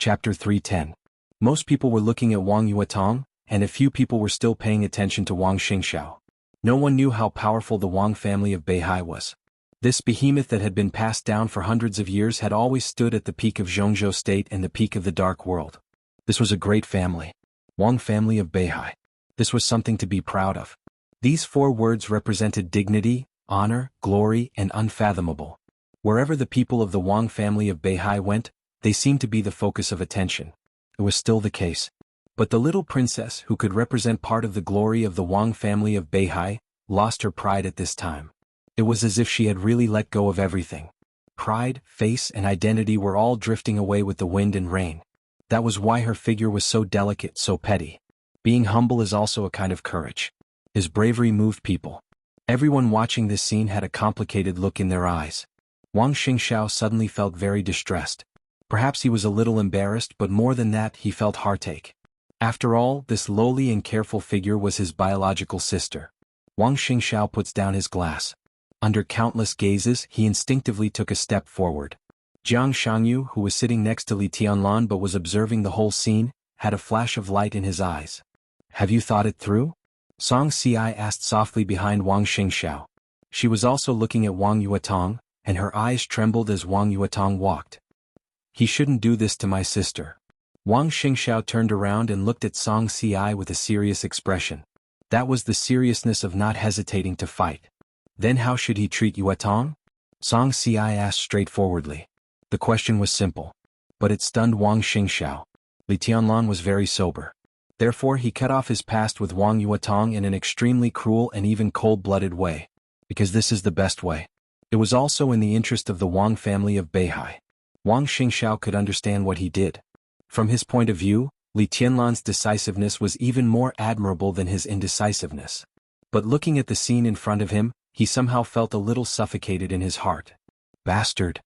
Chapter 310. Most people were looking at Wang Yuetong, and a few people were still paying attention to Wang Xingxiao. No one knew how powerful the Wang family of Beihai was. This behemoth that had been passed down for hundreds of years had always stood at the peak of Zhongzhou State and the peak of the Dark World. This was a great family. Wang family of Beihai. This was something to be proud of. These 4 words represented dignity, honor, glory, and unfathomable. Wherever the people of the Wang family of Beihai went, they seemed to be the focus of attention. It was still the case. But the little princess, who could represent part of the glory of the Wang family of Beihai, lost her pride at this time. It was as if she had really let go of everything. Pride, face, and identity were all drifting away with the wind and rain. That was why her figure was so delicate, so petty. Being humble is also a kind of courage. His bravery moved people. Everyone watching this scene had a complicated look in their eyes. Wang Xingxiao suddenly felt very distressed. Perhaps he was a little embarrassed, but more than that, he felt heartache. After all, this lowly and careful figure was his biological sister. Wang Xingxiao puts down his glass. Under countless gazes, he instinctively took a step forward. Jiang Shangyu, who was sitting next to Li Tianlan but was observing the whole scene, had a flash of light in his eyes. "Have you thought it through?" Song Ci asked softly behind Wang Xingxiao. She was also looking at Wang Yuetong, and her eyes trembled as Wang Yuetong walked. "He shouldn't do this to my sister." Wang Xingxiao turned around and looked at Song Ci with a serious expression. That was the seriousness of not hesitating to fight. Then how should he treat Yuetong? Song Ci asked straightforwardly. The question was simple. But it stunned Wang Xingxiao. Li Tianlan was very sober. Therefore he cut off his past with Wang Yuetong in an extremely cruel and even cold-blooded way. Because this is the best way. It was also in the interest of the Wang family of Beihai. Wang Xingxiao could understand what he did. From his point of view, Li Tianlan's decisiveness was even more admirable than his indecisiveness. But looking at the scene in front of him, he somehow felt a little suffocated in his heart. "Bastard."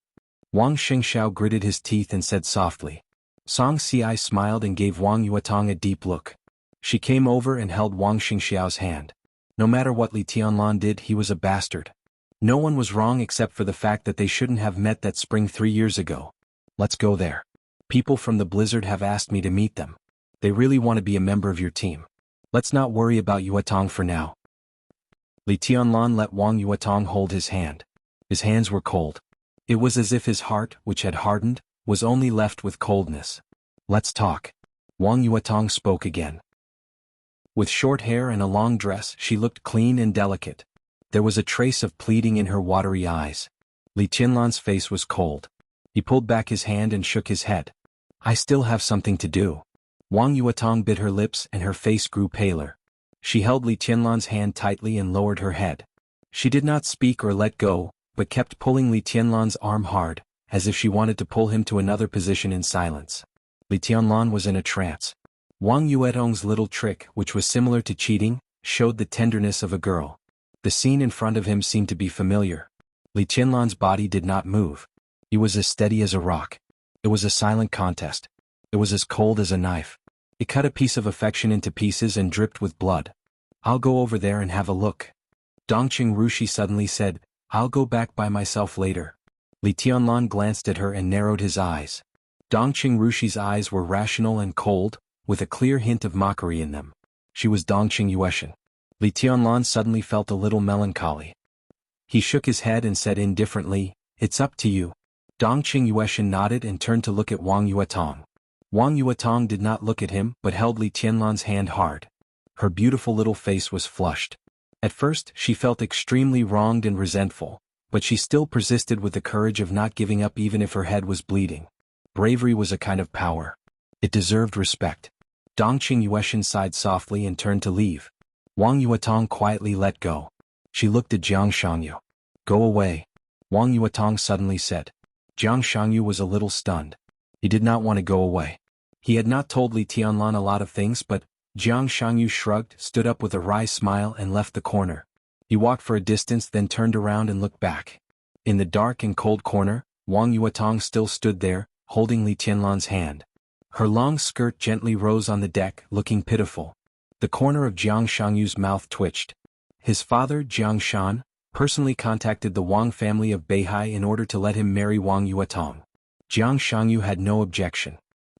Wang Xingxiao gritted his teeth and said softly. Song Ci smiled and gave Wang Yuetong a deep look. She came over and held Wang Xingxiao's hand. No matter what Li Tianlan did, he was a bastard. No one was wrong except for the fact that they shouldn't have met that spring 3 years ago. Let's go there. People from the Blizzard have asked me to meet them. They really want to be a member of your team. Let's not worry about Yuetong for now. Li Tianlan let Wang Yuetong hold his hand. His hands were cold. It was as if his heart, which had hardened, was only left with coldness. "Let's talk." Wang Yuetong spoke again. With short hair and a long dress, she looked clean and delicate. There was a trace of pleading in her watery eyes. Li Tianlan's face was cold. He pulled back his hand and shook his head. "I still have something to do." Wang Yuetong bit her lips and her face grew paler. She held Li Tianlan's hand tightly and lowered her head. She did not speak or let go, but kept pulling Li Tianlan's arm hard, as if she wanted to pull him to another position in silence. Li Tianlan was in a trance. Wang Yuetong's little trick, which was similar to cheating, showed the tenderness of a girl. The scene in front of him seemed to be familiar. Li Tianlan's body did not move. He was as steady as a rock. It was a silent contest. It was as cold as a knife. It cut a piece of affection into pieces and dripped with blood. "I'll go over there and have a look." Dongqing Rushi suddenly said, "I'll go back by myself later." Li Tianlan glanced at her and narrowed his eyes. Dongqing Rushi's eyes were rational and cold, with a clear hint of mockery in them. She was Dongqing Yueshan. Li Tianlan suddenly felt a little melancholy. He shook his head and said indifferently, "It's up to you." Dongqing Yueshan nodded and turned to look at Wang Yuetong. Wang Yuetong did not look at him but held Li Tianlan's hand hard. Her beautiful little face was flushed. At first, she felt extremely wronged and resentful, but she still persisted with the courage of not giving up even if her head was bleeding. Bravery was a kind of power. It deserved respect. Dongqing Yueshan sighed softly and turned to leave. Wang Yuetong quietly let go. She looked at Jiang Shangyu. "Go away," Wang Yuetong suddenly said. Jiang Shangyu was a little stunned. He did not want to go away. He had not told Li Tianlan a lot of things, but Jiang Shangyu shrugged, stood up with a wry smile and left the corner. He walked for a distance, then turned around and looked back. In the dark and cold corner, Wang Yuetong still stood there, holding Li Tianlan's hand. Her long skirt gently rose on the deck, looking pitiful. The corner of Jiang Shangyu's mouth twitched. His father, Jiang Shan, personally contacted the Wang family of Beihai in order to let him marry Wang Yuetong. Jiang Shangyu had no objection.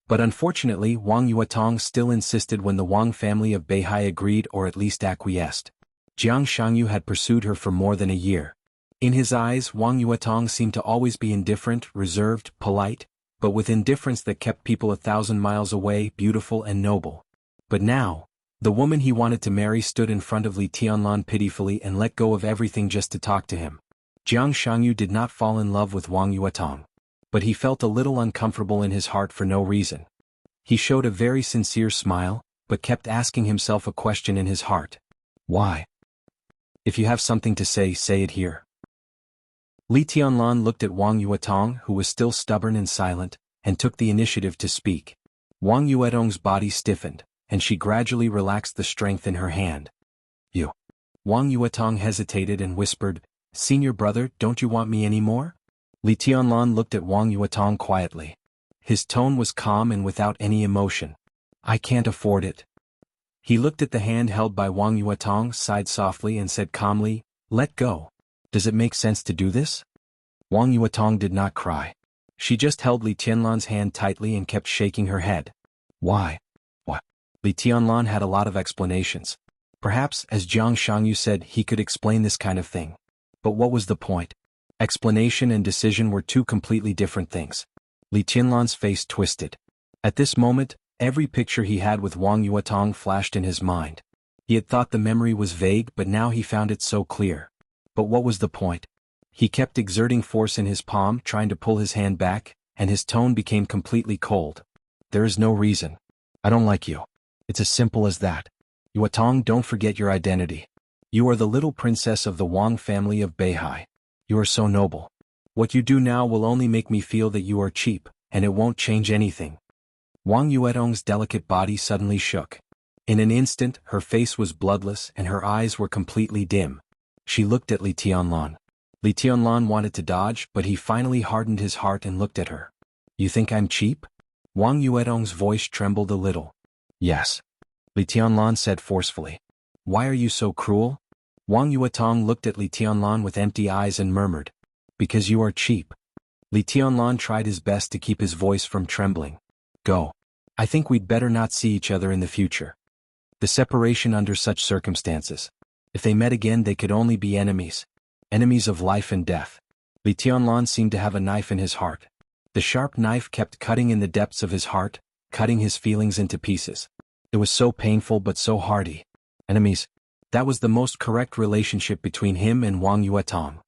But unfortunately Wang Yuetong still insisted when the Wang family of Beihai agreed or at least acquiesced. Jiang Shangyu had pursued her for more than a year. In his eyes Wang Yuetong seemed to always be indifferent, reserved, polite, but with indifference that kept people 1,000 miles away, beautiful and noble. But now, the woman he wanted to marry stood in front of Li Tianlan pitifully and let go of everything just to talk to him. Jiang Shangyu did not fall in love with Wang Yuetong. But he felt a little uncomfortable in his heart for no reason. He showed a very sincere smile, but kept asking himself a question in his heart. Why? If you have something to say, say it here. Li Tianlan looked at Wang Yuetong, who was still stubborn and silent, and took the initiative to speak. Wang Yuetong's body stiffened, and she gradually relaxed the strength in her hand. You. Wang Yuetong hesitated and whispered, Senior brother, don't you want me anymore? Li Tianlan looked at Wang Yuetong quietly. His tone was calm and without any emotion. I can't afford it. He looked at the hand held by Wang Yuetong, sighed softly and said calmly, Let go. Does it make sense to do this? Wang Yuetong did not cry. She just held Li Tianlan's hand tightly and kept shaking her head. Why? What? Li Tianlan had a lot of explanations. Perhaps, as Jiang Shangyu said, he could explain this kind of thing. But what was the point? Explanation and decision were two completely different things. Li Tianlan's face twisted. At this moment, every picture he had with Wang Yuetong flashed in his mind. He had thought the memory was vague, but now he found it so clear. But what was the point? He kept exerting force in his palm, trying to pull his hand back, and his tone became completely cold. There is no reason. I don't like you. It's as simple as that. Yuetong, don't forget your identity. You are the little princess of the Wang family of Beihai. You are so noble. What you do now will only make me feel that you are cheap, and it won't change anything. Wang Yuetong's delicate body suddenly shook. In an instant, her face was bloodless and her eyes were completely dim. She looked at Li Tianlan. Li Tianlan wanted to dodge, but he finally hardened his heart and looked at her. You think I'm cheap? Wang Yuetong's voice trembled a little. Yes. Li Tianlan said forcefully. Why are you so cruel? Wang Yuetong looked at Li Tianlan with empty eyes and murmured. Because you are cheap. Li Tianlan tried his best to keep his voice from trembling. Go. I think we'd better not see each other in the future. The separation under such circumstances. If they met again they could only be enemies. Enemies of life and death. Li Tianlan seemed to have a knife in his heart. The sharp knife kept cutting in the depths of his heart, cutting his feelings into pieces. It was so painful but so hearty. Enemies. That was the most correct relationship between him and Wang Yuetong.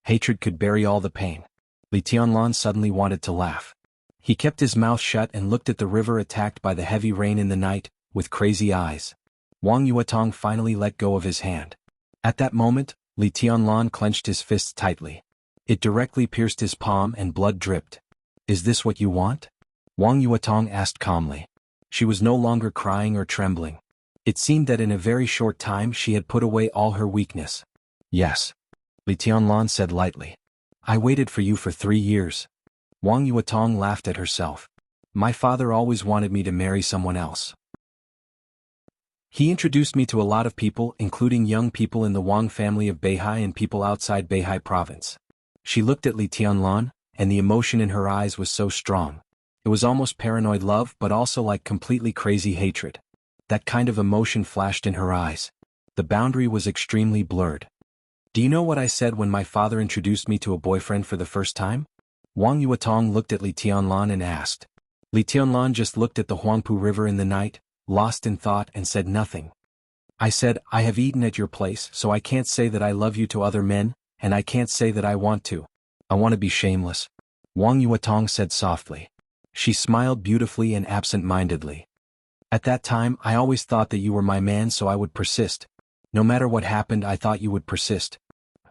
Hatred could bury all the pain. Li Tianlan suddenly wanted to laugh. He kept his mouth shut and looked at the river attacked by the heavy rain in the night, with crazy eyes. Wang Yuetong finally let go of his hand. At that moment, Li Tianlan clenched his fists tightly. It directly pierced his palm and blood dripped. Is this what you want? Wang Yuetong asked calmly. She was no longer crying or trembling. It seemed that in a very short time she had put away all her weakness. Yes. Li Tianlan said lightly. I waited for you for 3 years. Wang Yuetong laughed at herself. My father always wanted me to marry someone else. He introduced me to a lot of people, including young people in the Wang family of Beihai and people outside Beihai province. She looked at Li Tianlan, and the emotion in her eyes was so strong. It was almost paranoid love but also like completely crazy hatred. That kind of emotion flashed in her eyes. The boundary was extremely blurred. Do you know what I said when my father introduced me to a boyfriend for the first time? Wang Yuetong looked at Li Tianlan and asked. Li Tianlan just looked at the Huangpu River in the night, lost in thought, and said nothing. I said, I have eaten at your place, so I can't say that I love you to other men, and I can't say that I want to. I want to be shameless. Wang Yuetong said softly. She smiled beautifully and absent-mindedly. At that time I always thought that you were my man, so I would persist. No matter what happened I thought you would persist.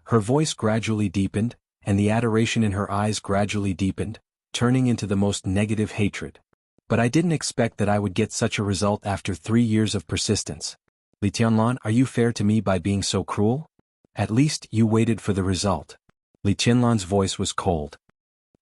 Her voice gradually deepened, and the adoration in her eyes gradually deepened, turning into the most negative hatred. But I didn't expect that I would get such a result after 3 years of persistence. Li Tianlan, are you fair to me by being so cruel? At least you waited for the result. Li Tianlan's voice was cold.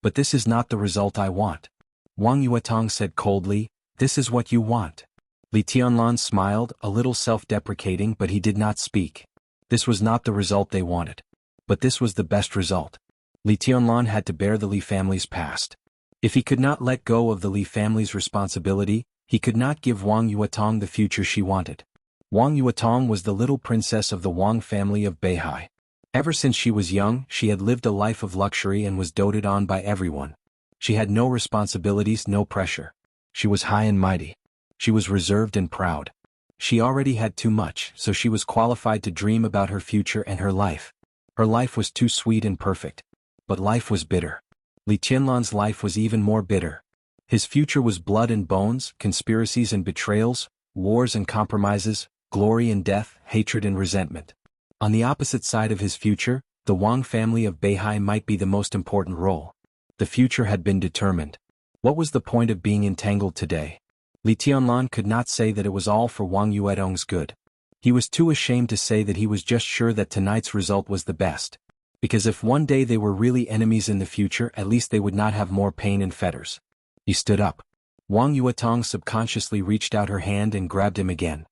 But this is not the result I want. Wang Yuetong said coldly, this is what you want. Li Tianlan smiled, a little self-deprecating, but he did not speak. This was not the result they wanted. But this was the best result. Li Tianlan had to bear the Li family's past. If he could not let go of the Li family's responsibility, he could not give Wang Yuetong the future she wanted. Wang Yuetong was the little princess of the Wang family of Beihai. Ever since she was young, she had lived a life of luxury and was doted on by everyone. She had no responsibilities, no pressure. She was high and mighty. She was reserved and proud. She already had too much, so she was qualified to dream about her future and her life. Her life was too sweet and perfect. But life was bitter. Li Qianlan's life was even more bitter. His future was blood and bones, conspiracies and betrayals, wars and compromises, glory and death, hatred and resentment. On the opposite side of his future, the Wang family of Beihai might be the most important role. The future had been determined. What was the point of being entangled today? Li Tianlan could not say that it was all for Wang Yuetong's good. He was too ashamed to say that he was just sure that tonight's result was the best. Because if one day they were really enemies in the future, at least they would not have more pain and fetters. He stood up. Wang Yuetong subconsciously reached out her hand and grabbed him again.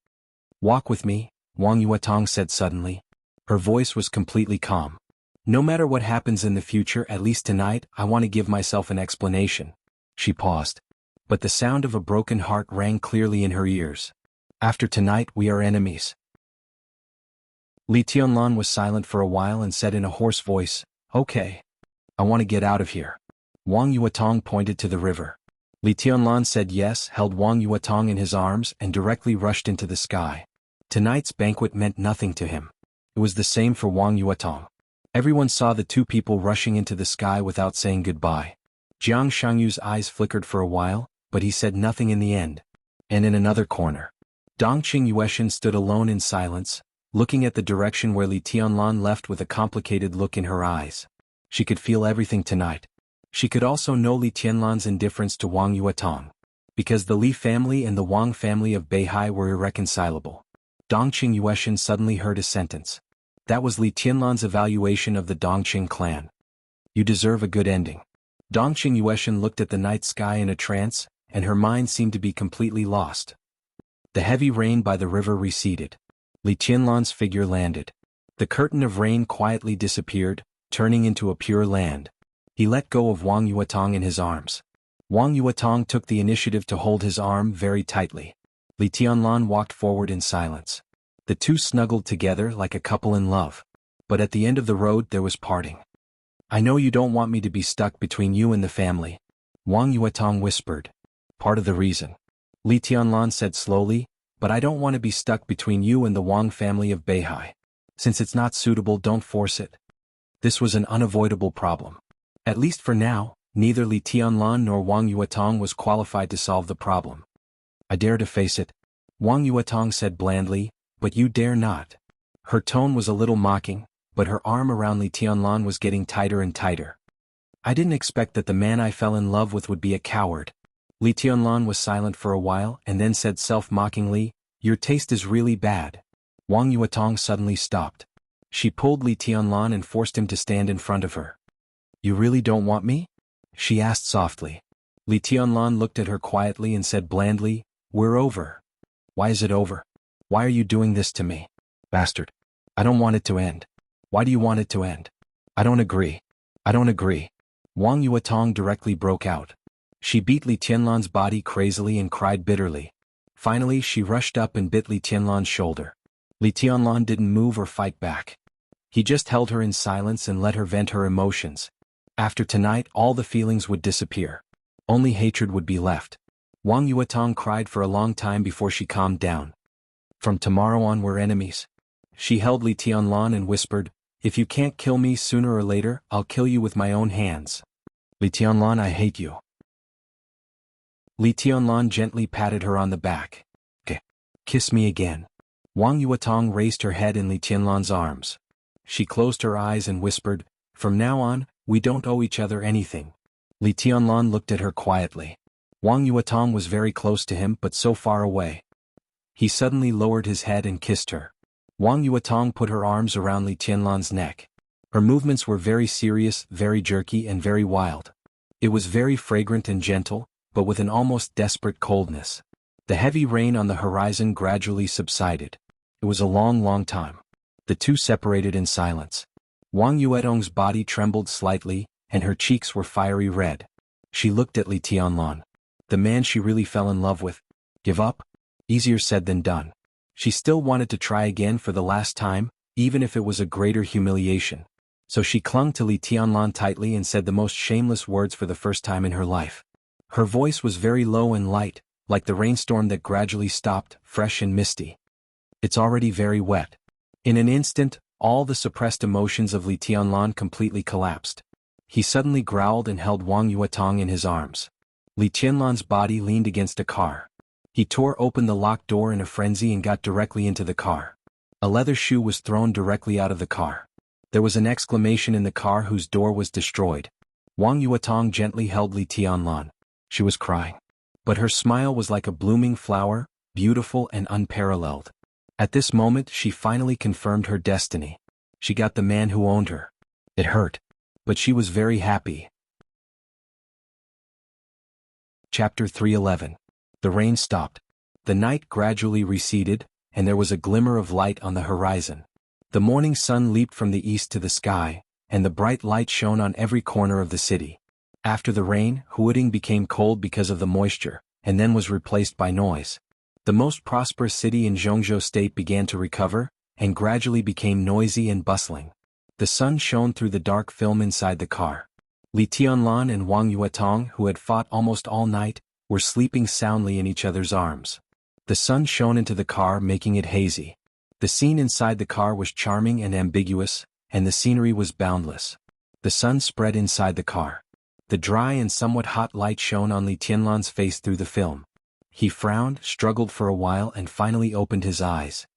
"Walk with me," Wang Yuetong said suddenly. Her voice was completely calm. "No matter what happens in the future, at least tonight, I want to give myself an explanation." She paused. But the sound of a broken heart rang clearly in her ears. "After tonight, we are enemies." Li Tianlan was silent for a while and said in a hoarse voice, "Okay. I want to get out of here." Wang Yuetong pointed to the river. Li Tianlan said yes, held Wang Yuetong in his arms, and directly rushed into the sky. Tonight's banquet meant nothing to him. It was the same for Wang Yuetong. Everyone saw the two people rushing into the sky without saying goodbye. Jiang Shangyu's eyes flickered for a while, but he said nothing in the end. And in another corner, Dongqing Yueshan stood alone in silence, looking at the direction where Li Tianlan left with a complicated look in her eyes. She could feel everything tonight. She could also know Li Tianlan's indifference to Wang Yuetong. Because the Li family and the Wang family of Beihai were irreconcilable. Dongqing Yueshan suddenly heard a sentence. That was Li Tianlan's evaluation of the Dongqing clan. "You deserve a good ending." Dongqing Yueshan looked at the night sky in a trance, and her mind seemed to be completely lost. The heavy rain by the river receded. Li Tianlan's figure landed. The curtain of rain quietly disappeared, turning into a pure land. He let go of Wang Yuetong in his arms. Wang Yuetong took the initiative to hold his arm very tightly. Li Tianlan walked forward in silence. The two snuggled together like a couple in love. But at the end of the road there was parting. "I know you don't want me to be stuck between you and the family," Wang Yuetong whispered. "Part of the reason," Li Tianlan said slowly, "but I don't want to be stuck between you and the Wang family of Beihai. Since it's not suitable, don't force it." This was an unavoidable problem. At least for now, neither Li Tianlan nor Wang Yuetong was qualified to solve the problem. "I dare to face it," Wang Yuetong said blandly, "but you dare not." Her tone was a little mocking, but her arm around Li Tianlan was getting tighter and tighter. "I didn't expect that the man I fell in love with would be a coward." Li Tianlan was silent for a while and then said self-mockingly, "Your taste is really bad." Wang Yuetong suddenly stopped. She pulled Li Tianlan and forced him to stand in front of her. "You really don't want me?" she asked softly. Li Tianlan looked at her quietly and said blandly, "We're over." "Why is it over? Why are you doing this to me?" "Bastard. I don't want it to end." "Why do you want it to end?" "I don't agree. I don't agree." Wang Yuetong directly broke out. She beat Li Tianlan's body crazily and cried bitterly. Finally she rushed up and bit Li Tianlan's shoulder. Li Tianlan didn't move or fight back. He just held her in silence and let her vent her emotions. After tonight all the feelings would disappear. Only hatred would be left. Wang Yuetong cried for a long time before she calmed down. "From tomorrow on we're enemies." She held Li Tianlan and whispered, "If you can't kill me sooner or later, I'll kill you with my own hands." "Li Tianlan, I hate you." Li Tianlan gently patted her on the back. "Kiss me again." Wang Yuetong raised her head in Li Tianlan's arms. She closed her eyes and whispered, "From now on, we don't owe each other anything." Li Tianlan looked at her quietly. Wang Yuetong was very close to him but so far away. He suddenly lowered his head and kissed her. Wang Yuetong put her arms around Li Tianlan's neck. Her movements were very serious, very jerky and very wild. It was very fragrant and gentle, but with an almost desperate coldness. The heavy rain on the horizon gradually subsided. It was a long, long time. The two separated in silence. Wang Yuetong's body trembled slightly, and her cheeks were fiery red. She looked at Li Tianlan. The man she really fell in love with. Give up? Easier said than done. She still wanted to try again for the last time, even if it was a greater humiliation. So she clung to Li Tianlan tightly and said the most shameless words for the first time in her life. Her voice was very low and light, like the rainstorm that gradually stopped, fresh and misty. It's already very wet. In an instant, all the suppressed emotions of Li Tianlan completely collapsed. He suddenly growled and held Wang Yuetong in his arms. Li Tianlan's body leaned against a car. He tore open the locked door in a frenzy and got directly into the car. A leather shoe was thrown directly out of the car. There was an exclamation in the car whose door was destroyed. Wang Yuetong gently held Li Tianlan. She was crying. But her smile was like a blooming flower, beautiful and unparalleled. At this moment she finally confirmed her destiny. She got the man who owned her. It hurt. But she was very happy. Chapter 311. The rain stopped. The night gradually receded, and there was a glimmer of light on the horizon. The morning sun leaped from the east to the sky, and the bright light shone on every corner of the city. After the rain, Huading became cold because of the moisture, and then was replaced by noise. The most prosperous city in Zhongzhou state began to recover, and gradually became noisy and bustling. The sun shone through the dark film inside the car. Li Tianlan and Wang Yuetong, who had fought almost all night, were sleeping soundly in each other's arms. The sun shone into the car, making it hazy. The scene inside the car was charming and ambiguous, and the scenery was boundless. The sun spread inside the car. The dry and somewhat hot light shone on Li Tianlan's face through the film. He frowned, struggled for a while and finally opened his eyes.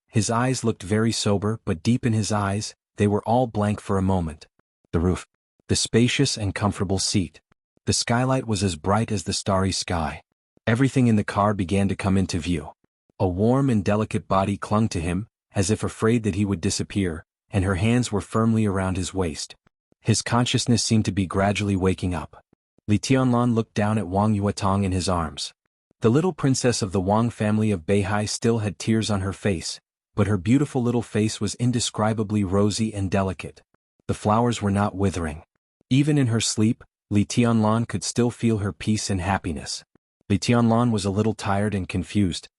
His eyes looked very sober, but deep in his eyes, they were all blank for a moment. The roof. The spacious and comfortable seat. The skylight was as bright as the starry sky. Everything in the car began to come into view. A warm and delicate body clung to him, as if afraid that he would disappear, and her hands were firmly around his waist. His consciousness seemed to be gradually waking up. Li Tianlan looked down at Wang Yuetong in his arms. The little princess of the Wang family of Beihai still had tears on her face, but her beautiful little face was indescribably rosy and delicate. The flowers were not withering. Even in her sleep, Li Tianlan could still feel her peace and happiness. Li Tianlan was a little tired and confused.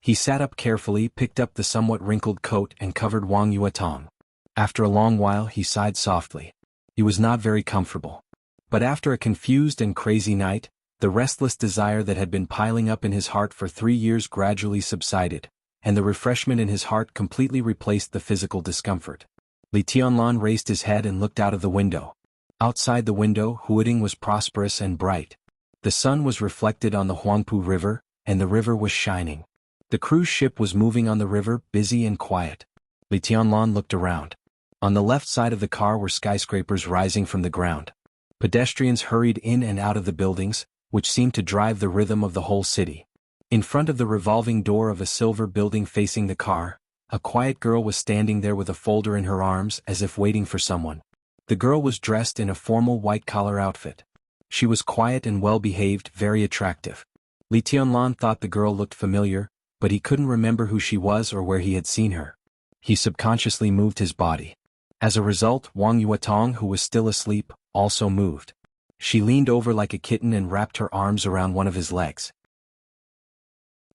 He sat up carefully, picked up the somewhat wrinkled coat and covered Wang Yuetong. After a long while he sighed softly. He was not very comfortable. But after a confused and crazy night, the restless desire that had been piling up in his heart for 3 years gradually subsided, and the refreshment in his heart completely replaced the physical discomfort. Li Tianlan raised his head and looked out of the window. Outside the window, Huading was prosperous and bright. The sun was reflected on the Huangpu River, and the river was shining. The cruise ship was moving on the river, busy and quiet. Li Tianlan looked around. On the left side of the car were skyscrapers rising from the ground. Pedestrians hurried in and out of the buildings, which seemed to drive the rhythm of the whole city. In front of the revolving door of a silver building facing the car, a quiet girl was standing there with a folder in her arms as if waiting for someone. The girl was dressed in a formal white-collar outfit. She was quiet and well-behaved, very attractive. Li Tianlan thought the girl looked familiar, but he couldn't remember who she was or where he had seen her. He subconsciously moved his body. As a result, Wang Yuetong, who was still asleep, also moved. She leaned over like a kitten and wrapped her arms around one of his legs.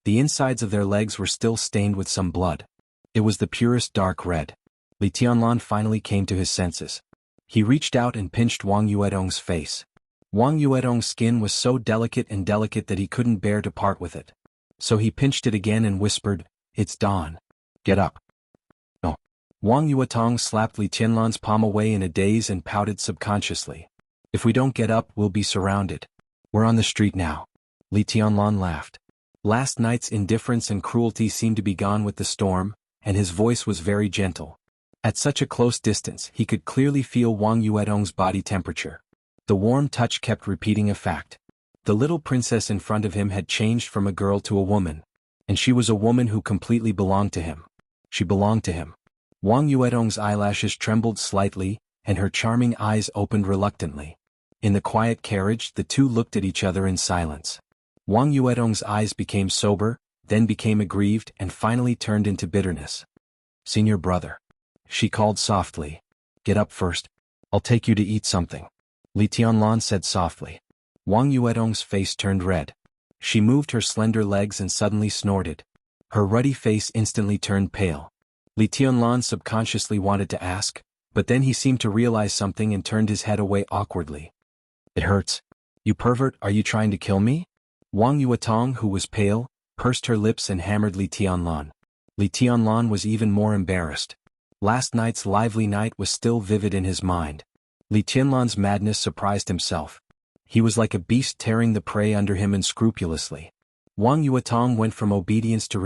The insides of their legs were still stained with some blood. It was the purest dark red. Li Tianlan finally came to his senses. He reached out and pinched Wang Yuetong's face. Wang Yuetong's skin was so delicate that he couldn't bear to part with it. So he pinched it again and whispered, "It's dawn. Get up." No. Wang Yuetong slapped Li Tianlan's palm away in a daze and pouted subconsciously. "If we don't get up, we'll be surrounded. We're on the street now." Li Tianlan laughed. Last night's indifference and cruelty seemed to be gone with the storm, and his voice was very gentle. At such a close distance, he could clearly feel Wang Yuetong's body temperature. The warm touch kept repeating a fact. The little princess in front of him had changed from a girl to a woman. And she was a woman who completely belonged to him. She belonged to him. Wang Yuetong's eyelashes trembled slightly, and her charming eyes opened reluctantly. In the quiet carriage, the two looked at each other in silence. Wang Yuetong's eyes became sober, then became aggrieved and finally turned into bitterness. "Senior brother," she called softly. "Get up first. I'll take you to eat something." Li Tianlan said softly. Wang Yuedong's face turned red. She moved her slender legs and suddenly snorted. Her ruddy face instantly turned pale. Li Tianlan subconsciously wanted to ask, but then he seemed to realize something and turned his head away awkwardly. It hurts. You pervert, are you trying to kill me? Wang Yuetong, who was pale, pursed her lips and hammered Li Tianlan. Li Tianlan was even more embarrassed. Last night's lively night was still vivid in his mind. Li Tianlan's madness surprised himself. He was like a beast tearing the prey under him unscrupulously. Wang Yuetong went from obedience to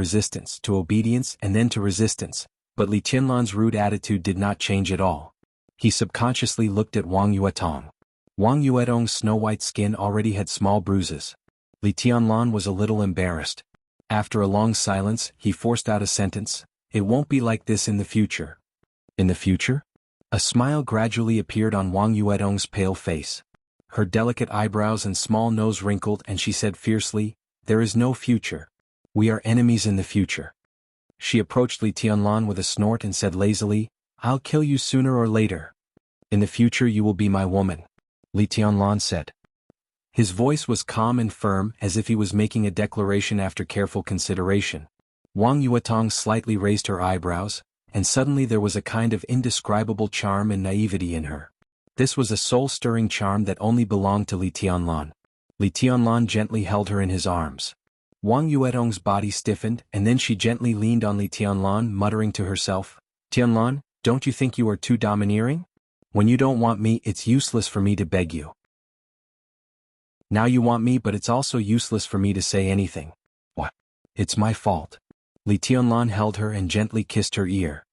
obedience and then to resistance, but Li Tianlan's rude attitude did not change at all. He subconsciously looked at Wang Yuetong. Wang Yuetong's snow-white skin already had small bruises. Li Tianlan was a little embarrassed. After a long silence, he forced out a sentence, "It won't be like this in the future." In the future? A smile gradually appeared on Wang Yuetong's pale face. Her delicate eyebrows and small nose wrinkled and she said fiercely, "There is no future. We are enemies in the future." She approached Li Tianlan with a snort and said lazily, "I'll kill you sooner or later. In the future you will be my woman," Li Tianlan said. His voice was calm and firm as if he was making a declaration after careful consideration. Wang Yuetong slightly raised her eyebrows, and suddenly there was a kind of indescribable charm and naivety in her. This was a soul-stirring charm that only belonged to Li Tianlan. Li Tianlan gently held her in his arms. Wang Yuetong's body stiffened and then she gently leaned on Li Tianlan, muttering to herself, "Tianlan, don't you think you are too domineering? When you don't want me, it's useless for me to beg you. Now you want me, but it's also useless for me to say anything. What? It's my fault." Li Tianlan held her and gently kissed her ear.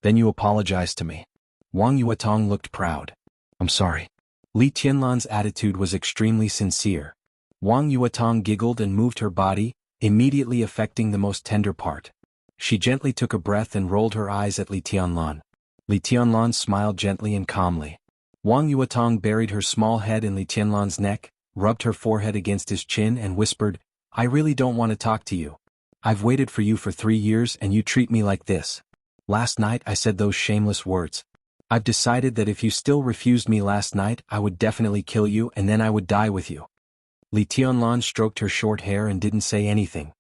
"Then you apologize to me." Wang Yuetong looked proud. "I'm sorry." Li Tianlan's attitude was extremely sincere. Wang Yuetong giggled and moved her body, immediately affecting the most tender part. She gently took a breath and rolled her eyes at Li Tianlan. Li Tianlan smiled gently and calmly. Wang Yuetong buried her small head in Li Tianlan's neck, rubbed her forehead against his chin and whispered, "I really don't want to talk to you. I've waited for you for 3 years and you treat me like this. Last night I said those shameless words. I've decided that if you still refused me last night, I would definitely kill you and then I would die with you." Li Tianlan stroked her short hair and didn't say anything.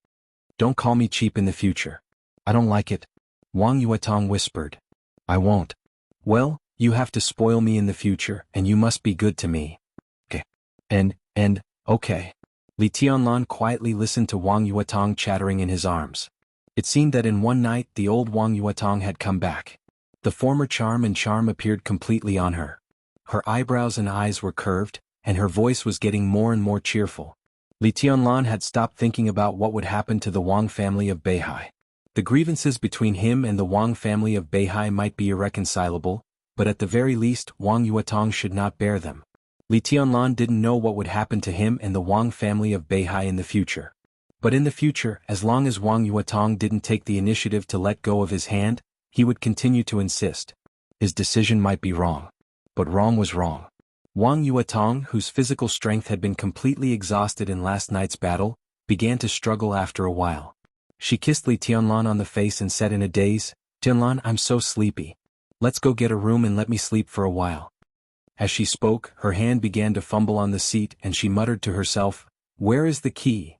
"Don't call me cheap in the future. I don't like it," Wang Yuetong whispered. "I won't." "Well, you have to spoil me in the future and you must be good to me." "Okay. Okay." Li Tianlan quietly listened to Wang Yuetong chattering in his arms. It seemed that in one night the old Wang Yuetong had come back. The former charm appeared completely on her. Her eyebrows and eyes were curved, and her voice was getting more and more cheerful. Li Tianlan had stopped thinking about what would happen to the Wang family of Beihai. The grievances between him and the Wang family of Beihai might be irreconcilable, but at the very least Wang Yuetong should not bear them. Li Tianlan didn't know what would happen to him and the Wang family of Beihai in the future. But in the future, as long as Wang Yuetong didn't take the initiative to let go of his hand, he would continue to insist. His decision might be wrong. But wrong was wrong. Wang Yuetong, whose physical strength had been completely exhausted in last night's battle, began to struggle after a while. She kissed Li Tianlan on the face and said in a daze, "Tianlan, I'm so sleepy. Let's go get a room and let me sleep for a while." As she spoke, her hand began to fumble on the seat and she muttered to herself, "Where is the key?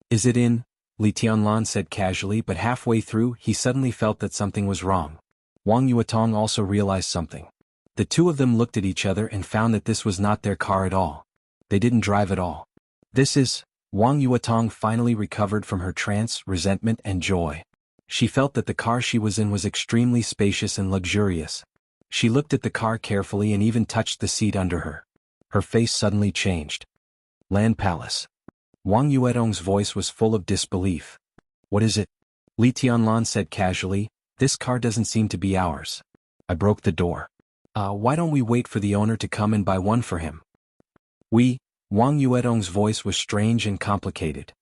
Is it in?" Li Tianlan said casually, but halfway through he suddenly felt that something was wrong. Wang Yuetong also realized something. The two of them looked at each other and found that this was not their car at all. They didn't drive at all. "This is..." Wang Yuetong finally recovered from her trance, resentment and joy. She felt that the car she was in was extremely spacious and luxurious. She looked at the car carefully and even touched the seat under her. Her face suddenly changed. "Land Palace." Wang Yuetong's voice was full of disbelief. "What is it?" Li Tianlan said casually, "This car doesn't seem to be ours. I broke the door. Why don't we wait for the owner to come and buy one for him?" Wang Yuetong's voice was strange and complicated.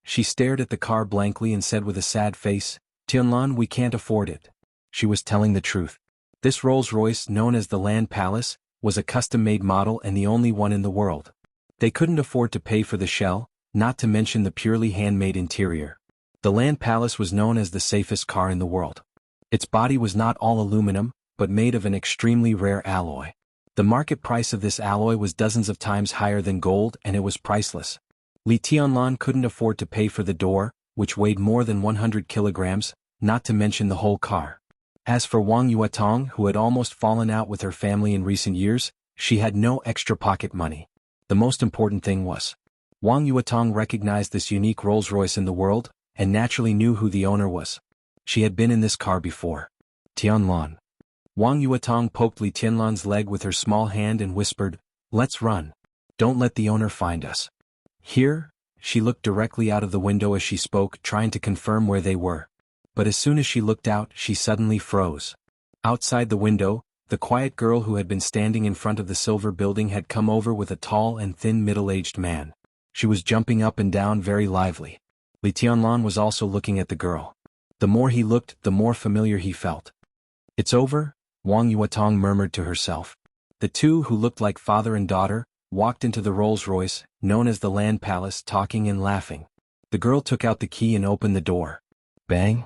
She stared at the car blankly and said with a sad face, "Tianlan, we can't afford it." She was telling the truth. This Rolls-Royce, known as the Land Palace, was a custom-made model and the only one in the world. They couldn't afford to pay for the shell, not to mention the purely handmade interior. The Land Palace was known as the safest car in the world. Its body was not all aluminum, but made of an extremely rare alloy. The market price of this alloy was dozens of times higher than gold, and it was priceless. Li Tianlan couldn't afford to pay for the door, which weighed more than 100 kilograms, not to mention the whole car. As for Wang Yuetong, who had almost fallen out with her family in recent years, she had no extra pocket money. The most important thing was, Wang Yuetong recognized this unique Rolls-Royce in the world, and naturally knew who the owner was. She had been in this car before. Tianlan. Wang Yuetong poked Li Tianlan's leg with her small hand and whispered, "Let's run. Don't let the owner find us." Here, she looked directly out of the window as she spoke, trying to confirm where they were. But as soon as she looked out, she suddenly froze. Outside the window, the quiet girl who had been standing in front of the silver building had come over with a tall and thin middle-aged man. She was jumping up and down very lively. Li Tianlan was also looking at the girl. The more he looked, the more familiar he felt. "It's over," Wang Yuetong murmured to herself. The two, who looked like father and daughter, walked into the Rolls-Royce, known as the Land Palace, talking and laughing. The girl took out the key and opened the door. Bang!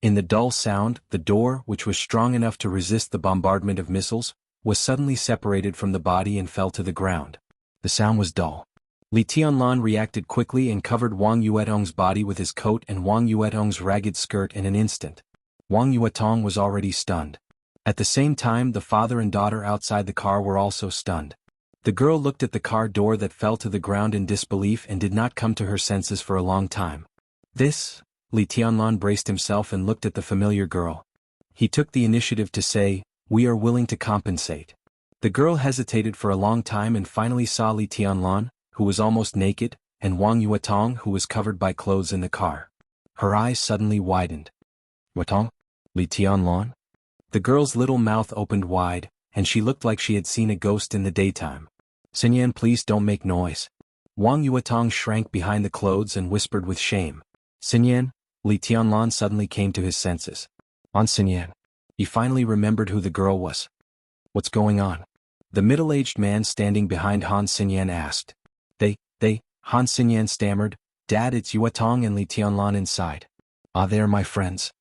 In the dull sound, the door, which was strong enough to resist the bombardment of missiles, was suddenly separated from the body and fell to the ground. The sound was dull. Li Tianlan reacted quickly and covered Wang Yuetong's body with his coat and Wang Yuetong's ragged skirt in an instant. Wang Yuetong was already stunned. At the same time, the father and daughter outside the car were also stunned. The girl looked at the car door that fell to the ground in disbelief and did not come to her senses for a long time. Li Tianlan braced himself and looked at the familiar girl. He took the initiative to say, "We are willing to compensate." The girl hesitated for a long time and finally saw Li Tianlan, who was almost naked, and Wang Yuetong, who was covered by clothes in the car. Her eyes suddenly widened. "Yuetong? Li Tianlan?" The girl's little mouth opened wide, and she looked like she had seen a ghost in the daytime. "Xinyan, please don't make noise." Wang Yuetong shrank behind the clothes and whispered with shame. "Xinyan?" Li Tianlan suddenly came to his senses. "On Xinyan." He finally remembered who the girl was. "What's going on?" The middle-aged man standing behind Han Xinyan asked. Han Xinyan stammered, "Dad, it's Yuetong and Li Tianlan inside." "Ah, they're my friends."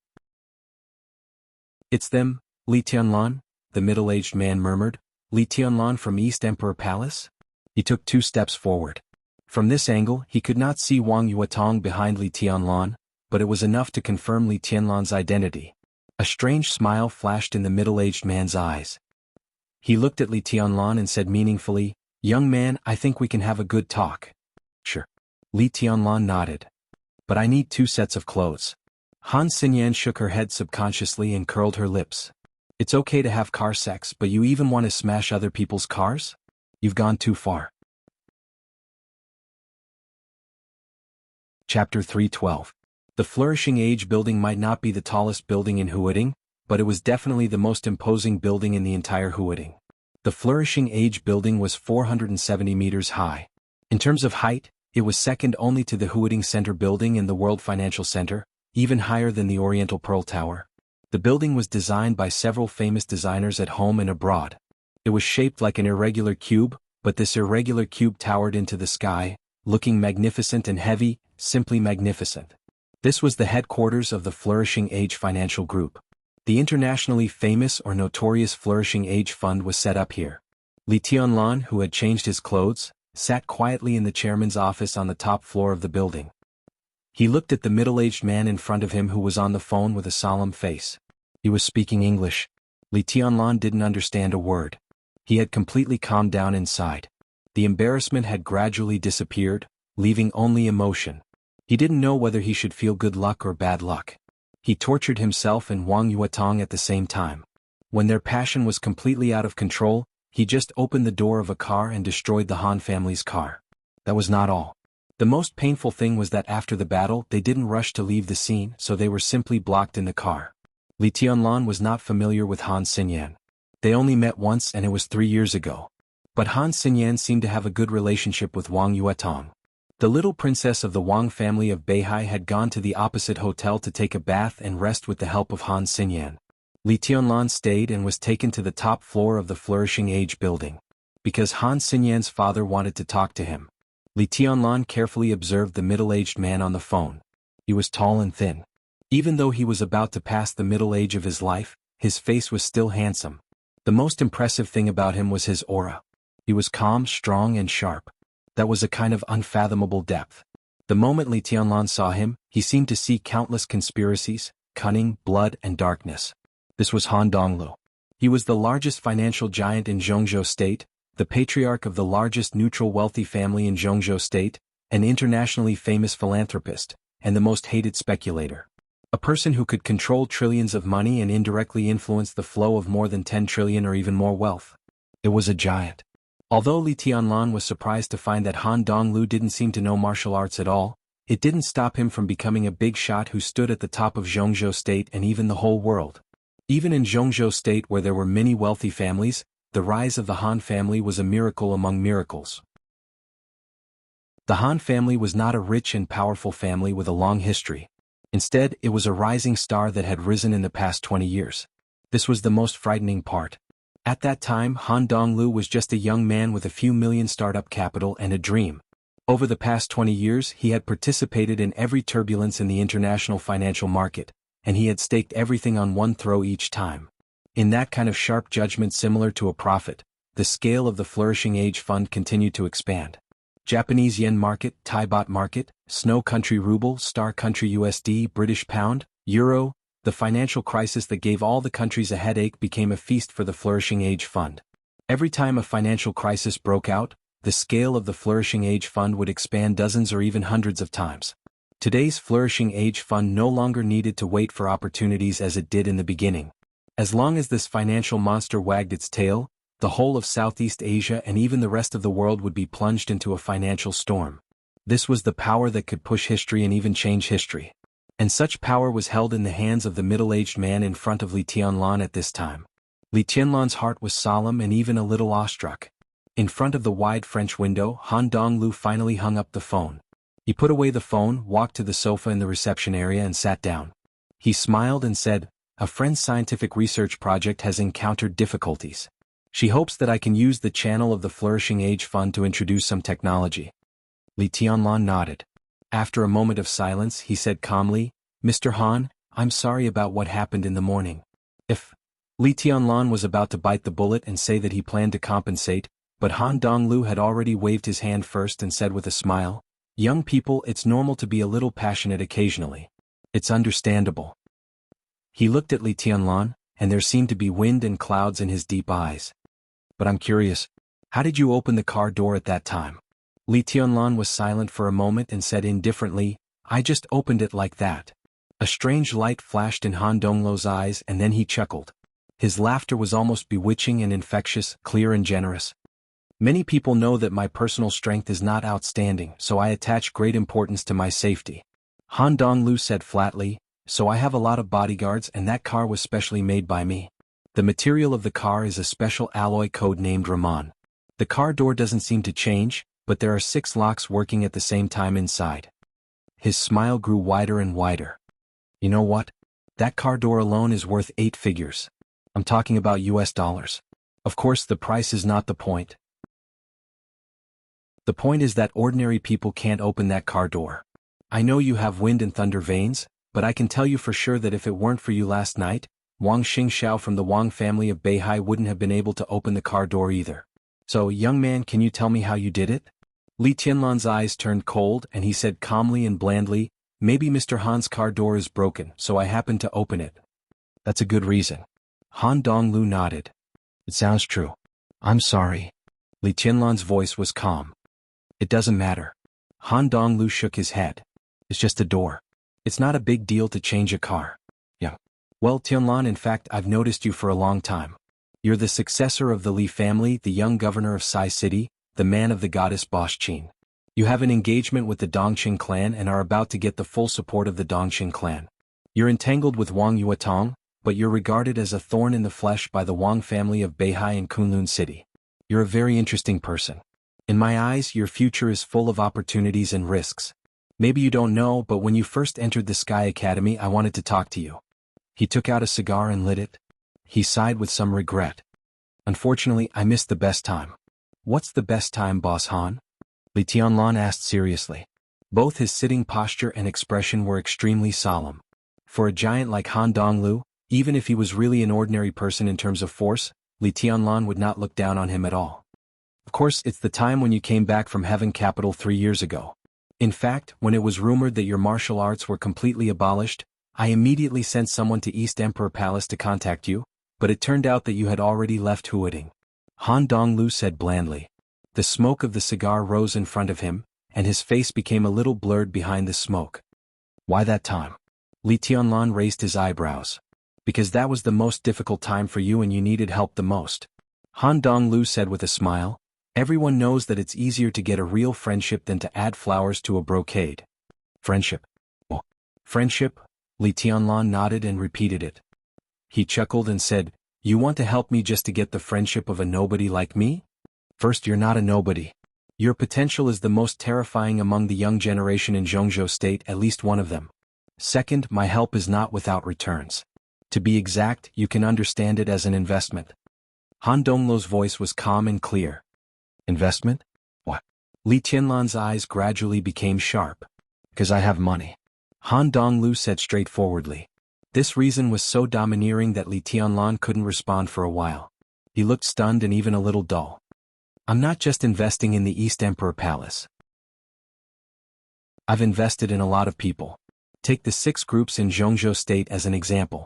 "It's them, Li Tianlan," the middle-aged man murmured. "Li Tianlan from East Emperor Palace?" He took 2 steps forward. From this angle, he could not see Wang Yuetong behind Li Tianlan, but it was enough to confirm Li Tianlan's identity. A strange smile flashed in the middle-aged man's eyes. He looked at Li Tianlan and said meaningfully, "Young man, I think we can have a good talk." "Sure." Li Tianlan nodded. "But I need 2 sets of clothes." Han Xinyan shook her head subconsciously and curled her lips. "It's okay to have car sex, but you even want to smash other people's cars? You've gone too far." Chapter 312. The Flourishing Age building might not be the tallest building in Huading, but it was definitely the most imposing building in the entire Huading. The Flourishing Age building was 470 meters high. In terms of height, it was second only to the Huading Center building and the World Financial Center, even higher than the Oriental Pearl Tower. The building was designed by several famous designers at home and abroad. It was shaped like an irregular cube, but this irregular cube towered into the sky, looking magnificent and heavy, simply magnificent. This was the headquarters of the Flourishing Age Financial Group. The internationally famous or notorious Flourishing Age Fund was set up here. Li Tianlan, who had changed his clothes, sat quietly in the chairman's office on the top floor of the building. He looked at the middle-aged man in front of him who was on the phone with a solemn face. He was speaking English. Li Tianlan didn't understand a word. He had completely calmed down inside. The embarrassment had gradually disappeared, leaving only emotion. He didn't know whether he should feel good luck or bad luck. He tortured himself and Wang Yuetong at the same time. When their passion was completely out of control, he just opened the door of a car and destroyed the Han family's car. That was not all. The most painful thing was that after the battle, they didn't rush to leave the scene, so they were simply blocked in the car. Li Tianlan was not familiar with Han Xinyan. They only met once and it was 3 years ago. But Han Xinyan seemed to have a good relationship with Wang Yuetong. The little princess of the Wang family of Beihai had gone to the opposite hotel to take a bath and rest with the help of Han Xinyan. Li Tianlan stayed and was taken to the top floor of the Flourishing Age building. Because Han Xinyan's father wanted to talk to him. Li Tianlan carefully observed the middle-aged man on the phone. He was tall and thin. Even though he was about to pass the middle age of his life, his face was still handsome. The most impressive thing about him was his aura. He was calm, strong, and sharp. That was a kind of unfathomable depth. The moment Li Tianlan saw him, he seemed to see countless conspiracies, cunning, blood, and darkness. This was Han Donglu. He was the largest financial giant in Zhongzhou State, the patriarch of the largest neutral wealthy family in Zhongzhou State, an internationally famous philanthropist, and the most hated speculator. A person who could control trillions of money and indirectly influence the flow of more than 10 trillion or even more wealth. It was a giant. Although Li Tianlan was surprised to find that Han Donglu didn't seem to know martial arts at all, it didn't stop him from becoming a big shot who stood at the top of Zhongzhou State and even the whole world. Even in Zhongzhou State, where there were many wealthy families, the rise of the Han family was a miracle among miracles. The Han family was not a rich and powerful family with a long history. Instead, it was a rising star that had risen in the past 20 years. This was the most frightening part. At that time, Han Donglu was just a young man with a few million startup capital and a dream. Over the past 20 years, he had participated in every turbulence in the international financial market, and he had staked everything on one throw each time. In that kind of sharp judgment similar to a prophet, the scale of the Flourishing Age Fund continued to expand. Japanese yen market, Thai baht market, Snow Country ruble, Star Country USD, British pound, euro, the financial crisis that gave all the countries a headache became a feast for the Flourishing Age Fund. Every time a financial crisis broke out, the scale of the Flourishing Age Fund would expand dozens or even hundreds of times. Today's Flourishing Age Fund no longer needed to wait for opportunities as it did in the beginning. As long as this financial monster wagged its tail, the whole of Southeast Asia and even the rest of the world would be plunged into a financial storm. This was the power that could push history and even change history. And such power was held in the hands of the middle-aged man in front of Li Tianlan at this time. Li Tianlan's heart was solemn and even a little awestruck. In front of the wide French window, Han Donglu finally hung up the phone. He put away the phone, walked to the sofa in the reception area and sat down. He smiled and said, "A friend's scientific research project has encountered difficulties. She hopes that I can use the channel of the Flourishing Age Fund to introduce some technology." Li Tianlan nodded. After a moment of silence, he said calmly, "Mr. Han, I'm sorry about what happened in the morning." If Li Tianlan was about to bite the bullet and say that he planned to compensate, but Han Donglu had already waved his hand first and said with a smile, "Young people, it's normal to be a little passionate occasionally. It's understandable." He looked at Li Tianlan, and there seemed to be wind and clouds in his deep eyes. "But I'm curious, how did you open the car door at that time?" Li Tianlan was silent for a moment and said indifferently, "I just opened it like that." A strange light flashed in Han Donglu's eyes and then he chuckled. His laughter was almost bewitching and infectious, clear and generous. "Many people know that my personal strength is not outstanding, so I attach great importance to my safety." Han Donglu said flatly, "So I have a lot of bodyguards and that car was specially made by me. The material of the car is a special alloy code-named Raman. The car door doesn't seem to change, but there are 6 locks working at the same time inside." His smile grew wider and wider. "You know what? That car door alone is worth 8 figures. I'm talking about US dollars. Of course, the price is not the point. The point is that ordinary people can't open that car door. I know you have wind and thunder veins, but I can tell you for sure that if it weren't for you last night, Wang Xingxiao from the Wang family of Beihai wouldn't have been able to open the car door either. So, young man, can you tell me how you did it?" Li Tianlan's eyes turned cold and he said calmly and blandly, "Maybe Mr. Han's car door is broken, so I happened to open it." "That's a good reason." Han Donglu nodded. "It sounds true. I'm sorry." Li Tianlan's voice was calm. "It doesn't matter." Han Donglu shook his head. "It's just a door. It's not a big deal to change a car." "Yeah. Well, Tianlan, in fact, I've noticed you for a long time. You're the successor of the Li family, the young governor of Sai City, the man of the goddess Boschqin. You have an engagement with the Dongqing clan and are about to get the full support of the Dongqing clan. You're entangled with Wang Yuetong, but you're regarded as a thorn in the flesh by the Wang family of Beihai and Kunlun City. You're a very interesting person. In my eyes, your future is full of opportunities and risks. Maybe you don't know, but when you first entered the Sky Academy, I wanted to talk to you." He took out a cigar and lit it. He sighed with some regret. "Unfortunately, I missed the best time." "What's the best time, Boss Han?" Li Tianlan asked seriously. Both his sitting posture and expression were extremely solemn. For a giant like Han Donglu, even if he was really an ordinary person in terms of force, Li Tianlan would not look down on him at all. Of course, it's the time when you came back from Heaven Capital 3 years ago. In fact, when it was rumored that your martial arts were completely abolished, I immediately sent someone to East Emperor Palace to contact you, but it turned out that you had already left Huading. Han Donglu said blandly. The smoke of the cigar rose in front of him, and his face became a little blurred behind the smoke. Why that time? Li Tianlan raised his eyebrows. Because that was the most difficult time for you and you needed help the most. Han Donglu said with a smile. Everyone knows that it's easier to get a real friendship than to add flowers to a brocade. Friendship. Oh. Friendship? Li Tianlan nodded and repeated it. He chuckled and said, You want to help me just to get the friendship of a nobody like me? First, you're not a nobody. Your potential is the most terrifying among the young generation in Zhongzhou State, at least one of them. Second, my help is not without returns. To be exact, you can understand it as an investment. Han Donglu's voice was calm and clear. Investment? What? Li Tianlan's eyes gradually became sharp. Because I have money. Han Donglu said straightforwardly. This reason was so domineering that Li Tianlan couldn't respond for a while. He looked stunned and even a little dull. I'm not just investing in the East Emperor Palace. I've invested in a lot of people. Take the 6 groups in Zhongzhou State as an example.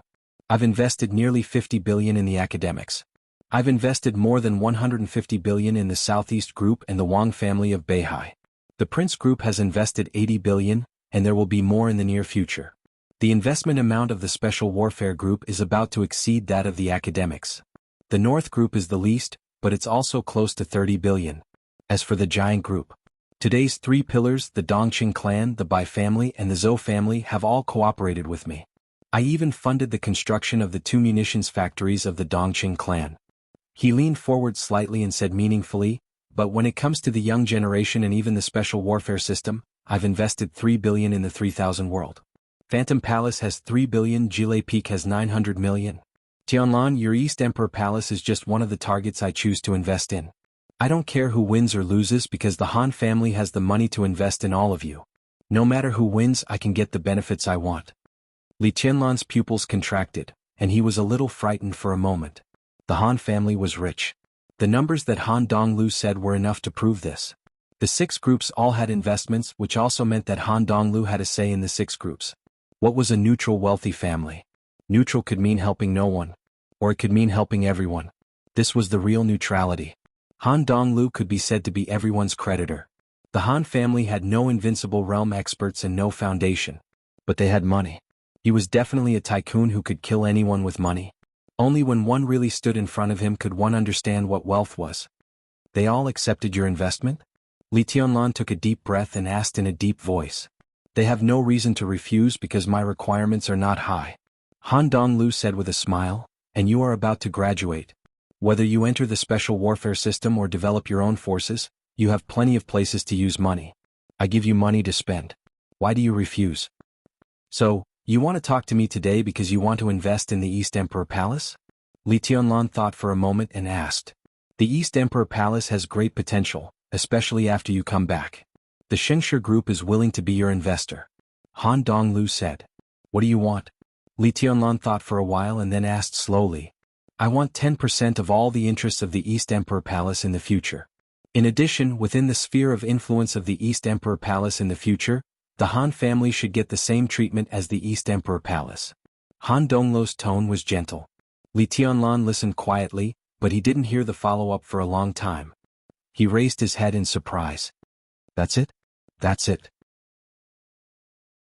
I've invested nearly 50 billion in the academics. I've invested more than 150 billion in the Southeast Group and the Wang family of Beihai. The Prince Group has invested 80 billion, and there will be more in the near future. The investment amount of the Special Warfare Group is about to exceed that of the academics. The North Group is the least, but it's also close to 30 billion. As for the Giant Group, today's 3 pillars, the Dongqing clan, the Bai family and the Zhou family have all cooperated with me. I even funded the construction of the 2 munitions factories of the Dongqing clan. He leaned forward slightly and said meaningfully, but when it comes to the young generation and even the special warfare system, I've invested 3 billion in the 3000 world. Phantom Palace has 3 billion, Jile Peak has 900 million. Tianlan, your East Emperor Palace is just one of the targets I choose to invest in. I don't care who wins or loses because the Han family has the money to invest in all of you. No matter who wins, I can get the benefits I want. Li Tianlan's pupils contracted, and he was a little frightened for a moment. The Han family was rich. The numbers that Han Donglu said were enough to prove this. The 6 groups all had investments, which also meant that Han Donglu had a say in the 6 groups. What was a neutral wealthy family? Neutral could mean helping no one. Or it could mean helping everyone. This was the real neutrality. Han Donglu could be said to be everyone's creditor. The Han family had no invincible realm experts and no foundation. But they had money. He was definitely a tycoon who could kill anyone with money. Only when one really stood in front of him could one understand what wealth was. They all accepted your investment? Li Tianlan took a deep breath and asked in a deep voice. They have no reason to refuse because my requirements are not high. Han Donglu said with a smile, and you are about to graduate. Whether you enter the special warfare system or develop your own forces, you have plenty of places to use money. I give you money to spend. Why do you refuse? So, you want to talk to me today because you want to invest in the East Emperor Palace? Li Tianlan thought for a moment and asked. The East Emperor Palace has great potential, especially after you come back. The Shengshe Group is willing to be your investor. Han Donglu said. What do you want? Li Tianlan thought for a while and then asked slowly. I want 10% of all the interests of the East Emperor Palace in the future. In addition, within the sphere of influence of the East Emperor Palace in the future, the Han family should get the same treatment as the East Emperor Palace. Han Donglu's tone was gentle. Li Tianlan listened quietly, but he didn't hear the follow-up for a long time. He raised his head in surprise. That's it? That's it.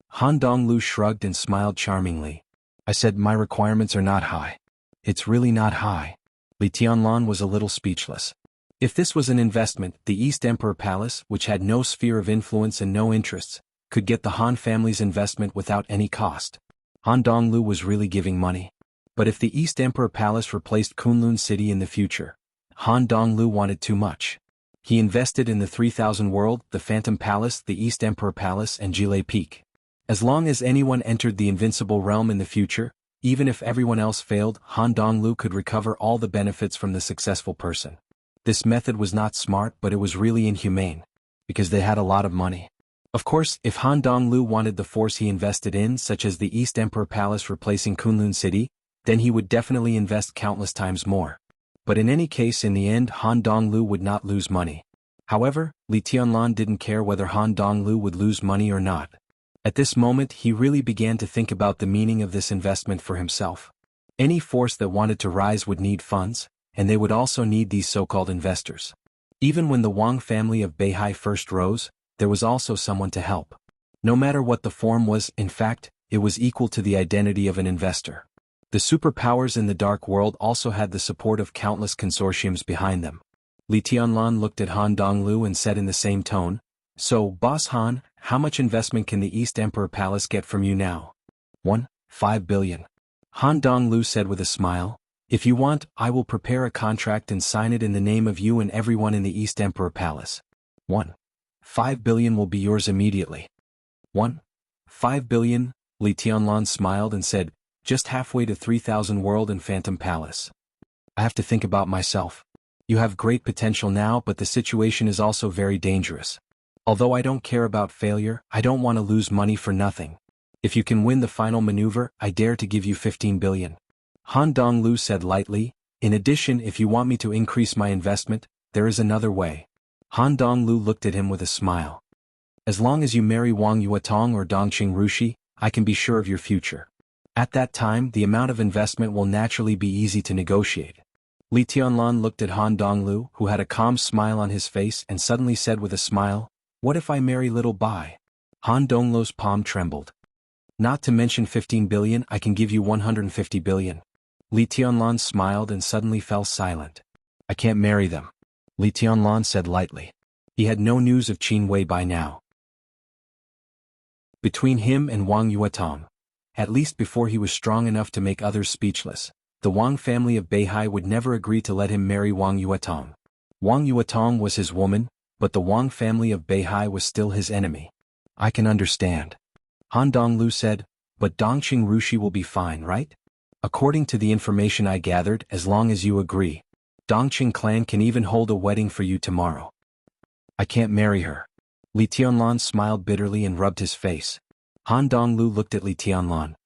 Han Donglu shrugged and smiled charmingly. I said my requirements are not high. It's really not high. Li Tianlan was a little speechless. If this was an investment, the East Emperor Palace, which had no sphere of influence and no interests, could get the Han family's investment without any cost. Han Donglu was really giving money. But if the East Emperor Palace replaced Kunlun City in the future, Han Donglu wanted too much. He invested in the 3000 world, the Phantom Palace, the East Emperor Palace and Jile Peak. As long as anyone entered the invincible realm in the future, even if everyone else failed, Han Donglu could recover all the benefits from the successful person. This method was not smart, but it was really inhumane. Because they had a lot of money. Of course, if Han Donglu wanted the force he invested in, such as the East Emperor Palace replacing Kunlun City, then he would definitely invest countless times more. But in any case, in the end, Han Donglu would not lose money. However, Li Tianlan didn't care whether Han Donglu would lose money or not. At this moment he really began to think about the meaning of this investment for himself. Any force that wanted to rise would need funds, and they would also need these so-called investors. Even when the Wang family of Beihai first rose, there was also someone to help. No matter what the form was, in fact, it was equal to the identity of an investor. The superpowers in the dark world also had the support of countless consortiums behind them. Li Tianlan looked at Han Donglu and said in the same tone, "So, Boss Han, how much investment can the East Emperor Palace get from you now?" 5 billion. Han Donglu said with a smile, "If you want, I will prepare a contract and sign it in the name of you and everyone in the East Emperor Palace. 5 billion will be yours immediately." 5 billion, Li Tianlan smiled and said, "Just halfway to 3,000 World and Phantom Palace. I have to think about myself. You have great potential now, but the situation is also very dangerous. Although I don't care about failure, I don't want to lose money for nothing. If you can win the final maneuver, I dare to give you 15 billion. Han Donglu said lightly, "In addition, if you want me to increase my investment, there is another way." Han Donglu looked at him with a smile. "As long as you marry Wang Yuetong or Dongqing Rushi, I can be sure of your future. At that time, the amount of investment will naturally be easy to negotiate." Li Tianlan looked at Han Donglu, who had a calm smile on his face, and suddenly said with a smile, "What if I marry little Bai?" Han Donglu's palm trembled. "Not to mention 15 billion, I can give you 150 billion. Li Tianlan smiled and suddenly fell silent. "I can't marry them," Li Tianlan said lightly. He had no news of Qin Wei by now. Between him and Wang Yuetong, at least before he was strong enough to make others speechless, the Wang family of Beihai would never agree to let him marry Wang Yuetong. Wang Yuetong was his woman, but the Wang family of Beihai was still his enemy. "I can understand," Han Donglu said, "but Dongqing Rushi will be fine, right? According to the information I gathered, as long as you agree, Dongqing clan can even hold a wedding for you tomorrow." "I can't marry her." Li Tianlan smiled bitterly and rubbed his face. Han Donglu looked at Li Tianlan.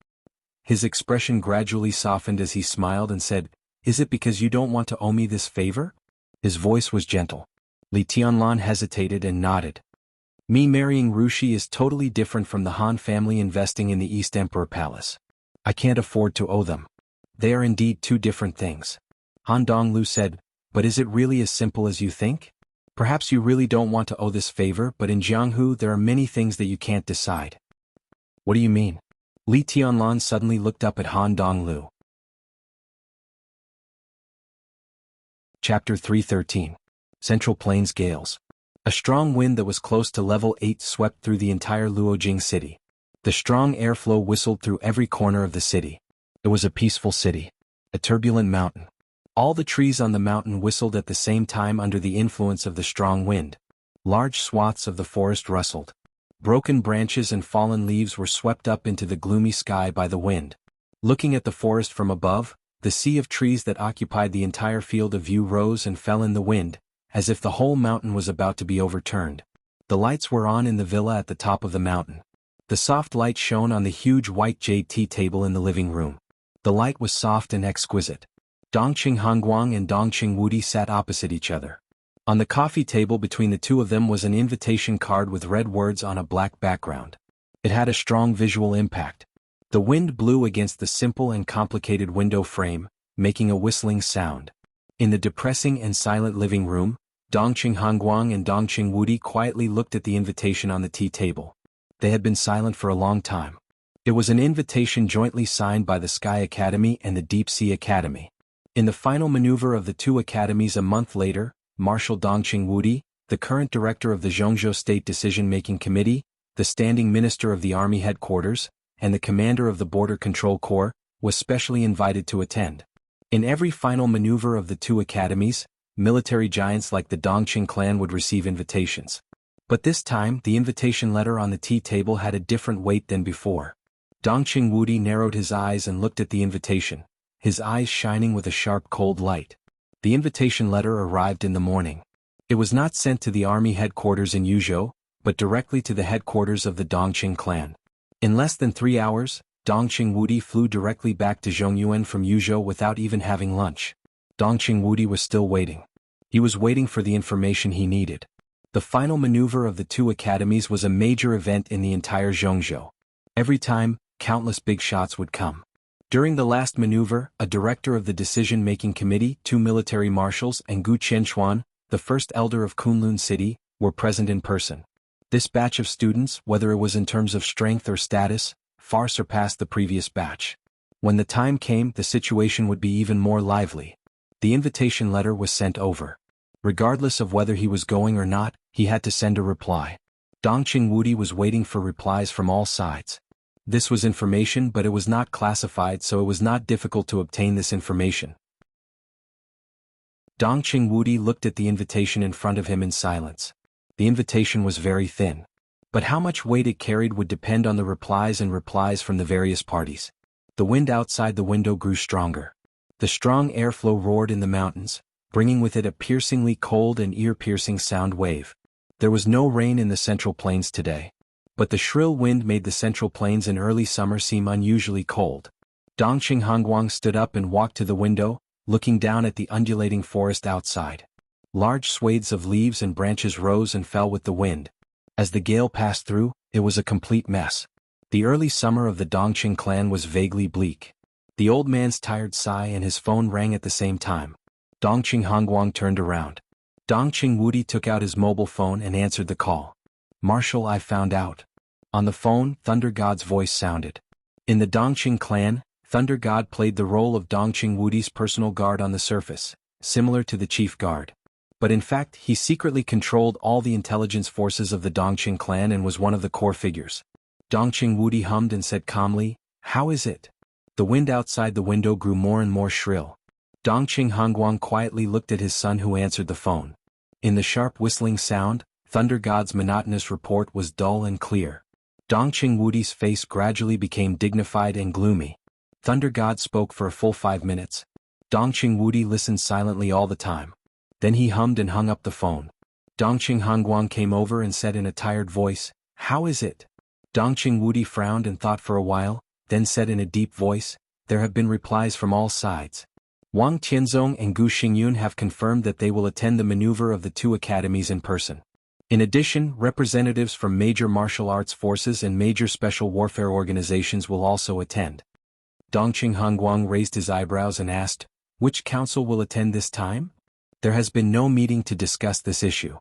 His expression gradually softened as he smiled and said, "Is it because you don't want to owe me this favor?" His voice was gentle. Li Tianlan hesitated and nodded. "Me marrying Rushi is totally different from the Han family investing in the East Emperor Palace. I can't afford to owe them. They are indeed two different things." Han Donglu said, "But is it really as simple as you think? Perhaps you really don't want to owe this favor, but in Jianghu there are many things that you can't decide." "What do you mean?" Li Tianlan suddenly looked up at Han Donglu. Chapter 313. Central Plains Gales. A strong wind that was close to level 8 swept through the entire Luojing city. The strong airflow whistled through every corner of the city. It was a peaceful city. A turbulent mountain. All the trees on the mountain whistled at the same time under the influence of the strong wind. Large swaths of the forest rustled. Broken branches and fallen leaves were swept up into the gloomy sky by the wind. Looking at the forest from above, the sea of trees that occupied the entire field of view rose and fell in the wind, as if the whole mountain was about to be overturned. The lights were on in the villa at the top of the mountain. The soft light shone on the huge white jade tea table in the living room. The light was soft and exquisite. Dongqing Hongguang and Dongqing Wudi sat opposite each other. On the coffee table between the two of them was an invitation card with red words on a black background. It had a strong visual impact. The wind blew against the simple and complicated window frame, making a whistling sound. In the depressing and silent living room, Dongqing Hongguang and Dongqing Wudi quietly looked at the invitation on the tea table. They had been silent for a long time. It was an invitation jointly signed by the Sky Academy and the Deep Sea Academy. In the final maneuver of the two academies a month later, Marshal Dongqing Wudi, the current director of the Zhongzhou State Decision-Making Committee, the standing minister of the Army Headquarters, and the commander of the Border Control Corps, was specially invited to attend. In every final maneuver of the two academies, military giants like the Dongqing clan would receive invitations. But this time, the invitation letter on the tea table had a different weight than before. Dongqing Wudi narrowed his eyes and looked at the invitation, his eyes shining with a sharp cold light. The invitation letter arrived in the morning. It was not sent to the army headquarters in Yuzhou, but directly to the headquarters of the Dongqing clan. In less than 3 hours, Dongqing Wudi flew directly back to Zhongyuan from Yuzhou without even having lunch. Dongqing Wudi was still waiting. He was waiting for the information he needed. The final maneuver of the two academies was a major event in the entire Zhongzhou. Every time, countless big shots would come. During the last maneuver, a director of the decision-making committee, two military marshals, and Gu Qianchuan, the first elder of Kunlun City, were present in person. This batch of students, whether it was in terms of strength or status, far surpassed the previous batch. When the time came, the situation would be even more lively. The invitation letter was sent over. Regardless of whether he was going or not, he had to send a reply. Dongqing Wudi was waiting for replies from all sides. This was information, but it was not classified, so it was not difficult to obtain this information. Dongqing Wudi looked at the invitation in front of him in silence. The invitation was very thin. But how much weight it carried would depend on the replies from the various parties. The wind outside the window grew stronger. The strong airflow roared in the mountains, bringing with it a piercingly cold and ear-piercing sound wave. There was no rain in the Central Plains today. But the shrill wind made the Central Plains in early summer seem unusually cold. Dongqing Hongguang stood up and walked to the window, looking down at the undulating forest outside. Large swathes of leaves and branches rose and fell with the wind. As the gale passed through, it was a complete mess. The early summer of the Dongqing clan was vaguely bleak. The old man's tired sigh and his phone rang at the same time. Dongqing Hongguang turned around. Dongqing Wudi took out his mobile phone and answered the call. "Marshal, I found out." On the phone, Thunder God's voice sounded. In the Dongqing clan, Thunder God played the role of Dongqing Wudi's personal guard on the surface, similar to the chief guard. But in fact, he secretly controlled all the intelligence forces of the Dongqing clan and was one of the core figures. Dongqing Wudi hummed and said calmly, "How is it?" The wind outside the window grew more and more shrill. Dongqing Hongguang quietly looked at his son who answered the phone. In the sharp whistling sound, Thunder God's monotonous report was dull and clear. Dongqing Wudi's face gradually became dignified and gloomy. Thunder God spoke for a full 5 minutes. Dongqing Wudi listened silently all the time. Then he hummed and hung up the phone. Dongqing Hongguang came over and said in a tired voice, "How is it?" Dongqing Wudi frowned and thought for a while, then said in a deep voice, "There have been replies from all sides. Wang Tianzong and Gu Xingyun have confirmed that they will attend the maneuver of the two academies in person. In addition, representatives from major martial arts forces and major special warfare organizations will also attend." Dongqing Hongguang raised his eyebrows and asked, "Which council will attend this time?" "There has been no meeting to discuss this issue."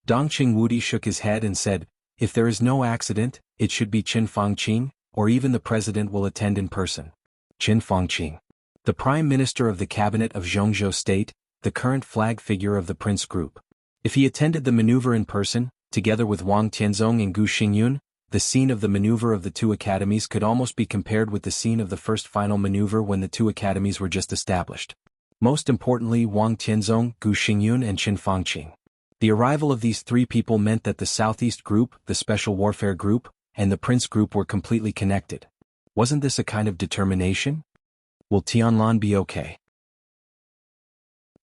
Dongqing Wudi shook his head and said, "If there is no accident, it should be Qin Fangqing, or even the president will attend in person." Qin Fangqing, the prime minister of the cabinet of Zhongzhou State, the current flag figure of the Prince Group. If he attended the maneuver in person, together with Wang Tianzong and Gu Xingyun, the scene of the maneuver of the two academies could almost be compared with the scene of the first final maneuver when the two academies were just established. Most importantly, Wang Tianzong, Gu Xingyun and Qin Fangqing. The arrival of these three people meant that the Southeast Group, the Special Warfare Group, and the Prince Group were completely connected. Wasn't this a kind of determination? Will Tianlan be okay?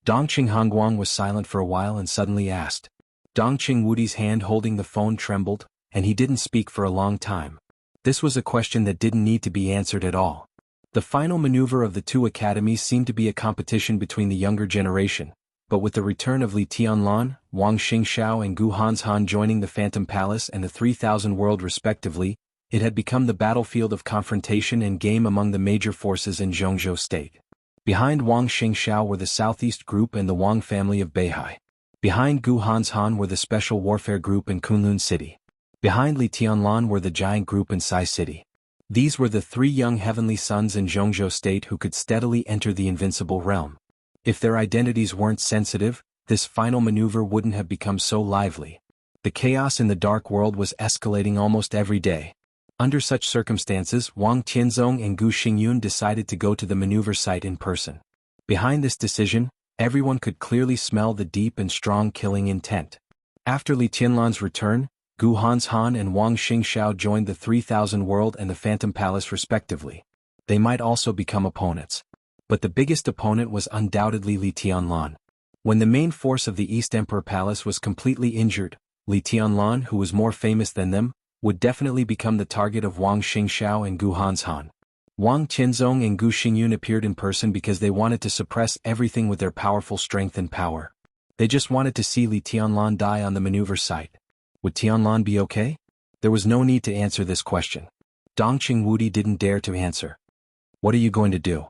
Dongqing Hongguang was silent for a while and suddenly asked. Dongqing Wudi's hand holding the phone trembled, and he didn't speak for a long time. This was a question that didn't need to be answered at all. The final maneuver of the two academies seemed to be a competition between the younger generation, but with the return of Li Tianlan, Wang Xingxiao and Gu Hanshan joining the Phantom Palace and the 3000 World respectively, it had become the battlefield of confrontation and game among the major forces in Zhongzhou State. Behind Wang Xingxiao were the Southeast Group and the Wang family of Beihai. Behind Gu Hanshan were the Special Warfare Group in Kunlun City. Behind Li Tianlan were the Giant Group in Sai City. These were the three young heavenly sons in Zhongzhou State who could steadily enter the invincible realm. If their identities weren't sensitive, this final maneuver wouldn't have become so lively. The chaos in the dark world was escalating almost every day. Under such circumstances, Wang Tianzong and Gu Xingyun decided to go to the maneuver site in person. Behind this decision, everyone could clearly smell the deep and strong killing intent. After Li Tianlan's return, Gu Hanshan and Wang Xingxiao joined the 3000 World and the Phantom Palace respectively. They might also become opponents. But the biggest opponent was undoubtedly Li Tianlan. When the main force of the East Emperor Palace was completely injured, Li Tianlan, who was more famous than them, would definitely become the target of Wang Xingxiao and Gu Hanshan. Wang Tianzong and Gu Xingyun appeared in person because they wanted to suppress everything with their powerful strength and power. They just wanted to see Li Tianlan die on the maneuver site. Would Tianlan be okay? There was no need to answer this question. Dongqing Wudi didn't dare to answer. What are you going to do?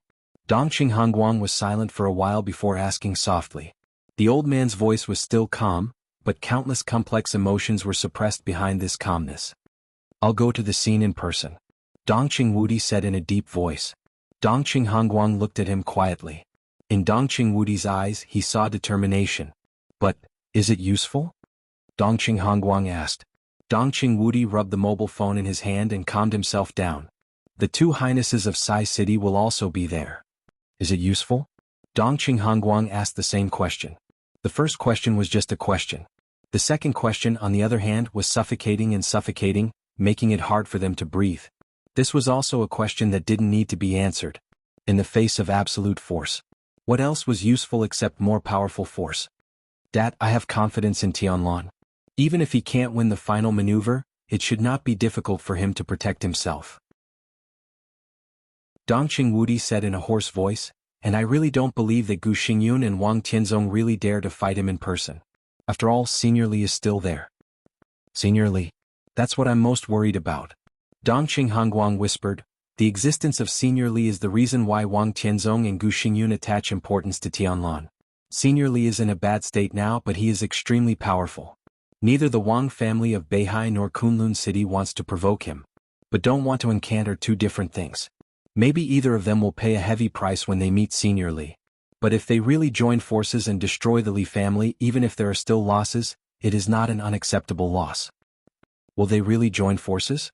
Dongqing Hongguang was silent for a while before asking softly. The old man's voice was still calm, but countless complex emotions were suppressed behind this calmness. I'll go to the scene in person. Dongqing Wudi said in a deep voice. Dongqing Hongguang looked at him quietly. In Dongqing Wudi's eyes he saw determination. But, is it useful? Dongqing Hongguang asked. Dongqing Wudi rubbed the mobile phone in his hand and calmed himself down. The two highnesses of Sai City will also be there. Is it useful? Dongqing Hongguang asked the same question. The first question was just a question. The second question, on the other hand, was suffocating, making it hard for them to breathe. This was also a question that didn't need to be answered. In the face of absolute force, what else was useful except more powerful force? Dad, I have confidence in Tianlan. Even if he can't win the final maneuver, it should not be difficult for him to protect himself. Dongqing Wudi said in a hoarse voice, and I really don't believe that Gu Xingyun and Wang Tianzong really dare to fight him in person. After all, Senior Li is still there. Senior Li? That's what I'm most worried about. Dongqing Hongguang whispered, the existence of Senior Li is the reason why Wang Tianzong and Gu Xingyun attach importance to Tianlan. Senior Li is in a bad state now, but he is extremely powerful. Neither the Wang family of Beihai nor Kunlun City wants to provoke him. But don't want to encounter two different things. Maybe either of them will pay a heavy price when they meet Senior Li. But if they really join forces and destroy the Li family, even if there are still losses, it is not an unacceptable loss. Will they really join forces?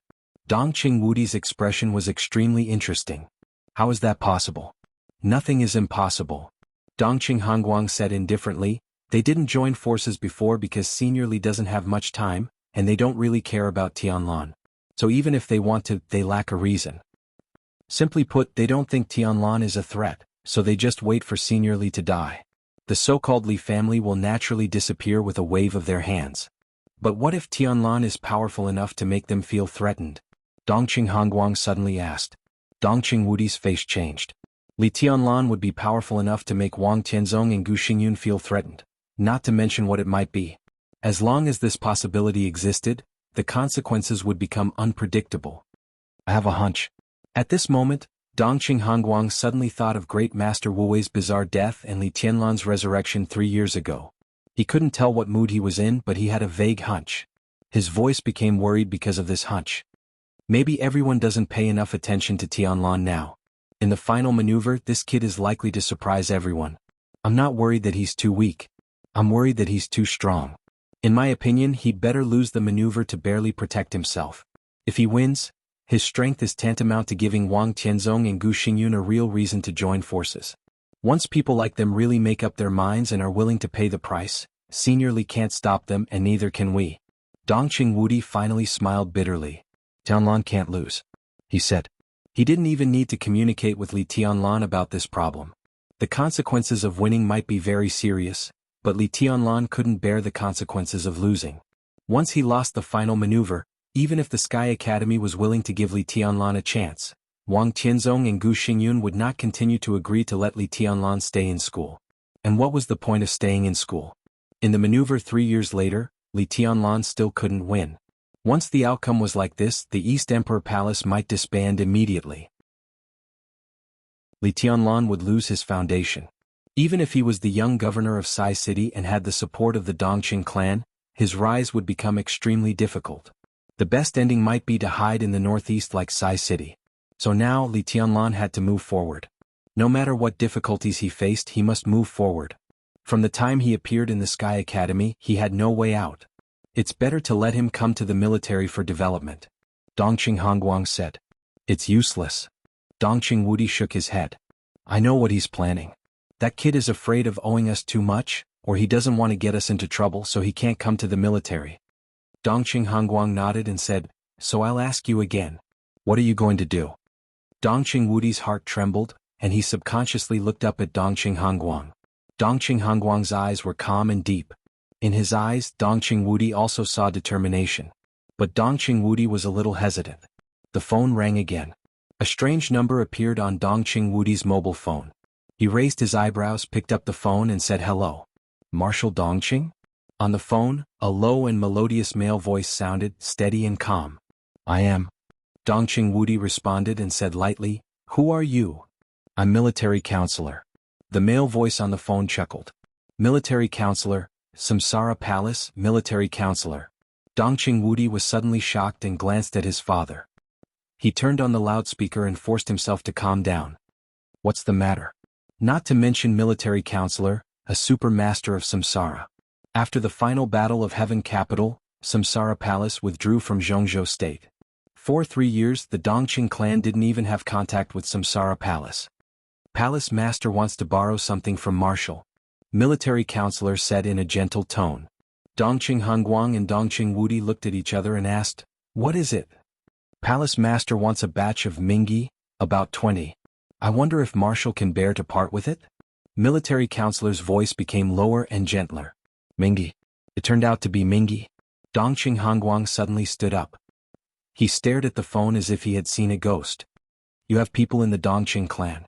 Dongqing Wudi's expression was extremely interesting. How is that possible? Nothing is impossible. Dongqing Hongguang said indifferently, they didn't join forces before because Senior Li doesn't have much time, and they don't really care about Tianlan. So even if they want to, they lack a reason. Simply put, they don't think Tianlan is a threat, so they just wait for Senior Li to die. The so-called Li family will naturally disappear with a wave of their hands. But what if Tianlan is powerful enough to make them feel threatened? Dongqing Hongguang suddenly asked. Dongqing Wudi's face changed. Li Tianlan would be powerful enough to make Wang Tianzong and Gu Xingyun feel threatened, not to mention what it might be. As long as this possibility existed, the consequences would become unpredictable. I have a hunch. At this moment, Dongqing Hongguang suddenly thought of Great Master Wu Wei's bizarre death and Li Tianlan's resurrection 3 years ago. He couldn't tell what mood he was in, but he had a vague hunch. His voice became worried because of this hunch. Maybe everyone doesn't pay enough attention to Tianlan now. In the final maneuver, this kid is likely to surprise everyone. I'm not worried that he's too weak. I'm worried that he's too strong. In my opinion, he'd better lose the maneuver to barely protect himself. If he wins, his strength is tantamount to giving Wang Tianzong and Gu Xingyun a real reason to join forces. Once people like them really make up their minds and are willing to pay the price, Senior Li can't stop them and neither can we. Dongqing Wudi finally smiled bitterly. Tianlan can't lose, he said. He didn't even need to communicate with Li Tianlan about this problem. The consequences of winning might be very serious, but Li Tianlan couldn't bear the consequences of losing. Once he lost the final maneuver, even if the Sky Academy was willing to give Li Tianlan a chance, Wang Tianzong and Gu Xingyun would not continue to agree to let Li Tianlan stay in school. And what was the point of staying in school? In the maneuver 3 years later, Li Tianlan still couldn't win. Once the outcome was like this, the East Emperor Palace might disband immediately. Li Tianlan would lose his foundation. Even if he was the young governor of Sai City and had the support of the Dongqing clan, his rise would become extremely difficult. The best ending might be to hide in the northeast like Sai City. So now Li Tianlan had to move forward. No matter what difficulties he faced, he must move forward. From the time he appeared in the Sky Academy, he had no way out. It's better to let him come to the military for development. Dongqing Hongguang said. It's useless. Dongqing Wudi shook his head. I know what he's planning. That kid is afraid of owing us too much, or he doesn't want to get us into trouble so he can't come to the military. Dongqing Hongguang nodded and said, so I'll ask you again. What are you going to do? Dongqing Wudi's heart trembled, and he subconsciously looked up at Dongqing Hongguang. Dongqing Hongguang's eyes were calm and deep. In his eyes, Dongqing Wudi also saw determination. But Dongqing Wudi was a little hesitant. The phone rang again. A strange number appeared on Dongqing Wudi's mobile phone. He raised his eyebrows, picked up the phone and said hello. Marshal Dongqing? On the phone, a low and melodious male voice sounded, steady and calm. I am. Dongqing Wudi responded and said lightly, Who are you? I'm military counselor. The male voice on the phone chuckled. Military counselor, Samsara Palace, military counselor. Dongqing Wudi was suddenly shocked and glanced at his father. He turned on the loudspeaker and forced himself to calm down. What's the matter? Not to mention military counselor, a super master of Samsara. After the final battle of Heaven Capital, Samsara Palace withdrew from Zhongzhou State. For 3 years the Dongqing clan didn't even have contact with Samsara Palace. Palace Master wants to borrow something from Marshal. Military counselor said in a gentle tone. Dongqing Hongguang and Dongqing Wudi looked at each other and asked, What is it? Palace Master wants a batch of Mingi, about 20. I wonder if Marshal can bear to part with it? Military counselor's voice became lower and gentler. Mingi. It turned out to be Mingi. Dongqing Hongguang suddenly stood up. He stared at the phone as if he had seen a ghost. You have people in the Dongqing clan.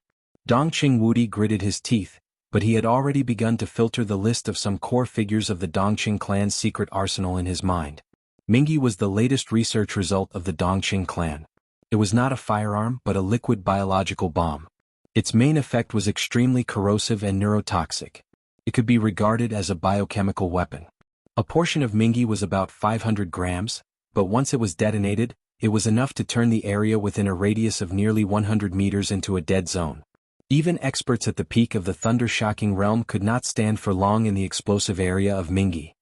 Dongqing Wudi gritted his teeth, but he had already begun to filter the list of some core figures of the Dongqing clan's secret arsenal in his mind. Mingi was the latest research result of the Dongqing clan. It was not a firearm but a liquid biological bomb. Its main effect was extremely corrosive and neurotoxic. It could be regarded as a biochemical weapon. A portion of Mingi was about 500 grams, but once it was detonated, it was enough to turn the area within a radius of nearly 100 meters into a dead zone. Even experts at the peak of the thunder-shocking realm could not stand for long in the explosive area of Mingi.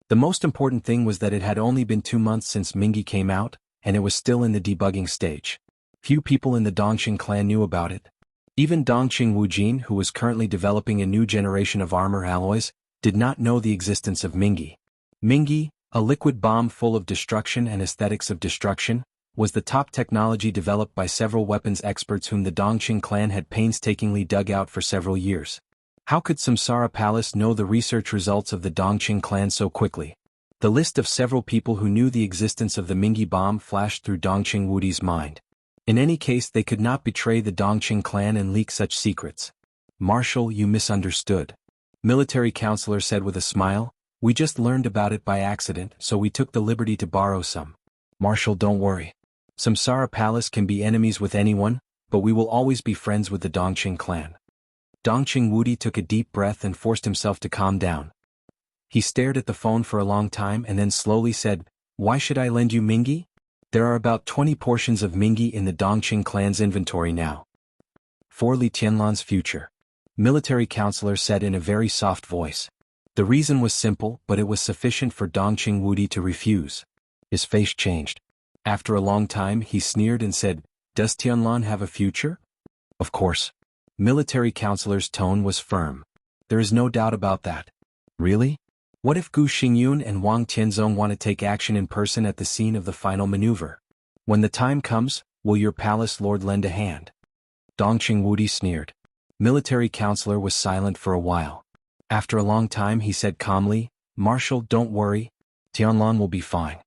The most important thing was that it had only been 2 months since Mingi came out, and it was still in the debugging stage. Few people in the Dongqing clan knew about it. Even Dongqing Wujin, who was currently developing a new generation of armor alloys, did not know the existence of Mingi. Mingi, a liquid bomb full of destruction and aesthetics of destruction, was the top technology developed by several weapons experts whom the Dongqing clan had painstakingly dug out for several years. How could Samsara Palace know the research results of the Dongqing clan so quickly? The list of several people who knew the existence of the Mingi bomb flashed through Dongqing Wudi's mind. In any case, they could not betray the Dongqing clan and leak such secrets. Marshal, you misunderstood. Military counselor said with a smile, We just learned about it by accident, so we took the liberty to borrow some. Marshal, don't worry. Samsara Palace can be enemies with anyone, but we will always be friends with the Dongqing clan. Dongqing Wudi took a deep breath and forced himself to calm down. He stared at the phone for a long time and then slowly said, Why should I lend you Mingi? There are about 20 portions of Mingi in the Dongqing clan's inventory now. For Li Tianlan's future. Military counselor said in a very soft voice. The reason was simple, but it was sufficient for Dongqing Wudi to refuse. His face changed. After a long time he sneered and said, Does Tianlan have a future? Of course. Military counselor's tone was firm. There is no doubt about that. Really? What if Gu Xingyun and Wang Tianzong want to take action in person at the scene of the final maneuver? When the time comes, will your palace lord lend a hand? Dongqing Wudi sneered. Military counselor was silent for a while. After a long time he said calmly, Marshal, don't worry. Tianlan will be fine.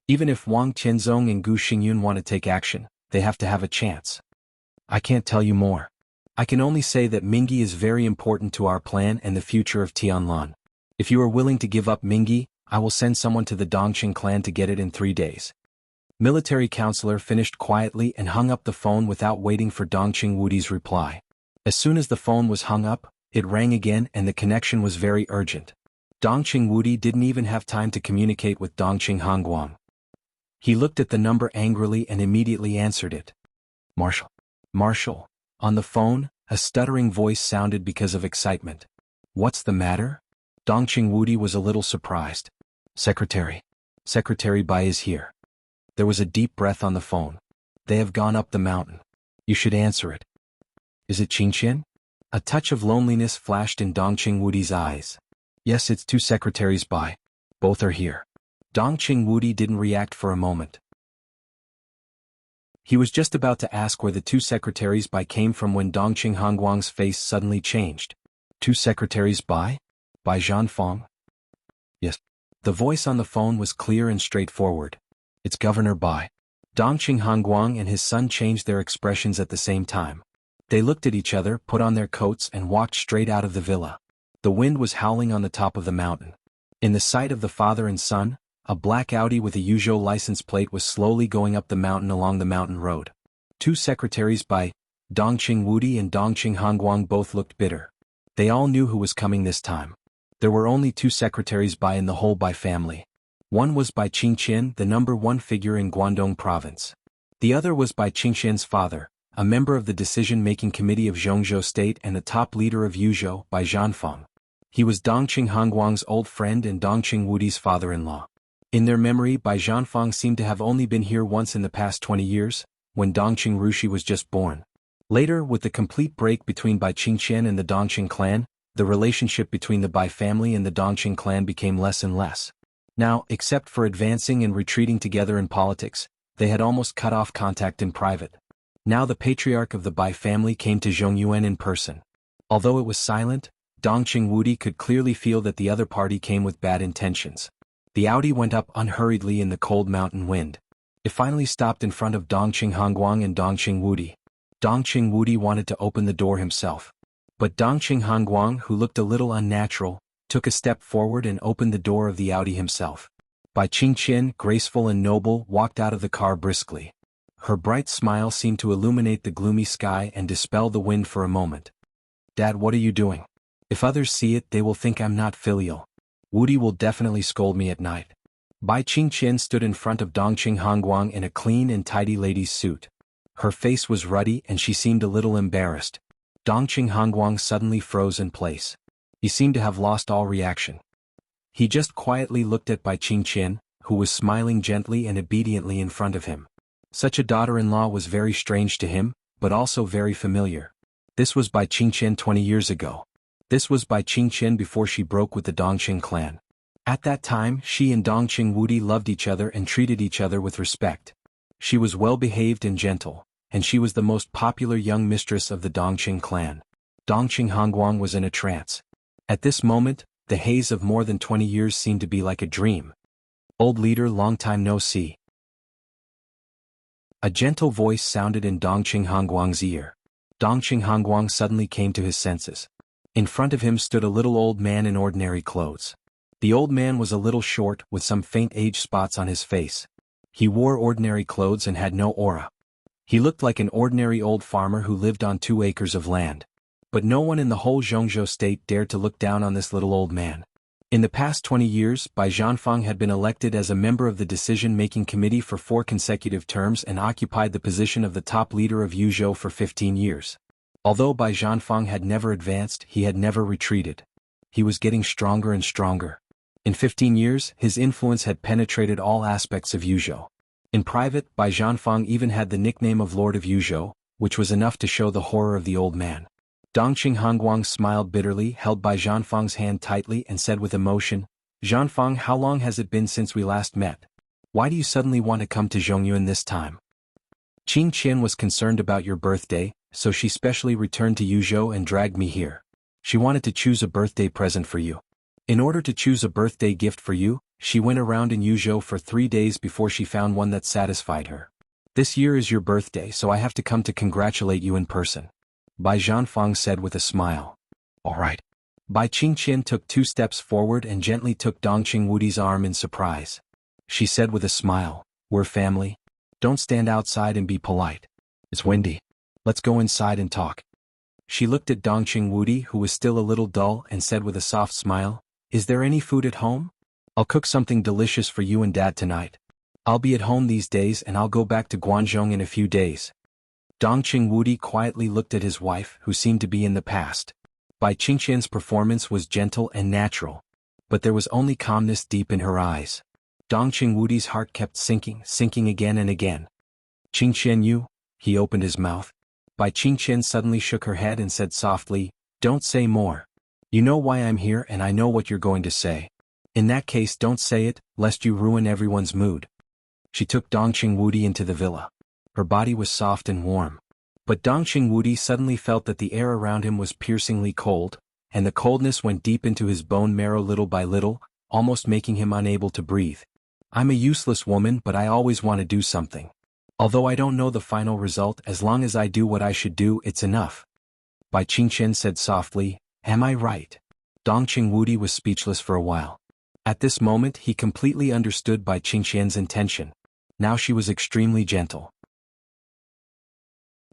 Even if Wang Tianzong and Gu Xingyun want to take action, they have to have a chance. I can't tell you more. I can only say that Mingi is very important to our plan and the future of Tianlan. If you are willing to give up Mingi, I will send someone to the Dongqing clan to get it in 3 days. Military counselor finished quietly and hung up the phone without waiting for Dongqing Wudi's reply. As soon as the phone was hung up, it rang again and the connection was very urgent. Dongqing Wudi didn't even have time to communicate with Dongqing Hongguang. He looked at the number angrily and immediately answered it. Marshal. Marshal. On the phone, a stuttering voice sounded because of excitement. What's the matter? Dongqing Wudi was a little surprised. Secretary. Secretary Bai is here. There was a deep breath on the phone. They have gone up the mountain. You should answer it. Is it Qingqian? A touch of loneliness flashed in Dongqing Wudi's eyes. Yes, it's 2 secretaries Bai. Both are here. Dongqing Wudi didn't react for a moment. He was just about to ask where the 2 secretaries Bai came from when Dongqing Hongguang's face suddenly changed. 2 secretaries Bai? Bai Zhanfeng? Yes. The voice on the phone was clear and straightforward. It's Governor Bai. Dongqing Hongguang and his son changed their expressions at the same time. They looked at each other, put on their coats and walked straight out of the villa. The wind was howling on the top of the mountain. In the sight of the father and son, a black Audi with a Yuzhou license plate was slowly going up the mountain along the mountain road. Two secretaries by Dongqing Wudi and Dongqing Hongguang both looked bitter. They all knew who was coming this time. There were only two secretaries by in the whole Bai family. One was by Qingqian, the number one figure in Guangdong province. The other was by Qingqian's father, a member of the decision-making committee of Zhongzhou State and the top leader of Yuzhou, by Zhanfeng. He was Dongqing Hongguang's old friend and Dongqing Wudi's father-in-law. In their memory, Bai Zhanfeng seemed to have only been here once in the past 20 years, when Dongqing Rushi was just born. Later, with the complete break between Bai Qingqian and the Dongqing clan, the relationship between the Bai family and the Dongqing clan became less and less. Now, except for advancing and retreating together in politics, they had almost cut off contact in private. Now the patriarch of the Bai family came to Zhongyuan in person. Although it was silent, Dongqing Wudi could clearly feel that the other party came with bad intentions. The Audi went up unhurriedly in the cold mountain wind. It finally stopped in front of Dongqing Hongguang and Dongqing Wudi. Dongqing Wudi wanted to open the door himself. But Dongqing Hongguang, who looked a little unnatural, took a step forward and opened the door of the Audi himself. Bai Qingqian, graceful and noble, walked out of the car briskly. Her bright smile seemed to illuminate the gloomy sky and dispel the wind for a moment. "Dad, what are you doing? If others see it, they will think I'm not filial. Wudi will definitely scold me at night." Bai Qingqian stood in front of Dongqing Hongguang in a clean and tidy lady's suit. Her face was ruddy and she seemed a little embarrassed. Dongqing Hongguang suddenly froze in place. He seemed to have lost all reaction. He just quietly looked at Bai Qingqian, who was smiling gently and obediently in front of him. Such a daughter-in-law was very strange to him, but also very familiar. This was Bai Qingqian 20 years ago. This was Bai Qingqian before she broke with the Dongqing clan. At that time, she and Dongqing Wudi loved each other and treated each other with respect. She was well-behaved and gentle, and she was the most popular young mistress of the Dongqing clan. Dongqing Hongguang was in a trance. At this moment, the haze of more than 20 years seemed to be like a dream. "Old leader, long time no see." A gentle voice sounded in Dongqing Hongguang's ear. Dongqing Hongguang suddenly came to his senses. In front of him stood a little old man in ordinary clothes. The old man was a little short, with some faint age spots on his face. He wore ordinary clothes and had no aura. He looked like an ordinary old farmer who lived on 2 acres of land. But no one in the whole Zhongzhou state dared to look down on this little old man. In the past 20 years, Bai Zhanfeng had been elected as a member of the decision-making committee for 4 consecutive terms and occupied the position of the top leader of Yuzhou for 15 years. Although Bai Zhanfeng had never advanced, he had never retreated. He was getting stronger and stronger. In 15 years, his influence had penetrated all aspects of Yuzhou. In private, Bai Zhanfeng even had the nickname of Lord of Yuzhou, which was enough to show the horror of the old man. Dongqing Hongguang smiled bitterly, held Bai Zhanfeng's hand tightly and said with emotion, "Zhanfeng, how long has it been since we last met? Why do you suddenly want to come to Zhongyuan this time?" "Qingqian was concerned about your birthday, so she specially returned to Yuzhou and dragged me here. She wanted to choose a birthday present for you. In order to choose a birthday gift for you, she went around in Yuzhou for 3 days before she found one that satisfied her. This year is your birthday, so I have to come to congratulate you in person," Bai Zhanfeng said with a smile. "All right." Bai Qingqian took 2 steps forward and gently took Dongqing Wudi's arm in surprise. She said with a smile, "We're family. Don't stand outside and be polite. It's windy. Let's go inside and talk." She looked at Dongqing Wudi, who was still a little dull, and said with a soft smile, "Is there any food at home? I'll cook something delicious for you and Dad tonight. I'll be at home these days and I'll go back to Guangzhou in a few days." Dongqing Wudi quietly looked at his wife, who seemed to be in the past. Bai Qingqian's performance was gentle and natural, but there was only calmness deep in her eyes. Dongqing Wudi's heart kept sinking again and again. "Qingqian, you?" He opened his mouth. Bai Qingqian suddenly shook her head and said softly, "Don't say more. You know why I'm here and I know what you're going to say. In that case, don't say it, lest you ruin everyone's mood." She took Dongqing Wudi into the villa. Her body was soft and warm. But Dongqing Wudi suddenly felt that the air around him was piercingly cold, and the coldness went deep into his bone marrow little by little, almost making him unable to breathe. "I'm a useless woman, but I always want to do something. Although I don't know the final result, as long as I do what I should do, it's enough. Bai Qingqian said softly, am I right? Dongqing Wudi was speechless for a while. At this moment he completely understood Bai Qingqian's intention. Now she was extremely gentle.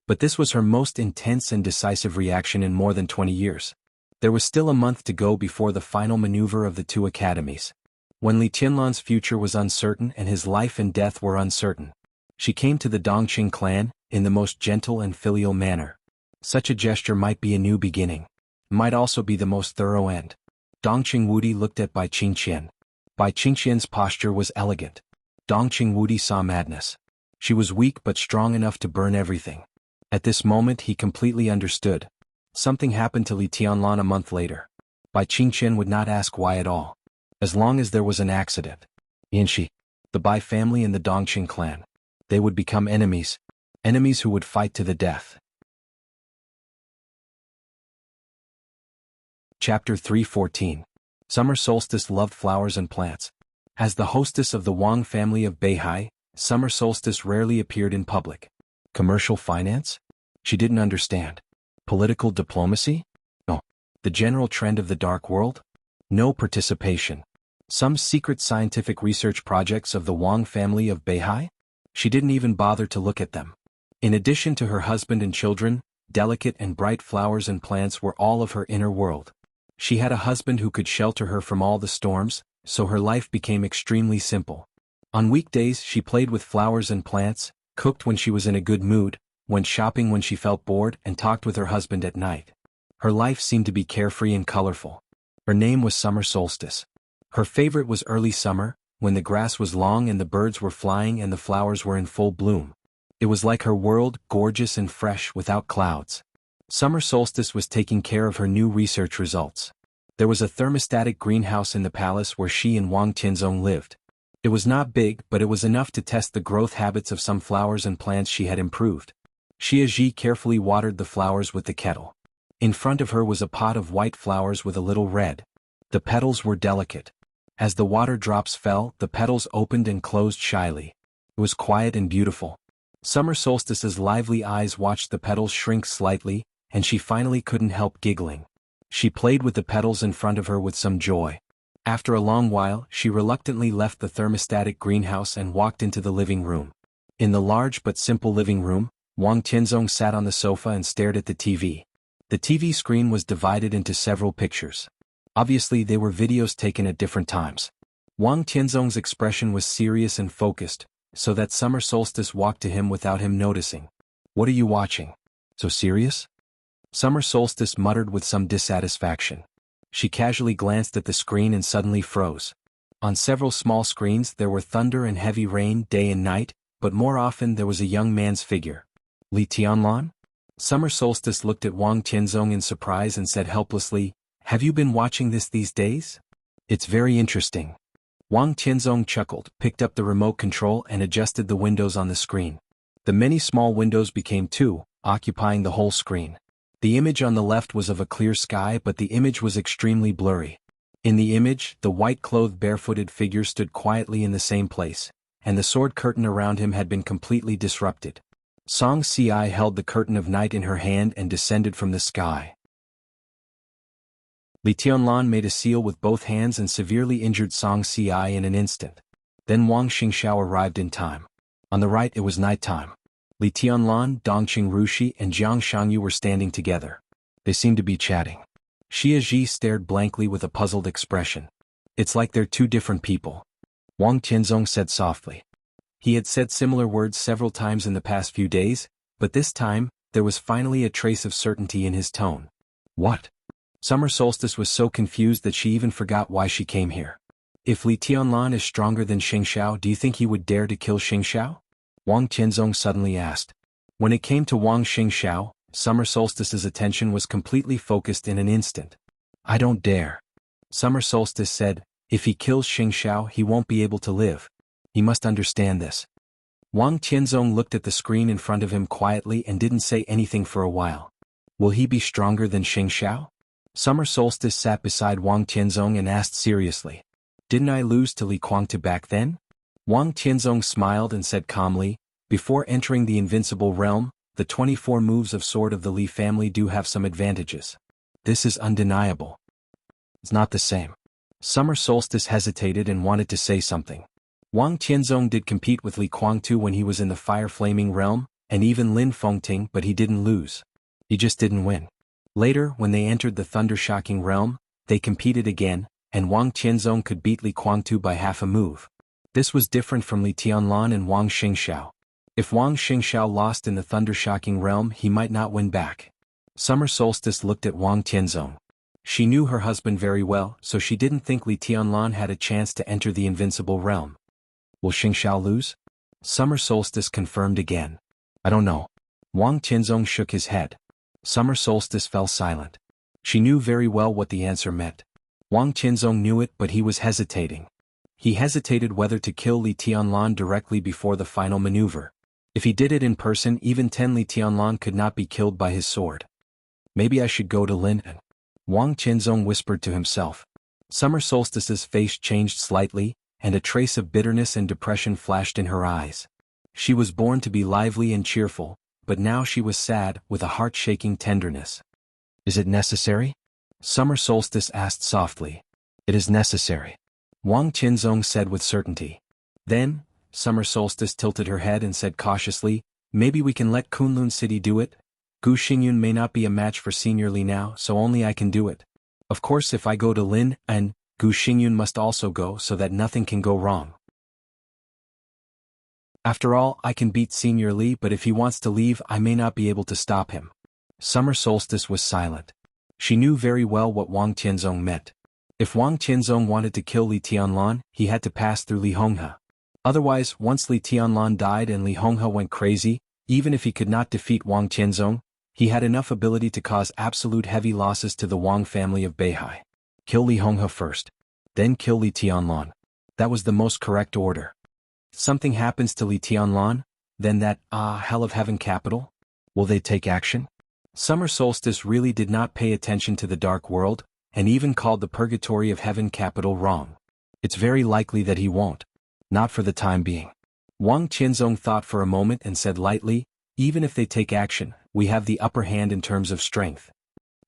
But this was her most intense and decisive reaction in more than 20 years. There was still a month to go before the final maneuver of the two academies. When Li Tianlan's future was uncertain and his life and death were uncertain, she came to the Dongqing clan in the most gentle and filial manner. Such a gesture might be a new beginning, might also be the most thorough end. Dongqing Wudi looked at Bai Qingqian. Bai Qingqian's posture was elegant. Dongqing Wudi saw madness. She was weak but strong enough to burn everything. At this moment he completely understood. Something happened to Li Tianlan a month later. Bai Qingqian would not ask why at all. As long as there was an accident. Yanxi, the Bai family and the Dongqing clan. They would become enemies. Enemies who would fight to the death. Chapter 3:14. Summer Solstice loved flowers and plants. As the hostess of the Wang family of Beihai, Summer Solstice rarely appeared in public. Commercial finance? She didn't understand. Political diplomacy? No. The general trend of the dark world? No participation. Some secret scientific research projects of the Wang family of Beihai? She didn't even bother to look at them. In addition to her husband and children, delicate and bright flowers and plants were all of her inner world. She had a husband who could shelter her from all the storms, so her life became extremely simple. On weekdays she played with flowers and plants, cooked when she was in a good mood, went shopping when she felt bored, and talked with her husband at night. Her life seemed to be carefree and colorful. Her name was Summer Solstice. Her favorite was early summer, when the grass was long and the birds were flying and the flowers were in full bloom. It was like her world, gorgeous and fresh without clouds. Summer Solstice was taking care of her new research results. There was a thermostatic greenhouse in the palace where she and Wang Tianzong lived. It was not big, but it was enough to test the growth habits of some flowers and plants she had improved. Xia Ji carefully watered the flowers with the kettle. In front of her was a pot of white flowers with a little red. The petals were delicate. As the water drops fell, the petals opened and closed shyly. It was quiet and beautiful. Summer Solstice's lively eyes watched the petals shrink slightly, and she finally couldn't help giggling. She played with the petals in front of her with some joy. After a long while, she reluctantly left the thermostatic greenhouse and walked into the living room. In the large but simple living room, Wang Tianzong sat on the sofa and stared at the TV. The TV screen was divided into several pictures. Obviously they were videos taken at different times. Wang Tianzong's expression was serious and focused, so that Summer Solstice walked to him without him noticing. What are you watching? So serious? Summer Solstice muttered with some dissatisfaction. She casually glanced at the screen and suddenly froze. On several small screens there were thunder and heavy rain day and night, but more often there was a young man's figure. Li Tianlan? Summer Solstice looked at Wang Tianzong in surprise and said helplessly, have you been watching this these days? It's very interesting. Wang Tianzong chuckled, picked up the remote control and adjusted the windows on the screen. The many small windows became two, occupying the whole screen. The image on the left was of a clear sky, but the image was extremely blurry. In the image, the white-clothed barefooted figure stood quietly in the same place, and the sword curtain around him had been completely disrupted. Song Si held the curtain of night in her hand and descended from the sky. Li Tianlan made a seal with both hands and severely injured Song Si in an instant. Then Wang Xingxiao arrived in time. On the right it was night time. Li Tianlan, Dongqing Rushi and Jiang Shangyu were standing together. They seemed to be chatting. Xia Ji stared blankly with a puzzled expression. It's like they're two different people. Wang Tianzong said softly. He had said similar words several times in the past few days, but this time, there was finally a trace of certainty in his tone. What? Summer Solstice was so confused that she even forgot why she came here. If Li Tianlan is stronger than Xingxiao, do you think he would dare to kill Xingxiao? Wang Tianzong suddenly asked. When it came to Wang Xingxiao, Summer Solstice's attention was completely focused in an instant. I don't dare. Summer Solstice said, if he kills Xingxiao he won't be able to live. He must understand this. Wang Tianzong looked at the screen in front of him quietly and didn't say anything for a while. Will he be stronger than Xingxiao? Summer Solstice sat beside Wang Tianzong and asked seriously. Didn't I lose to Li Kuangtu back then? Wang Tianzong smiled and said calmly, Before entering the invincible realm, the 24 moves of Sword of the Li family do have some advantages. This is undeniable. It's not the same. Summer Solstice hesitated and wanted to say something. Wang Tianzong did compete with Li Kuangtu when he was in the fire-flaming realm, and even Lin Fengting, but he didn't lose. He just didn't win. Later, when they entered the thunder-shocking realm, they competed again, and Wang Tianzong could beat Li Kuangtu by half a move. This was different from Li Tianlan and Wang Xingxiao. If Wang Xingxiao lost in the thunder-shocking realm, he might not win back. Summer Solstice looked at Wang Tianzong. She knew her husband very well, so she didn't think Li Tianlan had a chance to enter the invincible realm. Will Xingxiao lose? Summer Solstice confirmed again. I don't know. Wang Tianzong shook his head. Summer Solstice fell silent. She knew very well what the answer meant. Wang Tianzong knew it, but he was hesitating. He hesitated whether to kill Li Tianlan directly before the final maneuver. If he did it in person, even 10 Li Tianlan could not be killed by his sword. Maybe I should go to Lin. Wang Tianzong whispered to himself. Summer Solstice's face changed slightly, and a trace of bitterness and depression flashed in her eyes. She was born to be lively and cheerful, but now she was sad, with a heart-shaking tenderness. Is it necessary? Summer Solstice asked softly. It is necessary. Wang Tianzong said with certainty. Then, Summer Solstice tilted her head and said cautiously, maybe we can let Kunlun City do it? Gu Xingyun may not be a match for Senior Li now, so only I can do it. Of course, if I go to Lin, and Gu Xingyun must also go so that nothing can go wrong. After all, I can beat Senior Li, but if he wants to leave, I may not be able to stop him. Summer Solstice was silent. She knew very well what Wang Tianzong meant. If Wang Tianzong wanted to kill Li Tianlan, he had to pass through Li Honghe. Otherwise, once Li Tianlan died and Li Honghe went crazy, even if he could not defeat Wang Tianzong, he had enough ability to cause absolute heavy losses to the Wang family of Beihai. Kill Li Honghe first. Then kill Li Tianlan. That was the most correct order. If something happens to Li Tianlan, then that, hell of heaven capital? Will they take action? Summer Solstice really did not pay attention to the dark world, and even called the purgatory of heaven capital wrong. It's very likely that he won't. Not for the time being. Wang Tianzong thought for a moment and said lightly, even if they take action, we have the upper hand in terms of strength.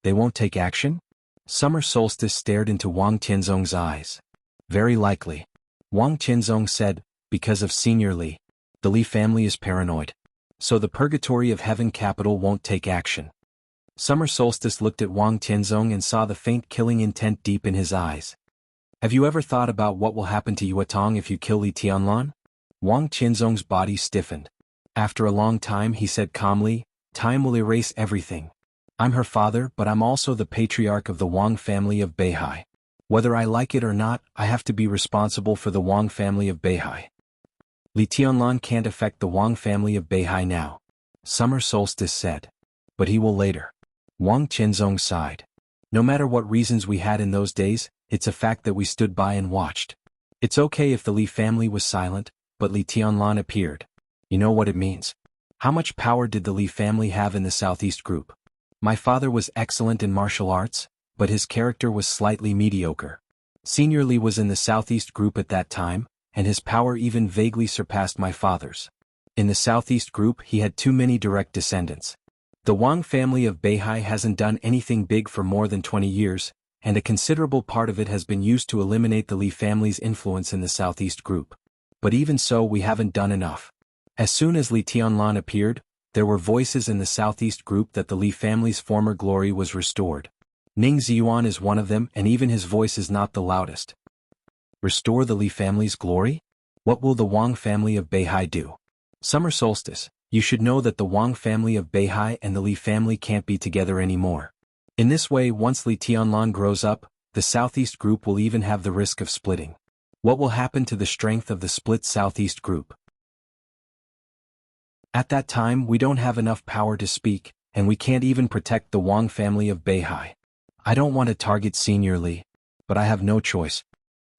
They won't take action? Summer Solstice stared into Wang Tianzong's eyes. Very likely. Wang Tianzong said, because of Senior Li. The Li family is paranoid. So the purgatory of heaven capital won't take action. Summer Solstice looked at Wang Tianzong and saw the faint killing intent deep in his eyes. Have you ever thought about what will happen to Yuetong if you kill Li Tianlan? Wang Tianzong's body stiffened. After a long time he said calmly, time will erase everything. I'm her father, but I'm also the patriarch of the Wang family of Beihai. Whether I like it or not, I have to be responsible for the Wang family of Beihai. Li Tianlan can't affect the Wang family of Beihai now. Summer Solstice said. But he will later. Wang Tianzong sighed. No matter what reasons we had in those days, it's a fact that we stood by and watched. It's okay if the Li family was silent, but Li Tianlan appeared. You know what it means. How much power did the Li family have in the Southeast group? My father was excellent in martial arts, but his character was slightly mediocre. Senior Li was in the Southeast group at that time, and his power even vaguely surpassed my father's. In the Southeast group he had too many direct descendants. The Wang family of Beihai hasn't done anything big for more than 20 years, and a considerable part of it has been used to eliminate the Li family's influence in the Southeast group. But even so, we haven't done enough. As soon as Li Tianlan appeared, there were voices in the Southeast group that the Li family's former glory was restored. Ning Ziyuan is one of them, and even his voice is not the loudest. Restore the Li family's glory? What will the Wang family of Beihai do? Summer Solstice, you should know that the Wang family of Beihai and the Li family can't be together anymore. In this way, once Li Tianlan grows up, the Southeast group will even have the risk of splitting. What will happen to the strength of the split Southeast group? At that time, we don't have enough power to speak, and we can't even protect the Wang family of Beihai. I don't want to target Senior Li, but I have no choice.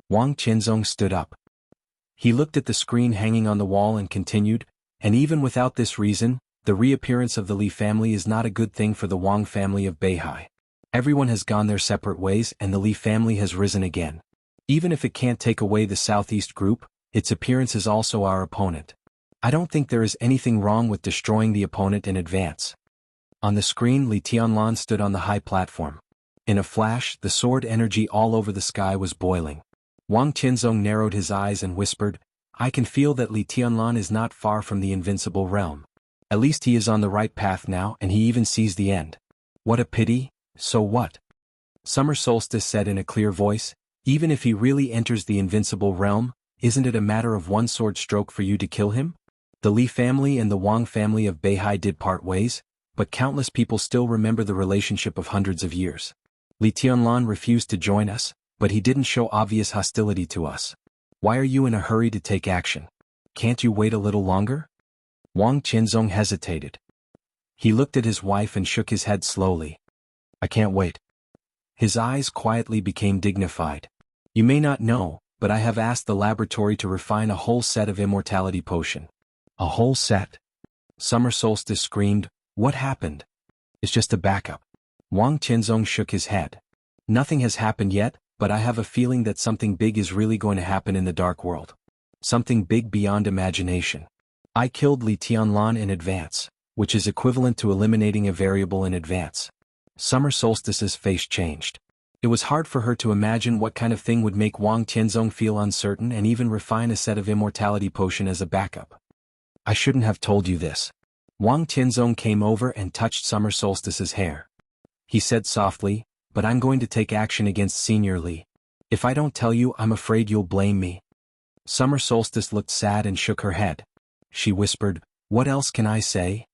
Wang Tianzong stood up. He looked at the screen hanging on the wall and continued, and even without this reason, the reappearance of the Li family is not a good thing for the Wang family of Beihai. Everyone has gone their separate ways and the Li family has risen again. Even if it can't take away the Southeast group, its appearance is also our opponent. I don't think there is anything wrong with destroying the opponent in advance. On the screen, Li Tianlan stood on the high platform. In a flash, the sword energy all over the sky was boiling. Wang Tianzong narrowed his eyes and whispered, I can feel that Li Tianlan is not far from the invincible realm. At least he is on the right path now, and he even sees the end. What a pity, so what? Summer Solstice said in a clear voice, even if he really enters the invincible realm, isn't it a matter of one sword stroke for you to kill him? The Li family and the Wang family of Beihai did part ways, but countless people still remember the relationship of hundreds of years. Li Tianlan refused to join us, but he didn't show obvious hostility to us. Why are you in a hurry to take action? Can't you wait a little longer? Wang Qianzong hesitated. He looked at his wife and shook his head slowly. I can't wait. His eyes quietly became dignified. You may not know, but I have asked the laboratory to refine a whole set of immortality potion. A whole set? Summer Solstice screamed, what happened? It's just a backup. Wang Qianzong shook his head. Nothing has happened yet, but I have a feeling that something big is really going to happen in the dark world. Something big beyond imagination. I killed Li Tianlan in advance, which is equivalent to eliminating a variable in advance. Summer Solstice's face changed. It was hard for her to imagine what kind of thing would make Wang Tianzong feel uncertain and even refine a set of immortality potion as a backup. I shouldn't have told you this. Wang Tianzong came over and touched Summer Solstice's hair. He said softly, but I'm going to take action against Senior Li. If I don't tell you, I'm afraid you'll blame me. Summer Solstice looked sad and shook her head. She whispered, what else can I say?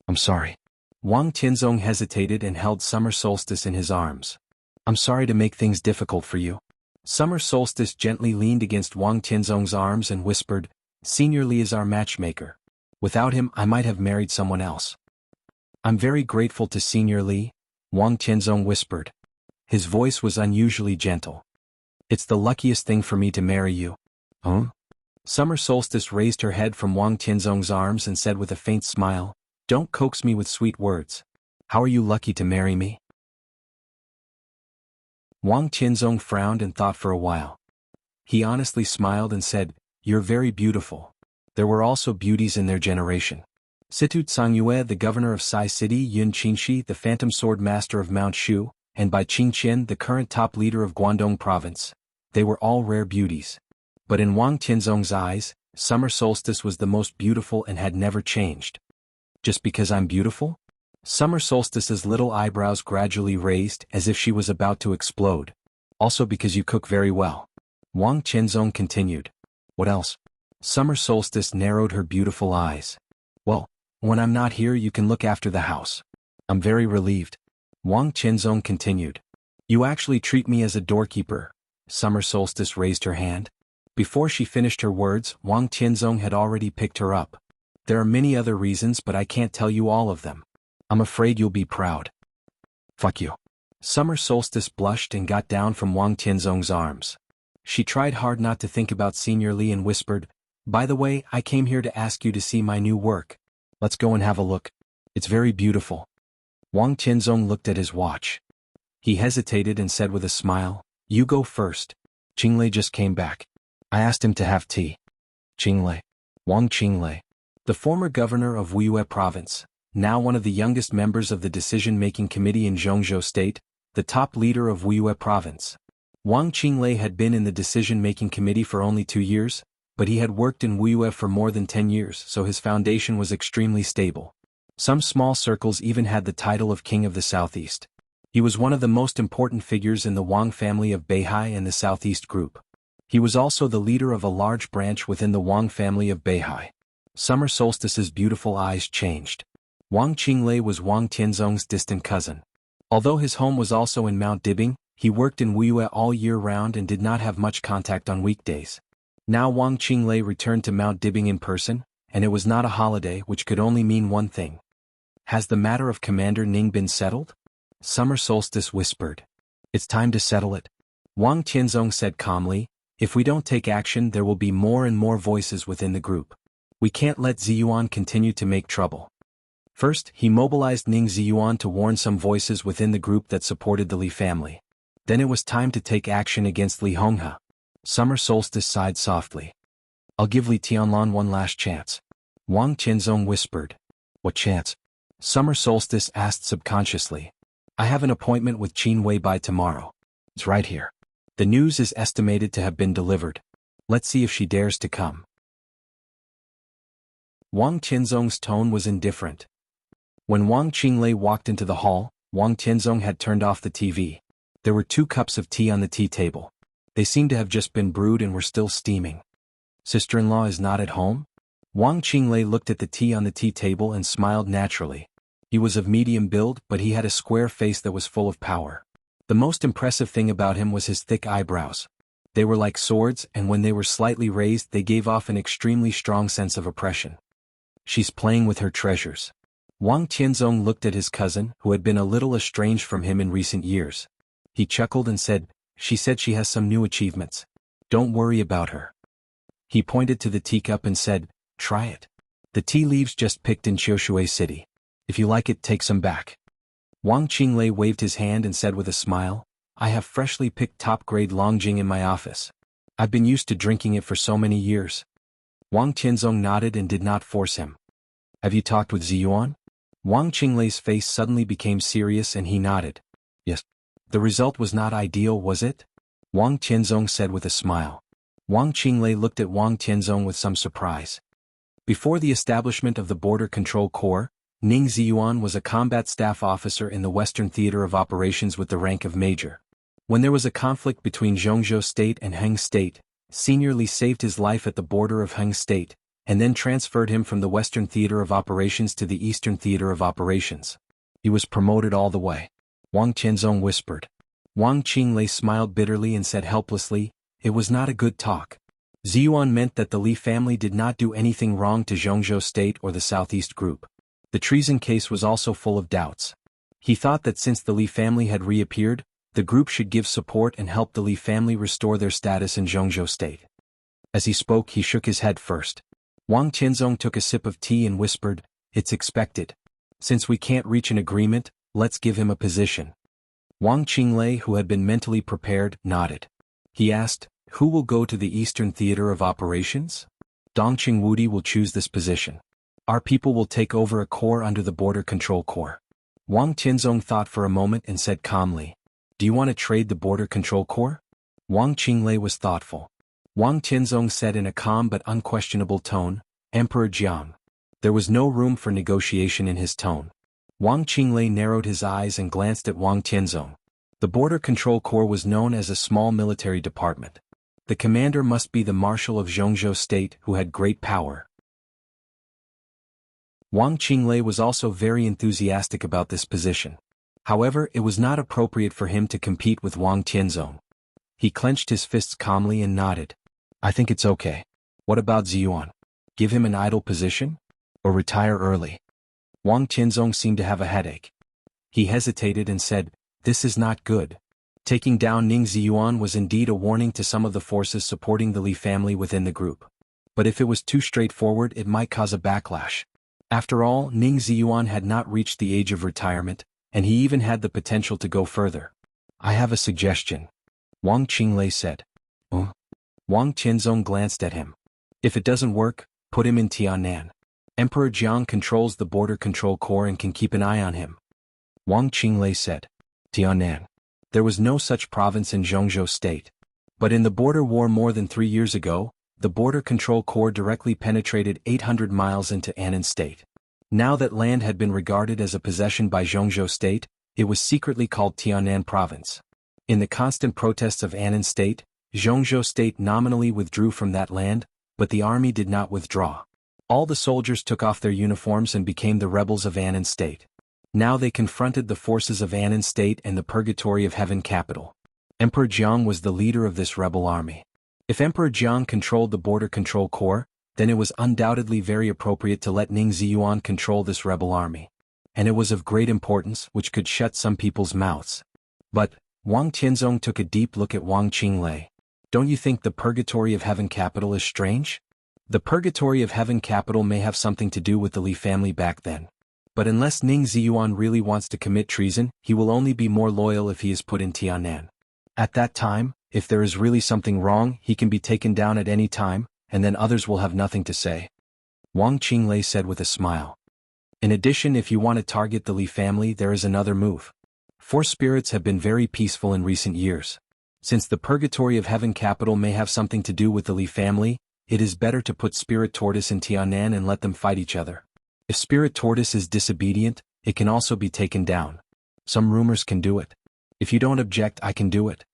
I'm sorry. Wang Tianzong hesitated and held Summer Solstice in his arms. I'm sorry to make things difficult for you. Summer Solstice gently leaned against Wang Tianzong's arms and whispered, Senior Li is our matchmaker. Without him, I might have married someone else. I'm very grateful to Senior Li, Wang Tianzong whispered. His voice was unusually gentle. It's the luckiest thing for me to marry you. Huh? Summer Solstice raised her head from Wang Tianzong's arms and said with a faint smile, don't coax me with sweet words. How are you lucky to marry me? Wang Tianzong frowned and thought for a while. He honestly smiled and said, you're very beautiful. There were also beauties in their generation. Situ Cangyue, the governor of Sai City, Yun Qingxi, the phantom sword master of Mount Shu, and Bai Qingqian, the current top leader of Guangdong province. They were all rare beauties. But in Wang Tianzong's eyes, Summer Solstice was the most beautiful and had never changed. Just because I'm beautiful? Summer Solstice's little eyebrows gradually raised as if she was about to explode. Also because you cook very well. Wang Tianzong continued. What else? Summer Solstice narrowed her beautiful eyes. Well, when I'm not here you can look after the house. I'm very relieved. Wang Tianzong continued. You actually treat me as a doorkeeper. Summer Solstice raised her hand. Before she finished her words, Wang Tianzong had already picked her up. There are many other reasons, but I can't tell you all of them. I'm afraid you'll be proud. Fuck you. Summer Solstice blushed and got down from Wang Tianzong's arms. She tried hard not to think about Senior Li and whispered, by the way, I came here to ask you to see my new work. Let's go and have a look. It's very beautiful. Wang Tianzong looked at his watch. He hesitated and said with a smile, you go first. Qinglei just came back. I asked him to have tea. Qinglei. Wang Qinglei. The former governor of Wuxia province, now one of the youngest members of the decision-making committee in Zhongzhou state, the top leader of Wuxia province. Wang Qinglei had been in the decision-making committee for only 2 years, but he had worked in Wuxia for more than 10 years, so his foundation was extremely stable. Some small circles even had the title of King of the Southeast. He was one of the most important figures in the Wang family of Beihai and the Southeast Group. He was also the leader of a large branch within the Wang family of Beihai. Summer Solstice's beautiful eyes changed. Wang Qinglei was Wang Tianzong's distant cousin. Although his home was also in Mount Dibing, he worked in Wuxia all year round and did not have much contact on weekdays. Now Wang Qinglei returned to Mount Dibing in person, and it was not a holiday, which could only mean one thing. Has the matter of Commander Ning been settled? Summer Solstice whispered. It's time to settle it. Wang Tianzong said calmly, if we don't take action there will be more and more voices within the group. We can't let Ziyuan continue to make trouble. First, he mobilized Ning Ziyuan to warn some voices within the group that supported the Li family. Then it was time to take action against Li Honghe. Summer Solstice sighed softly. I'll give Li Tianlan one last chance. Wang Tianzong whispered. What chance? Summer Solstice asked subconsciously. I have an appointment with Qin Wei by tomorrow. It's right here. The news is estimated to have been delivered. Let's see if she dares to come. Wang Tianzong's tone was indifferent. When Wang Qinglei walked into the hall, Wang Tianzong had turned off the TV. There were 2 cups of tea on the tea table. They seemed to have just been brewed and were still steaming. Sister-in-law is not at home? Wang Qinglei looked at the tea on the tea table and smiled naturally. He was of medium build, but he had a square face that was full of power. The most impressive thing about him was his thick eyebrows. They were like swords, and when they were slightly raised they gave off an extremely strong sense of oppression. She's playing with her treasures. Wang Tianzong looked at his cousin, who had been a little estranged from him in recent years. He chuckled and said, she said she has some new achievements. Don't worry about her. He pointed to the teacup and said, try it. The tea leaves just picked in Qiushui City. If you like it, take some back. Wang Qinglei waved his hand and said with a smile, I have freshly picked top-grade Longjing in my office. I've been used to drinking it for so many years. Wang Tianzong nodded and did not force him. Have you talked with Ziyuan? Wang Qinglei's face suddenly became serious and he nodded. Yes. The result was not ideal, was it? Wang Tianzong said with a smile. Wang Qinglei looked at Wang Tianzong with some surprise. Before the establishment of the Border Control Corps, Ning Ziyuan was a combat staff officer in the Western Theater of Operations with the rank of Major. When there was a conflict between Zhongzhou State and Heng State, Senior Li saved his life at the border of Heng State, and then transferred him from the Western Theater of Operations to the Eastern Theater of Operations. He was promoted all the way. Wang Tianzong whispered. Wang Qinglei smiled bitterly and said helplessly, it was not a good talk. Ziyuan meant that the Li family did not do anything wrong to Zhongzhou State or the Southeast Group. The treason case was also full of doubts. He thought that since the Li family had reappeared, the group should give support and help the Li family restore their status in Zhongzhou State. As he spoke, he shook his head first. Wang Tianzong took a sip of tea and whispered, it's expected. Since we can't reach an agreement, let's give him a position. Wang Qinglei, who had been mentally prepared, nodded. He asked, who will go to the Eastern Theater of Operations? Dongqing Wudi will choose this position. Our people will take over a corps under the Border Control Corps. Wang Tianzong thought for a moment and said calmly, do you want to trade the Border Control Corps? Wang Qinglei was thoughtful. Wang Tianzong said in a calm but unquestionable tone, Emperor Jiang. There was no room for negotiation in his tone. Wang Qinglei narrowed his eyes and glanced at Wang Tianzong. The Border Control Corps was known as a small military department. The commander must be the Marshal of Zhongzhou State, who had great power. Wang Qinglei was also very enthusiastic about this position. However, it was not appropriate for him to compete with Wang Tianzong. He clenched his fists calmly and nodded. I think it's okay. What about Ziyuan? Give him an idle position? Or retire early? Wang Tianzong seemed to have a headache. He hesitated and said, this is not good. Taking down Ning Ziyuan was indeed a warning to some of the forces supporting the Li family within the group. But if it was too straightforward, it might cause a backlash. After all, Ning Ziyuan had not reached the age of retirement, and he even had the potential to go further. I have a suggestion. Wang Qinglei said. Oh? Wang Tianzong glanced at him. If it doesn't work, put him in Tianan. Emperor Jiang controls the Border Control Corps and can keep an eye on him. Wang Qinglei said. Tianan. There was no such province in Zhongzhou State. But in the border war more than 3 years ago, the Border Control Corps directly penetrated 800 miles into Annan State. Now that land had been regarded as a possession by Zhongzhou State, it was secretly called Tianan Province. In the constant protests of Annan State, Zhongzhou State nominally withdrew from that land, but the army did not withdraw. All the soldiers took off their uniforms and became the rebels of Annan State. Now they confronted the forces of Annan State and the Purgatory of Heaven capital. Emperor Jiang was the leader of this rebel army. If Emperor Jiang controlled the Border Control Corps, then it was undoubtedly very appropriate to let Ning Ziyuan control this rebel army. And it was of great importance, which could shut some people's mouths. But, Wang Tianzong took a deep look at Wang Qinglei. Don't you think the Purgatory of Heaven capital is strange? The Purgatory of Heaven capital may have something to do with the Li family back then. But unless Ning Ziyuan really wants to commit treason, he will only be more loyal if he is put in Tianan. At that time, if there is really something wrong, he can be taken down at any time, and then others will have nothing to say. Wang Qinglei said with a smile. In addition, if you want to target the Li family, there is another move. Four spirits have been very peaceful in recent years. Since the purgatory of heaven capital may have something to do with the Li family, it is better to put Spirit Tortoise in Tianan and let them fight each other. If Spirit Tortoise is disobedient, it can also be taken down. Some rumors can do it. If you don't object, I can do it.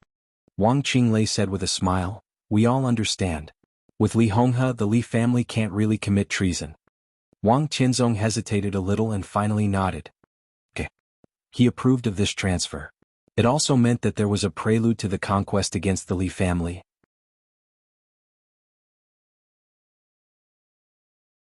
Wang Qinglei said with a smile. We all understand. With Li Honghe, the Li family can't really commit treason. Wang Qinzong hesitated a little and finally nodded. Okay. He approved of this transfer. It also meant that there was a prelude to the conquest against the Li family.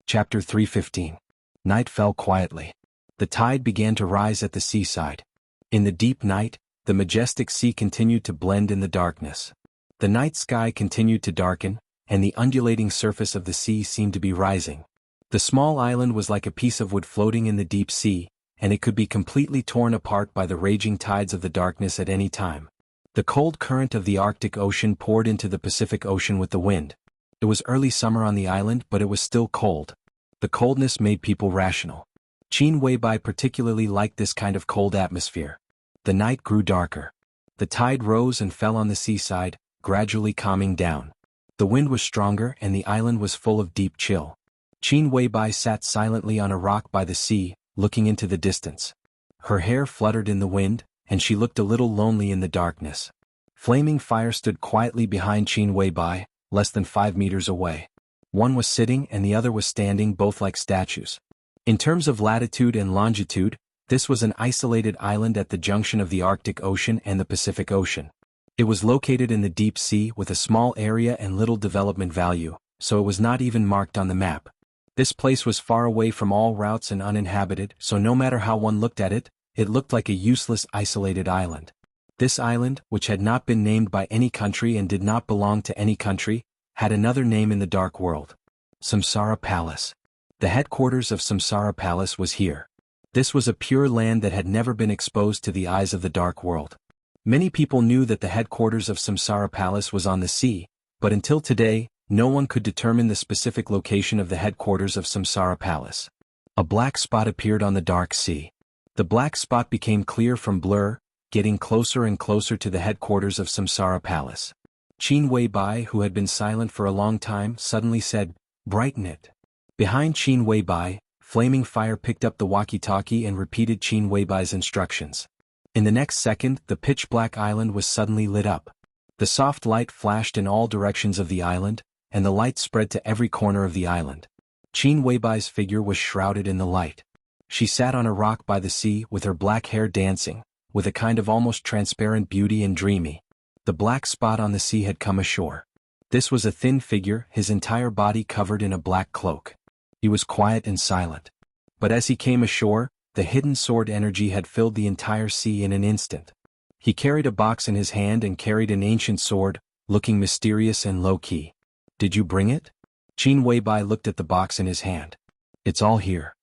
Chapter 315. Night fell quietly. The tide began to rise at the seaside. In the deep night, the majestic sea continued to blend in the darkness. The night sky continued to darken, and the undulating surface of the sea seemed to be rising. The small island was like a piece of wood floating in the deep sea, and it could be completely torn apart by the raging tides of the darkness at any time. The cold current of the Arctic Ocean poured into the Pacific Ocean with the wind. It was early summer on the island, but it was still cold. The coldness made people rational. Qin Weibai particularly liked this kind of cold atmosphere. The night grew darker. The tide rose and fell on the seaside, gradually calming down. The wind was stronger and the island was full of deep chill. Qin Weibai sat silently on a rock by the sea, looking into the distance. Her hair fluttered in the wind, and she looked a little lonely in the darkness. Flaming fire stood quietly behind Qin Weibai, less than 5 meters away. One was sitting and the other was standing, both like statues. In terms of latitude and longitude, this was an isolated island at the junction of the Arctic Ocean and the Pacific Ocean. It was located in the deep sea with a small area and little development value, so it was not even marked on the map. This place was far away from all routes and uninhabited, so no matter how one looked at it, it looked like a useless isolated island. This island, which had not been named by any country and did not belong to any country, had another name in the dark world. Samsara Palace. The headquarters of Samsara Palace was here. This was a pure land that had never been exposed to the eyes of the dark world. Many people knew that the headquarters of Samsara Palace was on the sea, but until today, no one could determine the specific location of the headquarters of Samsara Palace. A black spot appeared on the dark sea. The black spot became clear from blur, getting closer and closer to the headquarters of Samsara Palace. Qin Weibai, who had been silent for a long time, suddenly said, "Brighten it." Behind Qin Weibai, flaming fire picked up the walkie-talkie and repeated Qin Weibai's instructions. In the next second, the pitch-black island was suddenly lit up. The soft light flashed in all directions of the island, and the light spread to every corner of the island. Qin Weibai's figure was shrouded in the light. She sat on a rock by the sea with her black hair dancing, with a kind of almost transparent beauty and dreamy. The black spot on the sea had come ashore. This was a thin figure, his entire body covered in a black cloak. He was quiet and silent. But as he came ashore, the hidden sword energy had filled the entire sea in an instant. He carried a box in his hand and carried an ancient sword, looking mysterious and low-key. "Did you bring it?" Qin Weibai looked at the box in his hand. "It's all here."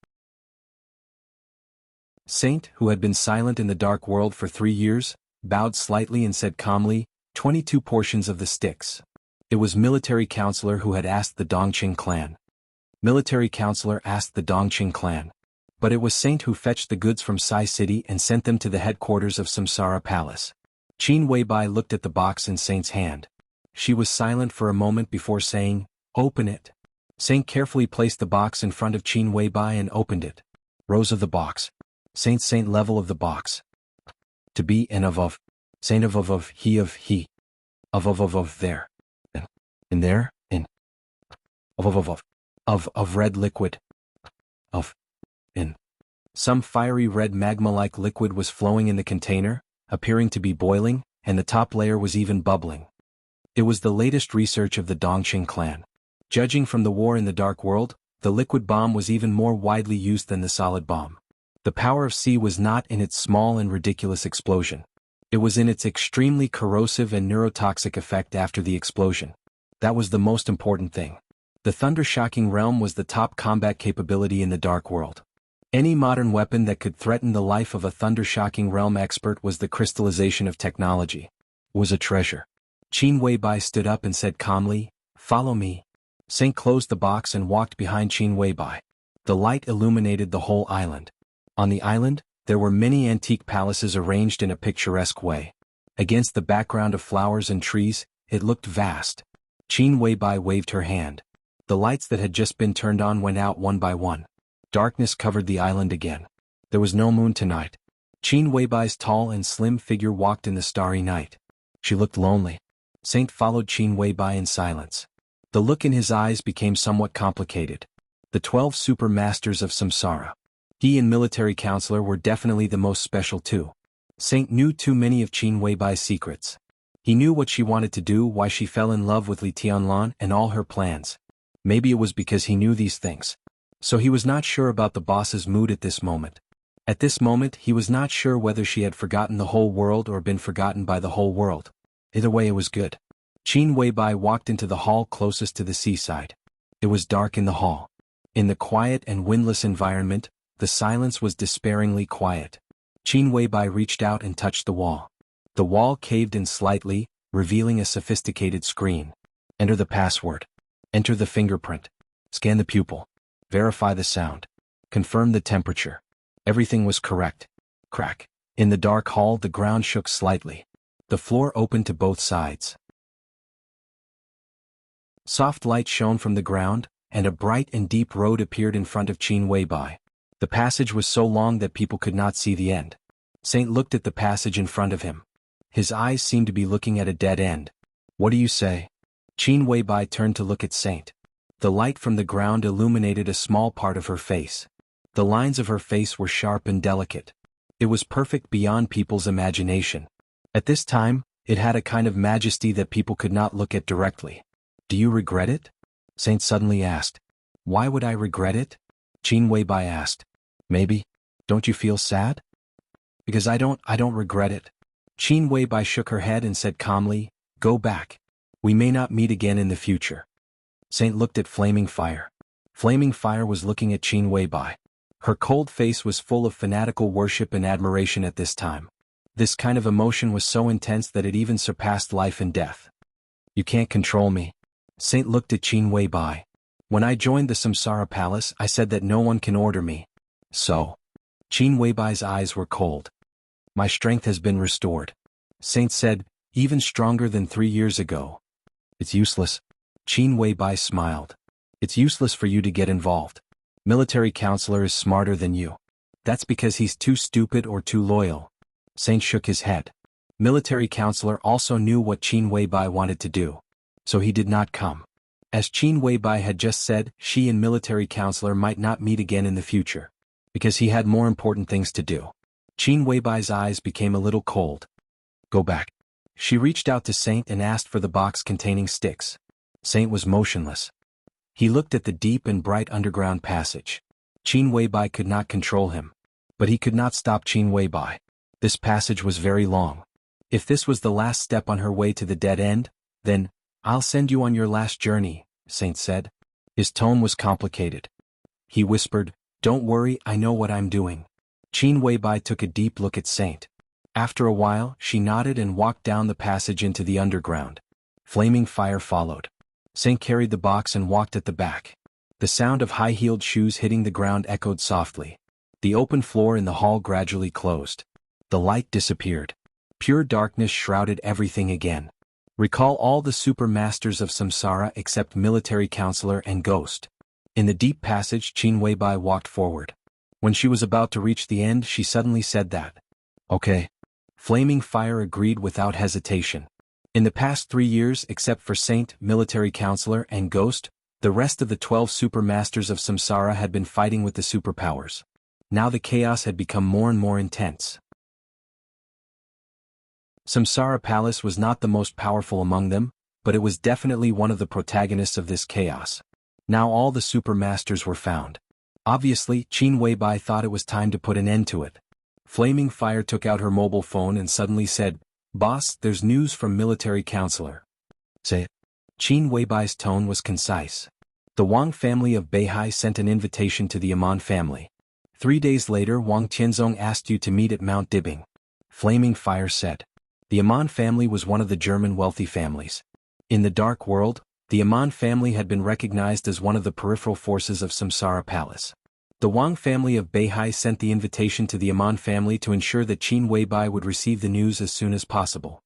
Saint, who had been silent in the dark world for 3 years, bowed slightly and said calmly, 22 portions of the sticks. It was military counselor who had asked the Dongqing clan. Military counselor asked the Dongqing clan. But it was Saint who fetched the goods from Sai City and sent them to the headquarters of Samsara Palace. Qin Weibai looked at the box in Saint's hand. She was silent for a moment before saying, "Open it." Saint carefully placed the box in front of Qin Weibai and opened it. Rows of the box. Saint level of the box. To be and of. Saint of he of he. Of there. In there, in. Of red liquid. Of. In. Some fiery red magma-like liquid was flowing in the container, appearing to be boiling, and the top layer was even bubbling. It was the latest research of the Dongqing clan. Judging from the war in the Dark World, the liquid bomb was even more widely used than the solid bomb. The power of C was not in its small and ridiculous explosion. It was in its extremely corrosive and neurotoxic effect after the explosion. That was the most important thing. The thunder-shocking realm was the top combat capability in the Dark World. Any modern weapon that could threaten the life of a thunder-shocking realm expert was the crystallization of technology. Was a treasure. Qin Weibai stood up and said calmly, "Follow me." Saint closed the box and walked behind Qin Weibai. The light illuminated the whole island. On the island, there were many antique palaces arranged in a picturesque way. Against the background of flowers and trees, it looked vast. Qin Weibai waved her hand. The lights that had just been turned on went out one by one. Darkness covered the island again. There was no moon tonight. Qin Weibai's tall and slim figure walked in the starry night. She looked lonely. Saint followed Qin Weibai in silence. The look in his eyes became somewhat complicated. The 12 super masters of samsara. He and military counselor were definitely the most special too. Saint knew too many of Qin Weibai's secrets. He knew what she wanted to do, why she fell in love with Li Tianlan and all her plans. Maybe it was because he knew these things. So he was not sure about the boss's mood at this moment. At this moment he was not sure whether she had forgotten the whole world or been forgotten by the whole world. Either way it was good. Qin Weibai walked into the hall closest to the seaside. It was dark in the hall. In the quiet and windless environment, the silence was despairingly quiet. Qin Weibai reached out and touched the wall. The wall caved in slightly, revealing a sophisticated screen. Enter the password. Enter the fingerprint. Scan the pupil. Verify the sound. Confirm the temperature. Everything was correct. Crack. In the dark hall the ground shook slightly. The floor opened to both sides. Soft light shone from the ground, and a bright and deep road appeared in front of Qin Weibai. The passage was so long that people could not see the end. Saint looked at the passage in front of him. His eyes seemed to be looking at a dead end. What do you say? Qin Weibai turned to look at Saint. The light from the ground illuminated a small part of her face. The lines of her face were sharp and delicate. It was perfect beyond people's imagination. At this time, it had a kind of majesty that people could not look at directly. Do you regret it? Saint suddenly asked. Why would I regret it? Qin Weibai asked. Maybe. Don't you feel sad? Because I don't regret it. Qin Weibai shook her head and said calmly, go back. We may not meet again in the future. Saint looked at Flaming Fire. Flaming Fire was looking at Qin Weibai. Her cold face was full of fanatical worship and admiration at this time. This kind of emotion was so intense that it even surpassed life and death. You can't control me. Saint looked at Qin Weibai. When I joined the Samsara Palace, I said that no one can order me. So. Qin Weibai's eyes were cold. My strength has been restored. Saint said, even stronger than 3 years ago. It's useless. Qin Weibai smiled. It's useless for you to get involved. Military counselor is smarter than you. That's because he's too stupid or too loyal. Saint shook his head. Military counselor also knew what Qin Weibai wanted to do. So he did not come. As Qin Weibai had just said, she and military counselor might not meet again in the future. Because he had more important things to do. Qin Weibai's eyes became a little cold. Go back. She reached out to Saint and asked for the box containing sticks. Saint was motionless. He looked at the deep and bright underground passage. Qin Weibai could not control him. But he could not stop Qin Weibai. This passage was very long. If this was the last step on her way to the dead end, then, I'll send you on your last journey, Saint said. His tone was complicated. He whispered, don't worry, I know what I'm doing. Qin Weibai took a deep look at Saint. After a while, she nodded and walked down the passage into the underground. Flaming Fire followed. Saint carried the box and walked at the back. The sound of high-heeled shoes hitting the ground echoed softly. The open floor in the hall gradually closed. The light disappeared. Pure darkness shrouded everything again. Recall all the super masters of samsara except military counselor and ghost. In the deep passage Qin Weibai walked forward. When she was about to reach the end she suddenly said that. Okay. Flaming Fire agreed without hesitation. In the past 3 years except for Saint, military counselor and ghost, the rest of the 12 super masters of samsara had been fighting with the superpowers. Now the chaos had become more and more intense. Samsara Palace was not the most powerful among them, but it was definitely one of the protagonists of this chaos. Now all the super masters were found. Obviously, Qin Weibai thought it was time to put an end to it. Flaming Fire took out her mobile phone and suddenly said, Boss, there's news from military counselor. Say it. Qin Weibai's tone was concise. The Wang family of Beihai sent an invitation to the Aman family. 3 days later Wang Tianzong asked you to meet at Mount Dibing. Flaming Fire said. The Aman family was one of the German wealthy families. In the dark world, The Aman family had been recognized as one of the peripheral forces of Samsara Palace. The Wang family of Beihai sent the invitation to the Aman family to ensure that Qin Weibai would receive the news as soon as possible.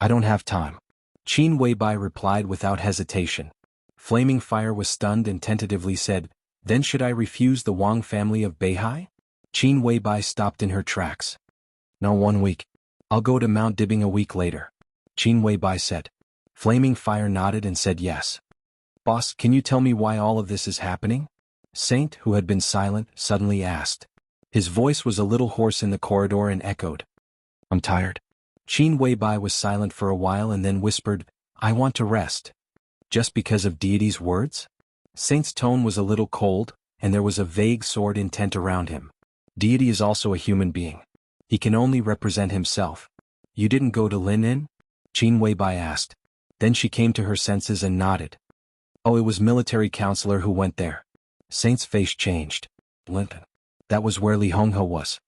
I don't have time. Qin Weibai replied without hesitation. Flaming Fire was stunned and tentatively said, Then should I refuse the Wang family of Beihai? Qin Weibai stopped in her tracks. No, 1 week. I'll go to Mount Dibbing a week later. Qin Weibai said. Flaming Fire nodded and said yes. Boss, can you tell me why all of this is happening? Saint, who had been silent, suddenly asked. His voice was a little hoarse in the corridor and echoed. I'm tired. Qin Weibai was silent for a while and then whispered, I want to rest. Just because of deity's words? Saint's tone was a little cold, and there was a vague sordid intent around him. Deity is also a human being. He can only represent himself. You didn't go to Lin? Qin Weibai asked. Then she came to her senses and nodded. Oh, it was military counselor who went there. Saint's face changed. Linton. That was where Li Honghe was.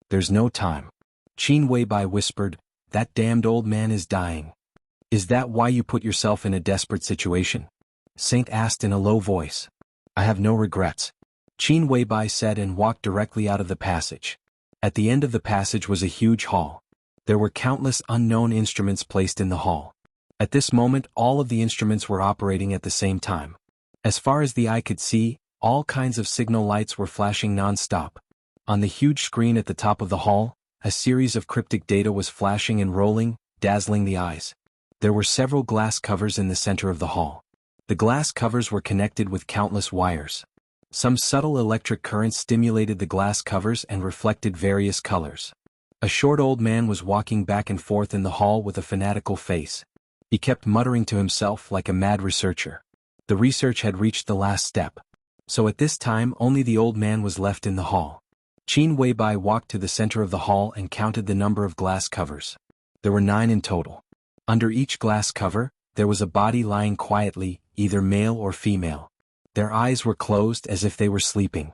There's no time. Qin Weibai whispered, That damned old man is dying. Is that why you put yourself in a desperate situation? Saint asked in a low voice. I have no regrets. Qin Weibai said and walked directly out of the passage. At the end of the passage was a huge hall. There were countless unknown instruments placed in the hall. At this moment, all of the instruments were operating at the same time. As far as the eye could see, all kinds of signal lights were flashing non-stop. On the huge screen at the top of the hall, a series of cryptic data was flashing and rolling, dazzling the eyes. There were several glass covers in the center of the hall. The glass covers were connected with countless wires. Some subtle electric currents stimulated the glass covers and reflected various colors. A short old man was walking back and forth in the hall with a fanatical face. He kept muttering to himself like a mad researcher. The research had reached the last step. So at this time only the old man was left in the hall. Qin Weibai walked to the center of the hall and counted the number of glass covers. There were 9 in total. Under each glass cover, there was a body lying quietly, either male or female. Their eyes were closed as if they were sleeping.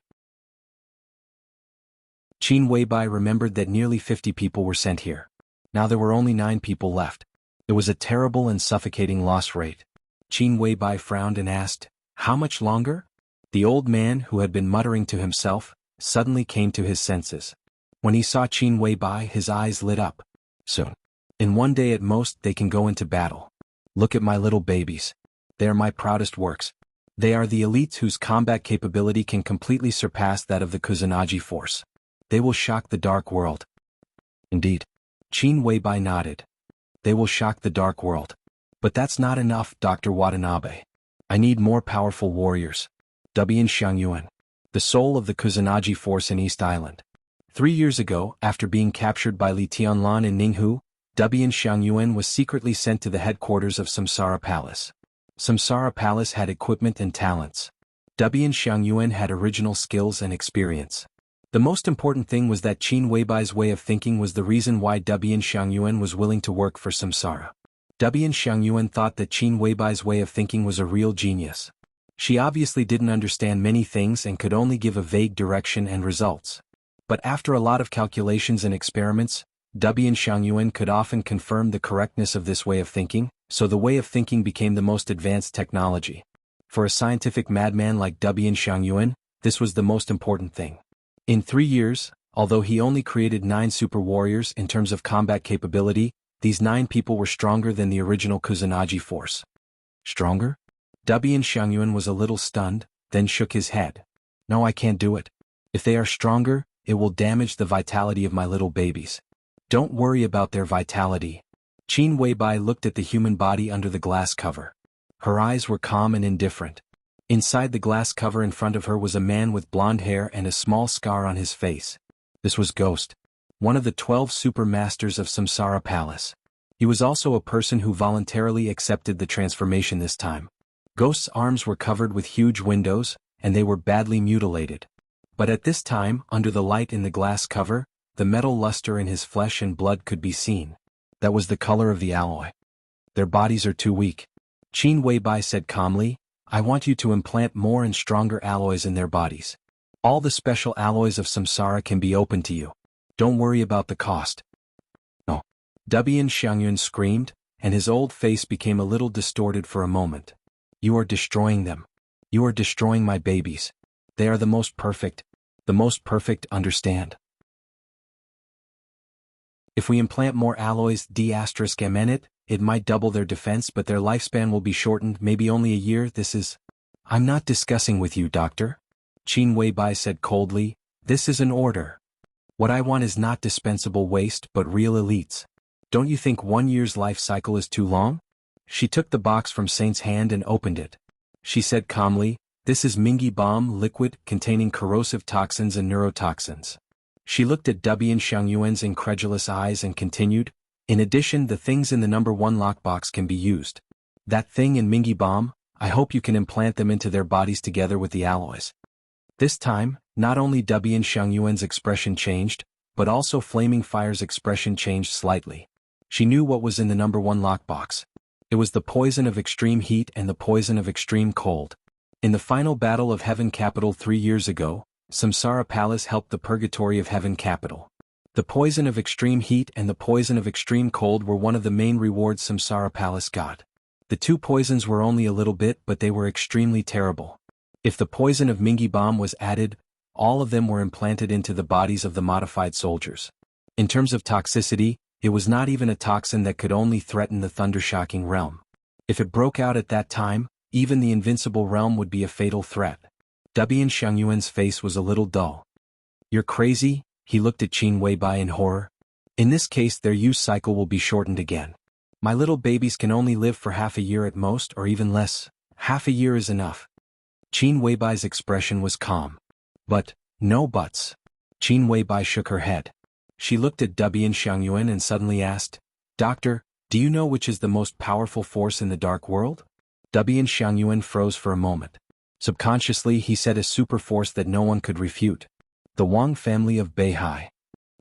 Qin Weibai remembered that nearly 50 people were sent here. Now there were only 9 people left. It was a terrible and suffocating loss rate. Qin Weibai frowned and asked, How much longer? The old man, who had been muttering to himself, suddenly came to his senses. When he saw Qin Weibai, his eyes lit up. Soon. In 1 day at most, they can go into battle. Look at my little babies. They are my proudest works. They are the elites whose combat capability can completely surpass that of the Kusanagi force. They will shock the dark world. Indeed. Qin Weibai nodded. They will shock the dark world. But that's not enough, Dr. Watanabe. I need more powerful warriors. Dubian Xiangyuan, the soul of the Kusanagi force in East Island. 3 years ago, after being captured by Li Tianlan in Ninghu, Dubian Xiangyuan was secretly sent to the headquarters of Samsara Palace. Samsara Palace had equipment and talents. Dubian Xiangyuan had original skills and experience. The most important thing was that Qin Weibai's way of thinking was the reason why Dubian Xiangyuan was willing to work for Samsara. Dubian Xiangyuan thought that Qin Weibai's way of thinking was a real genius. She obviously didn't understand many things and could only give a vague direction and results. But after a lot of calculations and experiments, Dubian Xiangyuan could often confirm the correctness of this way of thinking, so the way of thinking became the most advanced technology. For a scientific madman like Dubian Xiangyuan, this was the most important thing. In 3 years, although he only created 9 super warriors in terms of combat capability, these 9 people were stronger than the original Kusanagi force. Stronger? Dubian Xiangyuan was a little stunned, then shook his head. No, I can't do it. If they are stronger, it will damage the vitality of my little babies. Don't worry about their vitality. Qin Weibai looked at the human body under the glass cover. Her eyes were calm and indifferent. Inside the glass cover in front of her was a man with blonde hair and a small scar on his face. This was Ghost, one of the 12 super masters of Samsara Palace. He was also a person who voluntarily accepted the transformation this time. Ghost's arms were covered with huge windows, and they were badly mutilated. But at this time, under the light in the glass cover, the metal luster in his flesh and blood could be seen. That was the color of the alloy. Their bodies are too weak. Qin Weibai said calmly, I want you to implant more and stronger alloys in their bodies. All the special alloys of Samsara can be open to you. Don't worry about the cost. No. Dubian Xiangyuan screamed, and his old face became a little distorted for a moment. You are destroying them. You are destroying my babies. They are the most perfect, understand. If we implant more alloys D*M in it, it might double their defense, but their lifespan will be shortened, maybe only a year. I'm not discussing with you, doctor. Qin Weibai said coldly, this is an order. What I want is not dispensable waste but real elites. Don't you think 1 year's life cycle is too long? She took the box from Saint's hand and opened it. She said calmly, this is Mingi bomb liquid containing corrosive toxins and neurotoxins. She looked at Dubian Xiangyuan's incredulous eyes and continued, in addition, the things in the number 1 lockbox can be used. That thing in Mingi bomb, I hope you can implant them into their bodies together with the alloys. This time, not only Dubian Xiangyuan's expression changed, but also Flaming Fire's expression changed slightly. She knew what was in the number 1 lockbox. It was the poison of extreme heat and the poison of extreme cold. In the final battle of Heaven Capital 3 years ago, Samsara Palace helped the purgatory of Heaven Capital. The poison of extreme heat and the poison of extreme cold were one of the main rewards Samsara Palace got. The 2 poisons were only a little bit, but they were extremely terrible. If the poison of Mingi bomb was added, all of them were implanted into the bodies of the modified soldiers. In terms of toxicity, it was not even a toxin that could only threaten the thundershocking realm. If it broke out at that time, even the invincible realm would be a fatal threat. Dubian Xiangyuan's face was a little dull. You're crazy? He looked at Qin Weibai in horror. In this case their use cycle will be shortened again. My little babies can only live for half a year at most, or even less. Half a year is enough. Qin Weibai's expression was calm. But, no buts. Qin Weibai shook her head. She looked at Dubian Xiangyuan and suddenly asked, Doctor, do you know which is the most powerful force in the dark world? Dubian Xiangyuan froze for a moment. Subconsciously he said a super force that no one could refute. The Wang family of Beihai.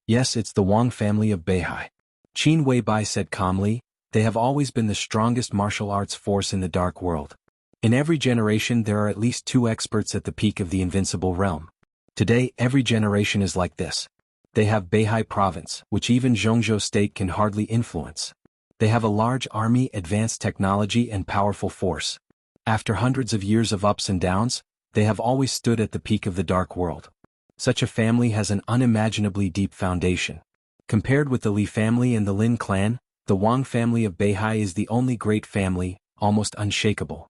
Yes, it's the Wang family of Beihai. Qin Weibai said calmly, they have always been the strongest martial arts force in the dark world. In every generation there are at least 2 experts at the peak of the invincible realm. Today every generation is like this. They have Beihai province, which even Zhongzhou state can hardly influence. They have a large army, advanced technology and powerful force. After hundreds of years of ups and downs, they have always stood at the peak of the dark world. Such a family has an unimaginably deep foundation. Compared with the Li family and the Lin clan, the Wang family of Beihai is the only great family, almost unshakable.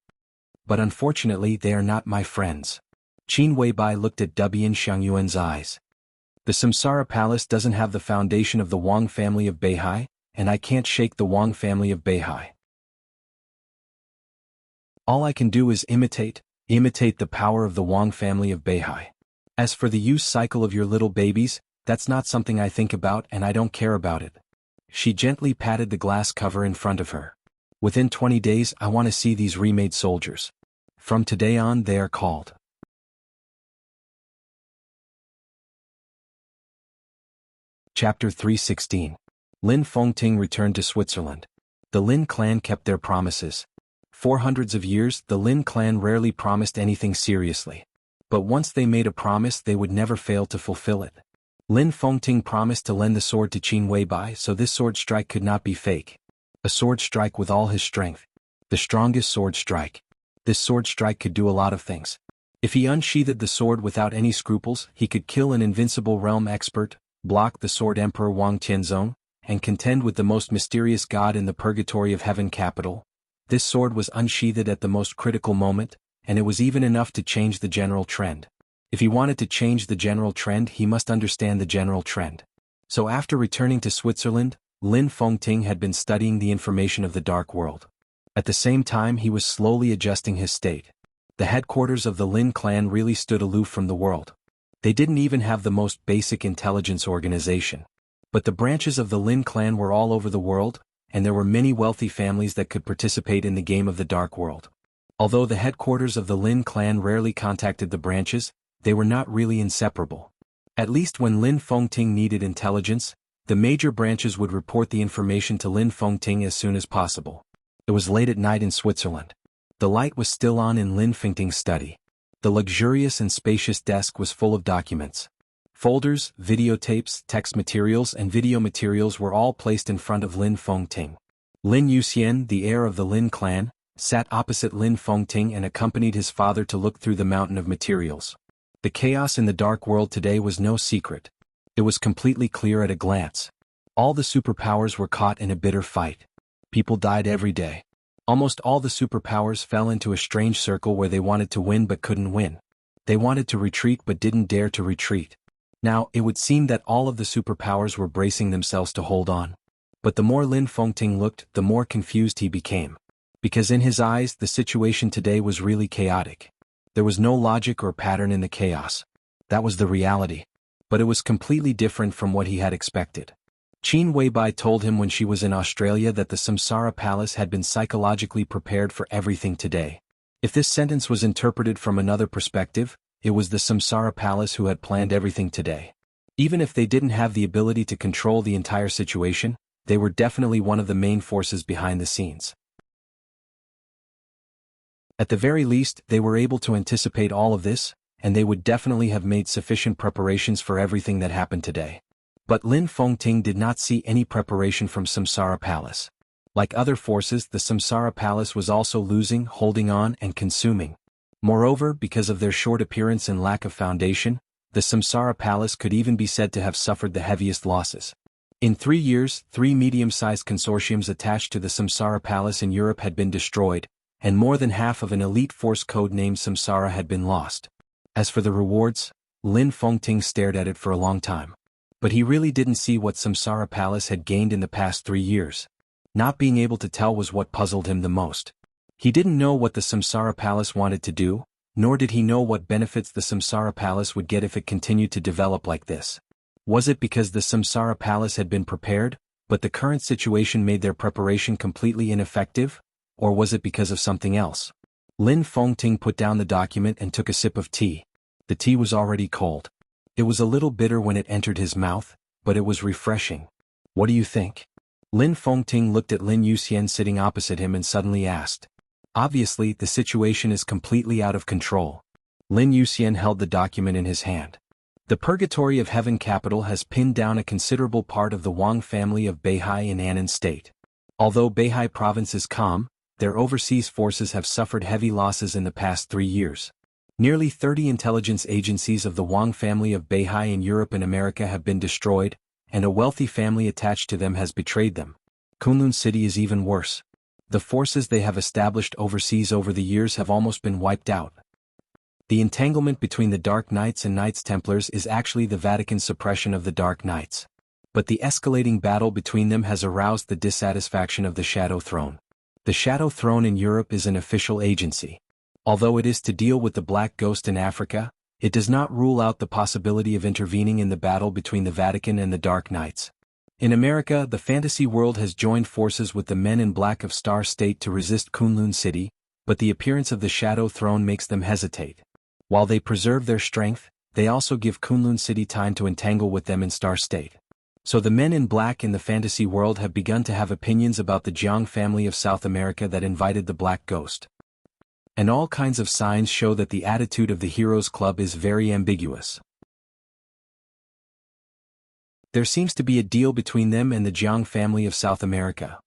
But unfortunately they are not my friends. Qin Weibai looked at Dubian Xiangyuan's eyes. The Samsara Palace doesn't have the foundation of the Wang family of Beihai, and I can't shake the Wang family of Beihai. All I can do is imitate the power of the Wang family of Beihai. As for the use cycle of your little babies, that's not something I think about and I don't care about it. She gently patted the glass cover in front of her. Within 20 days I want to see these remade soldiers. From today on they are called. Chapter 316. Lin Fengting returned to Switzerland. The Lin clan kept their promises. For hundreds of years the Lin clan rarely promised anything seriously. But once they made a promise they would never fail to fulfill it. Lin Fengting promised to lend the sword to Qin Weibai, so this sword strike could not be fake. A sword strike with all his strength. The strongest sword strike. This sword strike could do a lot of things. If he unsheathed the sword without any scruples, he could kill an invincible realm expert, block the sword Emperor Wang Tianzong, and contend with the most mysterious god in the purgatory of Heaven Capital. This sword was unsheathed at the most critical moment, and it was even enough to change the general trend. If he wanted to change the general trend, he must understand the general trend. So after returning to Switzerland, Lin Fengting had been studying the information of the dark world. At the same time he was slowly adjusting his state. The headquarters of the Lin clan really stood aloof from the world. They didn't even have the most basic intelligence organization. But the branches of the Lin clan were all over the world, and there were many wealthy families that could participate in the game of the dark world. Although the headquarters of the Lin clan rarely contacted the branches, they were not really inseparable. At least when Lin Fengting needed intelligence, the major branches would report the information to Lin Fengting as soon as possible. It was late at night in Switzerland. The light was still on in Lin Fengting's study. The luxurious and spacious desk was full of documents. Folders, videotapes, text materials and video materials were all placed in front of Lin Fengting. Lin Yuxian, the heir of the Lin clan, sat opposite Lin Fengting and accompanied his father to look through the mountain of materials. The chaos in the dark world today was no secret. It was completely clear at a glance. All the superpowers were caught in a bitter fight. People died every day. Almost all the superpowers fell into a strange circle where they wanted to win but couldn't win. They wanted to retreat but didn't dare to retreat. Now, it would seem that all of the superpowers were bracing themselves to hold on. But the more Lin Fengting looked, the more confused he became. Because in his eyes, the situation today was really chaotic. There was no logic or pattern in the chaos. That was the reality. But it was completely different from what he had expected. Qin Weibai told him when she was in Australia that the Samsara Palace had been psychologically prepared for everything today. If this sentence was interpreted from another perspective, it was the Samsara Palace who had planned everything today. Even if they didn't have the ability to control the entire situation, they were definitely one of the main forces behind the scenes. At the very least, they were able to anticipate all of this, and they would definitely have made sufficient preparations for everything that happened today. But Lin Fengting did not see any preparation from Samsara Palace. Like other forces, the Samsara Palace was also losing, holding on, and consuming. Moreover, because of their short appearance and lack of foundation, the Samsara Palace could even be said to have suffered the heaviest losses. In 3 years, 3 medium-sized consortiums attached to the Samsara Palace in Europe had been destroyed, and more than half of an elite force codenamed Samsara had been lost. As for the rewards, Lin Fengting stared at it for a long time. But he really didn't see what Samsara Palace had gained in the past 3 years. Not being able to tell was what puzzled him the most. He didn't know what the Samsara Palace wanted to do, nor did he know what benefits the Samsara Palace would get if it continued to develop like this. Was it because the Samsara Palace had been prepared, but the current situation made their preparation completely ineffective? Or was it because of something else? Lin Fengting put down the document and took a sip of tea. The tea was already cold. It was a little bitter when it entered his mouth, but it was refreshing. What do you think? Lin Fengting looked at Lin Yuxian sitting opposite him and suddenly asked. Obviously, the situation is completely out of control. Lin Yuxian held the document in his hand. The Purgatory of Heaven capital has pinned down a considerable part of the Wang family of Beihai in Annan State. Although Beihai province is calm, their overseas forces have suffered heavy losses in the past 3 years. Nearly 30 intelligence agencies of the Wang family of Beihai in Europe and America have been destroyed, and a wealthy family attached to them has betrayed them. Kunlun City is even worse. The forces they have established overseas over the years have almost been wiped out. The entanglement between the Dark Knights and Knights Templars is actually the Vatican's suppression of the Dark Knights. But the escalating battle between them has aroused the dissatisfaction of the Shadow Throne. The Shadow Throne in Europe is an official agency. Although it is to deal with the Black Ghost in Africa, it does not rule out the possibility of intervening in the battle between the Vatican and the Dark Knights. In America, the fantasy world has joined forces with the Men in Black of Star State to resist Kunlun City, but the appearance of the Shadow Throne makes them hesitate. While they preserve their strength, they also give Kunlun City time to entangle with them in Star State. So the Men in Black in the fantasy world have begun to have opinions about the Jiang family of South America that invited the Black Ghost. And all kinds of signs show that the attitude of the Heroes Club is very ambiguous. There seems to be a deal between them and the Jiang family of South America.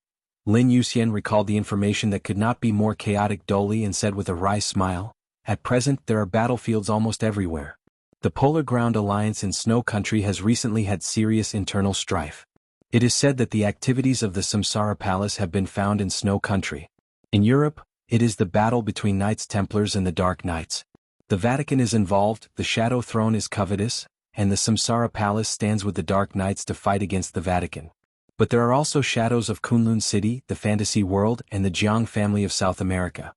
Lin Yuxian recalled the information that could not be more chaotic dully and said with a wry smile, "At present there are battlefields almost everywhere. The Polar Ground Alliance in Snow Country has recently had serious internal strife. It is said that the activities of the Samsara Palace have been found in Snow Country. In Europe, it is the battle between Knights Templars and the Dark Knights. The Vatican is involved, the Shadow Throne is covetous, and the Samsara Palace stands with the Dark Knights to fight against the Vatican. But there are also shadows of Kunlun City, the fantasy world, and the Jiang family of South America.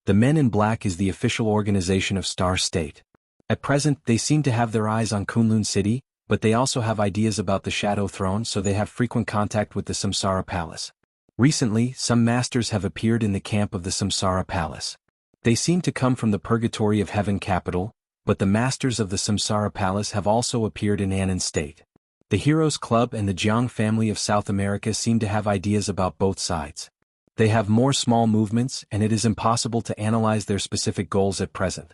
The Men in Black is the official organization of Star State. At present, they seem to have their eyes on Kunlun City, but they also have ideas about the Shadow Throne, so they have frequent contact with the Samsara Palace. Recently, some masters have appeared in the camp of the Samsara Palace. They seem to come from the Purgatory of Heaven capital, but the masters of the Samsara Palace have also appeared in Annan State. The Heroes Club and the Jiang family of South America seem to have ideas about both sides. They have more small movements, and it is impossible to analyze their specific goals at present.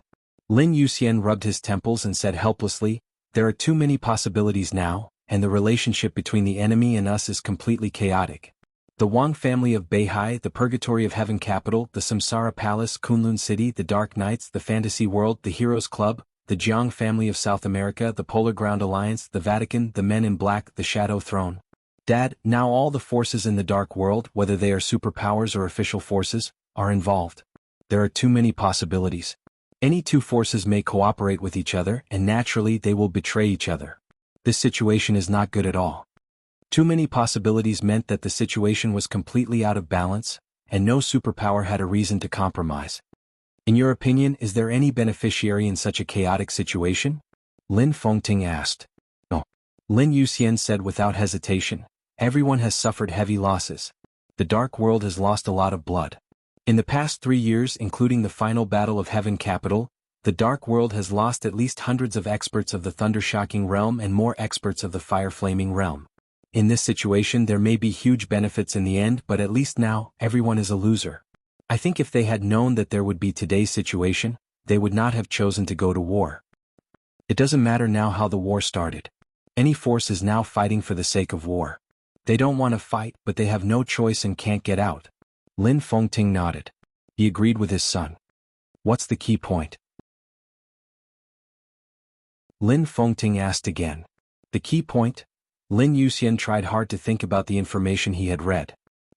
Lin Yuxian rubbed his temples and said helplessly, "There are too many possibilities now, and the relationship between the enemy and us is completely chaotic. The Wang family of Beihai, the Purgatory of Heaven Capital, the Samsara Palace, Kunlun City, the Dark Knights, the Fantasy World, the Heroes Club, the Jiang family of South America, the Polar Ground Alliance, the Vatican, the Men in Black, the Shadow Throne. Dad, now all the forces in the Dark World, whether they are superpowers or official forces, are involved. There are too many possibilities. Any two forces may cooperate with each other, and naturally they will betray each other. This situation is not good at all. Too many possibilities meant that the situation was completely out of balance, and no superpower had a reason to compromise. In your opinion, is there any beneficiary in such a chaotic situation? Lin Fengting asked. No. Lin Yuxian said without hesitation. Everyone has suffered heavy losses. The Dark World has lost a lot of blood. In the past 3 years, including the final battle of Heaven Capital, the Dark World has lost at least hundreds of experts of the Thunder-Shocking Realm and more experts of the Fire-Flaming Realm. In this situation there may be huge benefits in the end, but at least now, everyone is a loser. I think if they had known that there would be today's situation, they would not have chosen to go to war. It doesn't matter now how the war started. Any force is now fighting for the sake of war. They don't want to fight, but they have no choice and can't get out. Lin Fengting nodded. He agreed with his son. What's the key point? Lin Fengting asked again. The key point? Lin Yuxian tried hard to think about the information he had read.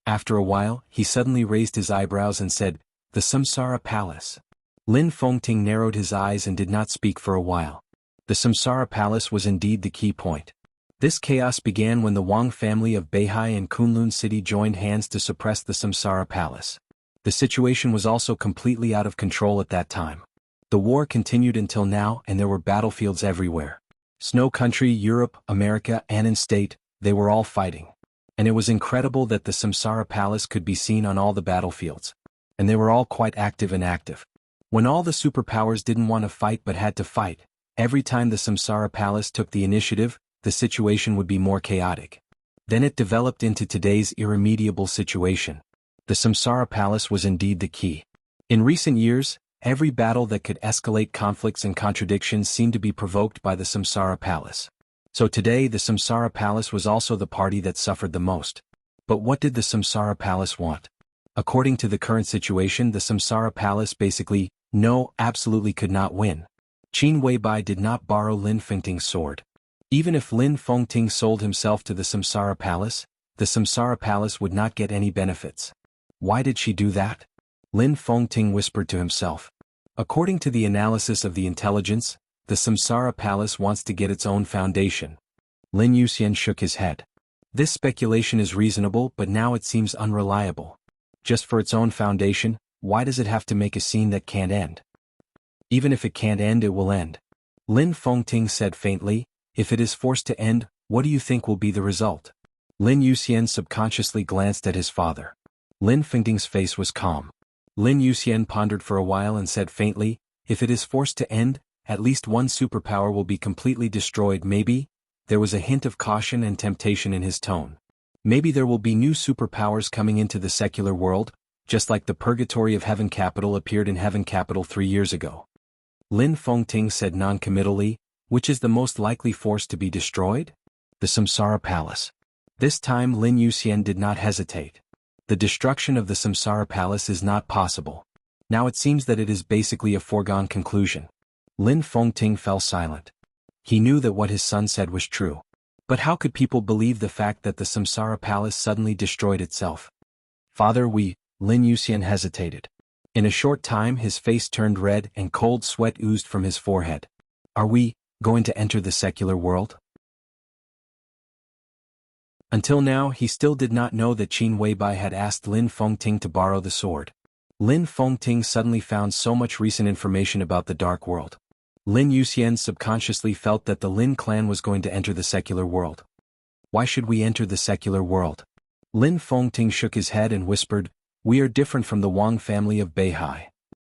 After a while, he suddenly raised his eyebrows and said, the Samsara Palace. Lin Fengting narrowed his eyes and did not speak for a while. The Samsara Palace was indeed the key point. This chaos began when the Wang family of Beihai and Kunlun City joined hands to suppress the Samsara Palace. The situation was also completely out of control at that time. The war continued until now, and there were battlefields everywhere. Snow Country, Europe, America, and in state, they were all fighting. And it was incredible that the Samsara Palace could be seen on all the battlefields. And they were all quite active. When all the superpowers didn't want to fight but had to fight, every time the Samsara Palace took the initiative, the situation would be more chaotic. Then it developed into today's irremediable situation. The Samsara Palace was indeed the key. In recent years, every battle that could escalate conflicts and contradictions seemed to be provoked by the Samsara Palace. So today the Samsara Palace was also the party that suffered the most. But what did the Samsara Palace want? According to the current situation, the Samsara Palace absolutely could not win. Qin Weibai did not borrow Lin Fengting's sword. Even if Lin Fengting sold himself to the Samsara Palace would not get any benefits. Why did she do that? Lin Fengting whispered to himself. According to the analysis of the intelligence, the Samsara Palace wants to get its own foundation. Lin Yuxian shook his head. This speculation is reasonable, but now it seems unreliable. Just for its own foundation, why does it have to make a scene that can't end? Even if it can't end, it will end. Lin Fengting said faintly, if it is forced to end, what do you think will be the result? Lin Yuxian subconsciously glanced at his father. Lin Fengting's face was calm. Lin Yuxian pondered for a while and said faintly, if it is forced to end, at least one superpower will be completely destroyed. Maybe? There was a hint of caution and temptation in his tone. Maybe there will be new superpowers coming into the secular world, just like the Purgatory of Heaven Capital appeared in Heaven Capital 3 years ago. Lin Fengting said non-committally, which is the most likely force to be destroyed? The Samsara Palace. This time Lin Yuxian did not hesitate. The destruction of the Samsara Palace is not possible. Now it seems that it is basically a foregone conclusion. Lin Fengting fell silent. He knew that what his son said was true. But how could people believe the fact that the Samsara Palace suddenly destroyed itself? Father, Lin Yuxian hesitated. In a short time his face turned red and cold sweat oozed from his forehead. Are we going to enter the secular world? Until now he still did not know that Qin Weibai had asked Lin Fengting to borrow the sword. Lin Fengting suddenly found so much recent information about the Dark World. Lin Yuxian subconsciously felt that the Lin clan was going to enter the secular world. Why should we enter the secular world? Lin Fengting shook his head and whispered, we are different from the Wang family of Beihai.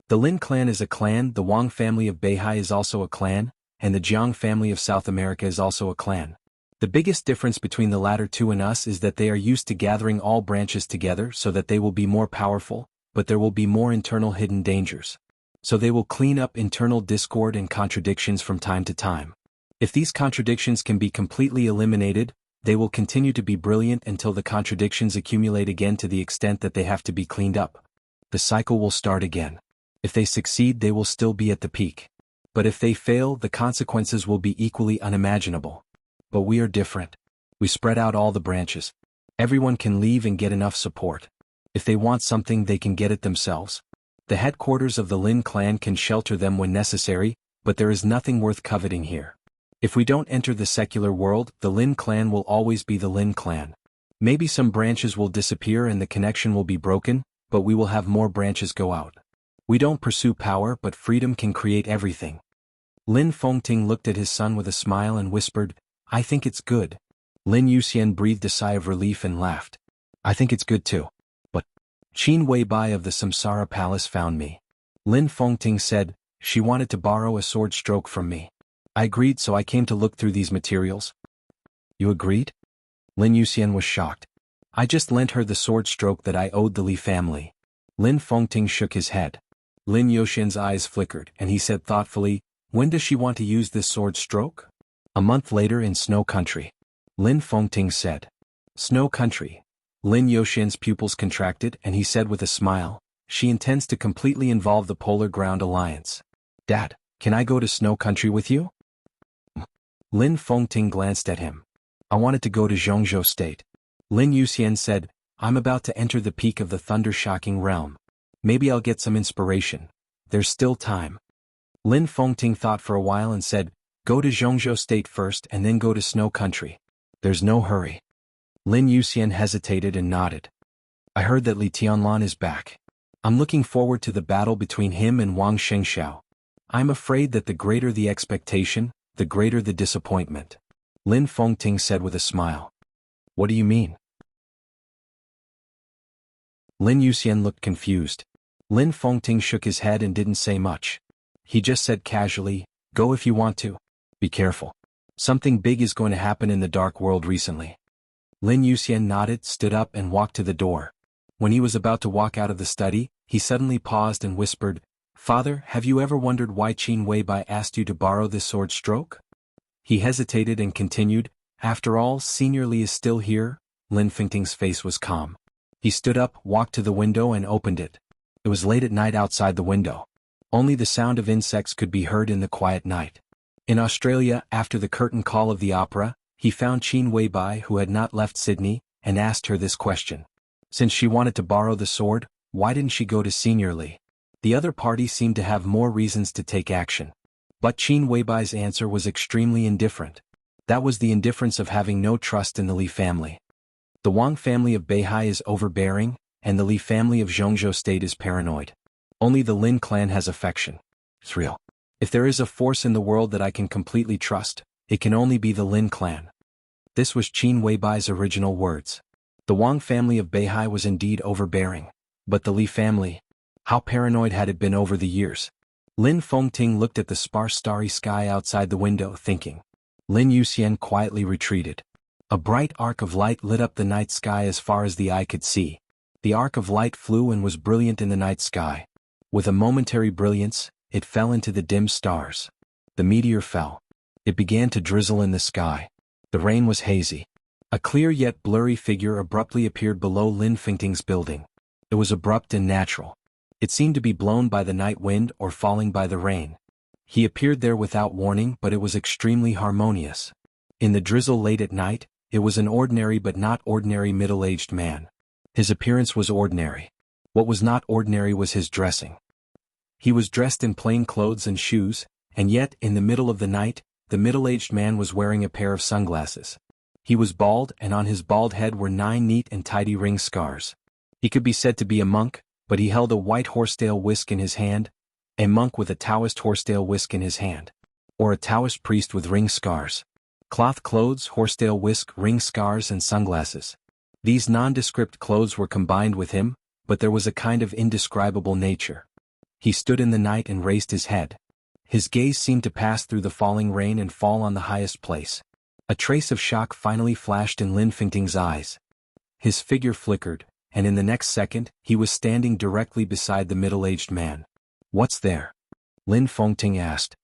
The Lin clan is a clan, the Wang family of Beihai is also a clan, and the Jiang family of South America is also a clan. The biggest difference between the latter two and us is that they are used to gathering all branches together so that they will be more powerful, but there will be more internal hidden dangers. So they will clean up internal discord and contradictions from time to time. If these contradictions can be completely eliminated, They will continue to be brilliant until the contradictions accumulate again to the extent that they have to be cleaned up. The cycle will start again. If they succeed, they will still be at the peak. But if they fail, the consequences will be equally unimaginable. But we are different. We spread out all the branches. Everyone can leave and get enough support. If they want something, they can get it themselves. The headquarters of the Lin clan can shelter them when necessary, but there is nothing worth coveting here. If we don't enter the secular world, the Lin clan will always be the Lin clan. Maybe some branches will disappear and the connection will be broken, but we will have more branches go out. We don't pursue power, but freedom can create everything. Lin Fengting looked at his son with a smile and whispered, "I think it's good." Lin Yuxian breathed a sigh of relief and laughed. "I think it's good too. But Qin Weibai of the Samsara Palace found me." Lin Fengting said, "She wanted to borrow a sword stroke from me. I agreed, so I came to look through these materials." "You agreed?" Lin Yuxian was shocked. "I just lent her the sword stroke that I owed the Li family." Lin Fengting shook his head. Lin Yuxian's eyes flickered, and he said thoughtfully, "When does she want to use this sword stroke?" "A month later in Snow Country." Lin Fengting said. "Snow Country." Lin Yuxian's pupils contracted, and he said with a smile, "She intends to completely involve the Polar Ground Alliance." "Dad, can I go to Snow Country with you?" Lin Fengting glanced at him. "I wanted to go to Zhongzhou State." Lin Yuxian said, "I'm about to enter the peak of the thunder-shocking realm. Maybe I'll get some inspiration. There's still time." Lin Fengting thought for a while and said, "Go to Zhongzhou State first and then go to Snow Country. There's no hurry." Lin Yuxian hesitated and nodded. "I heard that Li Tianlan is back. I'm looking forward to the battle between him and Wang Xingxiao. I'm afraid that the greater the expectation, the greater the disappointment." Lin Fengting said with a smile. "What do you mean?" Lin Yuxian looked confused. Lin Fengting shook his head and didn't say much. He just said casually, "Go if you want to. Be careful. Something big is going to happen in the dark world recently." Lin Yuxian nodded, stood up and walked to the door. When he was about to walk out of the study, he suddenly paused and whispered, "Father, have you ever wondered why Qin Weibai asked you to borrow this sword stroke?" He hesitated and continued, "After all, Senior Li is still here." Lin Fengting's face was calm. He stood up, walked to the window and opened it. It was late at night outside the window. Only the sound of insects could be heard in the quiet night. In Australia, after the curtain call of the opera, he found Qin Weibai, who had not left Sydney, and asked her this question. Since she wanted to borrow the sword, why didn't she go to Senior Li? The other party seemed to have more reasons to take action. But Qin Weibai's answer was extremely indifferent. That was the indifference of having no trust in the Li family. The Wang family of Beihai is overbearing, and the Li family of Zhongzhou State is paranoid. Only the Lin clan has affection. Thrill. If there is a force in the world that I can completely trust, it can only be the Lin clan. This was Qin Weibai's original words. The Wang family of Beihai was indeed overbearing. But the Li family, how paranoid had it been over the years? Lin Fengting looked at the sparse starry sky outside the window, thinking. Lin Yuxian quietly retreated. A bright arc of light lit up the night sky as far as the eye could see. The arc of light flew and was brilliant in the night sky. With a momentary brilliance, it fell into the dim stars. The meteor fell. It began to drizzle in the sky. The rain was hazy. A clear yet blurry figure abruptly appeared below Lin Fengting's building. It was abrupt and natural. It seemed to be blown by the night wind or falling by the rain. He appeared there without warning, but it was extremely harmonious. In the drizzle late at night, it was an ordinary but not ordinary middle-aged man. His appearance was ordinary. What was not ordinary was his dressing. He was dressed in plain clothes and shoes, and yet, in the middle of the night, the middle-aged man was wearing a pair of sunglasses. He was bald, and on his bald head were 9 neat and tidy ring scars. He could be said to be a monk, but he held a white horsetail whisk in his hand, a monk with a Taoist horsetail whisk in his hand. Or a Taoist priest with ring scars. Cloth clothes, horsetail whisk, ring scars and sunglasses. These nondescript clothes were combined with him, but there was a kind of indescribable nature. He stood in the night and raised his head. His gaze seemed to pass through the falling rain and fall on the highest place. A trace of shock finally flashed in Lin Fengting's eyes. His figure flickered, and in the next second, he was standing directly beside the middle-aged man. "What's there?" Lin Fengting asked.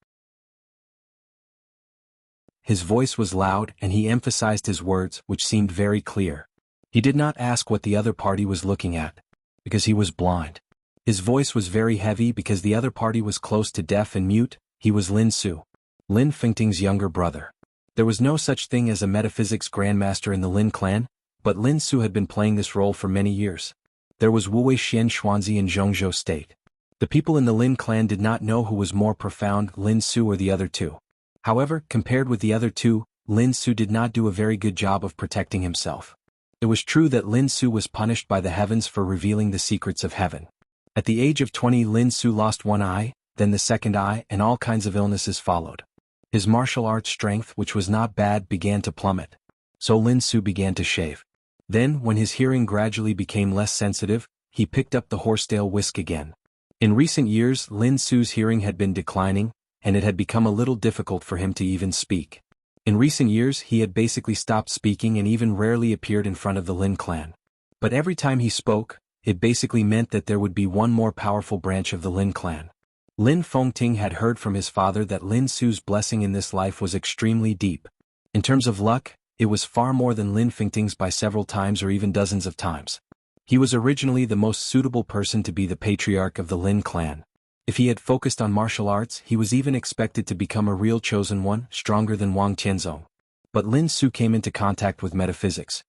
His voice was loud and he emphasized his words, which seemed very clear. He did not ask what the other party was looking at, because he was blind. His voice was very heavy because the other party was close to deaf and mute. He was Lin Su, Lin Fengting's younger brother. There was no such thing as a metaphysics grandmaster in the Lin clan, but Lin Su had been playing this role for many years. There was Wuwei Xian Xuanzi in Zhongzhou State. The people in the Lin clan did not know who was more profound, Lin Su or the other two. However, compared with the other two, Lin Su did not do a very good job of protecting himself. It was true that Lin Su was punished by the heavens for revealing the secrets of heaven. At the age of 20, Lin Su lost one eye, then the second eye, and all kinds of illnesses followed. His martial arts strength, which was not bad, began to plummet. So Lin Su began to shave. Then, when his hearing gradually became less sensitive, he picked up the horsetail whisk again. In recent years, Lin Su's hearing had been declining, and it had become a little difficult for him to even speak. In recent years, he had basically stopped speaking and even rarely appeared in front of the Lin clan. But every time he spoke, it basically meant that there would be one more powerful branch of the Lin clan. Lin Fengting had heard from his father that Lin Su's blessing in this life was extremely deep. In terms of luck, it was far more than Lin Fengting's by several times or even dozens of times. He was originally the most suitable person to be the patriarch of the Lin clan. If he had focused on martial arts, he was even expected to become a real chosen one, stronger than Wang Tianzong. But Lin Su came into contact with metaphysics.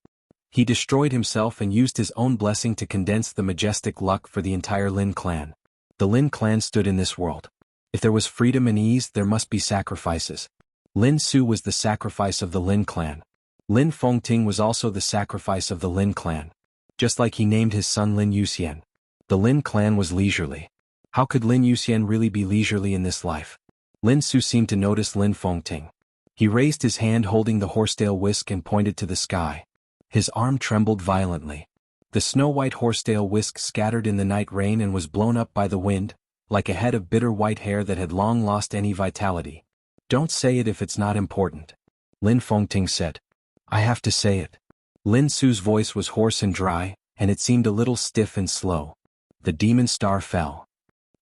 He destroyed himself and used his own blessing to condense the majestic luck for the entire Lin clan. The Lin clan stood in this world. If there was freedom and ease, there must be sacrifices. Lin Su was the sacrifice of the Lin clan. Lin Fengting was also the sacrifice of the Lin clan. Just like he named his son Lin Yuxian. The Lin clan was leisurely. How could Lin Yuxian really be leisurely in this life? Lin Su seemed to notice Lin Fengting. He raised his hand holding the horsetail whisk and pointed to the sky. His arm trembled violently. The snow-white horsetail whisk scattered in the night rain and was blown up by the wind, like a head of bitter white hair that had long lost any vitality. Don't say it if it's not important, Lin Fengting said. I have to say it. Lin Su's voice was hoarse and dry, and it seemed a little stiff and slow. The demon star fell.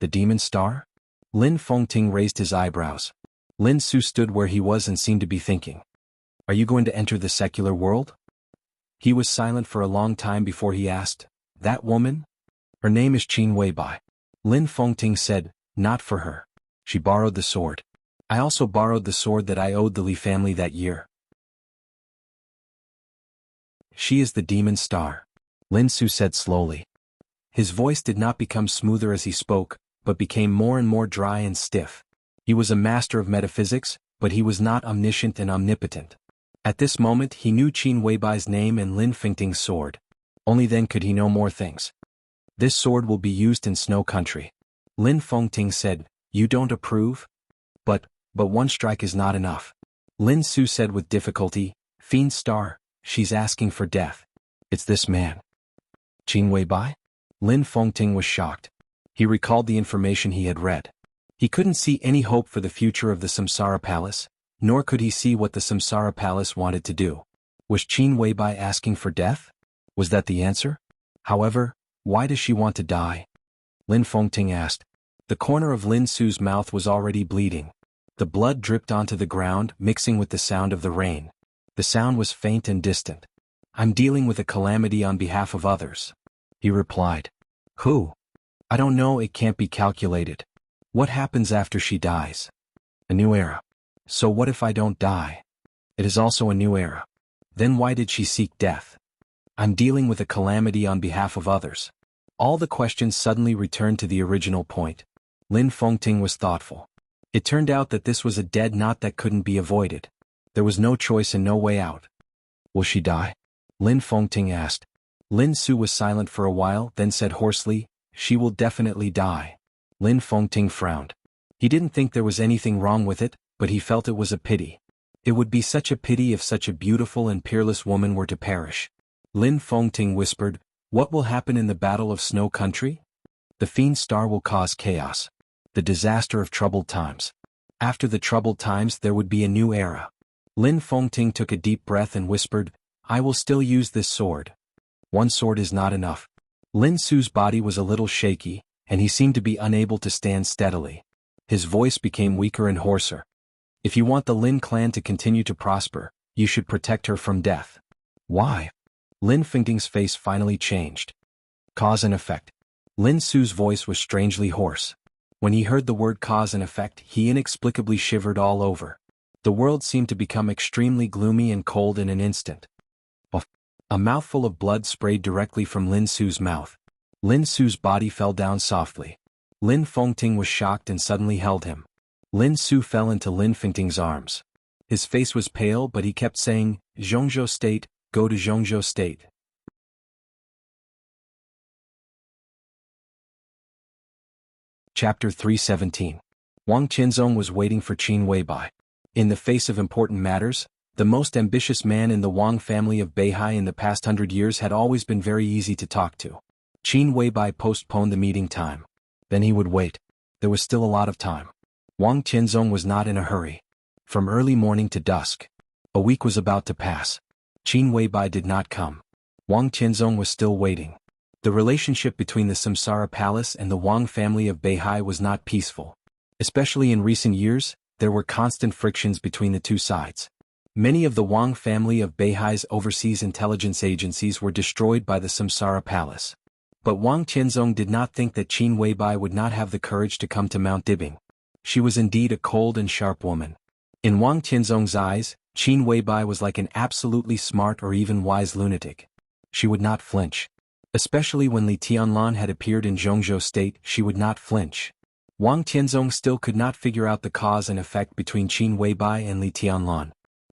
The demon star? Lin Fengting raised his eyebrows. Lin Su stood where he was and seemed to be thinking. Are you going to enter the secular world? He was silent for a long time before he asked, that woman? Her name is Qin Weibai. Lin Fengting said, not for her. She borrowed the sword. I also borrowed the sword that I owed the Li family that year. She is the demon star, Lin Su said slowly. His voice did not become smoother as he spoke, but became more and more dry and stiff. He was a master of metaphysics, but he was not omniscient and omnipotent. At this moment he knew Qin Weibai's name and Lin Fengting's sword. Only then could he know more things. This sword will be used in Snow Country. Lin Fengting said, you don't approve? But one strike is not enough. Lin Su said with difficulty, Fiend Star, she's asking for death. It's this man. Qin Weibai? Lin Fengting was shocked. He recalled the information he had read. He couldn't see any hope for the future of the Samsara Palace, nor could he see what the Samsara Palace wanted to do. Was Qin Weibai asking for death? Was that the answer? However, why does she want to die? Lin Fengting asked. The corner of Lin Su's mouth was already bleeding. The blood dripped onto the ground, mixing with the sound of the rain. The sound was faint and distant. I'm dealing with a calamity on behalf of others, he replied. Who? I don't know, it can't be calculated. What happens after she dies? A new era. So what if I don't die? It is also a new era. Then why did she seek death? I'm dealing with a calamity on behalf of others. All the questions suddenly returned to the original point. Lin Fengting was thoughtful. It turned out that this was a dead knot that couldn't be avoided. There was no choice and no way out. Will she die? Lin Fengting asked. Lin Su was silent for a while, then said hoarsely, she will definitely die. Lin Fengting frowned. He didn't think there was anything wrong with it, but he felt it was a pity. It would be such a pity if such a beautiful and peerless woman were to perish. Lin Fengting whispered, what will happen in the Battle of Snow Country? The Fiend Star will cause chaos. The disaster of troubled times. After the troubled times there would be a new era. Lin Fengting took a deep breath and whispered, I will still use this sword. One sword is not enough. Lin Su's body was a little shaky, and he seemed to be unable to stand steadily. His voice became weaker and hoarser. If you want the Lin clan to continue to prosper, you should protect her from death. Why? Lin Fengting's face finally changed. Cause and effect. Lin Su's voice was strangely hoarse. When he heard the word cause and effect, he inexplicably shivered all over. The world seemed to become extremely gloomy and cold in an instant. A mouthful of blood sprayed directly from Lin Su's mouth. Lin Su's body fell down softly. Lin Fengting was shocked and suddenly held him. Lin Su fell into Lin Fengting's arms. His face was pale, but he kept saying, "Zhongzhou State, go to Zhongzhou State." Chapter 317. Wang Qinzong was waiting for Qin Weibai. In the face of important matters, the most ambitious man in the Wang family of Beihai in the past 100 years had always been very easy to talk to. Qin Weibai postponed the meeting time. Then he would wait. There was still a lot of time. Wang Qinzong was not in a hurry. From early morning to dusk, a week was about to pass. Qin Weibai did not come. Wang Qinzong was still waiting. The relationship between the Samsara Palace and the Wang family of Beihai was not peaceful. Especially in recent years, there were constant frictions between the two sides. Many of the Wang family of Beihai's overseas intelligence agencies were destroyed by the Samsara Palace. But Wang Qinzong did not think that Qin Weibai would not have the courage to come to Mount Dibing. She was indeed a cold and sharp woman. In Wang Qinzong's eyes, Qin Weibai was like an absolutely smart or even wise lunatic. She would not flinch. Especially when Li Tianlan had appeared in Zhongzhou State, she would not flinch. Wang Qinzong still could not figure out the cause and effect between Qin Weibai and Li Tianlan.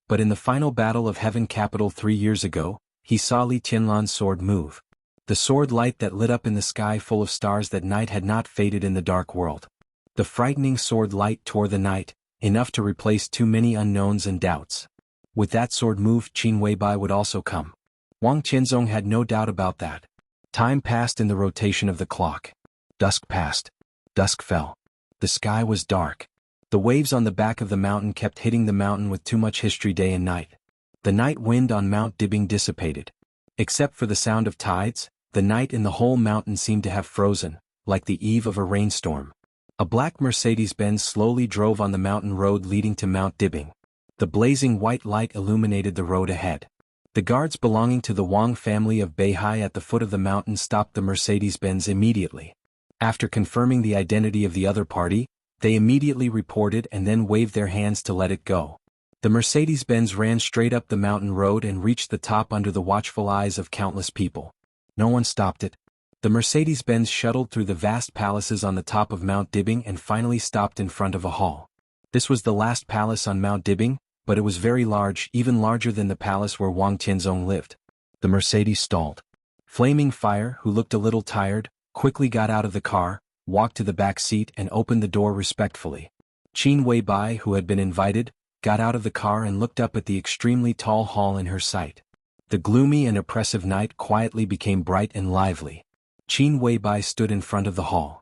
But in the final battle of Heaven Capital 3 years ago, he saw Li Tianlan's sword move. The sword light that lit up in the sky full of stars that night had not faded in the dark world. The frightening sword light tore the night, enough to replace too many unknowns and doubts. With that sword move, Qin Weibai would also come. Wang Qinzong had no doubt about that. Time passed in the rotation of the clock. Dusk passed. Dusk fell. The sky was dark. The waves on the back of the mountain kept hitting the mountain with too much history day and night. The night wind on Mount Dibing dissipated. Except for the sound of tides, the night in the whole mountain seemed to have frozen, like the eve of a rainstorm. A black Mercedes-Benz slowly drove on the mountain road leading to Mount Dibing. The blazing white light illuminated the road ahead. The guards belonging to the Wang family of Beihai at the foot of the mountain stopped the Mercedes-Benz immediately. After confirming the identity of the other party, they immediately reported and then waved their hands to let it go. The Mercedes-Benz ran straight up the mountain road and reached the top under the watchful eyes of countless people. No one stopped it. The Mercedes-Benz shuttled through the vast palaces on the top of Mount Dibing and finally stopped in front of a hall. This was the last palace on Mount Dibing, but it was very large, even larger than the palace where Wang Qinzong lived. The Mercedes stalled. Flaming Fire, who looked a little tired, quickly got out of the car, walked to the back seat and opened the door respectfully. Qin Weibai, who had been invited, got out of the car and looked up at the extremely tall hall in her sight. The gloomy and oppressive night quietly became bright and lively. Qin Weibai stood in front of the hall.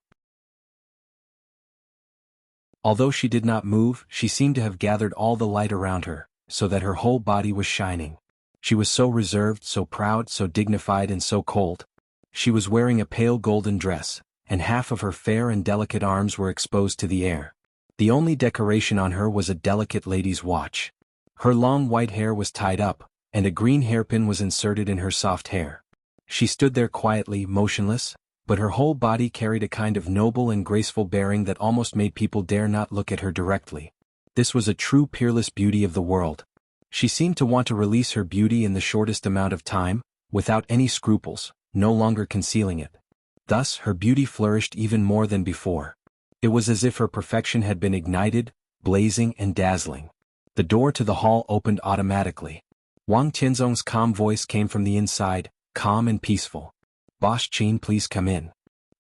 Although she did not move, she seemed to have gathered all the light around her, so that her whole body was shining. She was so reserved, so proud, so dignified and so cold. She was wearing a pale golden dress, and half of her fair and delicate arms were exposed to the air. The only decoration on her was a delicate lady's watch. Her long white hair was tied up, and a green hairpin was inserted in her soft hair. She stood there quietly, motionless, but her whole body carried a kind of noble and graceful bearing that almost made people dare not look at her directly. This was a true peerless beauty of the world. She seemed to want to release her beauty in the shortest amount of time, without any scruples, no longer concealing it. Thus her beauty flourished even more than before. It was as if her perfection had been ignited, blazing and dazzling. The door to the hall opened automatically. Wang Qinzong's calm voice came from the inside, calm and peaceful. "Boss Qin, please come in."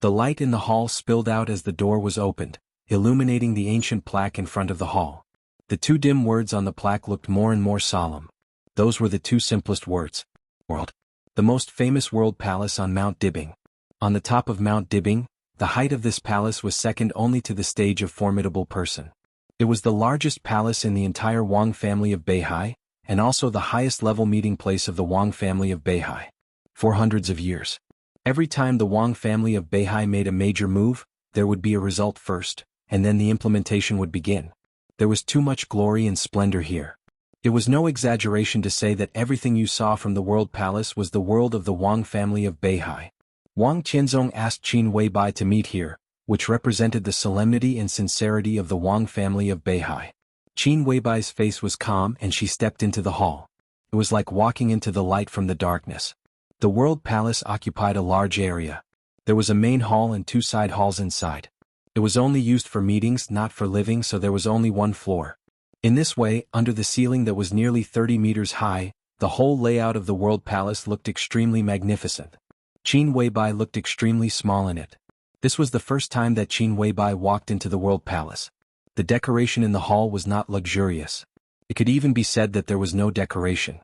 The light in the hall spilled out as the door was opened, illuminating the ancient plaque in front of the hall. The two dim words on the plaque looked more and more solemn. Those were the two simplest words. World. The most famous world palace on Mount Dibing. On the top of Mount Dibing, the height of this palace was second only to the stage of formidable person. It was the largest palace in the entire Wang family of Beihai, and also the highest level meeting place of the Wang family of Beihai. For hundreds of years. Every time the Wang family of Beihai made a major move, there would be a result first, and then the implementation would begin. There was too much glory and splendor here. It was no exaggeration to say that everything you saw from the World Palace was the world of the Wang family of Beihai. Wang Qianzong asked Qin Weibai to meet here, which represented the solemnity and sincerity of the Wang family of Beihai. Qin Weibai's face was calm and she stepped into the hall. It was like walking into the light from the darkness. The World Palace occupied a large area. There was a main hall and 2 side halls inside. It was only used for meetings, not for living, so there was only 1 floor. In this way, under the ceiling that was nearly 30 meters high, the whole layout of the World Palace looked extremely magnificent. Qin Weibai looked extremely small in it. This was the first time that Qin Weibai walked into the World Palace. The decoration in the hall was not luxurious. It could even be said that there was no decoration.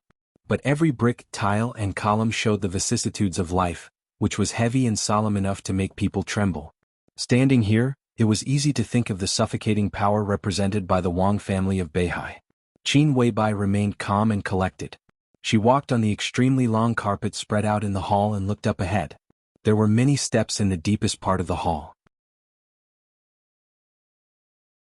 But every brick, tile, and column showed the vicissitudes of life, which was heavy and solemn enough to make people tremble. Standing here, it was easy to think of the suffocating power represented by the Wang family of Beihai. Qin Weibai remained calm and collected. She walked on the extremely long carpet spread out in the hall and looked up ahead. There were many steps in the deepest part of the hall.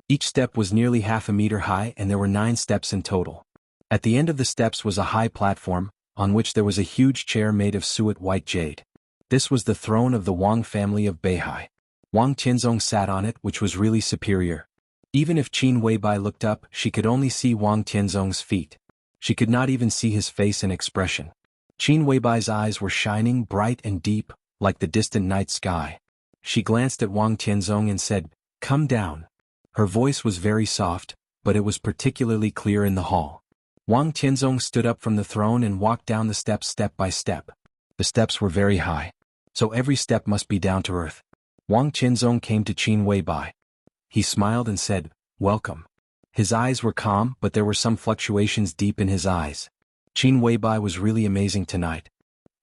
Each step was nearly half a meter high and there were 9 steps in total. At the end of the steps was a high platform, on which there was a huge chair made of suet white jade. This was the throne of the Wang family of Beihai. Wang Qianzong sat on it, which was really superior. Even if Qin Weibai looked up, she could only see Wang Qianzong's feet. She could not even see his face and expression. Qin Weibai's eyes were shining, bright and deep, like the distant night sky. She glanced at Wang Qianzong and said, "Come down." Her voice was very soft, but it was particularly clear in the hall. Wang Qianzong stood up from the throne and walked down the steps step by step. The steps were very high, so every step must be down to earth. Wang Qianzong came to Qin Weibai. He smiled and said, "Welcome." His eyes were calm, but there were some fluctuations deep in his eyes. Qin Weibai was really amazing tonight.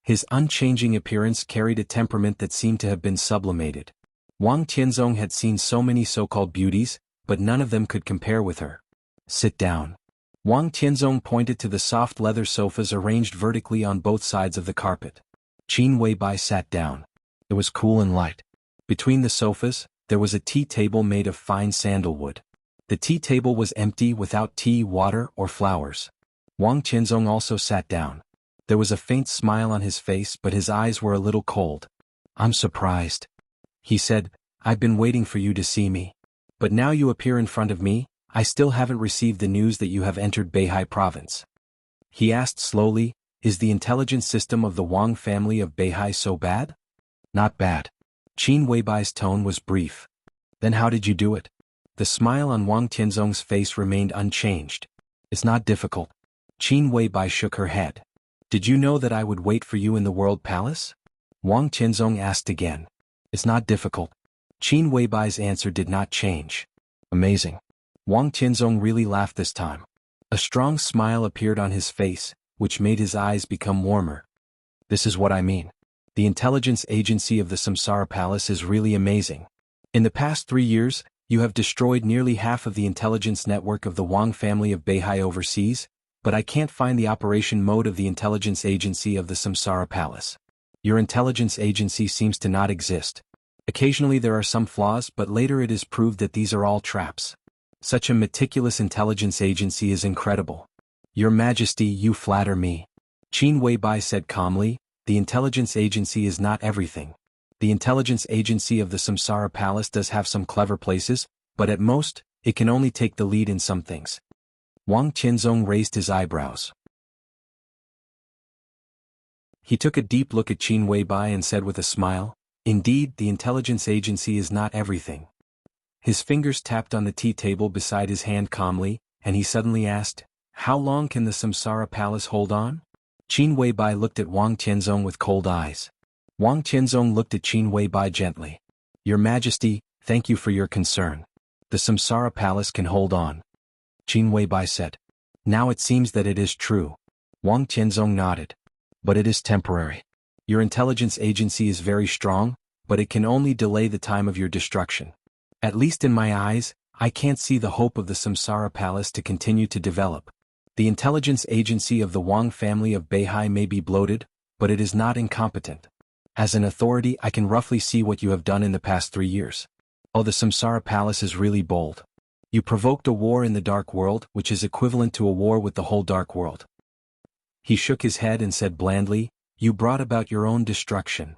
His unchanging appearance carried a temperament that seemed to have been sublimated. Wang Qianzong had seen so many so-called beauties, but none of them could compare with her. "Sit down." Wang Qianzong pointed to the soft leather sofas arranged vertically on both sides of the carpet. Qin Weibai sat down. It was cool and light. Between the sofas, there was a tea table made of fine sandalwood. The tea table was empty, without tea, water, or flowers. Wang Qianzong also sat down. There was a faint smile on his face, but his eyes were a little cold. "I'm surprised," he said. "I've been waiting for you to see me. But now you appear in front of me. I still haven't received the news that you have entered Beihai province." He asked slowly, "Is the intelligence system of the Wang family of Beihai so bad?" "Not bad." Qin Weibai's tone was brief. "Then how did you do it?" The smile on Wang Qianzong's face remained unchanged. "It's not difficult." Qin Weibai shook her head. "Did you know that I would wait for you in the World Palace?" Wang Qianzong asked again. "It's not difficult." Qin Weibai's answer did not change. "Amazing." Wang Qianzong really laughed this time. A strong smile appeared on his face, which made his eyes become warmer. "This is what I mean. The intelligence agency of the Samsara Palace is really amazing. In the past 3 years, you have destroyed nearly half of the intelligence network of the Wang family of Beihai overseas, but I can't find the operation mode of the intelligence agency of the Samsara Palace. Your intelligence agency seems to not exist. Occasionally there are some flaws, but later it is proved that these are all traps. Such a meticulous intelligence agency is incredible. Your Majesty, you flatter me." Qin Weibai said calmly, "The intelligence agency is not everything. The intelligence agency of the Samsara Palace does have some clever places, but at most, it can only take the lead in some things." Wang Qianzong raised his eyebrows. He took a deep look at Qin Weibai and said with a smile, "Indeed, the intelligence agency is not everything." His fingers tapped on the tea table beside his hand calmly, and he suddenly asked, "How long can the Samsara Palace hold on?" Qin Weibai looked at Wang Qianzong with cold eyes. Wang Qianzong looked at Qin Weibai gently. "Your Majesty, thank you for your concern. The Samsara Palace can hold on." Qin Weibai said. "Now it seems that it is true." Wang Qianzong nodded. "But it is temporary. Your intelligence agency is very strong, but it can only delay the time of your destruction. At least in my eyes, I can't see the hope of the Samsara Palace to continue to develop. The intelligence agency of the Wang family of Beihai may be bloated, but it is not incompetent. As an authority, I can roughly see what you have done in the past 3 years. Oh, the Samsara Palace is really bold. You provoked a war in the Dark World, which is equivalent to a war with the whole Dark World. He shook his head and said blandly, you brought about your own destruction.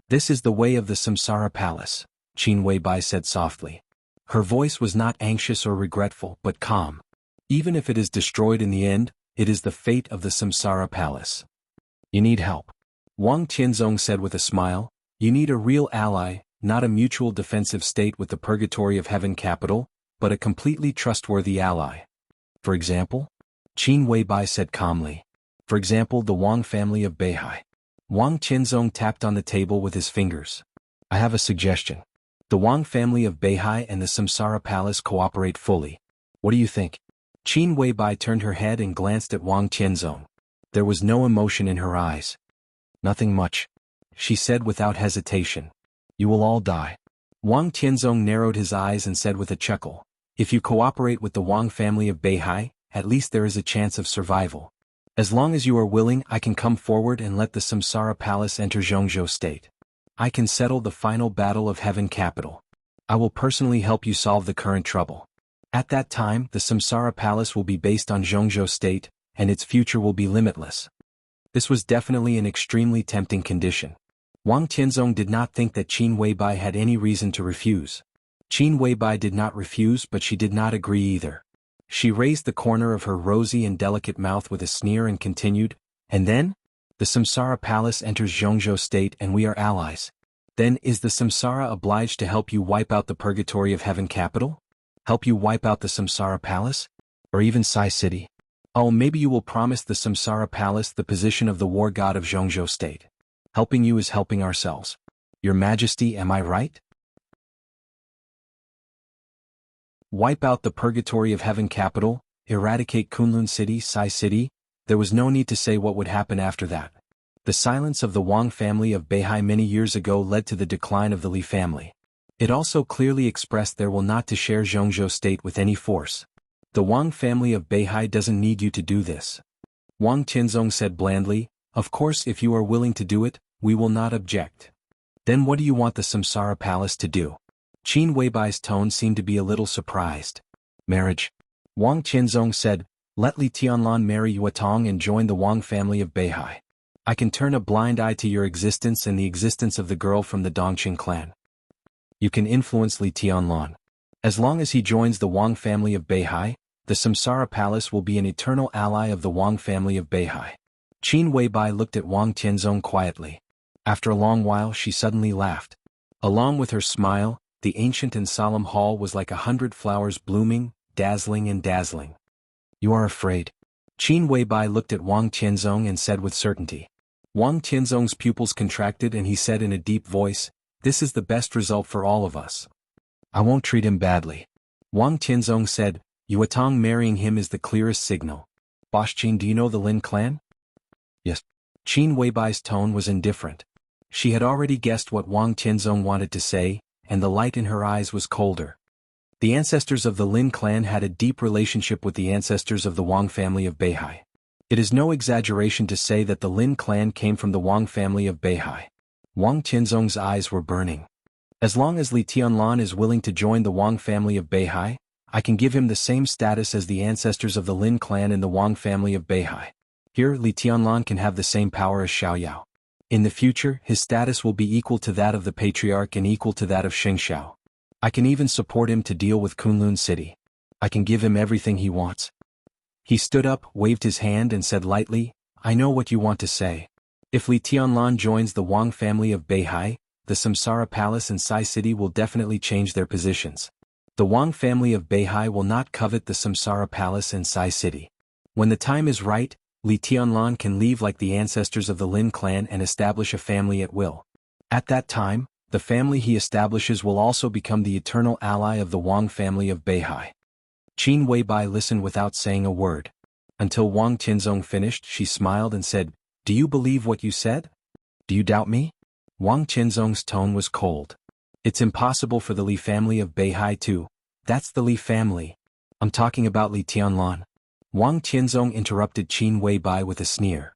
This is the way of the Samsara Palace, Qin Weibai said softly. Her voice was not anxious or regretful, but calm. Even if it is destroyed in the end, it is the fate of the Samsara Palace. You need help. Wang Tianzong said with a smile, you need a real ally, not a mutual defensive state with the purgatory of heaven capital, but a completely trustworthy ally. For example? Qin Weibai said calmly. For example, the Wang family of Beihai. Wang Tianzong tapped on the table with his fingers. I have a suggestion. The Wang family of Beihai and the Samsara Palace cooperate fully. What do you think? Qin Weibai turned her head and glanced at Wang Tianzong. There was no emotion in her eyes. Nothing much. She said without hesitation. You will all die. Wang Tianzong narrowed his eyes and said with a chuckle. If you cooperate with the Wang family of Beihai, at least there is a chance of survival. As long as you are willing, I can come forward and let the Samsara Palace enter Zhongzhou State. I can settle the final battle of Heaven Capital. I will personally help you solve the current trouble. At that time, the Samsara Palace will be based on Zhongzhou State, and its future will be limitless. This was definitely an extremely tempting condition. Wang Tianzong did not think that Qin Weibai had any reason to refuse. Qin Weibai did not refuse, but she did not agree either. She raised the corner of her rosy and delicate mouth with a sneer and continued, and then? The Samsara Palace enters Zhongzhou State and we are allies. Then is the Samsara obliged to help you wipe out the purgatory of Heaven Capital? Help you wipe out the Samsara Palace? Or even Sai City? Oh, maybe you will promise the Samsara Palace the position of the war god of Zhongzhou State. Helping you is helping ourselves. Your Majesty, am I right? Wipe out the purgatory of Heaven Capital, eradicate Kunlun City, Sai City. There was no need to say what would happen after that. The silence of the Wang family of Beihai many years ago led to the decline of the Li family. It also clearly expressed their will not to share Zhongzhou State with any force. The Wang family of Beihai doesn't need you to do this. Wang Tianzong said blandly, of course if you are willing to do it, we will not object. Then what do you want the Samsara Palace to do? Qin Weibai's tone seemed to be a little surprised. Marriage. Wang Tianzong said, let Li Tianlan marry Yuetong and join the Wang family of Beihai. I can turn a blind eye to your existence and the existence of the girl from the Dongqing clan. You can influence Li Tianlan. As long as he joins the Wang family of Beihai, the Samsara Palace will be an eternal ally of the Wang family of Beihai. Qin Weibai looked at Wang Tianzong quietly. After a long while she suddenly laughed. Along with her smile, the ancient and solemn hall was like 100 flowers blooming, dazzling and dazzling. You are afraid. Qin Weibai looked at Wang Tianzong and said with certainty. Wang Tianzong's pupils contracted and he said in a deep voice, this is the best result for all of us. I won't treat him badly. Wang Tianzong said, Yuetong marrying him is the clearest signal. Boss Qin, do you know the Lin clan? Yes. Qin Weibai's tone was indifferent. She had already guessed what Wang Tianzong wanted to say, and the light in her eyes was colder. The ancestors of the Lin clan had a deep relationship with the ancestors of the Wang family of Beihai. It is no exaggeration to say that the Lin clan came from the Wang family of Beihai. Wang Tianzong's eyes were burning. As long as Li Tianlan is willing to join the Wang family of Beihai, I can give him the same status as the ancestors of the Lin clan in the Wang family of Beihai. Here, Li Tianlan can have the same power as Xiaoyao. In the future, his status will be equal to that of the patriarch and equal to that of Xingxiao. I can even support him to deal with Kunlun City. I can give him everything he wants. He stood up, waved his hand and said lightly, I know what you want to say. If Li Tianlan joins the Wang family of Beihai, the Samsara Palace and Sai City will definitely change their positions. The Wang family of Beihai will not covet the Samsara Palace and Sai City. When the time is right, Li Tianlan can leave like the ancestors of the Lin clan and establish a family at will. At that time, the family he establishes will also become the eternal ally of the Wang family of Beihai. Qin Weibai listened without saying a word. Until Wang Tianzong finished, she smiled and said, Do you believe what you said? Do you doubt me? Wang Tianzong's tone was cold. It's impossible for the Li family of Beihai to. That's the Li family. I'm talking about Li Tianlan. Wang Tianzong interrupted Qin Weibai with a sneer.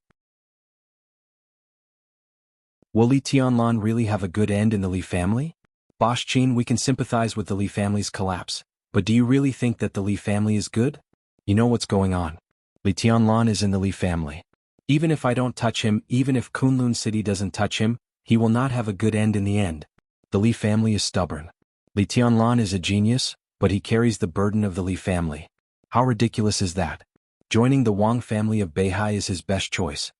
Will Li Tianlan really have a good end in the Li family? Boss Qin, we can sympathize with the Li family's collapse, But do you really think that the Li family is good? You know what's going on. Li Tianlan is in the Li family. Even if I don't touch him, even if Kunlun City doesn't touch him, he will not have a good end in the end. The Li family is stubborn. Li Tianlan is a genius, but he carries the burden of the Li family. How ridiculous is that? Joining the Wang family of Beihai is his best choice.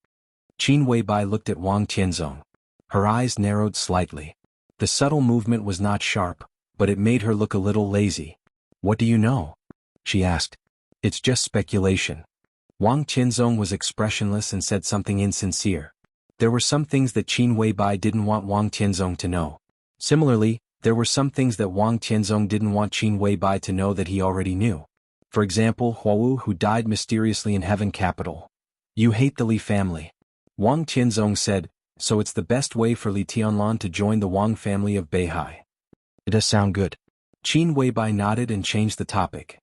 Qin Weibai looked at Wang Tianzong. Her eyes narrowed slightly. The subtle movement was not sharp, but it made her look a little lazy. What do you know? She asked. It's just speculation. Wang Tianzong was expressionless and said something insincere. There were some things that Qin Weibai didn't want Wang Tianzong to know. Similarly, there were some things that Wang Tianzong didn't want Qin Weibai to know that he already knew. For example, Huawu, who died mysteriously in Heaven Capital. You hate the Li family. Wang Tianzong said, so it's the best way for Li Tianlan to join the Wang family of Beihai. It does sound good. Qin Weibai nodded and changed the topic.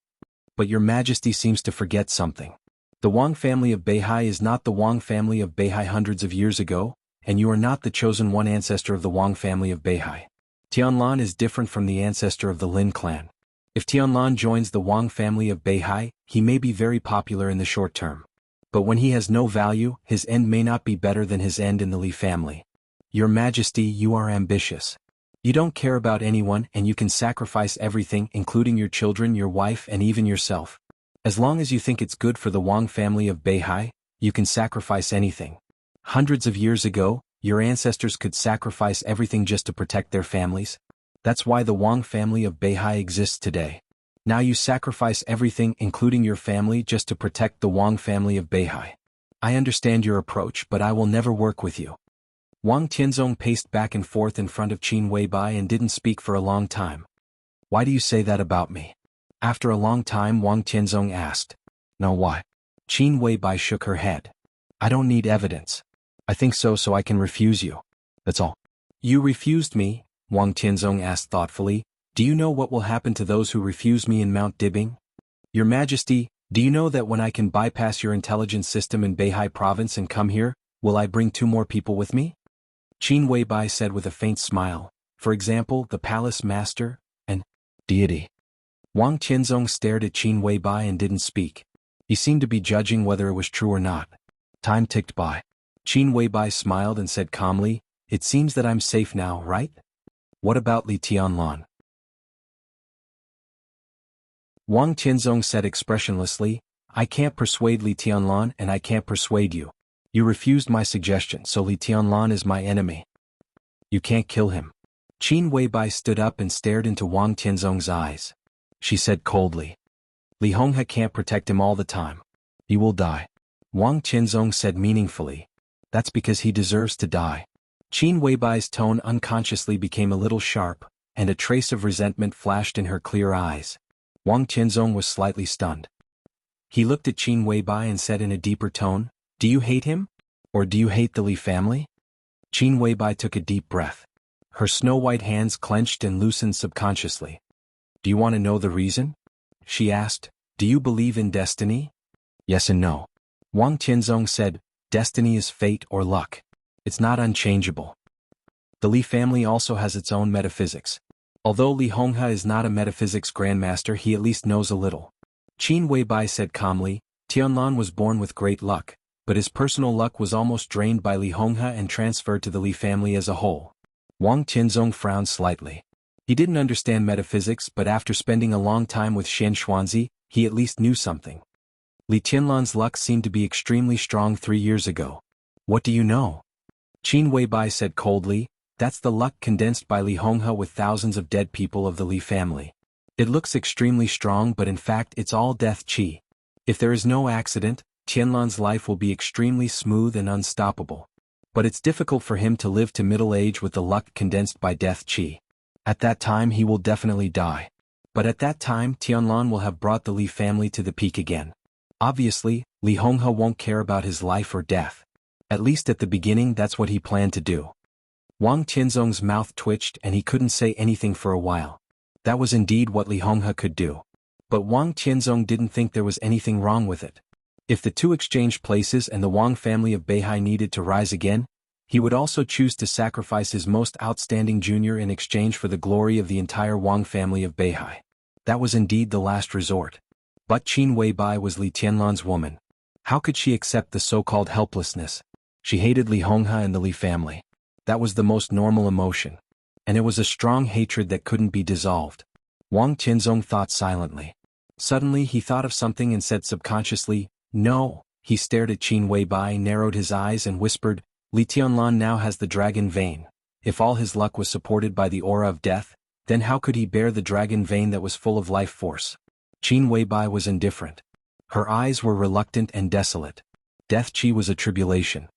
But your majesty seems to forget something. The Wang family of Beihai is not the Wang family of Beihai hundreds of years ago, and you are not the chosen one ancestor of the Wang family of Beihai. Tianlan is different from the ancestor of the Lin clan. If Tianlan joins the Wang family of Beihai, he may be very popular in the short term. But when he has no value, his end may not be better than his end in the Li family. Your Majesty, you are ambitious. You don't care about anyone and you can sacrifice everything, including your children, your wife, and even yourself. As long as you think it's good for the Wang family of Beihai, you can sacrifice anything. Hundreds of years ago, your ancestors could sacrifice everything just to protect their families. That's why the Wang family of Beihai exists today. Now you sacrifice everything, including your family, just to protect the Wang family of Beihai. I understand your approach, but I will never work with you. Wang Tianzong paced back and forth in front of Qin Weibai and didn't speak for a long time. Why do you say that about me? After a long time, Wang Tianzong asked. No, why? Qin Weibai shook her head. I don't need evidence. I think so I can refuse you. That's all. You refused me? Wang Tianzong asked thoughtfully. Do you know what will happen to those who refuse me in Mount Dibing? Your Majesty, do you know that when I can bypass your intelligence system in Beihai province and come here, will I bring 2 more people with me? Qin Weibai said with a faint smile. For example, the palace master, and deity. Wang Tianzong stared at Qin Weibai and didn't speak. He seemed to be judging whether it was true or not. Time ticked by. Qin Weibai smiled and said calmly, it seems that I'm safe now, right? What about Li Tianlan? Wang Tianzong said expressionlessly, I can't persuade Li Tianlan and I can't persuade you. You refused my suggestion, so Li Tianlan is my enemy. You can't kill him. Qin Weibai stood up and stared into Wang Tianzong's eyes. She said coldly. Li Honghe can't protect him all the time. He will die. Wang Tianzong said meaningfully. That's because he deserves to die. Qin Weibai's tone unconsciously became a little sharp, and a trace of resentment flashed in her clear eyes. Wang Tianzong was slightly stunned. He looked at Qin Weibai and said in a deeper tone, do you hate him? Or do you hate the Li family? Qin Weibai took a deep breath. Her snow-white hands clenched and loosened subconsciously. Do you want to know the reason? She asked. Do you believe in destiny? Yes and no. Wang Tianzong said, destiny is fate or luck. It's not unchangeable. The Li family also has its own metaphysics. Although Li Honghe is not a metaphysics grandmaster, he at least knows a little. Qin Weibai said calmly, Tianlan was born with great luck, but his personal luck was almost drained by Li Honghe and transferred to the Li family as a whole. Wang Tianzong frowned slightly. He didn't understand metaphysics, but after spending a long time with Shen Xuanzi, he at least knew something. Li Tianlan's luck seemed to be extremely strong 3 years ago. What do you know? Qin Weibai said coldly, that's the luck condensed by Li Honghe with thousands of dead people of the Li family. It looks extremely strong, but in fact it's all death qi. If there is no accident, Tianlan's life will be extremely smooth and unstoppable. But it's difficult for him to live to middle age with the luck condensed by death qi. At that time he will definitely die. But at that time Tianlan will have brought the Li family to the peak again. Obviously, Li Honghe won't care about his life or death. At least at the beginning that's what he planned to do. Wang Tianzong's mouth twitched and he couldn't say anything for a while. That was indeed what Li Honghe could do. But Wang Tianzong didn't think there was anything wrong with it. If the two exchanged places and the Wang family of Beihai needed to rise again, he would also choose to sacrifice his most outstanding junior in exchange for the glory of the entire Wang family of Beihai. That was indeed the last resort. But Qin Weibai was Li Tianlan's woman. How could she accept the so-called helplessness? She hated Li Honghe and the Li family. That was the most normal emotion. And it was a strong hatred that couldn't be dissolved. Wang Tianzong thought silently. Suddenly he thought of something and said subconsciously, "No." He stared at Qin Weibai, narrowed his eyes and whispered, "Li Tianlan now has the dragon vein. If all his luck was supported by the aura of death, then how could he bear the dragon vein that was full of life force?" Qin Weibai was indifferent. Her eyes were reluctant and desolate. Death Qi was a tribulation.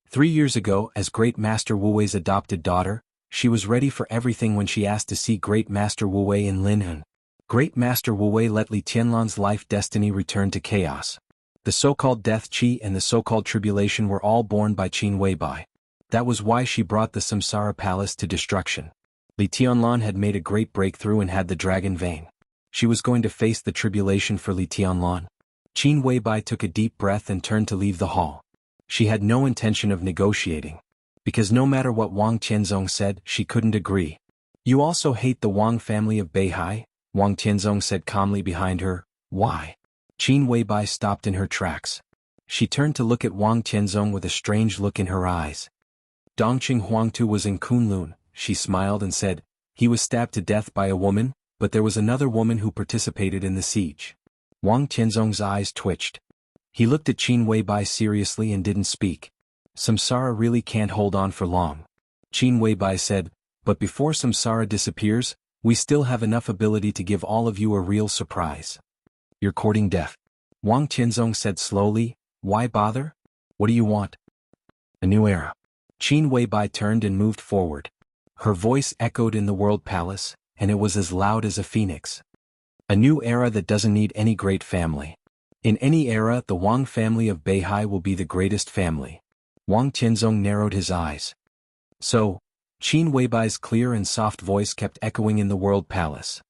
3 years ago, as Great Master Wu Wei's adopted daughter, she was ready for everything when she asked to see Great Master Wu Wei in Linhen. Great Master Wu Wei let Li Tianlan's life destiny return to chaos. The so-called Death Qi and the so-called tribulation were all born by Qin Weibai. That was why she brought the Samsara Palace to destruction. Li Tianlan had made a great breakthrough and had the dragon vein. She was going to face the tribulation for Li Tianlan. Qin Weibai took a deep breath and turned to leave the hall. She had no intention of negotiating. Because no matter what Wang Tianzong said, she couldn't agree. "You also hate the Wang family of Beihai?" Wang Tianzong said calmly behind her. "Why?" Qin Weibai stopped in her tracks. She turned to look at Wang Tianzong with a strange look in her eyes. "Dongqing Huangtu was in Kunlun," she smiled and said. "He was stabbed to death by a woman, but there was another woman who participated in the siege." Wang Tianzong's eyes twitched. He looked at Qin Weibai seriously and didn't speak. "Samsara really can't hold on for long." Qin Weibai said, "But before Samsara disappears, we still have enough ability to give all of you a real surprise." "You're courting death." Wang Tianzong said slowly. "Why bother? What do you want?" "A new era." Qin Weibai turned and moved forward. Her voice echoed in the World Palace, and it was as loud as a phoenix. "A new era that doesn't need any great family. In any era, the Wang family of Beihai will be the greatest family." Wang Tianzong narrowed his eyes. "So?" Qin Weibai's clear and soft voice kept echoing in the World Palace.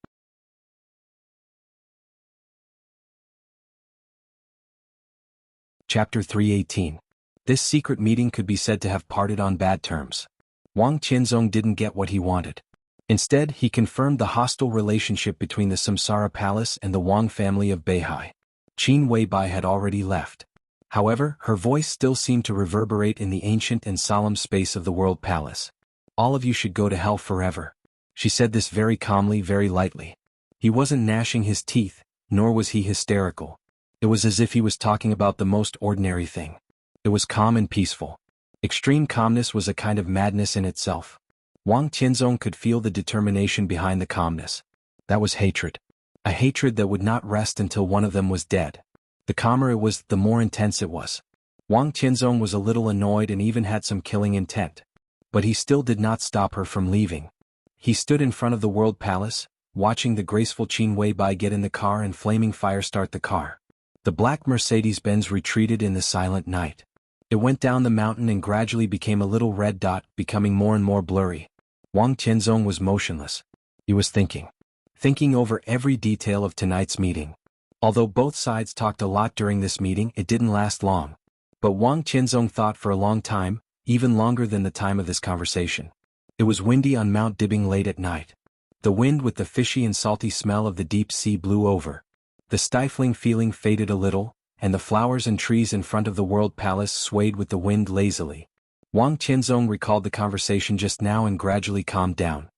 Chapter 318. This secret meeting could be said to have parted on bad terms. Wang Tianzong didn't get what he wanted. Instead, he confirmed the hostile relationship between the Samsara Palace and the Wang family of Beihai. Qin Weibai had already left. However, her voice still seemed to reverberate in the ancient and solemn space of the World Palace. "All of you should go to hell forever." She said this very calmly, very lightly. He wasn't gnashing his teeth, nor was he hysterical. It was as if he was talking about the most ordinary thing. It was calm and peaceful. Extreme calmness was a kind of madness in itself. Wang Tianzong could feel the determination behind the calmness. That was hatred. A hatred that would not rest until one of them was dead. The calmer it was, the more intense it was. Wang Tianzong was a little annoyed and even had some killing intent. But he still did not stop her from leaving. He stood in front of the World Palace, watching the graceful Qin Weibai get in the car and flaming fire start the car. The black Mercedes-Benz retreated in the silent night. It went down the mountain and gradually became a little red dot, becoming more and more blurry. Wang Tianzong was motionless. He was thinking over every detail of tonight's meeting. Although both sides talked a lot during this meeting, it didn't last long. But Wang Tianzong thought for a long time, even longer than the time of this conversation. It was windy on Mount Dibing late at night. The wind with the fishy and salty smell of the deep sea blew over. The stifling feeling faded a little, and the flowers and trees in front of the World Palace swayed with the wind lazily. Wang Tianzong recalled the conversation just now and gradually calmed down.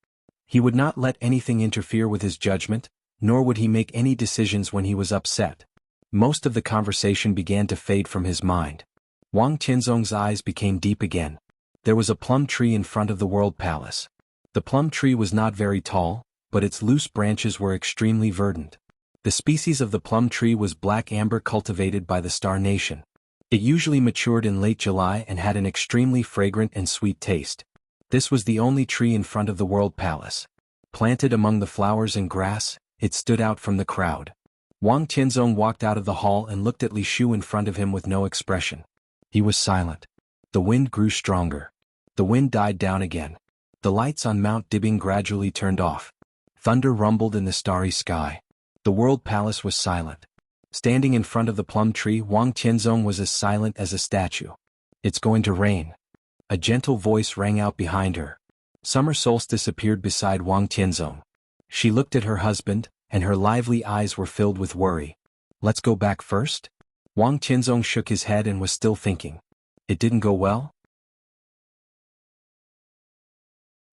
He would not let anything interfere with his judgment, nor would he make any decisions when he was upset. Most of the conversation began to fade from his mind. Wang Tianzong's eyes became deep again. There was a plum tree in front of the World Palace. The plum tree was not very tall, but its loose branches were extremely verdant. The species of the plum tree was black amber cultivated by the Star Nation. It usually matured in late July and had an extremely fragrant and sweet taste. This was the only tree in front of the World Palace. Planted among the flowers and grass, it stood out from the crowd. Wang Tianzong walked out of the hall and looked at Li Shu in front of him with no expression. He was silent. The wind grew stronger. The wind died down again. The lights on Mount Dibing gradually turned off. Thunder rumbled in the starry sky. The World Palace was silent. Standing in front of the plum tree, Wang Tianzong was as silent as a statue. "It's going to rain." A gentle voice rang out behind her. Summer solstice appeared beside Wang Tianzong. She looked at her husband, and her lively eyes were filled with worry. Let's go back first? Wang Tianzong shook his head and was still thinking. It didn't go well?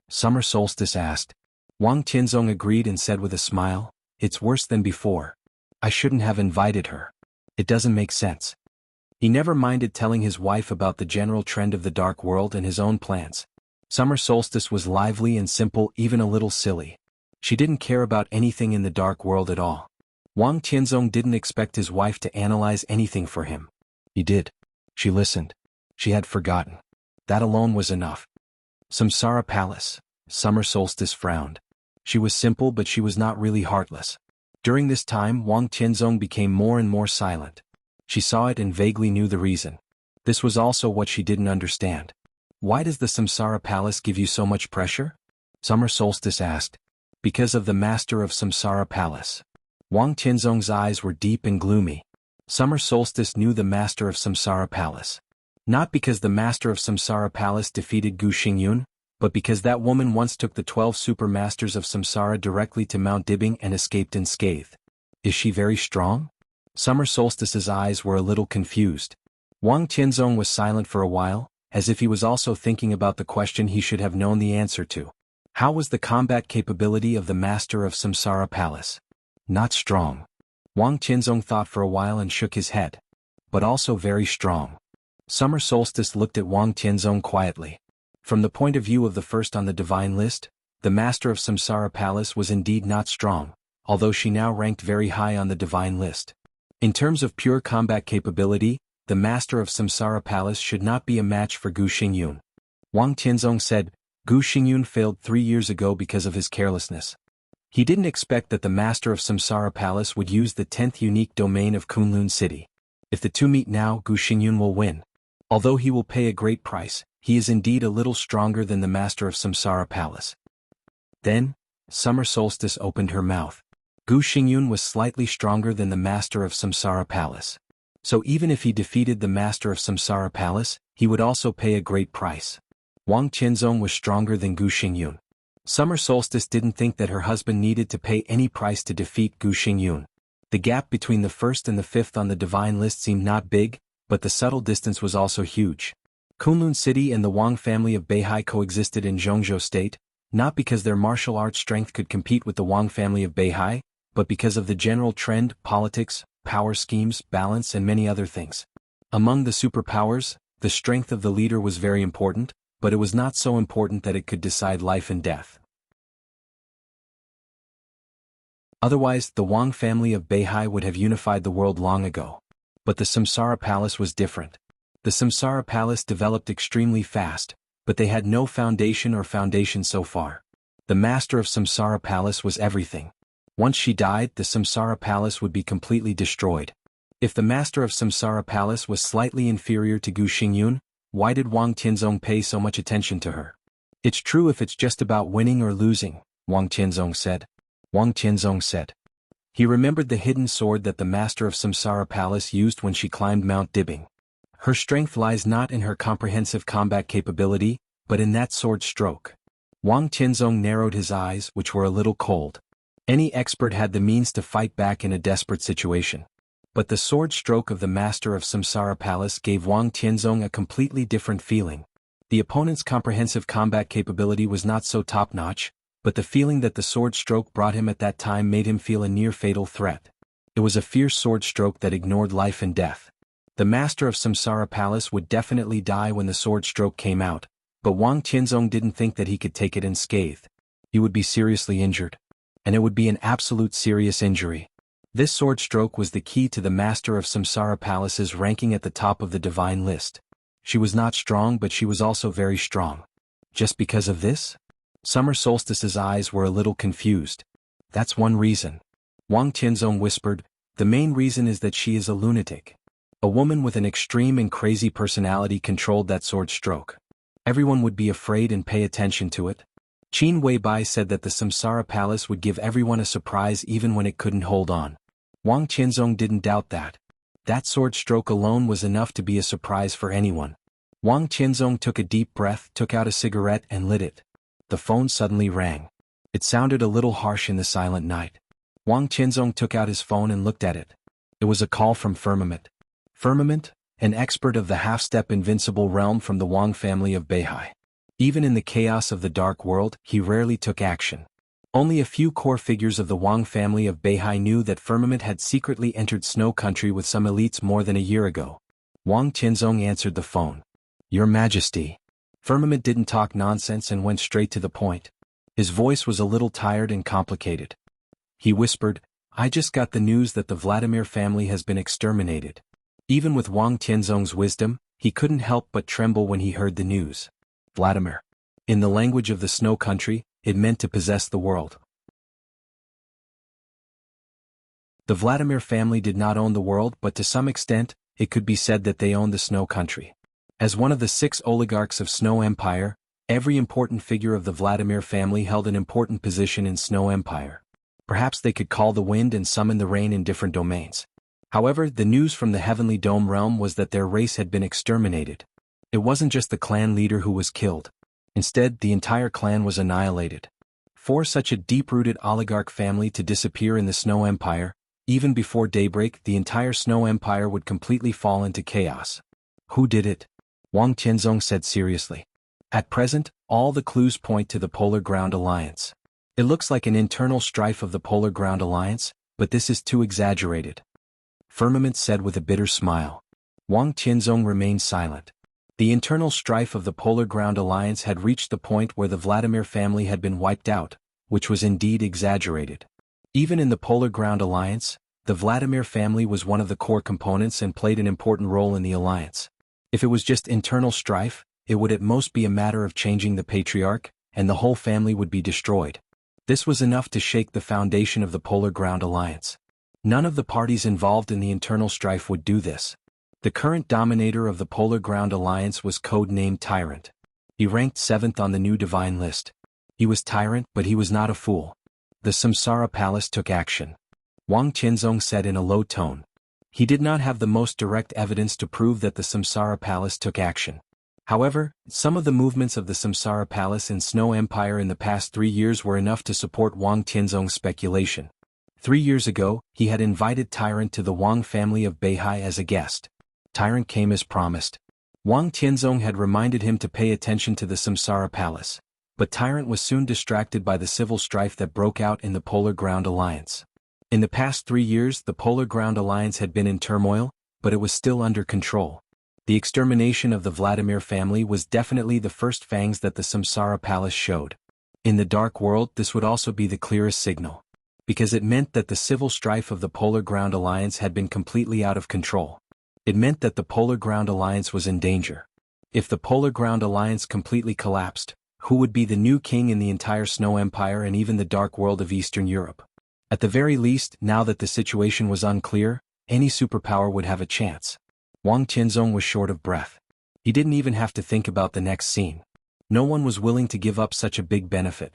Summer solstice asked. Wang Tianzong agreed and said with a smile, it's worse than before. I shouldn't have invited her. It doesn't make sense. He never minded telling his wife about the general trend of the dark world and his own plans. Summer solstice was lively and simple, even a little silly. She didn't care about anything in the dark world at all. Wang Tianzong didn't expect his wife to analyze anything for him. He did. She listened. She had forgotten. That alone was enough. Samsara Palace. Summer solstice frowned. She was simple, but she was not really heartless. During this time, Wang Tianzong became more and more silent. She saw it and vaguely knew the reason. This was also what she didn't understand. Why does the Samsara Palace give you so much pressure? Summer solstice asked. Because of the master of Samsara Palace. Wang Tianzong's eyes were deep and gloomy. Summer solstice knew the master of Samsara Palace. Not because the master of Samsara Palace defeated Gu Xingyun, but because that woman once took the 12 super masters of Samsara directly to Mount Dibbing and escaped unscathed. Is she very strong? Summer solstice's eyes were a little confused. Wang Tianzong was silent for a while, as if he was also thinking about the question he should have known the answer to. How was the combat capability of the master of Samsara Palace? Not strong. Wang Tianzong thought for a while and shook his head. But also very strong. Summer solstice looked at Wang Tianzong quietly. From the point of view of the first on the divine list, the master of Samsara Palace was indeed not strong, although she now ranked very high on the divine list. In terms of pure combat capability, the master of Samsara Palace should not be a match for Gu Xingyun. Wang Tianzong said, Gu Xingyun failed 3 years ago because of his carelessness. He didn't expect that the master of Samsara Palace would use the 10th unique domain of Kunlun City. If the two meet now, Gu Xingyun will win. Although he will pay a great price, he is indeed a little stronger than the master of Samsara Palace. Then, Summer Solstice opened her mouth. Gu Xingyun was slightly stronger than the master of Samsara Palace. So even if he defeated the master of Samsara Palace, he would also pay a great price. Wang Tianzong was stronger than Gu Xingyun. Summer Solstice didn't think that her husband needed to pay any price to defeat Gu Xingyun. The gap between the first and the fifth on the divine list seemed not big, but the subtle distance was also huge. Kunlun City and the Wang family of Beihai coexisted in Zhongzhou State, not because their martial arts strength could compete with the Wang family of Beihai, but because of the general trend, politics, power schemes, balance and many other things. Among the superpowers, the strength of the leader was very important, but it was not so important that it could decide life and death. Otherwise, the Wang family of Beihai would have unified the world long ago. But the Samsara Palace was different. The Samsara Palace developed extremely fast, but they had no foundation so far. The master of Samsara Palace was everything. Once she died, the Samsara Palace would be completely destroyed. If the master of Samsara Palace was slightly inferior to Gu Xingyun, why did Wang Tianzong pay so much attention to her? It's true if it's just about winning or losing, Wang Tianzong said. Wang Tianzong said. He remembered the hidden sword that the master of Samsara Palace used when she climbed Mount Dibbing. Her strength lies not in her comprehensive combat capability, but in that sword stroke. Wang Tianzong narrowed his eyes, which were a little cold. Any expert had the means to fight back in a desperate situation. But the sword stroke of the master of Samsara Palace gave Wang Tianzong a completely different feeling. The opponent's comprehensive combat capability was not so top-notch, but the feeling that the sword stroke brought him at that time made him feel a near-fatal threat. It was a fierce sword stroke that ignored life and death. The master of Samsara Palace would definitely die when the sword stroke came out, but Wang Tianzong didn't think that he could take it unscathed. He would be seriously injured. And it would be an absolute serious injury. This sword stroke was the key to the master of Samsara Palace's ranking at the top of the divine list. She was not strong, but she was also very strong. Just because of this? Summer Solstice's eyes were a little confused. That's one reason. Wang Tianzong whispered, the main reason is that she is a lunatic. A woman with an extreme and crazy personality controlled that sword stroke. Everyone would be afraid and pay attention to it. Qin Weibai said that the Samsara Palace would give everyone a surprise even when it couldn't hold on. Wang Tianzong didn't doubt that. That sword stroke alone was enough to be a surprise for anyone. Wang Tianzong took a deep breath, took out a cigarette and lit it. the phone suddenly rang. It sounded a little harsh in the silent night. Wang Qianzong took out his phone and looked at it. It was a call from Firmament. Firmament, an expert of the half-step invincible realm from the Wang family of Beihai. Even in the chaos of the dark world, he rarely took action. Only a few core figures of the Wang family of Beihai knew that Firmament had secretly entered Snow Country with some elites more than a year ago. Wang Qianzong answered the phone. "Your Majesty." Firmament didn't talk nonsense and went straight to the point. His voice was a little tired and complicated. He whispered, "I just got the news that the Vladimir family has been exterminated." Even with Wang Qianzong's wisdom, he couldn't help but tremble when he heard the news. Vladimir. In the language of the Snow Country, it meant to possess the world. The Vladimir family did not own the world, but to some extent, it could be said that they owned the Snow Country. As one of the 6 oligarchs of Snow Empire, every important figure of the Vladimir family held an important position in Snow Empire. Perhaps they could call the wind and summon the rain in different domains. However, the news from the Heavenly Dome realm was that their race had been exterminated. It wasn't just the clan leader who was killed. Instead, the entire clan was annihilated. For such a deep-rooted oligarch family to disappear in the Snow Empire, even before daybreak, the entire Snow Empire would completely fall into chaos. Who did it? Wang Qianzong said seriously. At present, all the clues point to the Polar Ground Alliance. It looks like an internal strife of the Polar Ground Alliance, but this is too exaggerated. Firmament said with a bitter smile. Wang Qianzong remained silent. The internal strife of the Polar Ground Alliance had reached the point where the Vladimir family had been wiped out, which was indeed exaggerated. Even in the Polar Ground Alliance, the Vladimir family was one of the core components and played an important role in the alliance. If it was just internal strife, it would at most be a matter of changing the patriarch, and the whole family would be destroyed. This was enough to shake the foundation of the Polar Ground Alliance. None of the parties involved in the internal strife would do this. The current dominator of the Polar Ground Alliance was codenamed Tyrant. He ranked 7th on the new divine list. He was Tyrant, but he was not a fool. The Samsara Palace took action. Wang Qianzong said in a low tone. He did not have the most direct evidence to prove that the Samsara Palace took action. However, some of the movements of the Samsara Palace in Snow Empire in the past 3 years were enough to support Wang Qianzong's speculation. 3 years ago, he had invited Tyrant to the Wang family of Beihai as a guest. Tyrant came as promised. Wang Qianzong had reminded him to pay attention to the Samsara Palace, but Tyrant was soon distracted by the civil strife that broke out in the Polar Ground Alliance. In the past 3 years, the Polar Ground Alliance had been in turmoil, but it was still under control. The extermination of the Vladimir family was definitely the first fangs that the Samsara Palace showed. In the Dark World, this would also be the clearest signal, because it meant that the civil strife of the Polar Ground Alliance had been completely out of control. It meant that the Polar Ground Alliance was in danger. If the Polar Ground Alliance completely collapsed, who would be the new king in the entire Snow Empire and even the Dark World of Eastern Europe? At the very least, now that the situation was unclear, any superpower would have a chance. Wang Qianzong was short of breath. He didn't even have to think about the next scene. No one was willing to give up such a big benefit.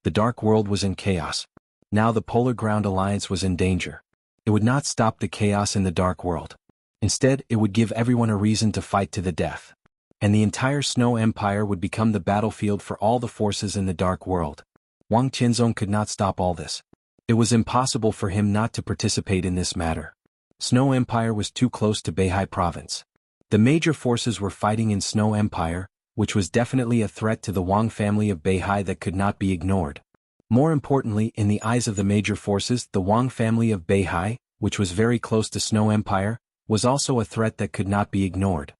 The Dark World was in chaos. Now the Polar Ground Alliance was in danger. It would not stop the chaos in the Dark World. Instead, it would give everyone a reason to fight to the death. And the entire Snow Empire would become the battlefield for all the forces in the Dark World. Wang Qianzong could not stop all this. It was impossible for him not to participate in this matter. Snow Empire was too close to Beihai Province. The major forces were fighting in Snow Empire, which was definitely a threat to the Wang family of Beihai that could not be ignored. More importantly, in the eyes of the major forces, the Wang family of Beihai, which was very close to Snow Empire, was also a threat that could not be ignored.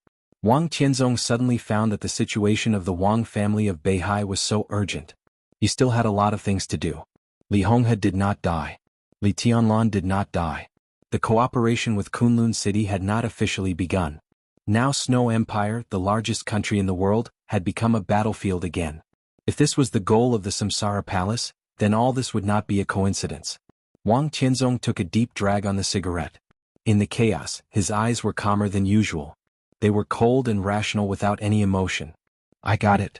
Wang Qianzong suddenly found that the situation of the Wang family of Beihai was so urgent. He still had a lot of things to do. Li Honghe did not die. Li Tianlan did not die. The cooperation with Kunlun City had not officially begun. Now Snow Empire, the largest country in the world, had become a battlefield again. If this was the goal of the Samsara Palace, then all this would not be a coincidence. Wang Qianzong took a deep drag on the cigarette. In the chaos, his eyes were calmer than usual. They were cold and rational without any emotion. I got it.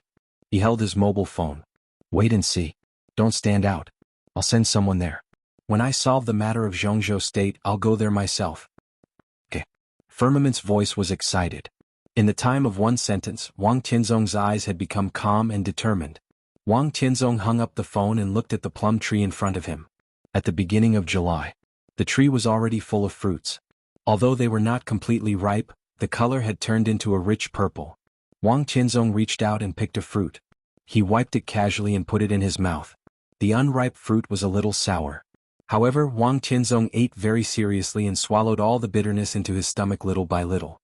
He held his mobile phone. Wait and see. Don't stand out. I'll send someone there. When I solve the matter of Zhongzhou State, I'll go there myself. Okay. Firmament's voice was excited. In the time of one sentence, Wang Tianzong's eyes had become calm and determined. Wang Tianzong hung up the phone and looked at the plum tree in front of him. At the beginning of July, the tree was already full of fruits. Although they were not completely ripe, the color had turned into a rich purple. Wang Tianzong reached out and picked a fruit. He wiped it casually and put it in his mouth. The unripe fruit was a little sour. However, Wang Tianzong ate very seriously and swallowed all the bitterness into his stomach little by little.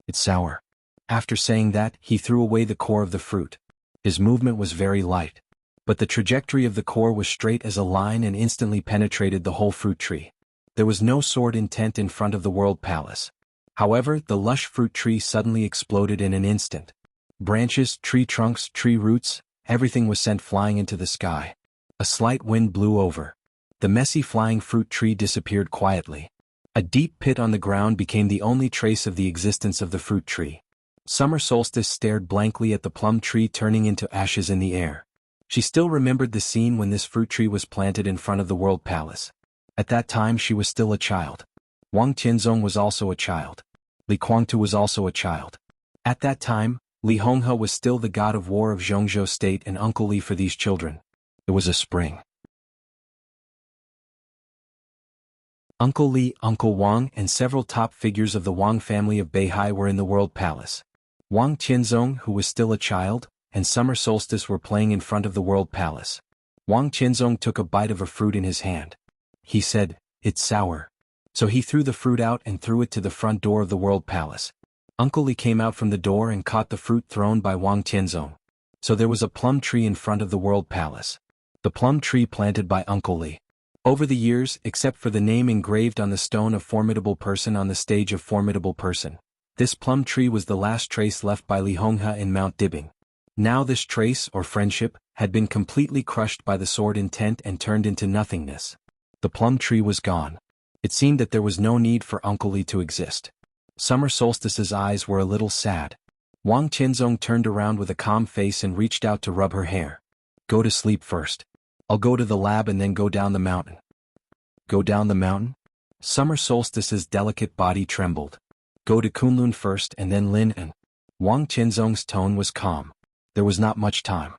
It's sour. After saying that, he threw away the core of the fruit. His movement was very light. But the trajectory of the core was straight as a line and instantly penetrated the whole fruit tree. There was no sword intent in front of the world palace. However, the lush fruit tree suddenly exploded in an instant. Branches, tree trunks, tree roots, everything was sent flying into the sky. A slight wind blew over. The messy flying fruit tree disappeared quietly. A deep pit on the ground became the only trace of the existence of the fruit tree. Summer Solstice stared blankly at the plum tree turning into ashes in the air. She still remembered the scene when this fruit tree was planted in front of the world palace. At that time she was still a child. Wang Tianzong was also a child. Li Guangtu was also a child. At that time, Li Honghe was still the god of war of Zhongzhou state and Uncle Li for these children. It was a spring. Uncle Li, Uncle Wang, and several top figures of the Wang family of Beihai were in the world palace. Wang Tianzong, who was still a child, and Summer Solstice were playing in front of the world palace. Wang Tianzong took a bite of a fruit in his hand. He said, "It's sour." So he threw the fruit out and threw it to the front door of the world palace. Uncle Li came out from the door and caught the fruit thrown by Wang Tianzong. So there was a plum tree in front of the world palace. The plum tree planted by Uncle Li. Over the years, except for the name engraved on the stone of Formidable Person on the stage of Formidable Person, this plum tree was the last trace left by Li Honghe in Mount Dibing. Now this trace, or friendship, had been completely crushed by the sword intent and turned into nothingness. The plum tree was gone. It seemed that there was no need for Uncle Li to exist. Summer Solstice's eyes were a little sad. Wang Tianzong turned around with a calm face and reached out to rub her hair. "Go to sleep first. I'll go to the lab and then go down the mountain." "Go down the mountain?" Summer Solstice's delicate body trembled. "Go to Kunlun first and then Lin and..." Wang Tianzong's tone was calm. There was not much time.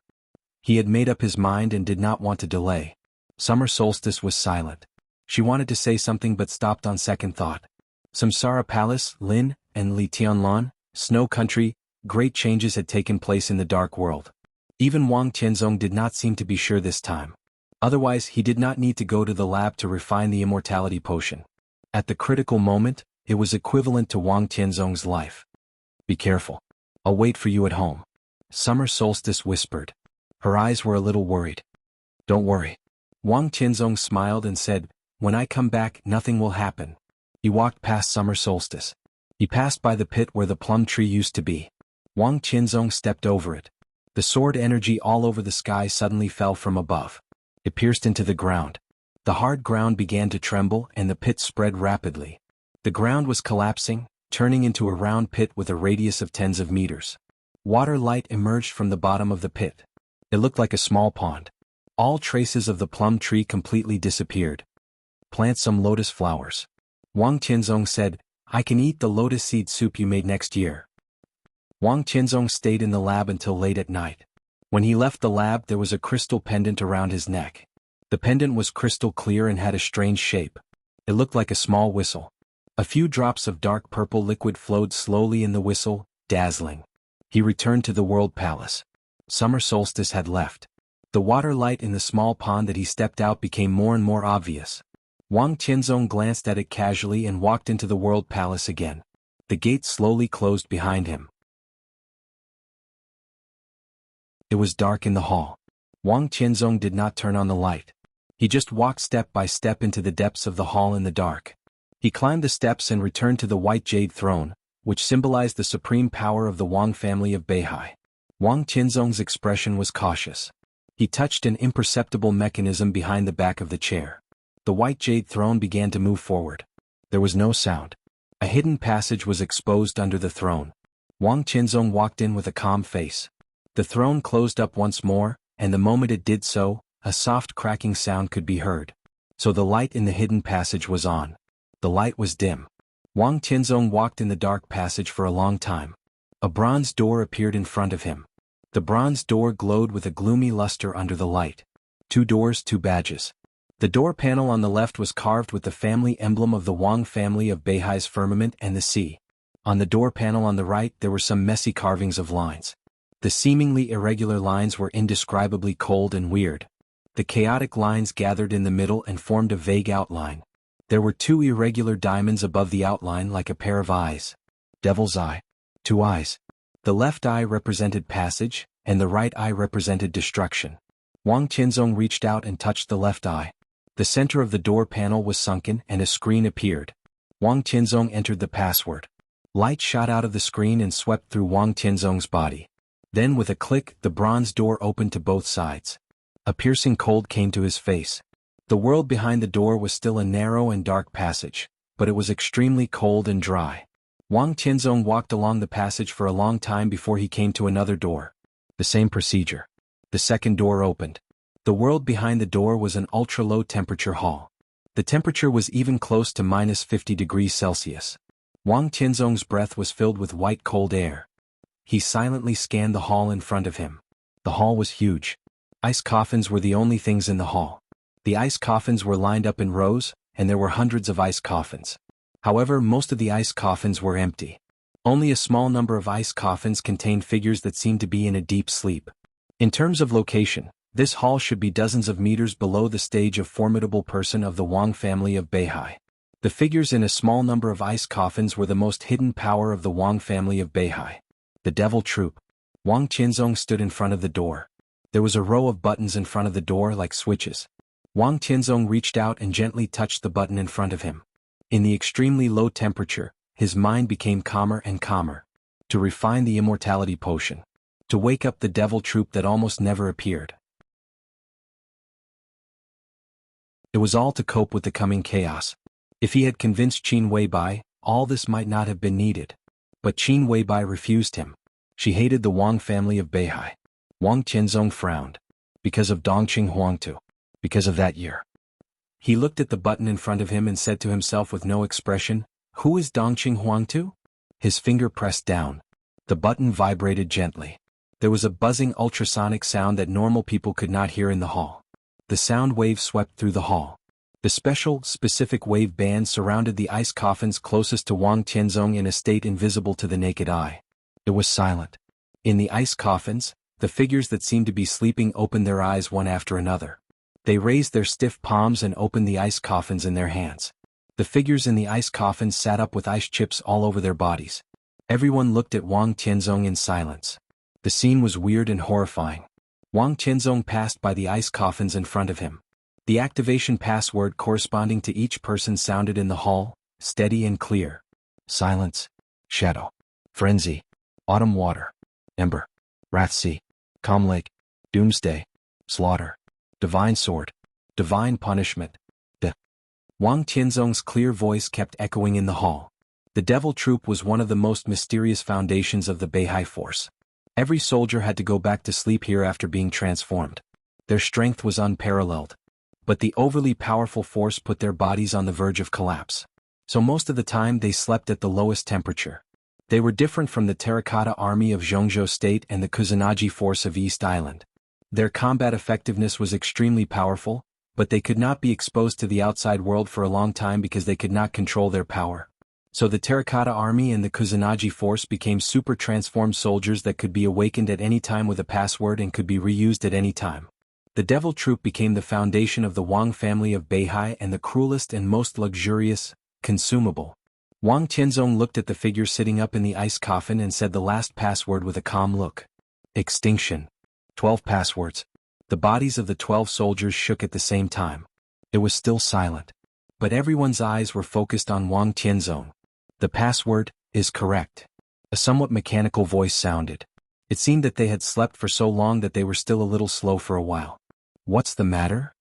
He had made up his mind and did not want to delay. Summer Solstice was silent. She wanted to say something but stopped on second thought. Samsara Palace, Lin, and Li Tianlan, Snow Country, great changes had taken place in the dark world. Even Wang Tianzong did not seem to be sure this time. Otherwise, he did not need to go to the lab to refine the immortality potion. At the critical moment, it was equivalent to Wang Tianzong's life. "Be careful. I'll wait for you at home," Summer Solstice whispered. Her eyes were a little worried. "Don't worry." Wang Tianzong smiled and said, "When I come back, nothing will happen." He walked past Summer Solstice. He passed by the pit where the plum tree used to be. Wang Tianzong stepped over it. The sword energy all over the sky suddenly fell from above. It pierced into the ground. The hard ground began to tremble and the pit spread rapidly. The ground was collapsing, turning into a round pit with a radius of tens of meters. Water light emerged from the bottom of the pit. It looked like a small pond. All traces of the plum tree completely disappeared. "Plant some lotus flowers." Wang Tianzong said, "I can eat the lotus seed soup you made next year." Wang Tianzong stayed in the lab until late at night. When he left the lab, there was a crystal pendant around his neck. The pendant was crystal clear and had a strange shape. It looked like a small whistle. A few drops of dark purple liquid flowed slowly in the whistle, dazzling. He returned to the world palace. Summer Solstice had left. The water light in the small pond that he stepped out became more and more obvious. Wang Tianzong glanced at it casually and walked into the world palace again. The gate slowly closed behind him. It was dark in the hall. Wang Tianzong did not turn on the light. He just walked step by step into the depths of the hall in the dark. He climbed the steps and returned to the white jade throne, which symbolized the supreme power of the Wang family of Beihai. Wang Tianzong's expression was cautious. He touched an imperceptible mechanism behind the back of the chair. The white jade throne began to move forward. There was no sound. A hidden passage was exposed under the throne. Wang Tianzong walked in with a calm face. The throne closed up once more, and the moment it did so, a soft cracking sound could be heard. So the light in the hidden passage was on. The light was dim. Wang Tianzong walked in the dark passage for a long time. A bronze door appeared in front of him. The bronze door glowed with a gloomy luster under the light. 2 doors, 2 badges. The door panel on the left was carved with the family emblem of the Wang family of Beihai's firmament and the sea. On the door panel on the right there were some messy carvings of lines. The seemingly irregular lines were indescribably cold and weird. The chaotic lines gathered in the middle and formed a vague outline. There were 2 irregular diamonds above the outline like a pair of eyes. Devil's eye. 2 eyes. The left eye represented passage, and the right eye represented destruction. Wang Qianzong reached out and touched the left eye. The center of the door panel was sunken and a screen appeared. Wang Qianzong entered the password. Light shot out of the screen and swept through Wang Qianzong's body. Then with a click, the bronze door opened to both sides. A piercing cold came to his face. The world behind the door was still a narrow and dark passage, but it was extremely cold and dry. Wang Qianzong walked along the passage for a long time before he came to another door. The same procedure. The second door opened. The world behind the door was an ultra-low temperature hall. The temperature was even close to minus 50 degrees Celsius. Wang Qianzong's breath was filled with white cold air. He silently scanned the hall in front of him. The hall was huge. Ice coffins were the only things in the hall. The ice coffins were lined up in rows, and there were hundreds of ice coffins. However, most of the ice coffins were empty. Only a small number of ice coffins contained figures that seemed to be in a deep sleep. In terms of location, this hall should be dozens of meters below the stage of formidable person of the Wang family of Beihai. The figures in a small number of ice coffins were the most hidden power of the Wang family of Beihai. The Devil Troop. Wang Qianzong stood in front of the door. There was a row of buttons in front of the door like switches. Wang Qianzong reached out and gently touched the button in front of him. In the extremely low temperature, his mind became calmer and calmer. To refine the immortality potion. To wake up the Devil Troop that almost never appeared. It was all to cope with the coming chaos. If he had convinced Qin Weibai, all this might not have been needed. But Qin Weibai refused him. She hated the Wang family of Beihai. Wang Qianzong frowned. Because of Dongqing Huangtu. Because of that year. He looked at the button in front of him and said to himself with no expression, "Who is Dongqing Huangtu?" His finger pressed down. The button vibrated gently. There was a buzzing ultrasonic sound that normal people could not hear in the hall. The sound wave swept through the hall. The specific wave band surrounded the ice coffins closest to Wang Qianzong in a state invisible to the naked eye. It was silent. In the ice coffins, the figures that seemed to be sleeping opened their eyes one after another. They raised their stiff palms and opened the ice coffins in their hands. The figures in the ice coffins sat up with ice chips all over their bodies. Everyone looked at Wang Qianzong in silence. The scene was weird and horrifying. Wang Qianzong passed by the ice coffins in front of him. The activation password corresponding to each person sounded in the hall, steady and clear. Silence. Shadow. Frenzy. Autumn water. Ember. Wrath sea. Calm lake. Doomsday. Slaughter. Divine sword. Divine punishment. Wang Qianzong's clear voice kept echoing in the hall. The Devil Troop was one of the most mysterious foundations of the Beihai force. Every soldier had to go back to sleep here after being transformed. Their strength was unparalleled. But the overly powerful force put their bodies on the verge of collapse. So most of the time they slept at the lowest temperature. They were different from the Terracotta Army of Zhongzhou State and the Kusanagi Force of East Island. Their combat effectiveness was extremely powerful, but they could not be exposed to the outside world for a long time because they could not control their power. So the Terracotta Army and the Kusanagi Force became super transformed soldiers that could be awakened at any time with a password and could be reused at any time. The Devil Troop became the foundation of the Wang family of Beihai and the cruelest and most luxurious, consumable. Wang Qianzong looked at the figure sitting up in the ice coffin and said the last password with a calm look. Extinction. 12 passwords. The bodies of the 12 soldiers shook at the same time. It was still silent. But everyone's eyes were focused on Wang Qianzong. The password is correct. A somewhat mechanical voice sounded. It seemed that they had slept for so long that they were still a little slow for a while. What's the matter?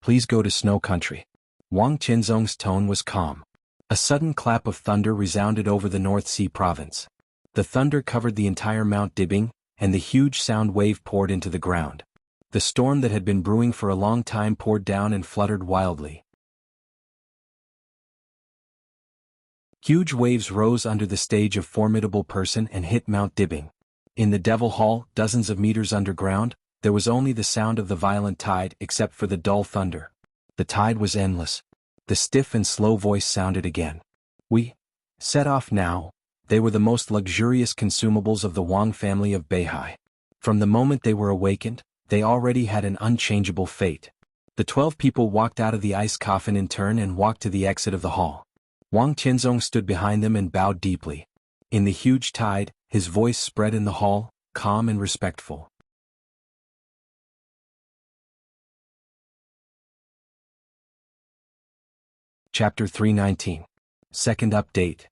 Please go to Snow Country. Wang Qianzong's tone was calm. A sudden clap of thunder resounded over the North Sea province. The thunder covered the entire Mount Dibing, and the huge sound wave poured into the ground. The storm that had been brewing for a long time poured down and fluttered wildly. Huge waves rose under the stage of formidable person and hit Mount Dibbing. In the Devil Hall, dozens of meters underground, there was only the sound of the violent tide except for the dull thunder. The tide was endless. The stiff and slow voice sounded again. We set off now. They were the most luxurious consumables of the Wang family of Beihai. From the moment they were awakened, they already had an unchangeable fate. The 12 people walked out of the ice coffin in turn and walked to the exit of the hall. Wang Tianzong stood behind them and bowed deeply. In the huge tide, his voice spread in the hall, calm and respectful. Chapter 319. Second update.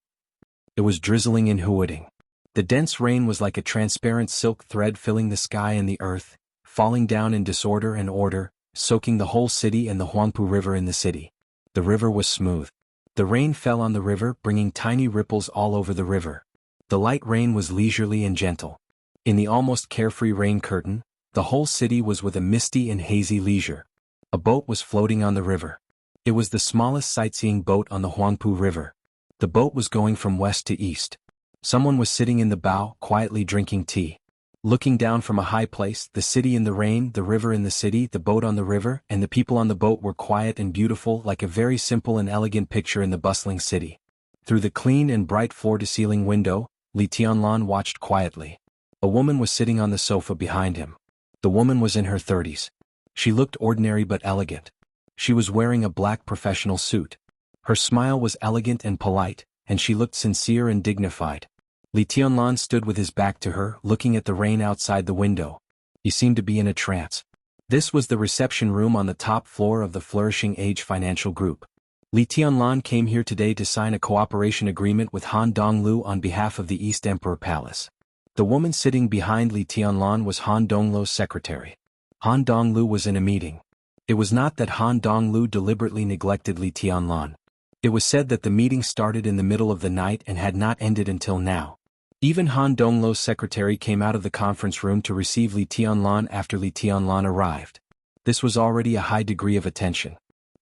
It was drizzling in Huading. The dense rain was like a transparent silk thread filling the sky and the earth, falling down in disorder and order, soaking the whole city and the Huangpu River in the city. The river was smooth. The rain fell on the river, bringing tiny ripples all over the river. The light rain was leisurely and gentle. In the almost carefree rain curtain, the whole city was with a misty and hazy leisure. A boat was floating on the river. It was the smallest sightseeing boat on the Huangpu River. The boat was going from west to east. Someone was sitting in the bow, quietly drinking tea. Looking down from a high place, the city in the rain, the river in the city, the boat on the river, and the people on the boat were quiet and beautiful, like a very simple and elegant picture in the bustling city. Through the clean and bright floor-to-ceiling window, Li Tianlan watched quietly. A woman was sitting on the sofa behind him. The woman was in her 30s. She looked ordinary but elegant. She was wearing a black professional suit. Her smile was elegant and polite, and she looked sincere and dignified. Li Tianlan stood with his back to her, looking at the rain outside the window. He seemed to be in a trance. This was the reception room on the top floor of the Flourishing Age Financial Group. Li Tianlan came here today to sign a cooperation agreement with Han Donglu on behalf of the East Emperor Palace. The woman sitting behind Li Tianlan was Han Donglu's secretary. Han Donglu was in a meeting. It was not that Han Donglu deliberately neglected Li Tianlan. It was said that the meeting started in the middle of the night and had not ended until now. Even Han Donglu's secretary came out of the conference room to receive Li Tianlan after Li Tianlan arrived. This was already a high degree of attention.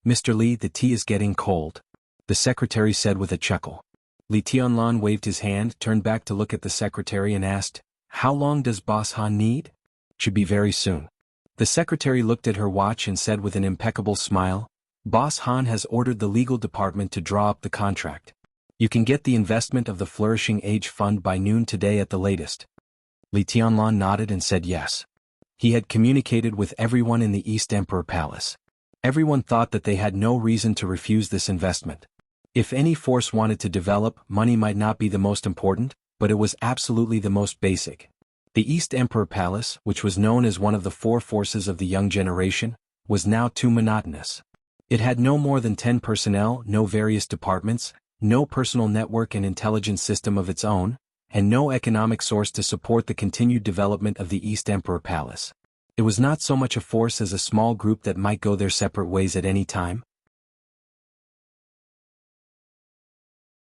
"Mr. Li, the tea is getting cold," the secretary said with a chuckle. Li Tianlan waved his hand, turned back to look at the secretary and asked, "How long does Boss Han need?" "Should be very soon." The secretary looked at her watch and said with an impeccable smile, "Boss Han has ordered the legal department to draw up the contract. You can get the investment of the Flourishing Age Fund by noon today at the latest." Li Tianlan nodded and said yes. He had communicated with everyone in the East Emperor Palace. Everyone thought that they had no reason to refuse this investment. If any force wanted to develop, money might not be the most important, but it was absolutely the most basic. The East Emperor Palace, which was known as one of the four forces of the young generation, was now too monotonous. It had no more than 10 personnel, no various departments, no personal network and intelligence system of its own, and no economic source to support the continued development of the East Emperor Palace. It was not so much a force as a small group that might go their separate ways at any time.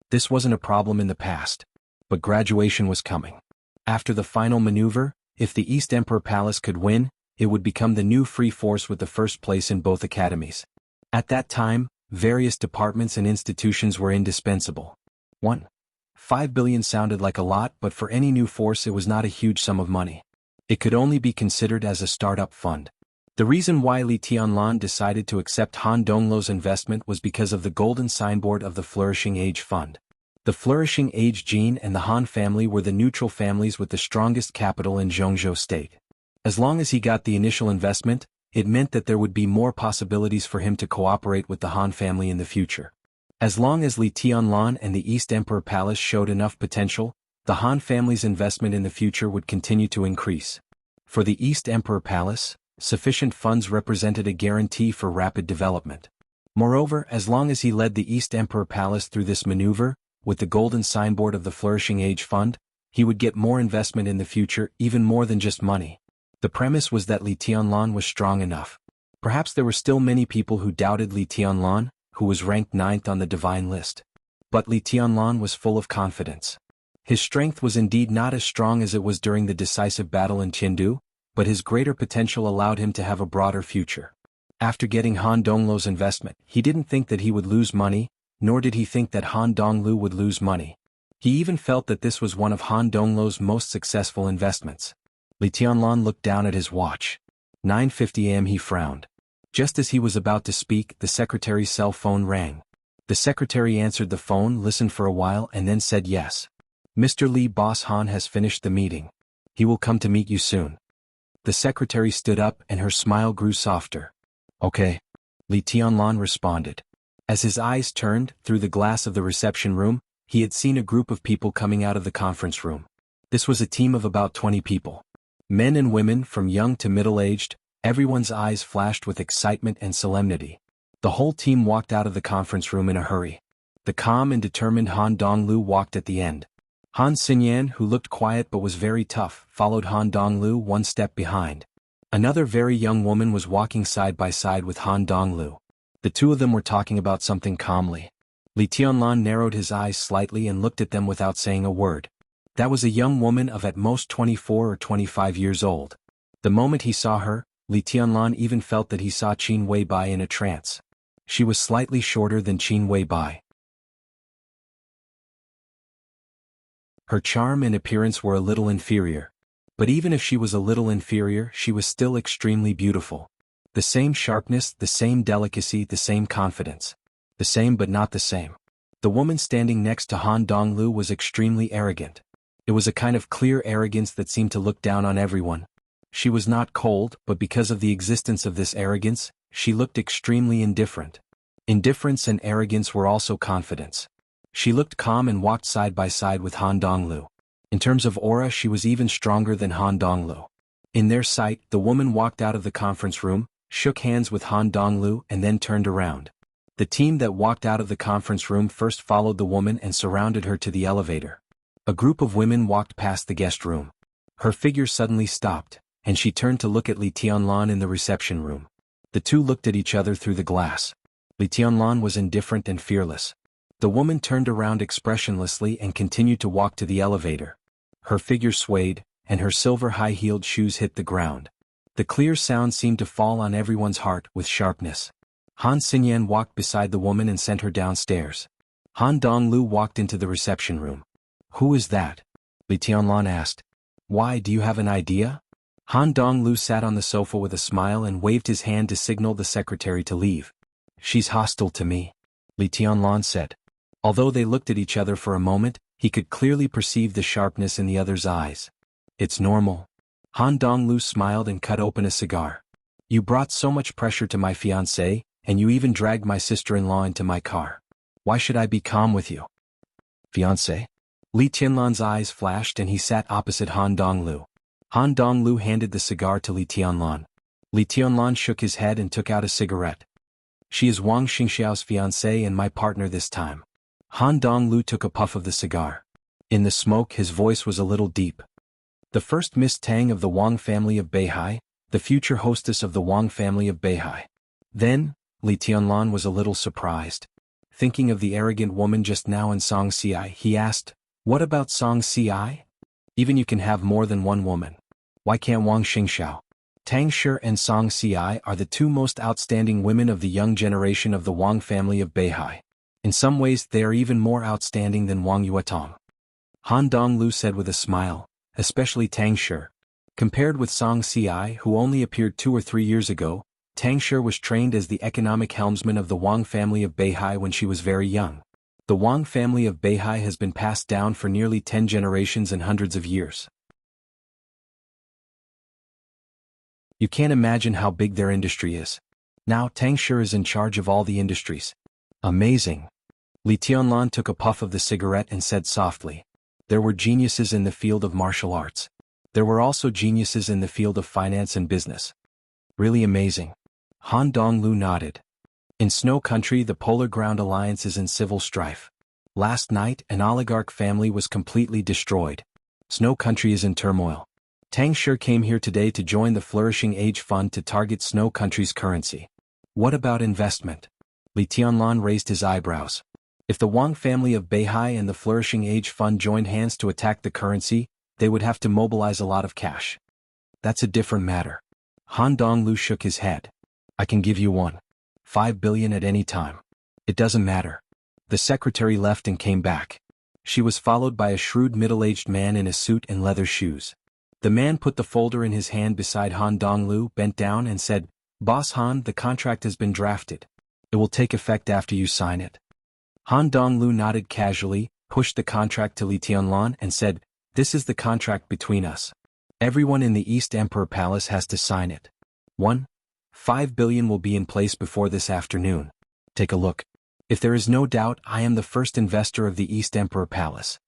This wasn't a problem in the past. But graduation was coming. After the final maneuver, if the East Emperor Palace could win, it would become the new free force with the first place in both academies. At that time, various departments and institutions were indispensable. 1.5 billion sounded like a lot, but for any new force it was not a huge sum of money. It could only be considered as a startup fund. The reason why Li Tianlan decided to accept Han Donglu's investment was because of the golden signboard of the Flourishing Age Fund. The Flourishing Age gene and the Han family were the neutral families with the strongest capital in Zhongzhou State. As long as he got the initial investment, it meant that there would be more possibilities for him to cooperate with the Han family in the future. As long as Li Tianlan and the East Emperor Palace showed enough potential, the Han family's investment in the future would continue to increase. For the East Emperor Palace, sufficient funds represented a guarantee for rapid development. Moreover, as long as he led the East Emperor Palace through this maneuver, with the golden signboard of the Flourishing Age Fund, he would get more investment in the future, even more than just money. The premise was that Li Tianlan was strong enough. Perhaps there were still many people who doubted Li Tianlan, who was ranked 9th on the divine list. But Li Tianlan was full of confidence. His strength was indeed not as strong as it was during the decisive battle in Qindu, but his greater potential allowed him to have a broader future. After getting Han Donglu's investment, he didn't think that he would lose money, nor did he think that Han Donglu would lose money. He even felt that this was one of Han Donglu's most successful investments. Li Tianlan looked down at his watch. 9:50 a.m. He frowned. Just as he was about to speak, the secretary's cell phone rang. The secretary answered the phone, listened for a while, and then said yes. Mr. Li, Boss Han has finished the meeting. He will come to meet you soon. The secretary stood up and her smile grew softer. Okay. Li Tianlan responded. As his eyes turned, through the glass of the reception room, he had seen a group of people coming out of the conference room. This was a team of about 20 people. Men and women, from young to middle-aged, everyone's eyes flashed with excitement and solemnity. The whole team walked out of the conference room in a hurry. The calm and determined Han Donglu walked at the end. Han Xinyan, who looked quiet but was very tough, followed Han Donglu one step behind. Another very young woman was walking side by side with Han Donglu. The two of them were talking about something calmly. Li Tianlan narrowed his eyes slightly and looked at them without saying a word. That was a young woman of at most 24 or 25 years old. The moment he saw her, Li Tianlan even felt that he saw Qin Weibai in a trance. She was slightly shorter than Qin Weibai. Her charm and appearance were a little inferior. But even if she was a little inferior, she was still extremely beautiful. The same sharpness, the same delicacy, the same confidence. The same but not the same. The woman standing next to Han Donglu was extremely arrogant. It was a kind of clear arrogance that seemed to look down on everyone. She was not cold, but because of the existence of this arrogance, she looked extremely indifferent. Indifference and arrogance were also confidence. She looked calm and walked side by side with Han Donglu. In terms of aura, she was even stronger than Han Donglu. In their sight, the woman walked out of the conference room, shook hands with Han Donglu and then turned around. The team that walked out of the conference room first followed the woman and surrounded her to the elevator. A group of women walked past the guest room. Her figure suddenly stopped, and she turned to look at Li Tianlan in the reception room. The two looked at each other through the glass. Li Tianlan was indifferent and fearless. The woman turned around expressionlessly and continued to walk to the elevator. Her figure swayed, and her silver high-heeled shoes hit the ground. The clear sound seemed to fall on everyone's heart with sharpness. Han Xinyan walked beside the woman and sent her downstairs. Han Donglu walked into the reception room. Who is that? Li Tianlan asked. Why, do you have an idea? Han Donglu sat on the sofa with a smile and waved his hand to signal the secretary to leave. She's hostile to me, Li Tianlan said. Although they looked at each other for a moment, he could clearly perceive the sharpness in the other's eyes. It's normal. Han Donglu smiled and cut open a cigar. You brought so much pressure to my fiancée, and you even dragged my sister-in-law into my car. Why should I be calm with you? Fiancé? Li Tianlan's eyes flashed and he sat opposite Han Donglu. Han Donglu handed the cigar to Li Tianlan. Li Tianlan shook his head and took out a cigarette. She is Wang Xingxiao's fiancée and my partner this time. Han Donglu took a puff of the cigar. In the smoke his voice was a little deep. The first Miss Tang of the Wang family of Beihai, the future hostess of the Wang family of Beihai. Then, Li Tianlan was a little surprised. Thinking of the arrogant woman just now in Song Ci, he asked, what about Song Ci? Even you can have more than one woman. Why can't Wang Xingxiao? Tang Shi and Song Ci are the two most outstanding women of the young generation of the Wang family of Beihai. In some ways they are even more outstanding than Wang Yuetong. Han Donglu said with a smile, especially Tang Shi. Compared with Song Ci, who only appeared 2 or 3 years ago, Tang Shi was trained as the economic helmsman of the Wang family of Beihai when she was very young. The Wang family of Beihai has been passed down for nearly 10 generations and hundreds of years. You can't imagine how big their industry is. Now Tang Shi is in charge of all the industries. Amazing. Li Tianlan took a puff of the cigarette and said softly, there were geniuses in the field of martial arts. There were also geniuses in the field of finance and business. Really amazing. Han Donglu nodded. In Snow Country the Polar Ground Alliance is in civil strife. Last night an oligarch family was completely destroyed. Snow Country is in turmoil. Tang Shi came here today to join the Flourishing Age Fund to target Snow Country's currency. What about investment? Li Tianlan raised his eyebrows. If the Wang family of Beihai and the Flourishing Age Fund joined hands to attack the currency, they would have to mobilize a lot of cash. That's a different matter. Han Donglu shook his head. I can give you 5 billion at any time. It doesn't matter. The secretary left and came back. She was followed by a shrewd middle-aged man in a suit and leather shoes. The man put the folder in his hand beside Han Donglu, bent down and said, "Boss Han, the contract has been drafted. It will take effect after you sign it." Han Donglu nodded casually, pushed the contract to Li Tianlan and said, "This is the contract between us. Everyone in the East Emperor Palace has to sign it. 5 billion will be in place before this afternoon. Take a look. If there is no doubt, I am the first investor of the East Emperor Palace."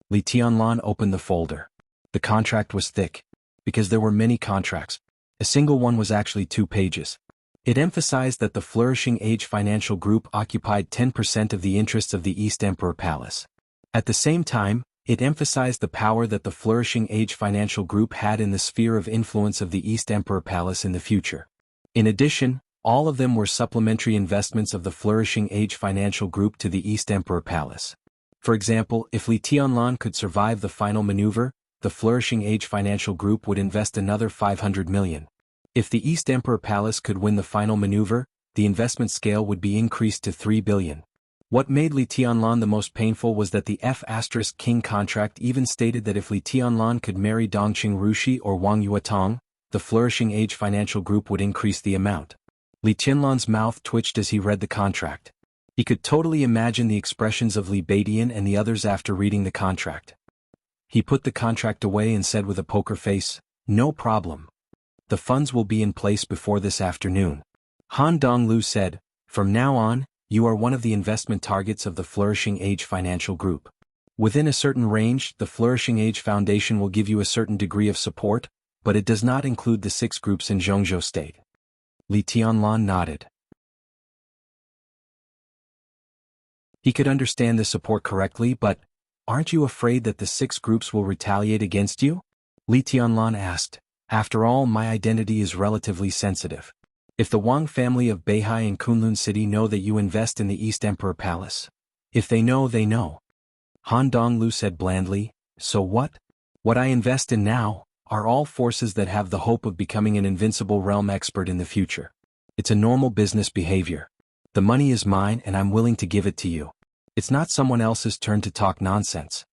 Li Tianlan opened the folder. The contract was thick. Because there were many contracts, a single one was actually 2 pages. It emphasized that the Flourishing Age Financial Group occupied 10% of the interests of the East Emperor Palace. At the same time, it emphasized the power that the Flourishing Age Financial Group had in the sphere of influence of the East Emperor Palace in the future. In addition, all of them were supplementary investments of the Flourishing Age Financial Group to the East Emperor Palace. For example, if Li Tianlan could survive the final maneuver, the Flourishing Age Financial Group would invest another 500 million. If the East Emperor Palace could win the final maneuver, the investment scale would be increased to 3 billion. What made Li Tianlan the most painful was that the F*King contract even stated that if Li Tianlan could marry Dongqing Rushi or Wang Yuetong, the Flourishing Age Financial Group would increase the amount. Li Tianlan's mouth twitched as he read the contract. He could totally imagine the expressions of Li Beidian and the others after reading the contract. He put the contract away and said with a poker face, "No problem. The funds will be in place before this afternoon." Han Donglu said, "From now on, you are one of the investment targets of the Flourishing Age Financial Group. Within a certain range, the Flourishing Age Foundation will give you a certain degree of support, but it does not include the 6 groups in Zhongzhou State." Li Tianlan nodded. He could understand the support correctly, but, "Aren't you afraid that the 6 groups will retaliate against you?" Li Tianlan asked. "After all, my identity is relatively sensitive. If the Wang family of Beihai and Kunlun City know that you invest in the East Emperor Palace. If they know, they know." Han Donglu said blandly, "So what? What I invest in now are all forces that have the hope of becoming an invincible realm expert in the future. It's a normal business behavior. The money is mine and I'm willing to give it to you. It's not someone else's turn to talk nonsense."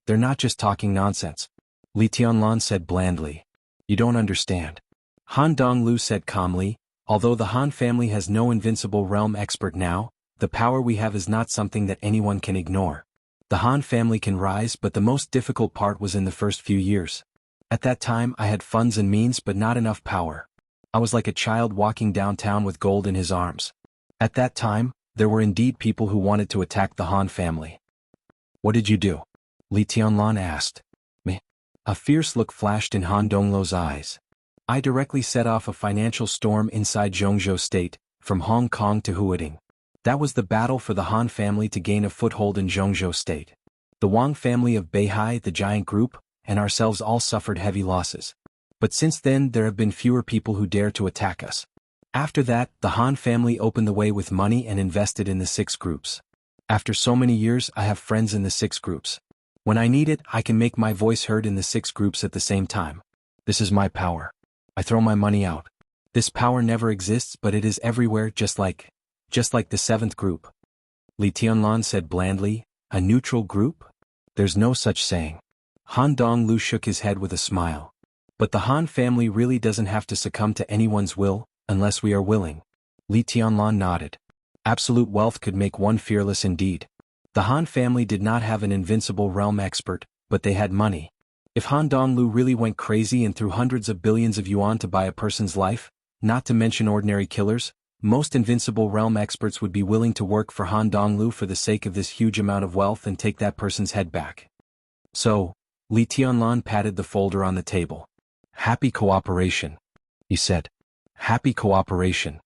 "They're not just talking nonsense," Li Tianlan said blandly. "You don't understand." Han Donglu said calmly, "Although the Han family has no invincible realm expert now, the power we have is not something that anyone can ignore. The Han family can rise, but the most difficult part was in the first few years. At that time I had funds and means but not enough power. I was like a child walking downtown with gold in his arms. At that time, there were indeed people who wanted to attack the Han family." "What did you do?" Li Tianlan asked. "Me." A fierce look flashed in Han Donglu's eyes. "I directly set off a financial storm inside Zhongzhou State, from Hong Kong to Huading. That was the battle for the Han family to gain a foothold in Zhongzhou State. The Wang family of Beihai, the giant group, and ourselves all suffered heavy losses. But since then there have been fewer people who dare to attack us. After that, the Han family opened the way with money and invested in the 6 groups. After so many years, I have friends in the 6 groups. When I need it, I can make my voice heard in the 6 groups at the same time. This is my power. I throw my money out. This power never exists, but it is everywhere, just like the 7th group." Li Tianlan said blandly, "A neutral group? There's no such saying." Han Donglu shook his head with a smile. "But the Han family really doesn't have to succumb to anyone's will, unless we are willing." Li Tianlan nodded. Absolute wealth could make one fearless indeed. The Han family did not have an invincible realm expert, but they had money. If Han Donglu really went crazy and threw hundreds of billions of yuan to buy a person's life, not to mention ordinary killers, most invincible realm experts would be willing to work for Han Donglu for the sake of this huge amount of wealth and take that person's head back. So, Li Tianlan patted the folder on the table. "Happy cooperation," he said. "Happy cooperation."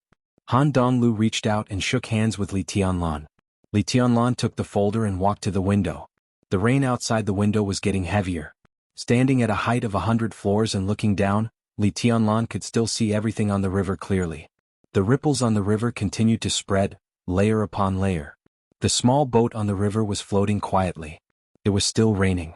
Han Donglu reached out and shook hands with Li Tianlan. Li Tianlan took the folder and walked to the window. The rain outside the window was getting heavier. Standing at a height of 100 floors and looking down, Li Tianlan could still see everything on the river clearly. The ripples on the river continued to spread, layer upon layer. The small boat on the river was floating quietly. It was still raining.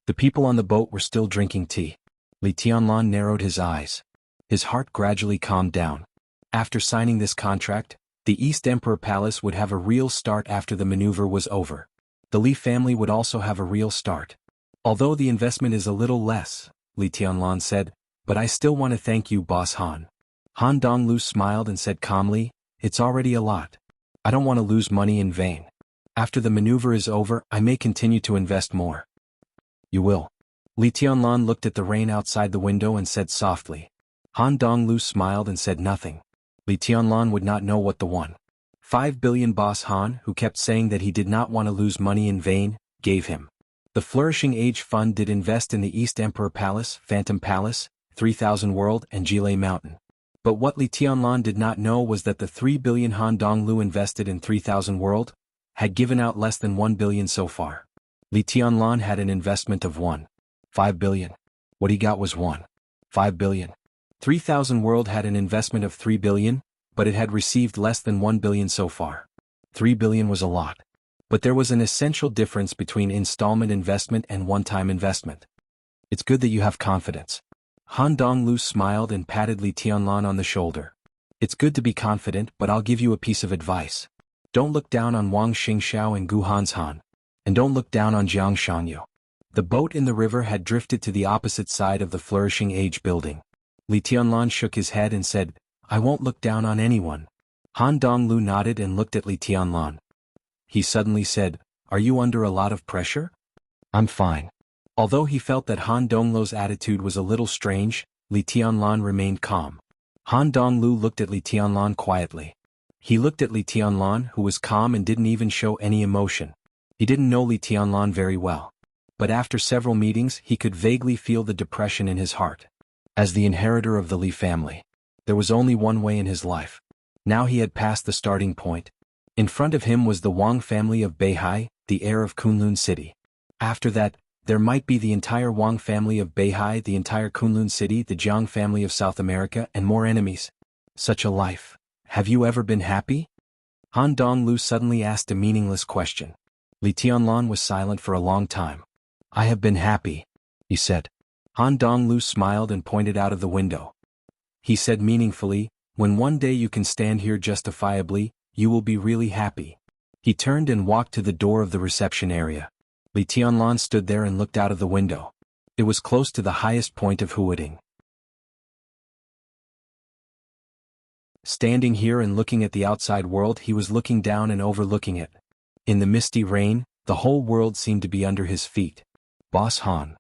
The people on the boat were still drinking tea. Li Tianlan narrowed his eyes. His heart gradually calmed down. After signing this contract, the East Emperor Palace would have a real start after the maneuver was over. The Li family would also have a real start. Although the investment is a little less, Li Tianlan said, but I still want to thank you, Boss Han. Han Donglu smiled and said calmly, it's already a lot. I don't want to lose money in vain. After the maneuver is over, I may continue to invest more. You will. Li Tianlan looked at the rain outside the window and said softly. Han Donglu smiled and said nothing. Li Tianlan would not know what the 1.5 billion Boss Han, who kept saying that he did not want to lose money in vain, gave him. The Flourishing Age Fund did invest in the East Emperor Palace, Phantom Palace, 3000 World and Jilei Mountain. But what Li Tianlan did not know was that the 3 billion Han Donglu invested in 3000 World had given out less than 1 billion so far. Li Tianlan had an investment of 1.5 billion. What he got was 1.5 billion. 3000 World had an investment of 3 billion, but it had received less than 1 billion so far. 3 billion was a lot. But there was an essential difference between installment investment and one-time investment. It's good that you have confidence. Han Donglu smiled and patted Li Tianlan on the shoulder. It's good to be confident, but I'll give you a piece of advice. Don't look down on Wang Xingxiao and Gu Hanshan. And don't look down on Jiang Shangyu. The boat in the river had drifted to the opposite side of the Flourishing Age building. Li Tianlan shook his head and said, I won't look down on anyone. Han Donglu nodded and looked at Li Tianlan. He suddenly said, Are you under a lot of pressure? I'm fine. Although he felt that Han Donglu's attitude was a little strange, Li Tianlan remained calm. Han Donglu looked at Li Tianlan quietly. He looked at Li Tianlan, who was calm and didn't even show any emotion. He didn't know Li Tianlan very well. But after several meetings he could vaguely feel the depression in his heart. As the inheritor of the Li family, there was only one way in his life. Now he had passed the starting point. In front of him was the Wang family of Beihai, the heir of Kunlun City. After that, there might be the entire Wang family of Beihai, the entire Kunlun City, the Jiang family of South America, and more enemies. Such a life. Have you ever been happy? Han Donglu suddenly asked a meaningless question. Li Tianlan was silent for a long time. I have been happy, he said. Han Donglu smiled and pointed out of the window. He said meaningfully, when one day you can stand here justifiably, you will be really happy. He turned and walked to the door of the reception area. Li Tianlan stood there and looked out of the window. It was close to the highest point of Huading. Standing here and looking at the outside world, he was looking down and overlooking it. In the misty rain, the whole world seemed to be under his feet. Boss Han.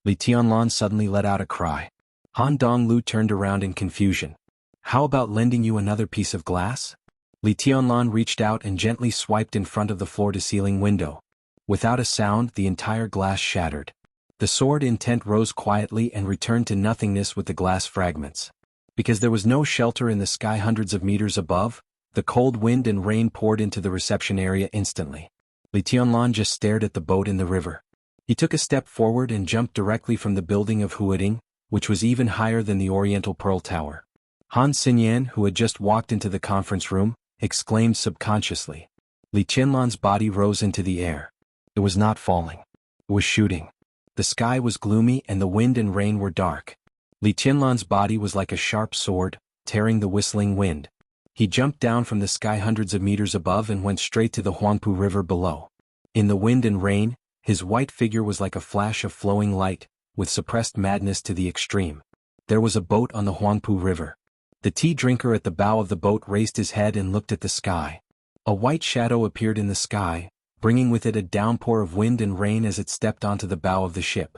Li Tianlan suddenly let out a cry. Han Donglu turned around in confusion. How about lending you another piece of glass? Li Tianlan reached out and gently swiped in front of the floor-to-ceiling window. Without a sound, the entire glass shattered. The sword intent rose quietly and returned to nothingness with the glass fragments. Because there was no shelter in the sky hundreds of meters above, the cold wind and rain poured into the reception area instantly. Li Tianlan just stared at the boat in the river. He took a step forward and jumped directly from the building of Huading, which was even higher than the Oriental Pearl Tower. Han Xinyan, who had just walked into the conference room, exclaimed subconsciously. Li Tianlan's body rose into the air. It was not falling. It was shooting. The sky was gloomy and the wind and rain were dark. Li Tianlan's body was like a sharp sword, tearing the whistling wind. He jumped down from the sky hundreds of meters above and went straight to the Huangpu River below. In the wind and rain, his white figure was like a flash of flowing light, with suppressed madness to the extreme. There was a boat on the Huangpu River. The tea drinker at the bow of the boat raised his head and looked at the sky. A white shadow appeared in the sky, bringing with it a downpour of wind and rain as it stepped onto the bow of the ship.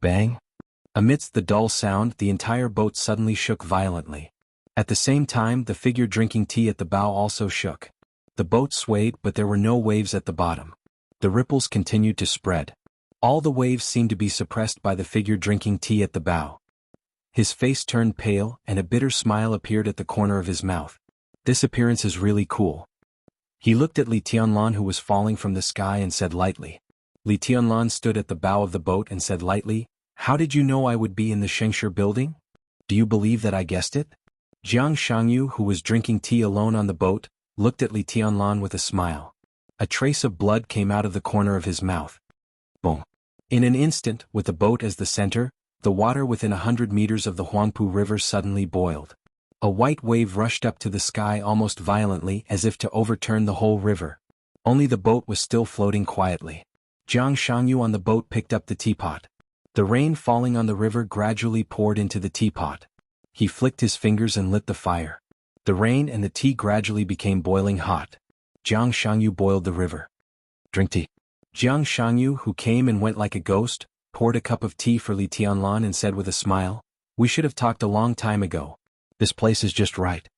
Bang! Amidst the dull sound, the entire boat suddenly shook violently. At the same time, the figure drinking tea at the bow also shook. The boat swayed, but there were no waves at the bottom. The ripples continued to spread. All the waves seemed to be suppressed by the figure drinking tea at the bow. His face turned pale, and a bitter smile appeared at the corner of his mouth. This appearance is really cool. He looked at Li Tianlan, who was falling from the sky, and said lightly. Li Tianlan stood at the bow of the boat and said lightly, How did you know I would be in the Shengshi building? Do you believe that I guessed it? Jiang Shangyu, who was drinking tea alone on the boat, looked at Li Tianlan with a smile. A trace of blood came out of the corner of his mouth. Boom. In an instant, with the boat as the center, the water within 100 meters of the Huangpu River suddenly boiled. A white wave rushed up to the sky almost violently as if to overturn the whole river. Only the boat was still floating quietly. Jiang Shangyu on the boat picked up the teapot. The rain falling on the river gradually poured into the teapot. He flicked his fingers and lit the fire. The rain and the tea gradually became boiling hot. Jiang Shangyu boiled the river. Drink tea. Jiang Shangyu, who came and went like a ghost, poured a cup of tea for Li Tianlan and said with a smile, "We should have talked a long time ago. This place is just right."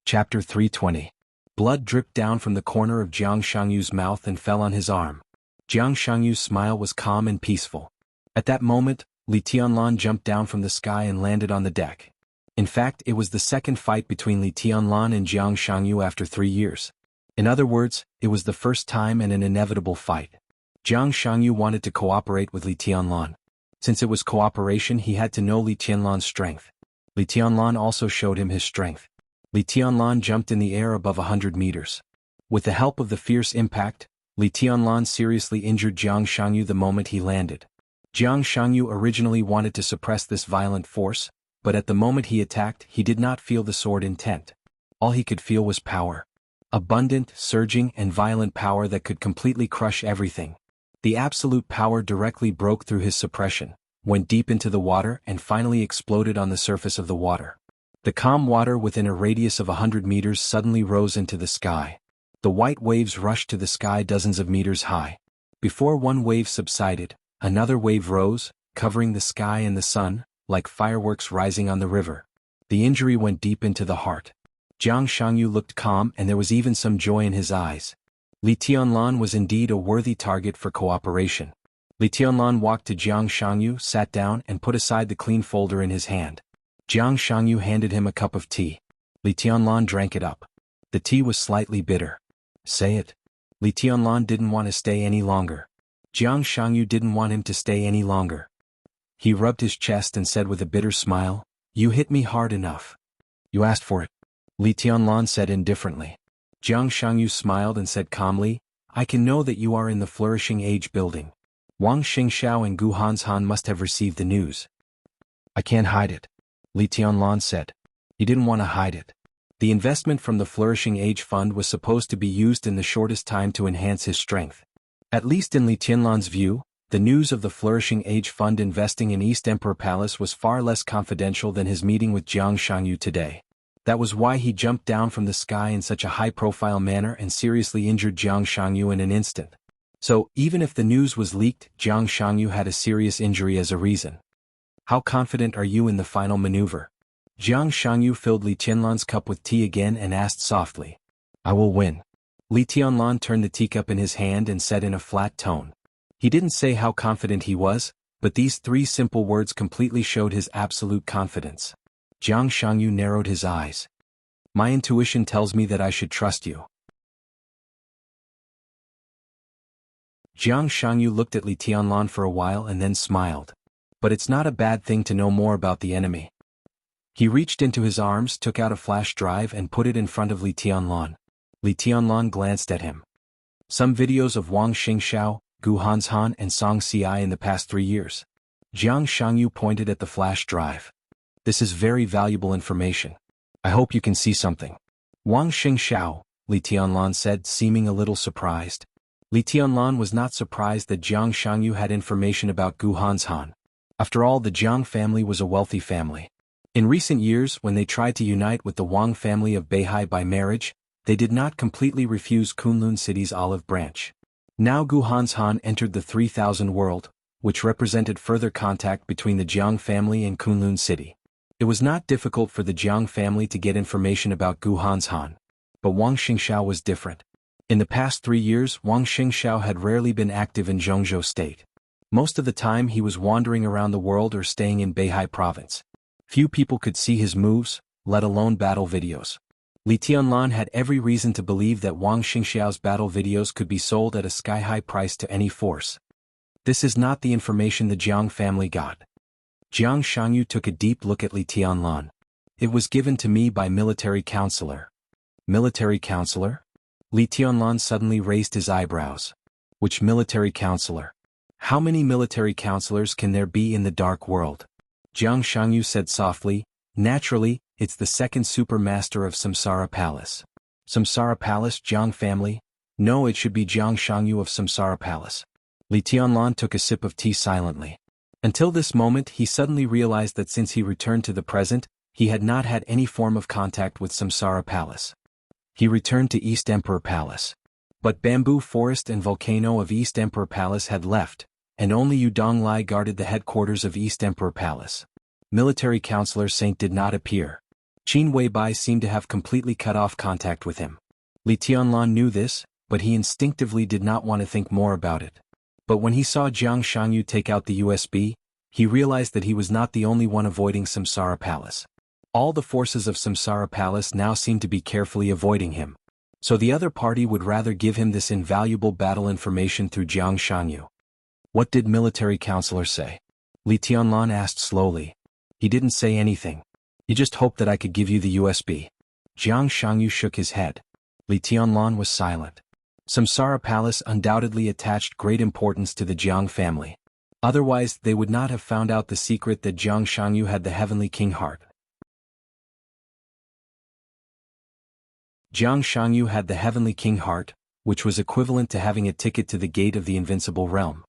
Chapter 320. Blood dripped down from the corner of Jiang Shangyu's mouth and fell on his arm. Jiang Shangyu's smile was calm and peaceful. At that moment, Li Tianlan jumped down from the sky and landed on the deck. In fact, it was the second fight between Li Tianlan and Jiang Shangyu after 3 years. In other words, it was the first time and an inevitable fight. Jiang Shangyu wanted to cooperate with Li Tianlan. Since it was cooperation, he had to know Li Tianlan's strength. Li Tianlan also showed him his strength. Li Tianlan jumped in the air above 100 meters. With the help of the fierce impact, Li Tianlan seriously injured Jiang Shangyu the moment he landed. Jiang Shangyu originally wanted to suppress this violent force, but at the moment he attacked, he did not feel the sword intent. All he could feel was power. Abundant, surging, and violent power that could completely crush everything. The absolute power directly broke through his suppression, went deep into the water and finally exploded on the surface of the water. The calm water within a radius of 100 meters suddenly rose into the sky. The white waves rushed to the sky dozens of meters high. Before one wave subsided, another wave rose, covering the sky and the sun, like fireworks rising on the river. The injury went deep into the heart. Jiang Shangyu looked calm and there was even some joy in his eyes. Li Tianlan was indeed a worthy target for cooperation. Li Tianlan walked to Jiang Shangyu, sat down and put aside the clean folder in his hand. Jiang Shangyu handed him a cup of tea. Li Tianlan drank it up. The tea was slightly bitter. "Say it." Li Tianlan didn't want to stay any longer. Jiang Shangyu didn't want him to stay any longer. He rubbed his chest and said with a bitter smile, "You hit me hard enough. You asked for it." Li Tianlan said indifferently. Jiang Shangyu smiled and said calmly, "I can know that you are in the Flourishing Age building. Wang Xingxiao and Gu Hanshan must have received the news." "I can't hide it," Li Tianlan said. He didn't want to hide it. The investment from the Flourishing Age Fund was supposed to be used in the shortest time to enhance his strength. At least in Li Tianlan's view, the news of the Flourishing Age Fund investing in East Emperor Palace was far less confidential than his meeting with Jiang Shangyu today. That was why he jumped down from the sky in such a high-profile manner and seriously injured Jiang Shangyu in an instant. So, even if the news was leaked, Jiang Shangyu had a serious injury as a reason. "How confident are you in the final maneuver?" Jiang Shangyu filled Li Tianlan's cup with tea again and asked softly. "I will win." Li Tianlan turned the teacup in his hand and said in a flat tone. He didn't say how confident he was, but these 3 simple words completely showed his absolute confidence. Jiang Shangyu narrowed his eyes. "My intuition tells me that I should trust you." Jiang Shangyu looked at Li Tianlan for a while and then smiled. "But it's not a bad thing to know more about the enemy." He reached into his arms, took out a flash drive and put it in front of Li Tianlan. Li Tianlan glanced at him. "Some videos of Wang Xingxiao, Gu Hanshan and Song Ci in the past 3 years." Jiang Shangyu pointed at the flash drive. "This is very valuable information. I hope you can see something." "Wang Xingxiao," Li Tianlan said, seeming a little surprised. Li Tianlan was not surprised that Jiang Shangyu had information about Gu Hanshan. After all, the Jiang family was a wealthy family. In recent years, when they tried to unite with the Wang family of Beihai by marriage, they did not completely refuse Kunlun City's olive branch. Now Gu Hanshan entered the 3000 world, which represented further contact between the Jiang family and Kunlun City. It was not difficult for the Jiang family to get information about Gu Hanshan. But Wang Xingxiao was different. In the past 3 years, Wang Xingxiao had rarely been active in Zhongzhou State. Most of the time he was wandering around the world or staying in Beihai Province. Few people could see his moves, let alone battle videos. Li Tianlan had every reason to believe that Wang Xingxiao's battle videos could be sold at a sky-high price to any force. This is not the information the Jiang family got. Jiang Shangyu took a deep look at Li Tianlan. "It was given to me by military counselor." "Military counselor?" Li Tianlan suddenly raised his eyebrows. "Which military counselor? How many military counselors can there be in the dark world? Jiang Shangyu said softly, naturally, it's the second supermaster of Samsara Palace. Samsara Palace, Jiang family? No, it should be Jiang Shangyu of Samsara Palace. Li Tianlan took a sip of tea silently. Until this moment he suddenly realized that since he returned to the present, he had not had any form of contact with Samsara Palace. He returned to East Emperor Palace. But Bamboo Forest and Volcano of East Emperor Palace had left, and only Yu Donglai guarded the headquarters of East Emperor Palace. Military Counselor Saint did not appear. Qin Weibai seemed to have completely cut off contact with him. Li Tianlan knew this, but he instinctively did not want to think more about it. But when he saw Jiang Shangyu take out the USB, he realized that he was not the only one avoiding Samsara Palace. All the forces of Samsara Palace now seemed to be carefully avoiding him. So the other party would rather give him this invaluable battle information through Jiang Shangyu. What did Military Counselor say? Li Tianlan asked slowly. He didn't say anything. He just hoped that I could give you the USB. Jiang Shangyu shook his head. Li Tianlan was silent. Samsara Palace undoubtedly attached great importance to the Jiang family. Otherwise they would not have found out the secret that Jiang Shangyu had the Heavenly King heart. Jiang Shangyu had the Heavenly King heart, which was equivalent to having a ticket to the gate of the invincible realm.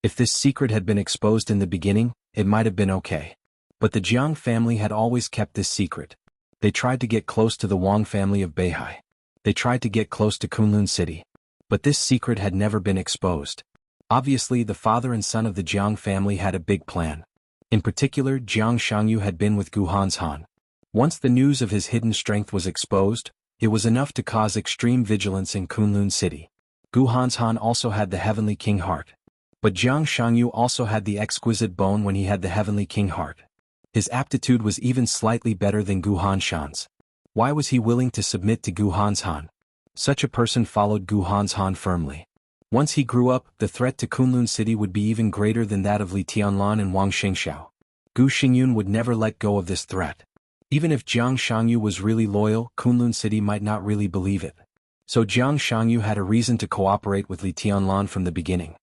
If this secret had been exposed in the beginning, it might have been okay. But the Jiang family had always kept this secret. They tried to get close to the Wang family of Beihai. They tried to get close to Kunlun City. But this secret had never been exposed. Obviously the father and son of the Jiang family had a big plan. In particular, Jiang Shangyu had been with Gu Hanshan. Once the news of his hidden strength was exposed, it was enough to cause extreme vigilance in Kunlun City. Gu Hanshan also had the Heavenly King heart. But Jiang Shangyu also had the exquisite bone when he had the Heavenly King heart. His aptitude was even slightly better than Gu Hanshan's. Why was he willing to submit to Gu Hanshan? Such a person followed Gu Hanshan firmly. Once he grew up, the threat to Kunlun City would be even greater than that of Li Tianlan and Wang Xingxiao. Gu Xingyun would never let go of this threat. Even if Jiang Shangyu was really loyal, Kunlun City might not really believe it. So Jiang Shangyu had a reason to cooperate with Li Tianlan from the beginning.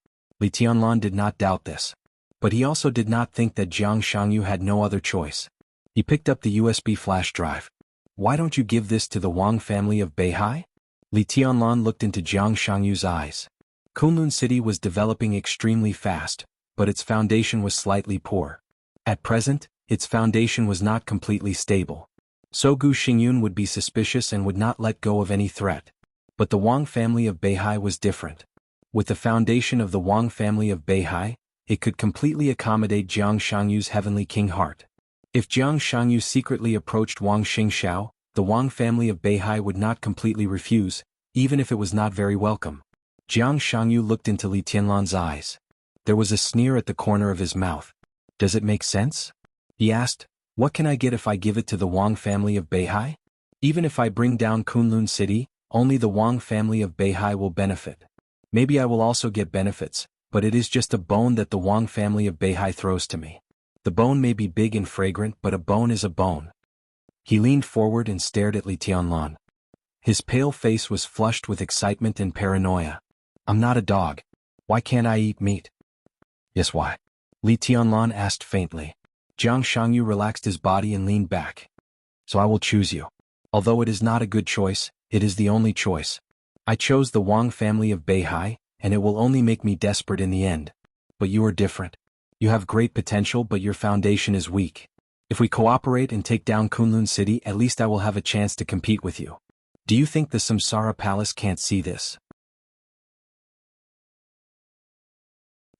Li Tianlan did not doubt this. But he also did not think that Jiang Shangyu had no other choice. He picked up the USB flash drive. Why don't you give this to the Wang family of Beihai? Li Tianlan looked into Jiang Shangyu's eyes. Kunlun City was developing extremely fast, but its foundation was slightly poor. At present, its foundation was not completely stable. So Gu Xingyun would be suspicious and would not let go of any threat. But the Wang family of Beihai was different. With the foundation of the Wang family of Beihai, it could completely accommodate Jiang Shangyu's Heavenly King heart. If Jiang Shangyu secretly approached Wang Xingxiao, the Wang family of Beihai would not completely refuse, even if it was not very welcome. Jiang Shangyu looked into Li Tianlan's eyes. There was a sneer at the corner of his mouth. Does it make sense? He asked, what can I get if I give it to the Wang family of Beihai? Even if I bring down Kunlun City, only the Wang family of Beihai will benefit. Maybe I will also get benefits, but it is just a bone that the Wang family of Beihai throws to me. The bone may be big and fragrant, but a bone is a bone. He leaned forward and stared at Li Tianlan. His pale face was flushed with excitement and paranoia. I'm not a dog. Why can't I eat meat? Yes, why? Li Tianlan asked faintly. Jiang Shangyu relaxed his body and leaned back. So I will choose you. Although it is not a good choice, it is the only choice. I chose the Wang family of Beihai, and it will only make me desperate in the end. But you are different. You have great potential, but your foundation is weak. If we cooperate and take down Kunlun City, at least I will have a chance to compete with you. Do you think the Samsara Palace can't see this?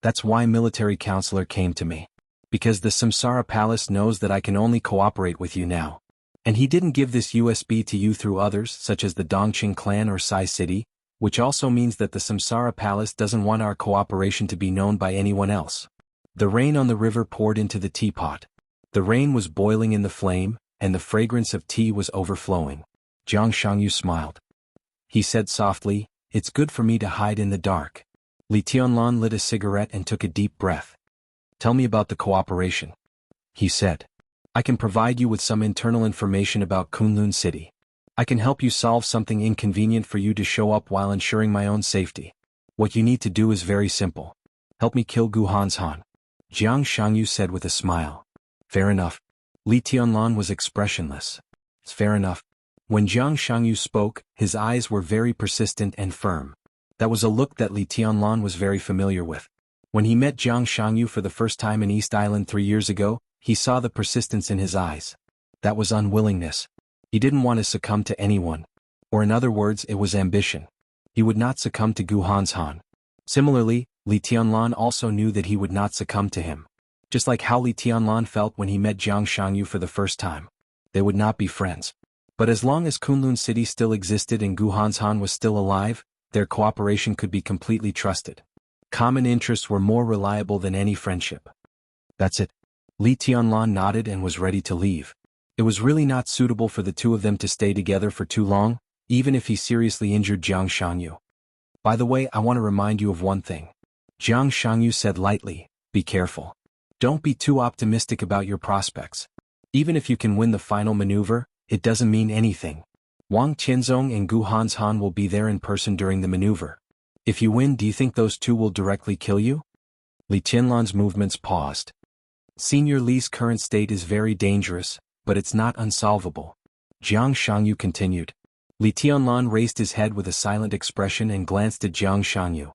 That's why Military Counselor came to me. Because the Samsara Palace knows that I can only cooperate with you now. And he didn't give this USB to you through others, such as the Dongqing clan or Sai City, which also means that the Samsara Palace doesn't want our cooperation to be known by anyone else. The rain on the river poured into the teapot. The rain was boiling in the flame, and the fragrance of tea was overflowing. Jiang Shangyu smiled. He said softly, it's good for me to hide in the dark. Li Tianlan lit a cigarette and took a deep breath. Tell me about the cooperation. He said. I can provide you with some internal information about Kunlun City. I can help you solve something inconvenient for you to show up while ensuring my own safety. What you need to do is very simple. Help me kill Gu Han. Jiang Shangyu said with a smile. Fair enough. Li Tianlan was expressionless. Fair enough. When Jiang Shangyu spoke, his eyes were very persistent and firm. That was a look that Li Tianlan was very familiar with. When he met Jiang Shangyu for the first time in East Island 3 years ago, he saw the persistence in his eyes. That was unwillingness. He didn't want to succumb to anyone. Or in other words, it was ambition. He would not succumb to Gu Han. Similarly, Li Tianlan also knew that he would not succumb to him. Just like how Li Tianlan felt when he met Jiang Shangyu for the first time. They would not be friends. But as long as Kunlun City still existed and Gu Han was still alive, their cooperation could be completely trusted. Common interests were more reliable than any friendship. That's it. Li Tianlan nodded and was ready to leave. It was really not suitable for the two of them to stay together for too long, even if he seriously injured Jiang Shangyu. By the way, I want to remind you of one thing. Jiang Shangyu said lightly, be careful. Don't be too optimistic about your prospects. Even if you can win the final maneuver, it doesn't mean anything. Wang Qianzong and Gu Han will be there in person during the maneuver. If you win, do you think those two will directly kill you? Li Tianlan's movements paused. Senior Li's current state is very dangerous, but it's not unsolvable. Jiang Shangyu continued. Li Tianlan raised his head with a silent expression and glanced at Jiang Shangyu.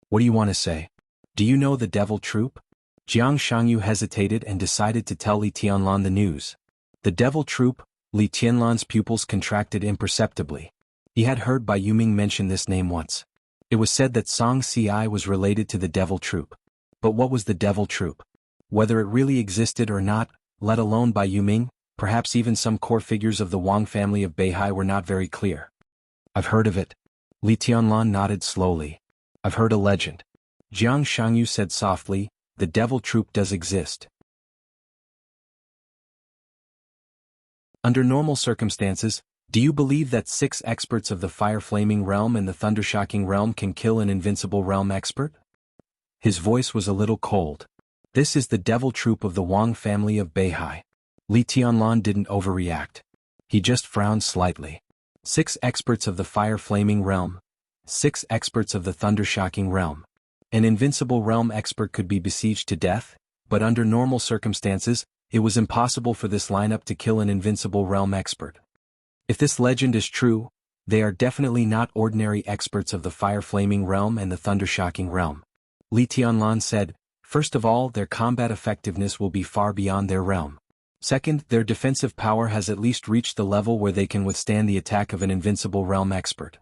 What do you want to say? Do you know the devil troop? Jiang Shangyu hesitated and decided to tell Li Tianlan the news. The devil troop. Li Tianlan's pupils contracted imperceptibly. He had heard Bai Yuming mention this name once. It was said that Song Ci was related to the devil troop. But what was the devil troop? Whether it really existed or not, let alone Bai Yuming, perhaps even some core figures of the Wang family of Beihai were not very clear. I've heard of it. Li Tianlan nodded slowly. I've heard a legend. Jiang Shangyu said softly, the devil troop does exist. Under normal circumstances, do you believe that 6 experts of the fire-flaming realm and the thunder-shocking realm can kill an invincible realm expert? His voice was a little cold. This is the devil troop of the Wang family of Beihai. Li Tianlan didn't overreact. He just frowned slightly. 6 experts of the fire-flaming realm. 6 experts of the thunder-shocking realm. An invincible realm expert could be besieged to death, but under normal circumstances, it was impossible for this lineup to kill an invincible realm expert. If this legend is true, they are definitely not ordinary experts of the fire-flaming realm and the thunder-shocking realm. Li Tianlan said, first of all, their combat effectiveness will be far beyond their realm. Second, their defensive power has at least reached the level where they can withstand the attack of an invincible realm expert.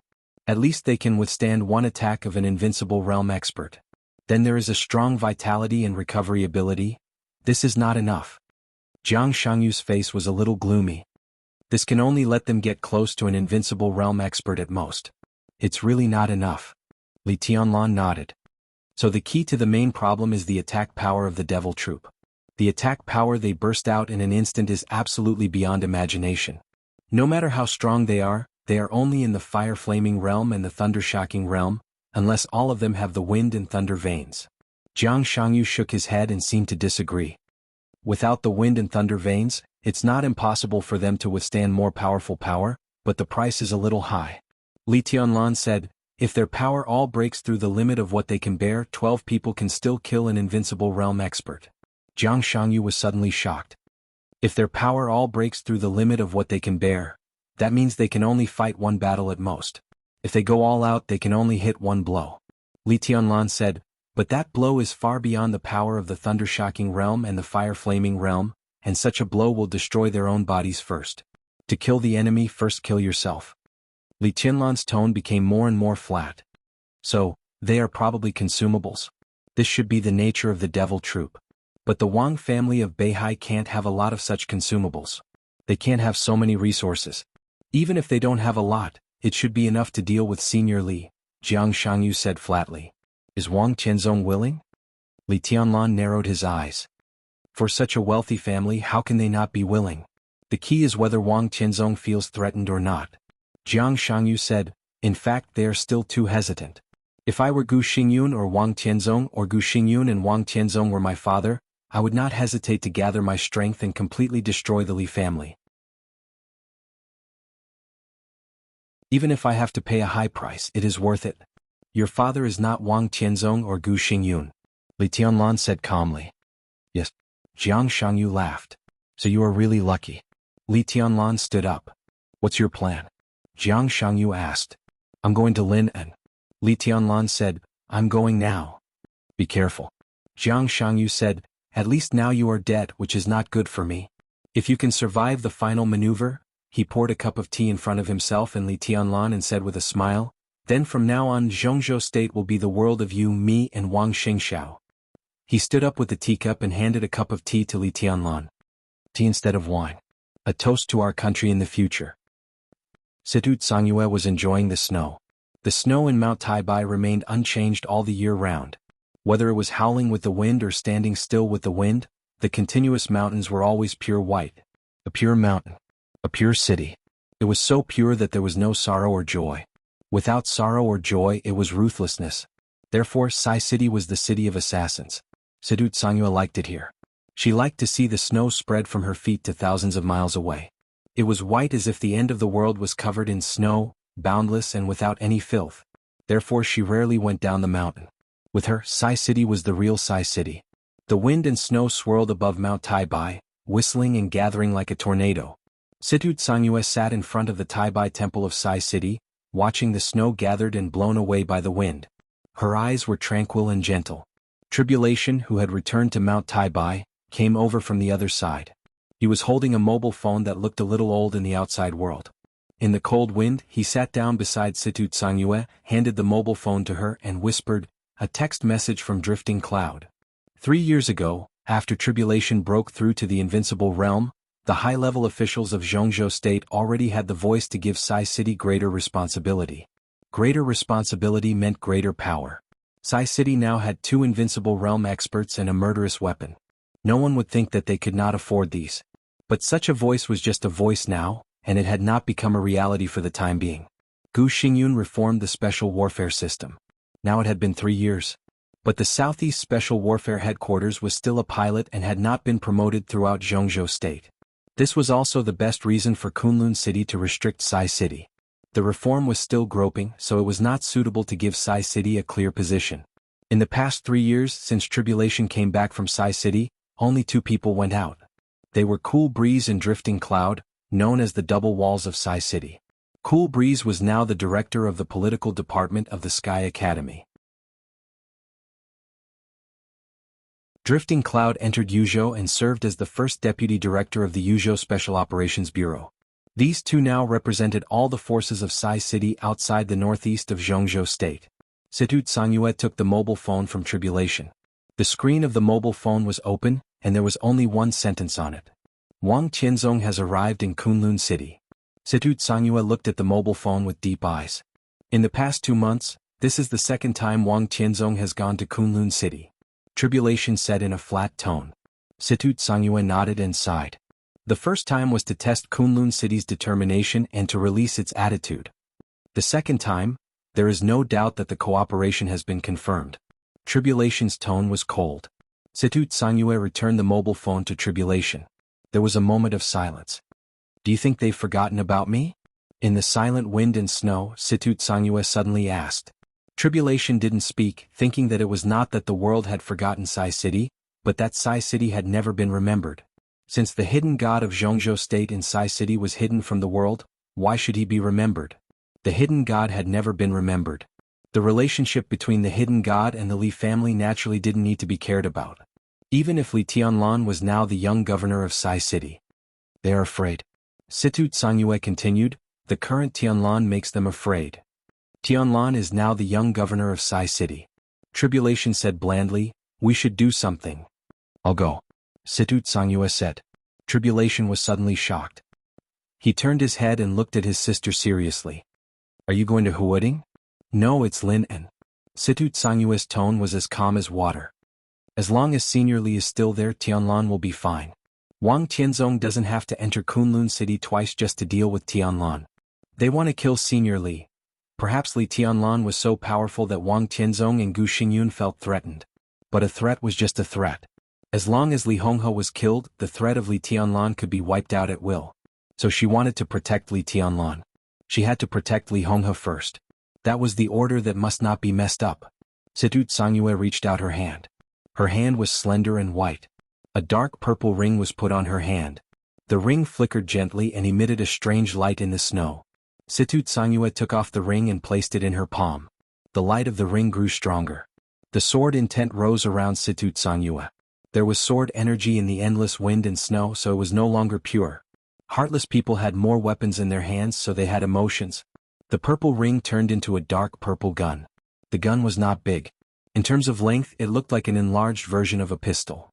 At least they can withstand one attack of an invincible realm expert. Then there is a strong vitality and recovery ability. This is not enough. Jiang Shangyu's face was a little gloomy. This can only let them get close to an invincible realm expert at most. It's really not enough. Li Tianlan nodded. So the key to the main problem is the attack power of the devil troop. The attack power they burst out in an instant is absolutely beyond imagination. No matter how strong they are only in the fire-flaming realm and the thunder-shocking realm, unless all of them have the wind and thunder veins. Jiang Shangyu shook his head and seemed to disagree. Without the wind and thunder veins, it's not impossible for them to withstand more powerful power, but the price is a little high. Li Tianlan said, if their power all breaks through the limit of what they can bear, 12 people can still kill an invincible realm expert. Jiang Shangyu was suddenly shocked. If their power all breaks through the limit of what they can bear, that means they can only fight one battle at most. If they go all out, they can only hit one blow. Li Tianlan said, but that blow is far beyond the power of the thunder-shocking realm and the fire-flaming realm, and such a blow will destroy their own bodies first. To kill the enemy, first kill yourself. Li Tianlan's tone became more and more flat. So, they are probably consumables. This should be the nature of the devil troop. But the Wang family of Beihai can't have a lot of such consumables. They can't have so many resources. Even if they don't have a lot, it should be enough to deal with Senior Li, Jiang Shangyu said flatly. Is Wang Qianzong willing? Li Tianlan narrowed his eyes. For such a wealthy family, how can they not be willing? The key is whether Wang Qianzong feels threatened or not. Jiang Shangyu said, in fact they are still too hesitant. If I were Gu Xingyun or Wang Tianzong, or Gu Xingyun and Wang Tianzong were my father, I would not hesitate to gather my strength and completely destroy the Li family. Even if I have to pay a high price, it is worth it. Your father is not Wang Tianzong or Gu Xingyun. Li Tianlan said calmly. Yes. Jiang Shangyu laughed. So you are really lucky. Li Tianlan stood up. What's your plan? Jiang Shangyu asked. I'm going to Lin An. Li Tianlan said, I'm going now. Be careful. Jiang Shangyu said, at least now you are dead, which is not good for me. If you can survive the final maneuver. He poured a cup of tea in front of himself and Li Tianlan and said with a smile, then from now on Zhongzhou State will be the world of you, me and Wang Xingxiao. He stood up with the teacup and handed a cup of tea to Li Tianlan. Tea instead of wine. A toast to our country in the future. Situ Tsangyue was enjoying the snow. The snow in Mount Taibai remained unchanged all the year round. Whether it was howling with the wind or standing still with the wind, the continuous mountains were always pure white. A pure mountain. A pure city. It was so pure that there was no sorrow or joy. Without sorrow or joy it was ruthlessness. Therefore Sai City was the city of assassins. Situ Tsangyue liked it here. She liked to see the snow spread from her feet to thousands of miles away. It was white as if the end of the world was covered in snow, boundless and without any filth. Therefore she rarely went down the mountain. With her, Sai City was the real Sai City. The wind and snow swirled above Mount Taibai, whistling and gathering like a tornado. Situ Tsangyue sat in front of the Taibai temple of Sai City, watching the snow gathered and blown away by the wind. Her eyes were tranquil and gentle. Tribulation, who had returned to Mount Taibai, came over from the other side. He was holding a mobile phone that looked a little old in the outside world. In the cold wind, he sat down beside Situ Tsangyue, handed the mobile phone to her and whispered, a text message from Drifting Cloud. 3 years ago, after tribulation broke through to the invincible realm, the high-level officials of Zhongzhou State already had the voice to give Sai City greater responsibility. Greater responsibility meant greater power. Sai City now had 2 invincible realm experts and a murderous weapon. No one would think that they could not afford these. But such a voice was just a voice now, and it had not become a reality for the time being. Gu Xingyun reformed the special warfare system. Now it had been 3 years. But the Southeast Special Warfare Headquarters was still a pilot and had not been promoted throughout Zhongzhou State. This was also the best reason for Kunlun City to restrict Sai City. The reform was still groping, so it was not suitable to give Sai City a clear position. In the past 3 years since tribulation came back from Sai City, only 2 people went out. They were Cool Breeze and Drifting Cloud, known as the double walls of Sai City. Cool Breeze was now the director of the political department of the Sky Academy. Drifting Cloud entered Yuzhou and served as the first deputy director of the Yuzhou Special Operations Bureau. These 2 now represented all the forces of Sai City outside the northeast of Zhongzhou State. Situ Tsangyue took the mobile phone from tribulation. The screen of the mobile phone was open, and there was only one sentence on it. Wang Tianzong has arrived in Kunlun City. Situ Tsangyue looked at the mobile phone with deep eyes. In the past 2 months, this is the second time Wang Tianzong has gone to Kunlun City. Tribulation said in a flat tone. Situ Tsangyue nodded and sighed. The first time was to test Kunlun City's determination and to release its attitude. The second time, there is no doubt that the cooperation has been confirmed. Tribulation's tone was cold. Situ Tsangyue returned the mobile phone to Tribulation. There was a moment of silence. Do you think they've forgotten about me? In the silent wind and snow, Situ Tsangyue suddenly asked. Tribulation didn't speak, thinking that it was not that the world had forgotten Sai City, but that Sai City had never been remembered. Since the hidden god of Zhongzhou State in Sai City was hidden from the world, why should he be remembered? The hidden god had never been remembered. The relationship between the hidden god and the Li family naturally didn't need to be cared about. Even if Li Tianlan was now the young governor of Sai City. They are afraid. Situ Tsangyue continued, the current Tianlan makes them afraid. Tianlan is now the young governor of Sai City. Tribulation said blandly, we should do something. I'll go. Situ Tsangyue said. Tribulation was suddenly shocked. He turned his head and looked at his sister seriously. Are you going to Huading? No, it's Lin An. Situ Tsangyue's tone was as calm as water. As long as Senior Li is still there, Tianlan will be fine. Wang Tianzong doesn't have to enter Kunlun City twice just to deal with Tianlan. They want to kill Senior Li. Perhaps Li Tianlan was so powerful that Wang Tianzong and Gu Xingyun felt threatened. But a threat was just a threat. As long as Li Honghe was killed, the threat of Li Tianlan could be wiped out at will. So she wanted to protect Li Tianlan. She had to protect Li Honghe first. That was the order that must not be messed up. Situ Tsangyue reached out her hand. Her hand was slender and white. A dark purple ring was put on her hand. The ring flickered gently and emitted a strange light in the snow. Situ Tsangyue took off the ring and placed it in her palm. The light of the ring grew stronger. The sword intent rose around Situ Tsangyue. There was sword energy in the endless wind and snow, so it was no longer pure. Heartless people had more weapons in their hands, so they had emotions. The purple ring turned into a dark purple gun. The gun was not big. In terms of length, it looked like an enlarged version of a pistol.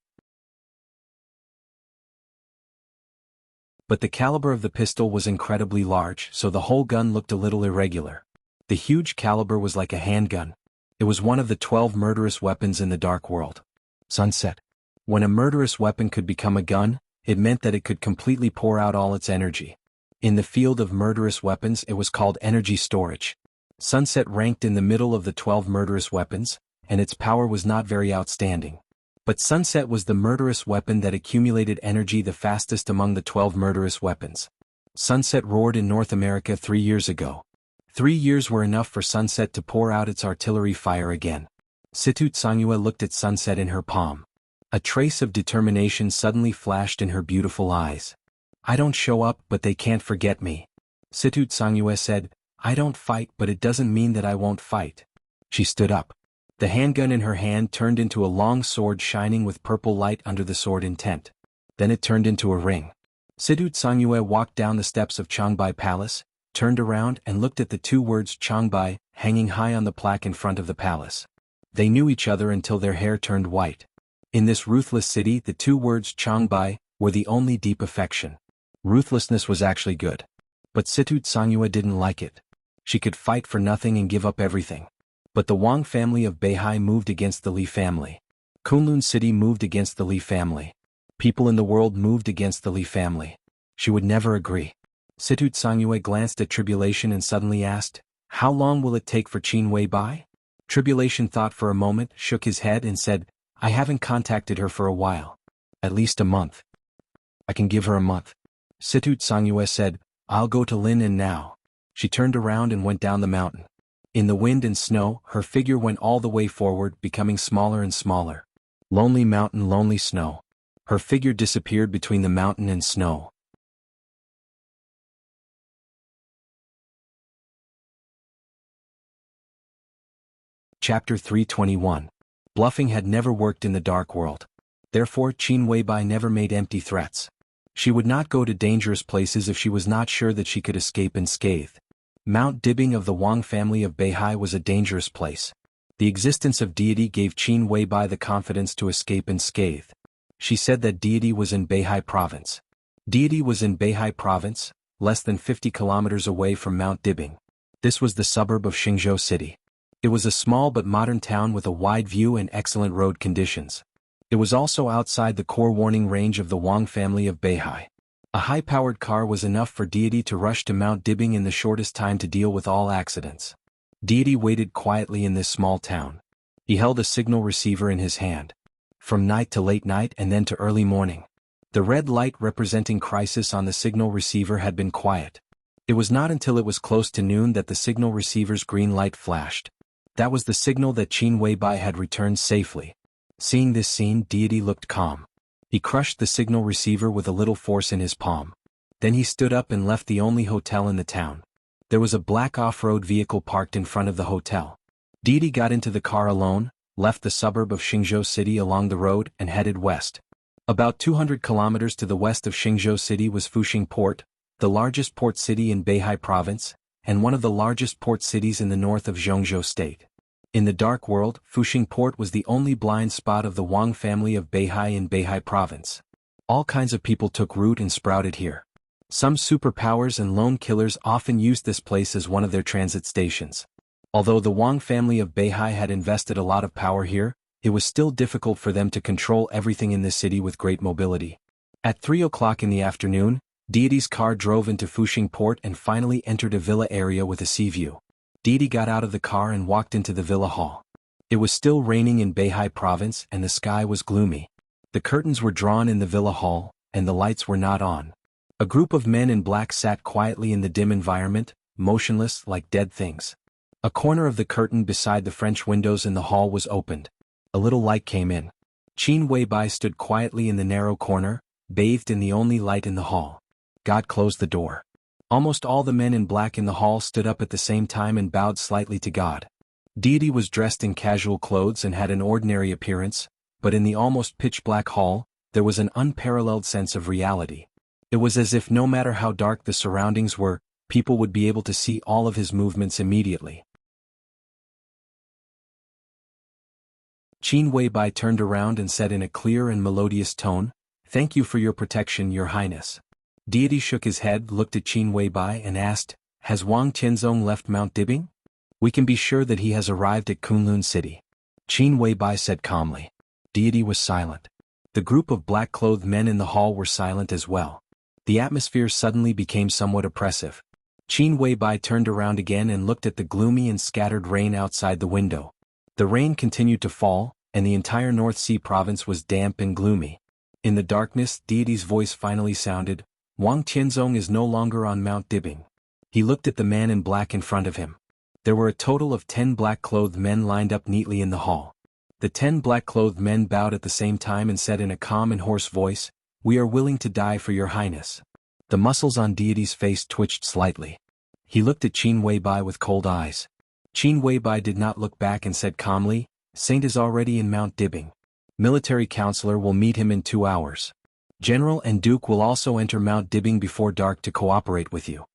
But the caliber of the pistol was incredibly large, so the whole gun looked a little irregular. The huge caliber was like a handgun. It was one of the 12 murderous weapons in the dark world. Sunset. When a murderous weapon could become a gun, it meant that it could completely pour out all its energy. In the field of murderous weapons, it was called energy storage. Sunset ranked in the middle of the 12 murderous weapons, and its power was not very outstanding. But Sunset was the murderous weapon that accumulated energy the fastest among the 12 murderous weapons. Sunset roared in North America 3 years ago. 3 years were enough for Sunset to pour out its artillery fire again. Situ Tsangyue looked at Sunset in her palm. A trace of determination suddenly flashed in her beautiful eyes. I don't show up, but they can't forget me. Situ Tsangyue said, I don't fight, but it doesn't mean that I won't fight. She stood up. The handgun in her hand turned into a long sword shining with purple light under the sword intent. Then it turned into a ring. Situ Tsangyue walked down the steps of Changbai Palace, turned around and looked at the 2 words Changbai hanging high on the plaque in front of the palace. They knew each other until their hair turned white. In this ruthless city, the 2 words Changbai were the only deep affection. Ruthlessness was actually good. But Situ Tsangyue didn't like it. She could fight for nothing and give up everything. But the Wang family of Beihai moved against the Li family. Kunlun City moved against the Li family. People in the world moved against the Li family. She would never agree. Situ Tsangyue glanced at Tribulation and suddenly asked, How long will it take for Qin Weibai? Tribulation thought for a moment, shook his head and said, I haven't contacted her for a while. At least a month. I can give her a month. Situ Tsangyue said, I'll go to Lin now. She turned around and went down the mountain. In the wind and snow, her figure went all the way forward, becoming smaller and smaller. Lonely mountain, lonely snow. Her figure disappeared between the mountain and snow. Chapter 321. Bluffing had never worked in the dark world. Therefore, Qin Weibai never made empty threats. She would not go to dangerous places if she was not sure that she could escape unscathed. Mount Dibing of the Wang family of Beihai was a dangerous place. The existence of deity gave Qin Weibai the confidence to escape unscathed. She said that deity was in Beihai province. Deity was in Beihai province, less than 50 kilometers away from Mount Dibing. This was the suburb of Xingzhou City. It was a small but modern town with a wide view and excellent road conditions. It was also outside the core warning range of the Wang family of Beihai. A high-powered car was enough for deity to rush to Mount Dibing in the shortest time to deal with all accidents. Deity waited quietly in this small town. He held a signal receiver in his hand. From night to late night and then to early morning. The red light representing crisis on the signal receiver had been quiet. It was not until it was close to noon that the signal receiver's green light flashed. That was the signal that Qin Weibai had returned safely. Seeing this scene, deity looked calm. He crushed the signal receiver with a little force in his palm. Then he stood up and left the only hotel in the town. There was a black off-road vehicle parked in front of the hotel. Deity got into the car alone, left the suburb of Xingzhou City along the road and headed west. About 200 kilometers to the west of Xingzhou City was Fuxing Port, the largest port city in Beihai province, and one of the largest port cities in the north of Zhongzhou State. In the dark world, Fuxing Port was the only blind spot of the Wang family of Beihai in Beihai province. All kinds of people took root and sprouted here. Some superpowers and lone killers often used this place as one of their transit stations. Although the Wang family of Beihai had invested a lot of power here, it was still difficult for them to control everything in this city with great mobility. At 3 o'clock in the afternoon, Deity's car drove into Fuxing Port and finally entered a villa area with a sea view. Deity got out of the car and walked into the villa hall. It was still raining in Beihai province and the sky was gloomy. The curtains were drawn in the villa hall, and the lights were not on. A group of men in black sat quietly in the dim environment, motionless like dead things. A corner of the curtain beside the French windows in the hall was opened. A little light came in. Qin Weibai stood quietly in the narrow corner, bathed in the only light in the hall. God closed the door. Almost all the men in black in the hall stood up at the same time and bowed slightly to God. Deity was dressed in casual clothes and had an ordinary appearance, but in the almost pitch-black hall, there was an unparalleled sense of reality. It was as if no matter how dark the surroundings were, people would be able to see all of his movements immediately. Qin Weibai turned around and said in a clear and melodious tone, "Thank you for your protection, Your Highness." Deity shook his head, looked at Qin Weibai and asked, "Has Wang Tianzong left Mount Dibing? We can be sure that he has arrived at Kunlun City." Qin Weibai said calmly. Deity was silent. The group of black-clothed men in the hall were silent as well. The atmosphere suddenly became somewhat oppressive. Qin Weibai turned around again and looked at the gloomy and scattered rain outside the window. The rain continued to fall, and the entire North Sea province was damp and gloomy. In the darkness, Deity's voice finally sounded, "Wang Tianzong is no longer on Mount Dibing." He looked at the man in black in front of him. There were a total of 10 black-clothed men lined up neatly in the hall. The 10 black-clothed men bowed at the same time and said in a calm and hoarse voice, "We are willing to die for Your Highness." The muscles on Deity's face twitched slightly. He looked at Qin Weibai with cold eyes. Qin Weibai did not look back and said calmly, "Saint is already in Mount Dibing. Military Counselor will meet him in 2 hours. General and Duke will also enter Mount Dibing before dark to cooperate with you."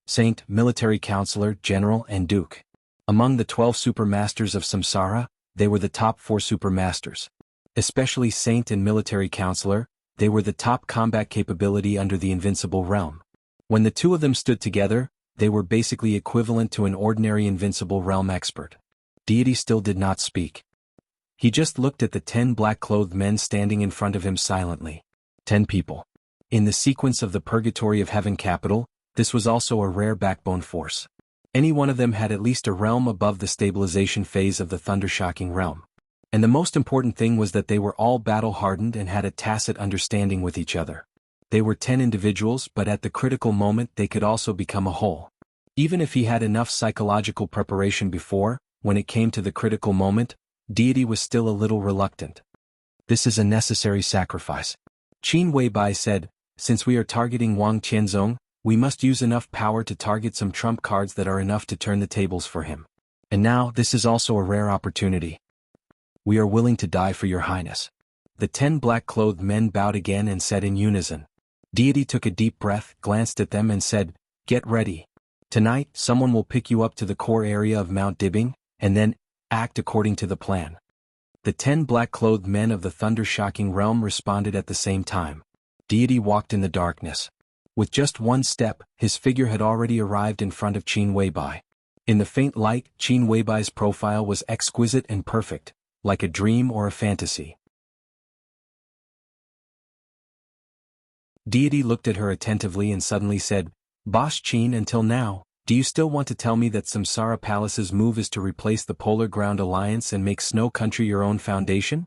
Saint, Military Counselor, General and Duke. Among the 12 supermasters of Samsara, they were the top 4 supermasters. Especially Saint and Military Counselor, they were the top combat capability under the Invincible Realm. When the two of them stood together, they were basically equivalent to an ordinary Invincible Realm expert. Deity still did not speak. He just looked at the 10 black-clothed men standing in front of him silently. 10 people. In the sequence of the Purgatory of Heaven capital, this was also a rare backbone force. Any one of them had at least a realm above the stabilization phase of the Thundershocking realm. And the most important thing was that they were all battle-hardened and had a tacit understanding with each other. They were 10 individuals, but at the critical moment they could also become a whole. Even if he had enough psychological preparation before, when it came to the critical moment, Deity was still a little reluctant. "This is a necessary sacrifice." Qin Weibai said, "Since we are targeting Wang Tianzong, we must use enough power to target some trump cards that are enough to turn the tables for him. And now, this is also a rare opportunity. We are willing to die for Your Highness." The 10 black-clothed men bowed again and said in unison. Deity took a deep breath, glanced at them and said, "Get ready. Tonight, someone will pick you up to the core area of Mount Dibing, and then, act according to the plan." The 10 black-clothed men of the Thundershocking realm responded at the same time. Deity walked in the darkness. With just one step, his figure had already arrived in front of Qin Weibai. In the faint light, Qin Weibai's profile was exquisite and perfect, like a dream or a fantasy. Deity looked at her attentively and suddenly said, "Boss Qin, until now, do you still want to tell me that Samsara Palace's move is to replace the Polar Ground Alliance and make Snow Country your own foundation?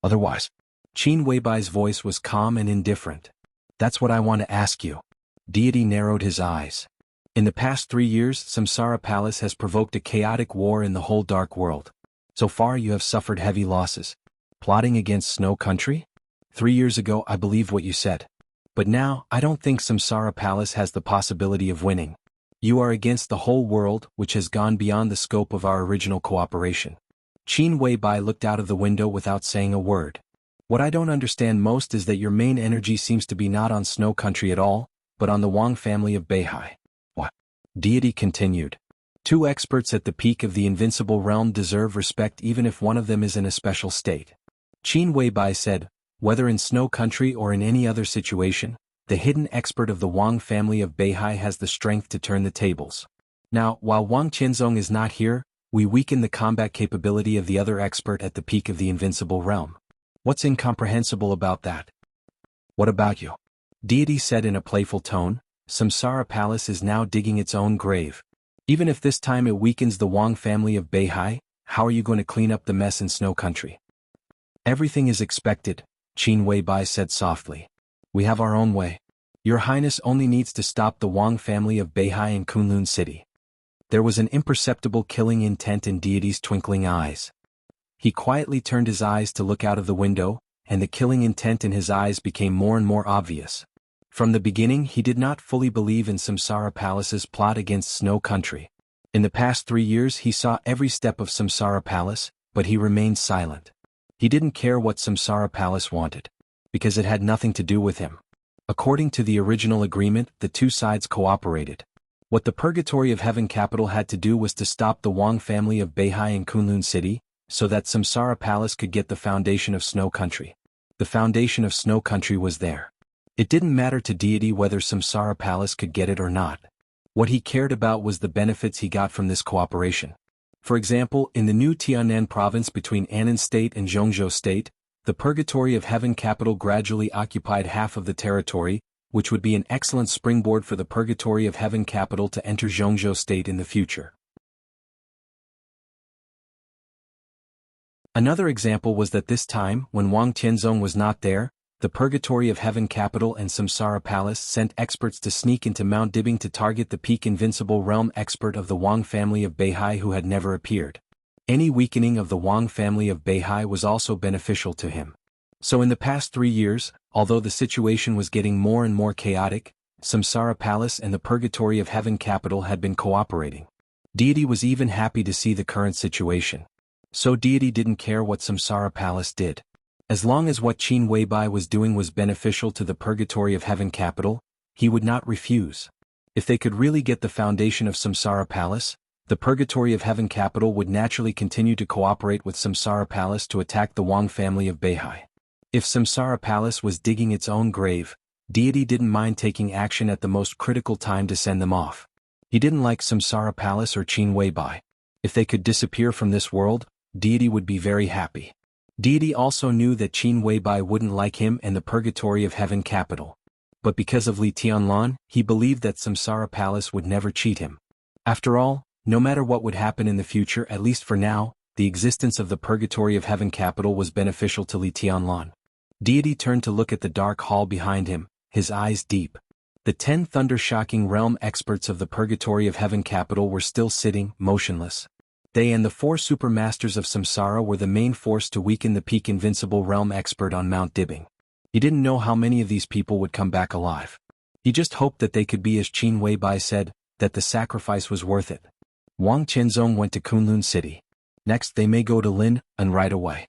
Otherwise?" Qin Weibai's voice was calm and indifferent. "That's what I want to ask you." Deity narrowed his eyes. In the past 3 years, Samsara Palace has provoked a chaotic war in the whole Dark World. So far you have suffered heavy losses. Plotting against Snow Country? 3 years ago I believed what you said. But now, I don't think Samsara Palace has the possibility of winning. You are against the whole world, which has gone beyond the scope of our original cooperation. Qin Weibai looked out of the window without saying a word. What I don't understand most is that your main energy seems to be not on Snow Country at all, but on the Wang family of Beihai. What? Deity continued. 2 experts at the peak of the Invincible Realm deserve respect even if one of them is in a special state. Qin Weibai said, "Whether in Snow Country or in any other situation, the hidden expert of the Wang family of Beihai has the strength to turn the tables. Now, while Wang Tianzong is not here, we weaken the combat capability of the other expert at the peak of the Invincible Realm. What's incomprehensible about that?" "What about you?" Deity said in a playful tone, "Samsara Palace is now digging its own grave. Even if this time it weakens the Wang family of Beihai, how are you going to clean up the mess in Snow Country?" "Everything is expected," Qin Weibai said softly. "We have our own way. Your Highness only needs to stop the Wang family of Beihai in Kunlun City." There was an imperceptible killing intent in Deity's twinkling eyes. He quietly turned his eyes to look out of the window, and the killing intent in his eyes became more and more obvious. From the beginning he did not fully believe in Samsara Palace's plot against Snow Country. In the past 3 years he saw every step of Samsara Palace, but he remained silent. He didn't care what Samsara Palace wanted, because it had nothing to do with him. According to the original agreement, the two sides cooperated. What the Purgatory of Heaven capital had to do was to stop the Wang family of Beihai in Kunlun City, so that Samsara Palace could get the foundation of Snow Country. The foundation of Snow Country was there. It didn't matter to deity whether Samsara Palace could get it or not. What he cared about was the benefits he got from this cooperation. For example, in the new Tianan province between Annan State and Zhongzhou State, the Purgatory of Heaven capital gradually occupied half of the territory, which would be an excellent springboard for the Purgatory of Heaven capital to enter Zhongzhou State in the future. Another example was that this time, when Wang Tianzong was not there, the Purgatory of Heaven capital and Samsara Palace sent experts to sneak into Mount Dibing to target the peak invincible realm expert of the Wang family of Beihai who had never appeared. Any weakening of the Wang family of Beihai was also beneficial to him. So in the past 3 years, although the situation was getting more and more chaotic, Samsara Palace and the Purgatory of Heaven capital had been cooperating. Deity was even happy to see the current situation. So deity didn't care what Samsara Palace did. As long as what Qin Weibai was doing was beneficial to the Purgatory of Heaven capital, he would not refuse. If they could really get the foundation of Samsara Palace, the Purgatory of Heaven capital would naturally continue to cooperate with Samsara Palace to attack the Wang family of Beihai. If Samsara Palace was digging its own grave, deity didn't mind taking action at the most critical time to send them off. He didn't like Samsara Palace or Qin Weibai. If they could disappear from this world, deity would be very happy. Deity also knew that Qin Weibai wouldn't like him and the Purgatory of Heaven capital. But because of Li Tianlan, he believed that Samsara Palace would never cheat him. After all, no matter what would happen in the future, at least for now, the existence of the Purgatory of Heaven capital was beneficial to Li Tianlan. Deity turned to look at the dark hall behind him, his eyes deep. The 10 thunder-shocking realm experts of the Purgatory of Heaven capital were still sitting, motionless. They and the 4 supermasters of Samsara were the main force to weaken the peak invincible realm expert on Mount Dibing. He didn't know how many of these people would come back alive. He just hoped that they could be as Qin Weibai said, that the sacrifice was worth it. Wang Qianzong went to Kunlun City. Next they may go to Lin, and right away.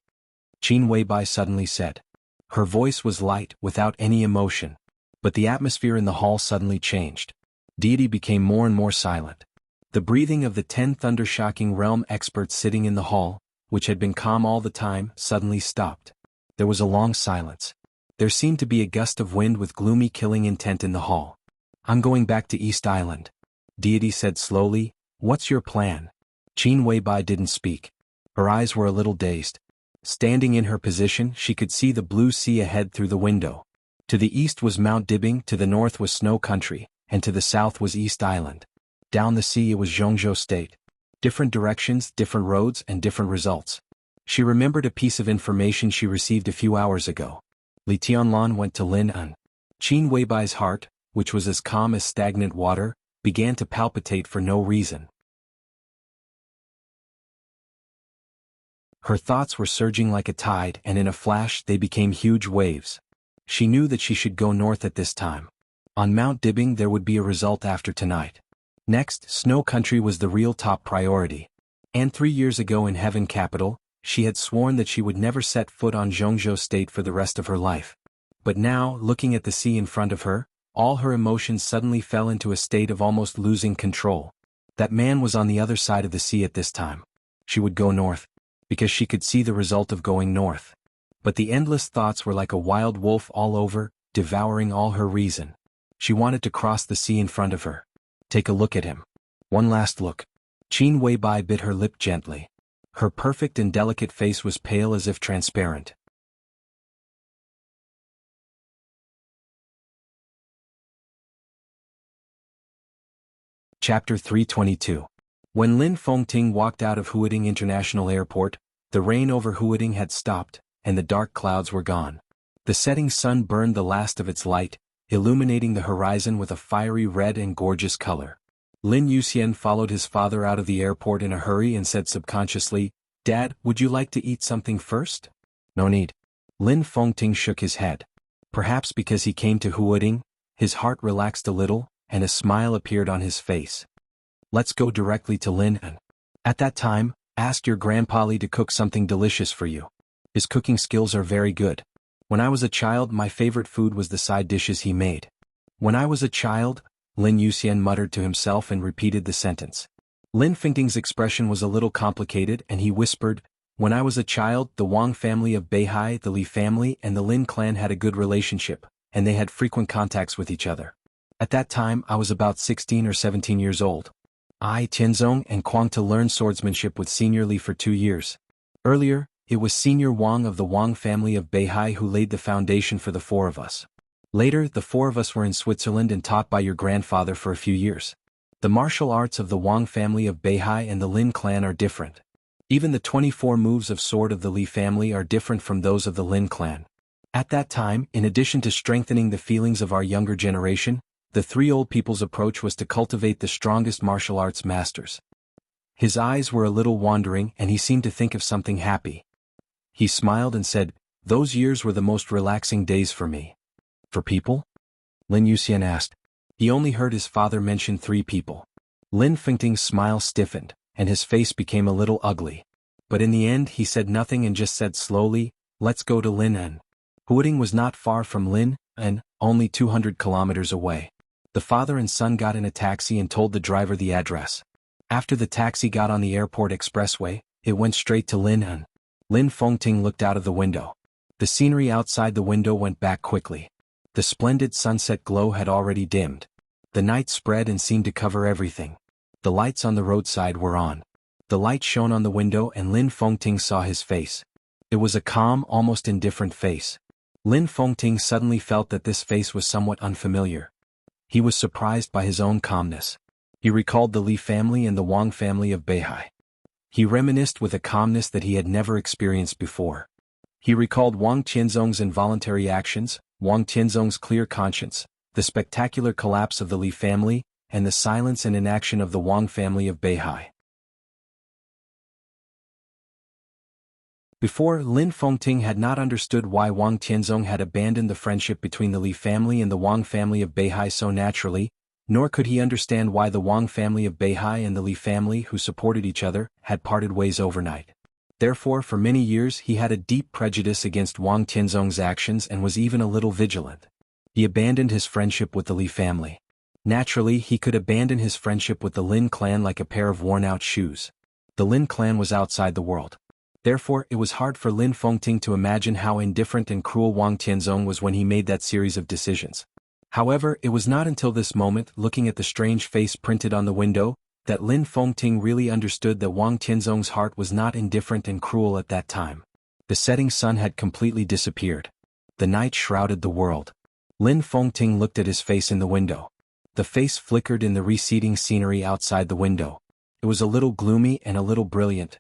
Qin Weibai suddenly said. Her voice was light, without any emotion. But the atmosphere in the hall suddenly changed. Deity became more and more silent. The breathing of the 10 thunder-shocking realm experts sitting in the hall, which had been calm all the time, suddenly stopped. There was a long silence. There seemed to be a gust of wind with gloomy killing intent in the hall. I'm going back to East Island. Deity said slowly, what's your plan? Qin Weibai didn't speak. Her eyes were a little dazed. Standing in her position, she could see the blue sea ahead through the window. To the east was Mount Dibing, to the north was Snow Country, and to the south was East Island. Down the sea it was Zhongzhou State. Different directions, different roads, and different results. She remembered a piece of information she received a few hours ago. Li Tianlan went to Lin An. Qin Weibai's heart, which was as calm as stagnant water, began to palpitate for no reason. Her thoughts were surging like a tide, and in a flash they became huge waves. She knew that she should go north at this time. On Mount Dibing there would be a result after tonight. Next, Snow Country was the real top priority. And 3 years ago in Heaven Capital, she had sworn that she would never set foot on Zhongzhou State for the rest of her life. But now, looking at the sea in front of her, all her emotions suddenly fell into a state of almost losing control. That man was on the other side of the sea at this time. She would go north, because she could see the result of going north. But the endless thoughts were like a wild wolf all over, devouring all her reason. She wanted to cross the sea in front of her. Take a look at him. One last look. Qin Weibai bit her lip gently. Her perfect and delicate face was pale as if transparent. Chapter 322. When Lin Fengting walked out of Huading International Airport, the rain over Huading had stopped, and the dark clouds were gone. The setting sun burned the last of its light, illuminating the horizon with a fiery red and gorgeous color. Lin Yuxian followed his father out of the airport in a hurry and said subconsciously, Dad, would you like to eat something first? No need. Lin Fengting shook his head. Perhaps because he came to Huading, his heart relaxed a little, and a smile appeared on his face. Let's go directly to Lin and, at that time, ask your grandpa Li to cook something delicious for you. His cooking skills are very good. When I was a child, my favorite food was the side dishes he made. When I was a child, Lin Yuxian muttered to himself and repeated the sentence. Lin Fengting's expression was a little complicated and he whispered, when I was a child, the Wang family of Beihai, the Li family and the Lin clan had a good relationship, and they had frequent contacts with each other. At that time I was about 16 or 17 years old. I, Tianzong and Kuang-ta learned swordsmanship with Senior Li for 2 years. Earlier, it was Senior Wang of the Wang family of Beihai who laid the foundation for the 4 of us. Later, the 4 of us were in Switzerland and taught by your grandfather for a few years. The martial arts of the Wang family of Beihai and the Lin clan are different. Even the 24 moves of sword of the Li family are different from those of the Lin clan. At that time, in addition to strengthening the feelings of our younger generation, the 3 old people's approach was to cultivate the strongest martial arts masters. His eyes were a little wandering and he seemed to think of something happy. He smiled and said, those years were the most relaxing days for me. For people? Lin Yuxian asked. He only heard his father mention 3 people. Lin Fengting's smile stiffened, and his face became a little ugly. But in the end he said nothing and just said slowly, let's go to Lin An. Huading was not far from Lin An, only 200 kilometers away. The father and son got in a taxi and told the driver the address. After the taxi got on the airport expressway, it went straight to Lin An. Lin Fengting looked out of the window. The scenery outside the window went back quickly. The splendid sunset glow had already dimmed. The night spread and seemed to cover everything. The lights on the roadside were on. The light shone on the window and Lin Fengting saw his face. It was a calm, almost indifferent face. Lin Fengting suddenly felt that this face was somewhat unfamiliar. He was surprised by his own calmness. He recalled the Li family and the Wang family of Beihai. He reminisced with a calmness that he had never experienced before. He recalled Wang Tianzong's involuntary actions, Wang Tianzong's clear conscience, the spectacular collapse of the Li family, and the silence and inaction of the Wang family of Beihai. Before, Lin Fengting had not understood why Wang Tianzong had abandoned the friendship between the Li family and the Wang family of Beihai so naturally, nor could he understand why the Wang family of Beihai and the Li family who supported each other had parted ways overnight. Therefore, for many years he had a deep prejudice against Wang Tianzong's actions and was even a little vigilant. He abandoned his friendship with the Li family. Naturally, he could abandon his friendship with the Lin clan like a pair of worn-out shoes. The Lin clan was outside the world. Therefore, it was hard for Lin Fengting to imagine how indifferent and cruel Wang Tianzong was when he made that series of decisions. However, it was not until this moment, looking at the strange face printed on the window, that Lin Fengting really understood that Wang Tianzong's heart was not indifferent and cruel at that time. The setting sun had completely disappeared. The night shrouded the world. Lin Fengting looked at his face in the window. The face flickered in the receding scenery outside the window. It was a little gloomy and a little brilliant.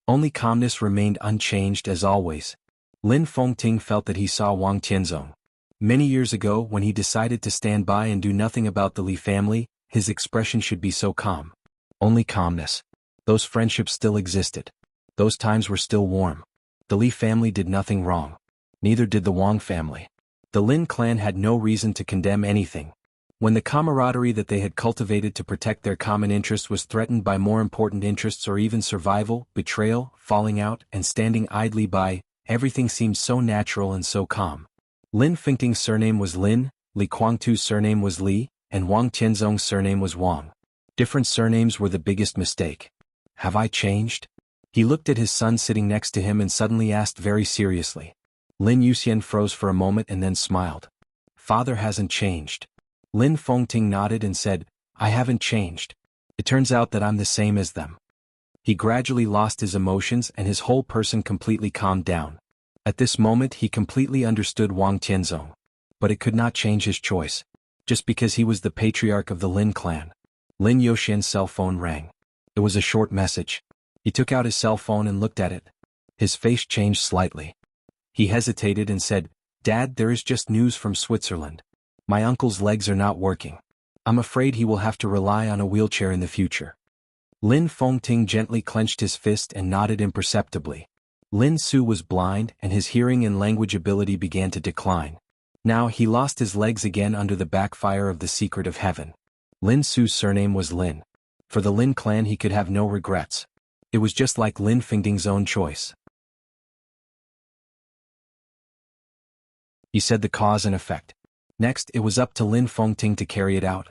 Only calmness remained unchanged as always. Lin Fengting felt that he saw Wang Tianzong. Many years ago, when he decided to stand by and do nothing about the Li family, his expression should be so calm. Only calmness. Those friendships still existed. Those times were still warm. The Li family did nothing wrong. Neither did the Wang family. The Lin clan had no reason to condemn anything. When the camaraderie that they had cultivated to protect their common interest was threatened by more important interests or even survival, betrayal, falling out, and standing idly by, everything seemed so natural and so calm. Lin Fengting's surname was Lin, Li Kuangtu's surname was Li, and Wang Tianzong's surname was Wang. Different surnames were the biggest mistake. Have I changed? He looked at his son sitting next to him and suddenly asked very seriously. Lin Yuxian froze for a moment and then smiled. Father hasn't changed. Lin Fengting nodded and said, I haven't changed. It turns out that I'm the same as them. He gradually lost his emotions and his whole person completely calmed down. At this moment he completely understood Wang Tianzong. But it could not change his choice. Just because he was the patriarch of the Lin clan. Lin Yuxian's cell phone rang. It was a short message. He took out his cell phone and looked at it. His face changed slightly. He hesitated and said, Dad, there is just news from Switzerland. My uncle's legs are not working. I'm afraid he will have to rely on a wheelchair in the future. Lin Fengting gently clenched his fist and nodded imperceptibly. Lin Su was blind and his hearing and language ability began to decline. Now he lost his legs again under the backfire of the secret of heaven. Lin Su's surname was Lin. For the Lin clan he could have no regrets. It was just like Lin Fengting's own choice. He said the cause and effect. Next, it was up to Lin Fengting to carry it out.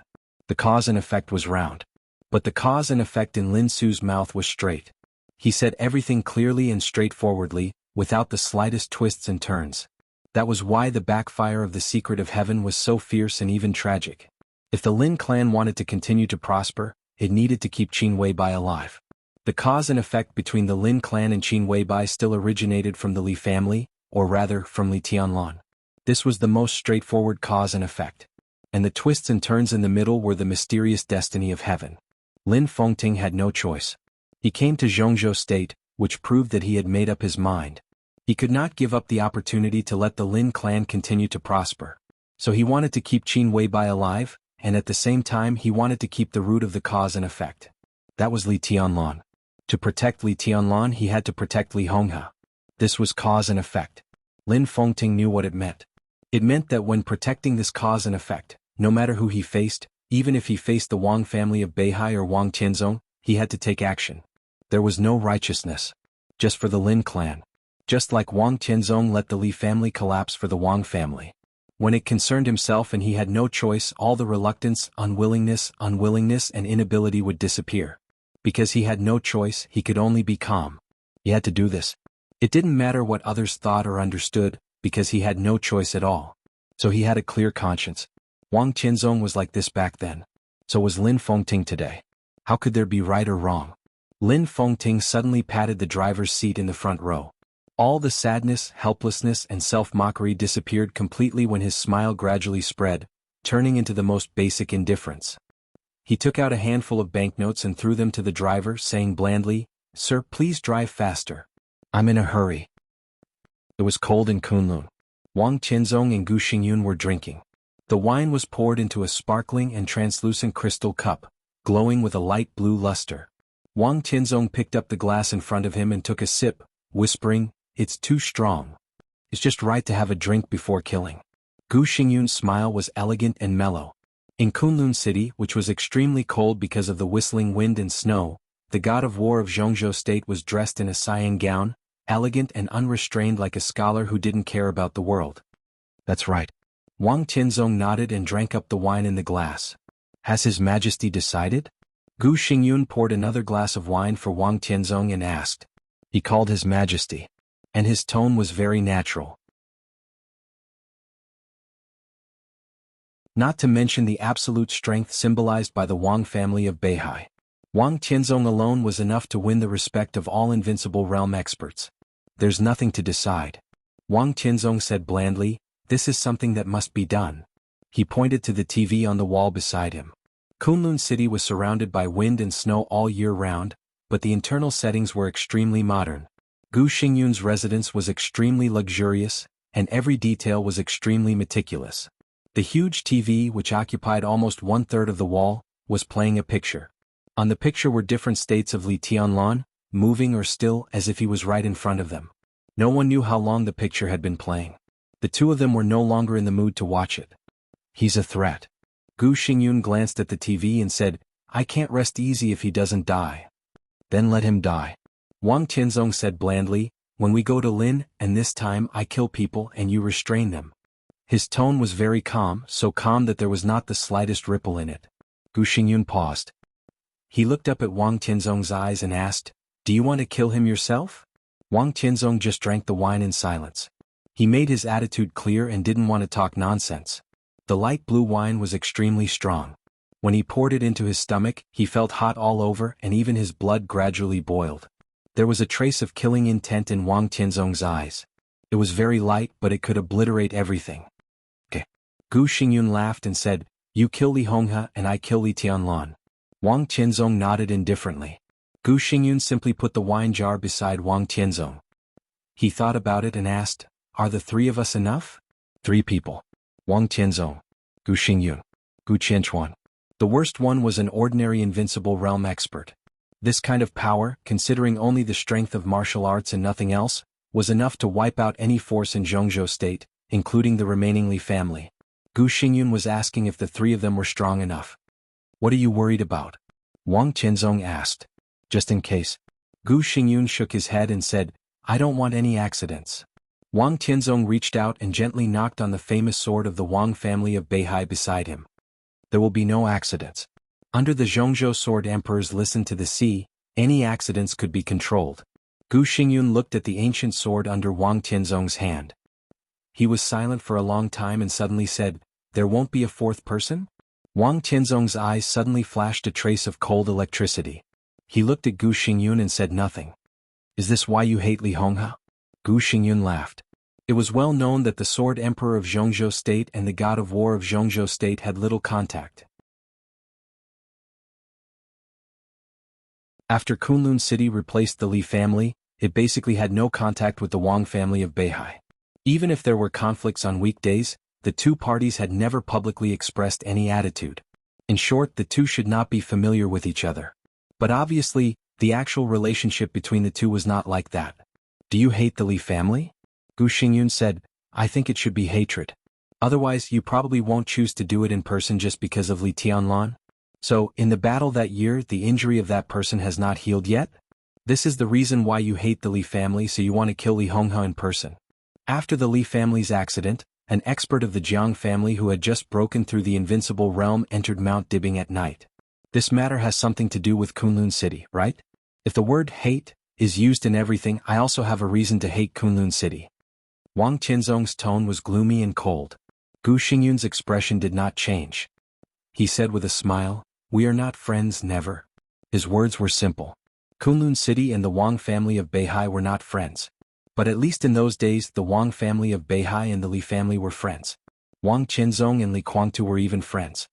The cause and effect was round. But the cause and effect in Lin Su's mouth was straight. He said everything clearly and straightforwardly, without the slightest twists and turns. That was why the backfire of the secret of heaven was so fierce and even tragic. If the Lin clan wanted to continue to prosper, it needed to keep Qin Weibai alive. The cause and effect between the Lin clan and Qin Weibai still originated from the Li family, or rather, from Li Tianlan. This was the most straightforward cause and effect. And the twists and turns in the middle were the mysterious destiny of heaven. Lin Fengting had no choice. He came to Zhongzhou State, which proved that he had made up his mind. He could not give up the opportunity to let the Lin clan continue to prosper. So he wanted to keep Qin Weibai alive, and at the same time he wanted to keep the root of the cause and effect. That was Li Tianlan. To protect Li Tianlan he had to protect Li Honghe. This was cause and effect. Lin Fengting knew what it meant. It meant that when protecting this cause and effect, no matter who he faced, even if he faced the Wang family of Beihai or Wang Tianzong, he had to take action. There was no righteousness. Just for the Lin clan. Just like Wang Tianzong let the Li family collapse for the Wang family. When it concerned himself and he had no choice, all the reluctance, unwillingness, and inability would disappear. Because he had no choice, he could only be calm. He had to do this. It didn't matter what others thought or understood, because he had no choice at all. So he had a clear conscience. Wang Tianzong was like this back then. So was Lin Fengting today. How could there be right or wrong? Lin Fengting suddenly patted the driver's seat in the front row. All the sadness, helplessness, and self-mockery disappeared completely when his smile gradually spread, turning into the most basic indifference. He took out a handful of banknotes and threw them to the driver, saying blandly, "Sir, please drive faster. I'm in a hurry." It was cold in Kunlun. Wang Tianzong and Gu Xingyun were drinking. The wine was poured into a sparkling and translucent crystal cup, glowing with a light blue luster. Wang Tianzong picked up the glass in front of him and took a sip, whispering, "It's too strong. It's just right to have a drink before killing." Gu Xingyun's smile was elegant and mellow. In Kunlun City, which was extremely cold because of the whistling wind and snow, the god of war of Zhongzhou State was dressed in a cyan gown, elegant and unrestrained like a scholar who didn't care about the world. "That's right." Wang Tianzong nodded and drank up the wine in the glass. "Has His Majesty decided?" Gu Xingyun poured another glass of wine for Wang Tianzong and asked. He called His Majesty. And his tone was very natural. Not to mention the absolute strength symbolized by the Wang family of Beihai. Wang Tianzong alone was enough to win the respect of all invincible realm experts. "There's nothing to decide." Wang Tianzong said blandly, "This is something that must be done." He pointed to the TV on the wall beside him. Kunlun City was surrounded by wind and snow all year round, but the internal settings were extremely modern. Gu Xingyun's residence was extremely luxurious, and every detail was extremely meticulous. The huge TV, which occupied almost 1/3 of the wall, was playing a picture. On the picture were different states of Li Tianlan, moving or still as if he was right in front of them. No one knew how long the picture had been playing. The two of them were no longer in the mood to watch it. "He's a threat." Gu Xingyun glanced at the TV and said, "I can't rest easy if he doesn't die." "Then let him die." Wang Tianzong said blandly, "When we go to Lin, and this time I kill people and you restrain them." His tone was very calm, so calm that there was not the slightest ripple in it. Gu Xingyun paused. He looked up at Wang Tianzong's eyes and asked, "Do you want to kill him yourself?" Wang Tianzong just drank the wine in silence. He made his attitude clear and didn't want to talk nonsense. The light blue wine was extremely strong. When he poured it into his stomach, he felt hot all over and even his blood gradually boiled. There was a trace of killing intent in Wang Tianzong's eyes. It was very light, but it could obliterate everything. "Okay." Gu Xingyun laughed and said, "You kill Li Honghe and I kill Li Tianlan." Wang Tianzong nodded indifferently. Gu Xingyun simply put the wine jar beside Wang Tianzong. He thought about it and asked, "Are the three of us enough?" "3 people. Wang Tianzong, Gu Xingyun, Gu Qianchuan." The worst one was an ordinary invincible realm expert. This kind of power, considering only the strength of martial arts and nothing else, was enough to wipe out any force in Zhongzhou state, including the remaining Li family. Gu Xingyun was asking if the three of them were strong enough. What are you worried about? Wang Qianzong asked. Just in case. Gu Xingyun shook his head and said, I don't want any accidents. Wang Qianzong reached out and gently knocked on the famous sword of the Wang family of Beihai beside him. There will be no accidents. Under the Zhongzhou sword emperors listen to the sea, any accidents could be controlled. Gu Xingyun looked at the ancient sword under Wang Qianzong's hand. He was silent for a long time and suddenly said, There won't be a fourth person? Wang Qianzong's eyes suddenly flashed a trace of cold electricity. He looked at Gu Xingyun and said nothing. Is this why you hate Li Honghe? Gu Xingyun laughed. It was well known that the sword emperor of Zhongzhou state and the god of war of Zhongzhou state had little contact. After Kunlun city replaced the Li family, it basically had no contact with the Wang family of Beihai. Even if there were conflicts on weekdays, the two parties had never publicly expressed any attitude. In short, the two should not be familiar with each other. But obviously, the actual relationship between the two was not like that. Do you hate the Li family? Gu Xingyun said, I think it should be hatred. Otherwise you probably won't choose to do it in person just because of Li Tianlan. So, in the battle that year the injury of that person has not healed yet? This is the reason why you hate the Li family, so you want to kill Li Honghe in person. After the Li family's accident, an expert of the Jiang family who had just broken through the invincible realm entered Mount Dibbing at night. This matter has something to do with Kunlun city, right? If the word hate is used in everything, I also have a reason to hate Kunlun city. Wang Qianzong's tone was gloomy and cold. Gu Xingyun's expression did not change. He said with a smile, We are not friends, never. His words were simple. Kunlun city and the Wang family of Beihai were not friends. But at least in those days the Wang family of Beihai and the Li family were friends. Wang Qianzong and Li Guangtu were even friends.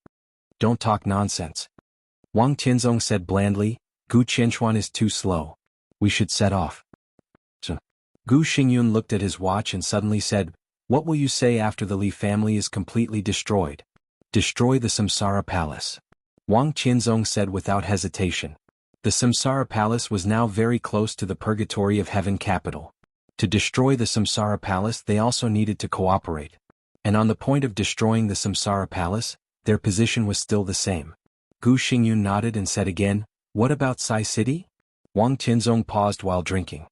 Don't talk nonsense. Wang Qianzong said blandly, Gu Qianchuan is too slow. We should set off. Gu Xingyun looked at his watch and suddenly said, What will you say after the Li family is completely destroyed? Destroy the Samsara Palace. Wang Qianzong said without hesitation. The Samsara Palace was now very close to the Purgatory of Heaven capital. To destroy the Samsara Palace they also needed to cooperate. And on the point of destroying the Samsara Palace, their position was still the same. Gu Xingyun nodded and said again, What about Sai City? Wang Qianzong paused while drinking.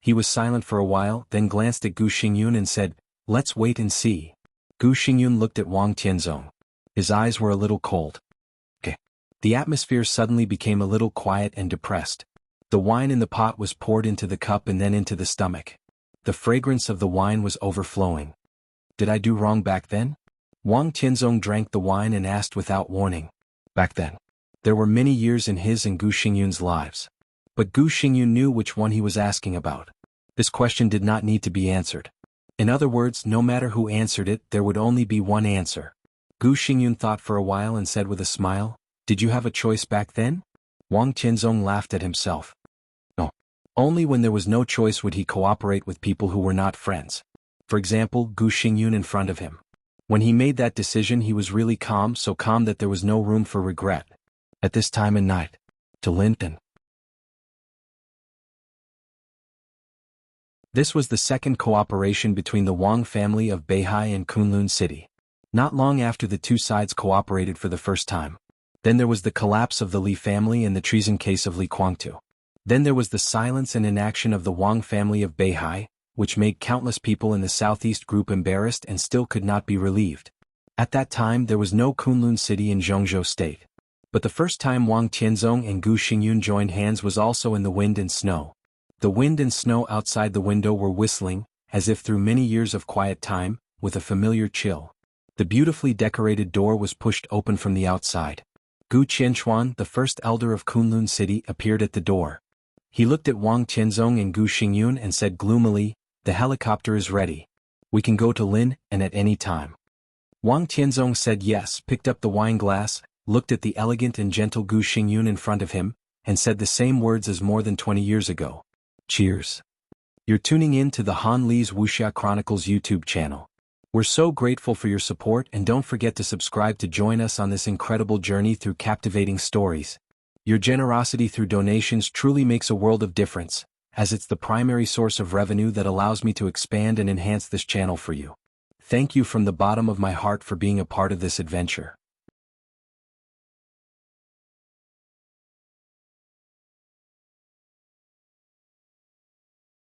He was silent for a while, then glanced at Gu Xingyun and said, Let's wait and see. Gu Xingyun looked at Wang Qianzong. His eyes were a little cold. The atmosphere suddenly became a little quiet and depressed. The wine in the pot was poured into the cup and then into the stomach. The fragrance of the wine was overflowing. Did I do wrong back then? Wang Qianzong drank the wine and asked without warning. Back then. There were many years in his and Gu Xingyun's lives. But Gu Xingyun knew which one he was asking about. This question did not need to be answered. In other words, no matter who answered it, there would only be one answer. Gu Xingyun thought for a while and said with a smile, Did you have a choice back then? Wang Qianzong laughed at himself. No. Only when there was no choice would he cooperate with people who were not friends. For example, Gu Xingyun in front of him. When he made that decision he was really calm, so calm that there was no room for regret. At this time of night. To Linton. This was the second cooperation between the Wang family of Beihai and Kunlun city. Not long after the two sides cooperated for the first time. Then there was the collapse of the Li family and the treason case of Li Guangtu. Then there was the silence and inaction of the Wang family of Beihai, which made countless people in the southeast group embarrassed and still could not be relieved. At that time there was no Kunlun city in Zhongzhou state. But the first time Wang Qianzong and Gu Xingyun joined hands was also in the wind and snow. The wind and snow outside the window were whistling, as if through many years of quiet time, with a familiar chill. The beautifully decorated door was pushed open from the outside. Gu Qianchuan, the first elder of Kunlun city, appeared at the door. He looked at Wang Qianzong and Gu Xingyun and said gloomily, The helicopter is ready. We can go to Lin, and at any time. Wang Qianzong said yes, picked up the wine glass, looked at the elegant and gentle Gu Xingyun in front of him, and said the same words as more than 20 years ago. Cheers. You're tuning in to the Han Li's Wuxia Chronicles YouTube channel. We're so grateful for your support, and don't forget to subscribe to join us on this incredible journey through captivating stories. Your generosity through donations truly makes a world of difference, as it's the primary source of revenue that allows me to expand and enhance this channel for you. Thank you from the bottom of my heart for being a part of this adventure.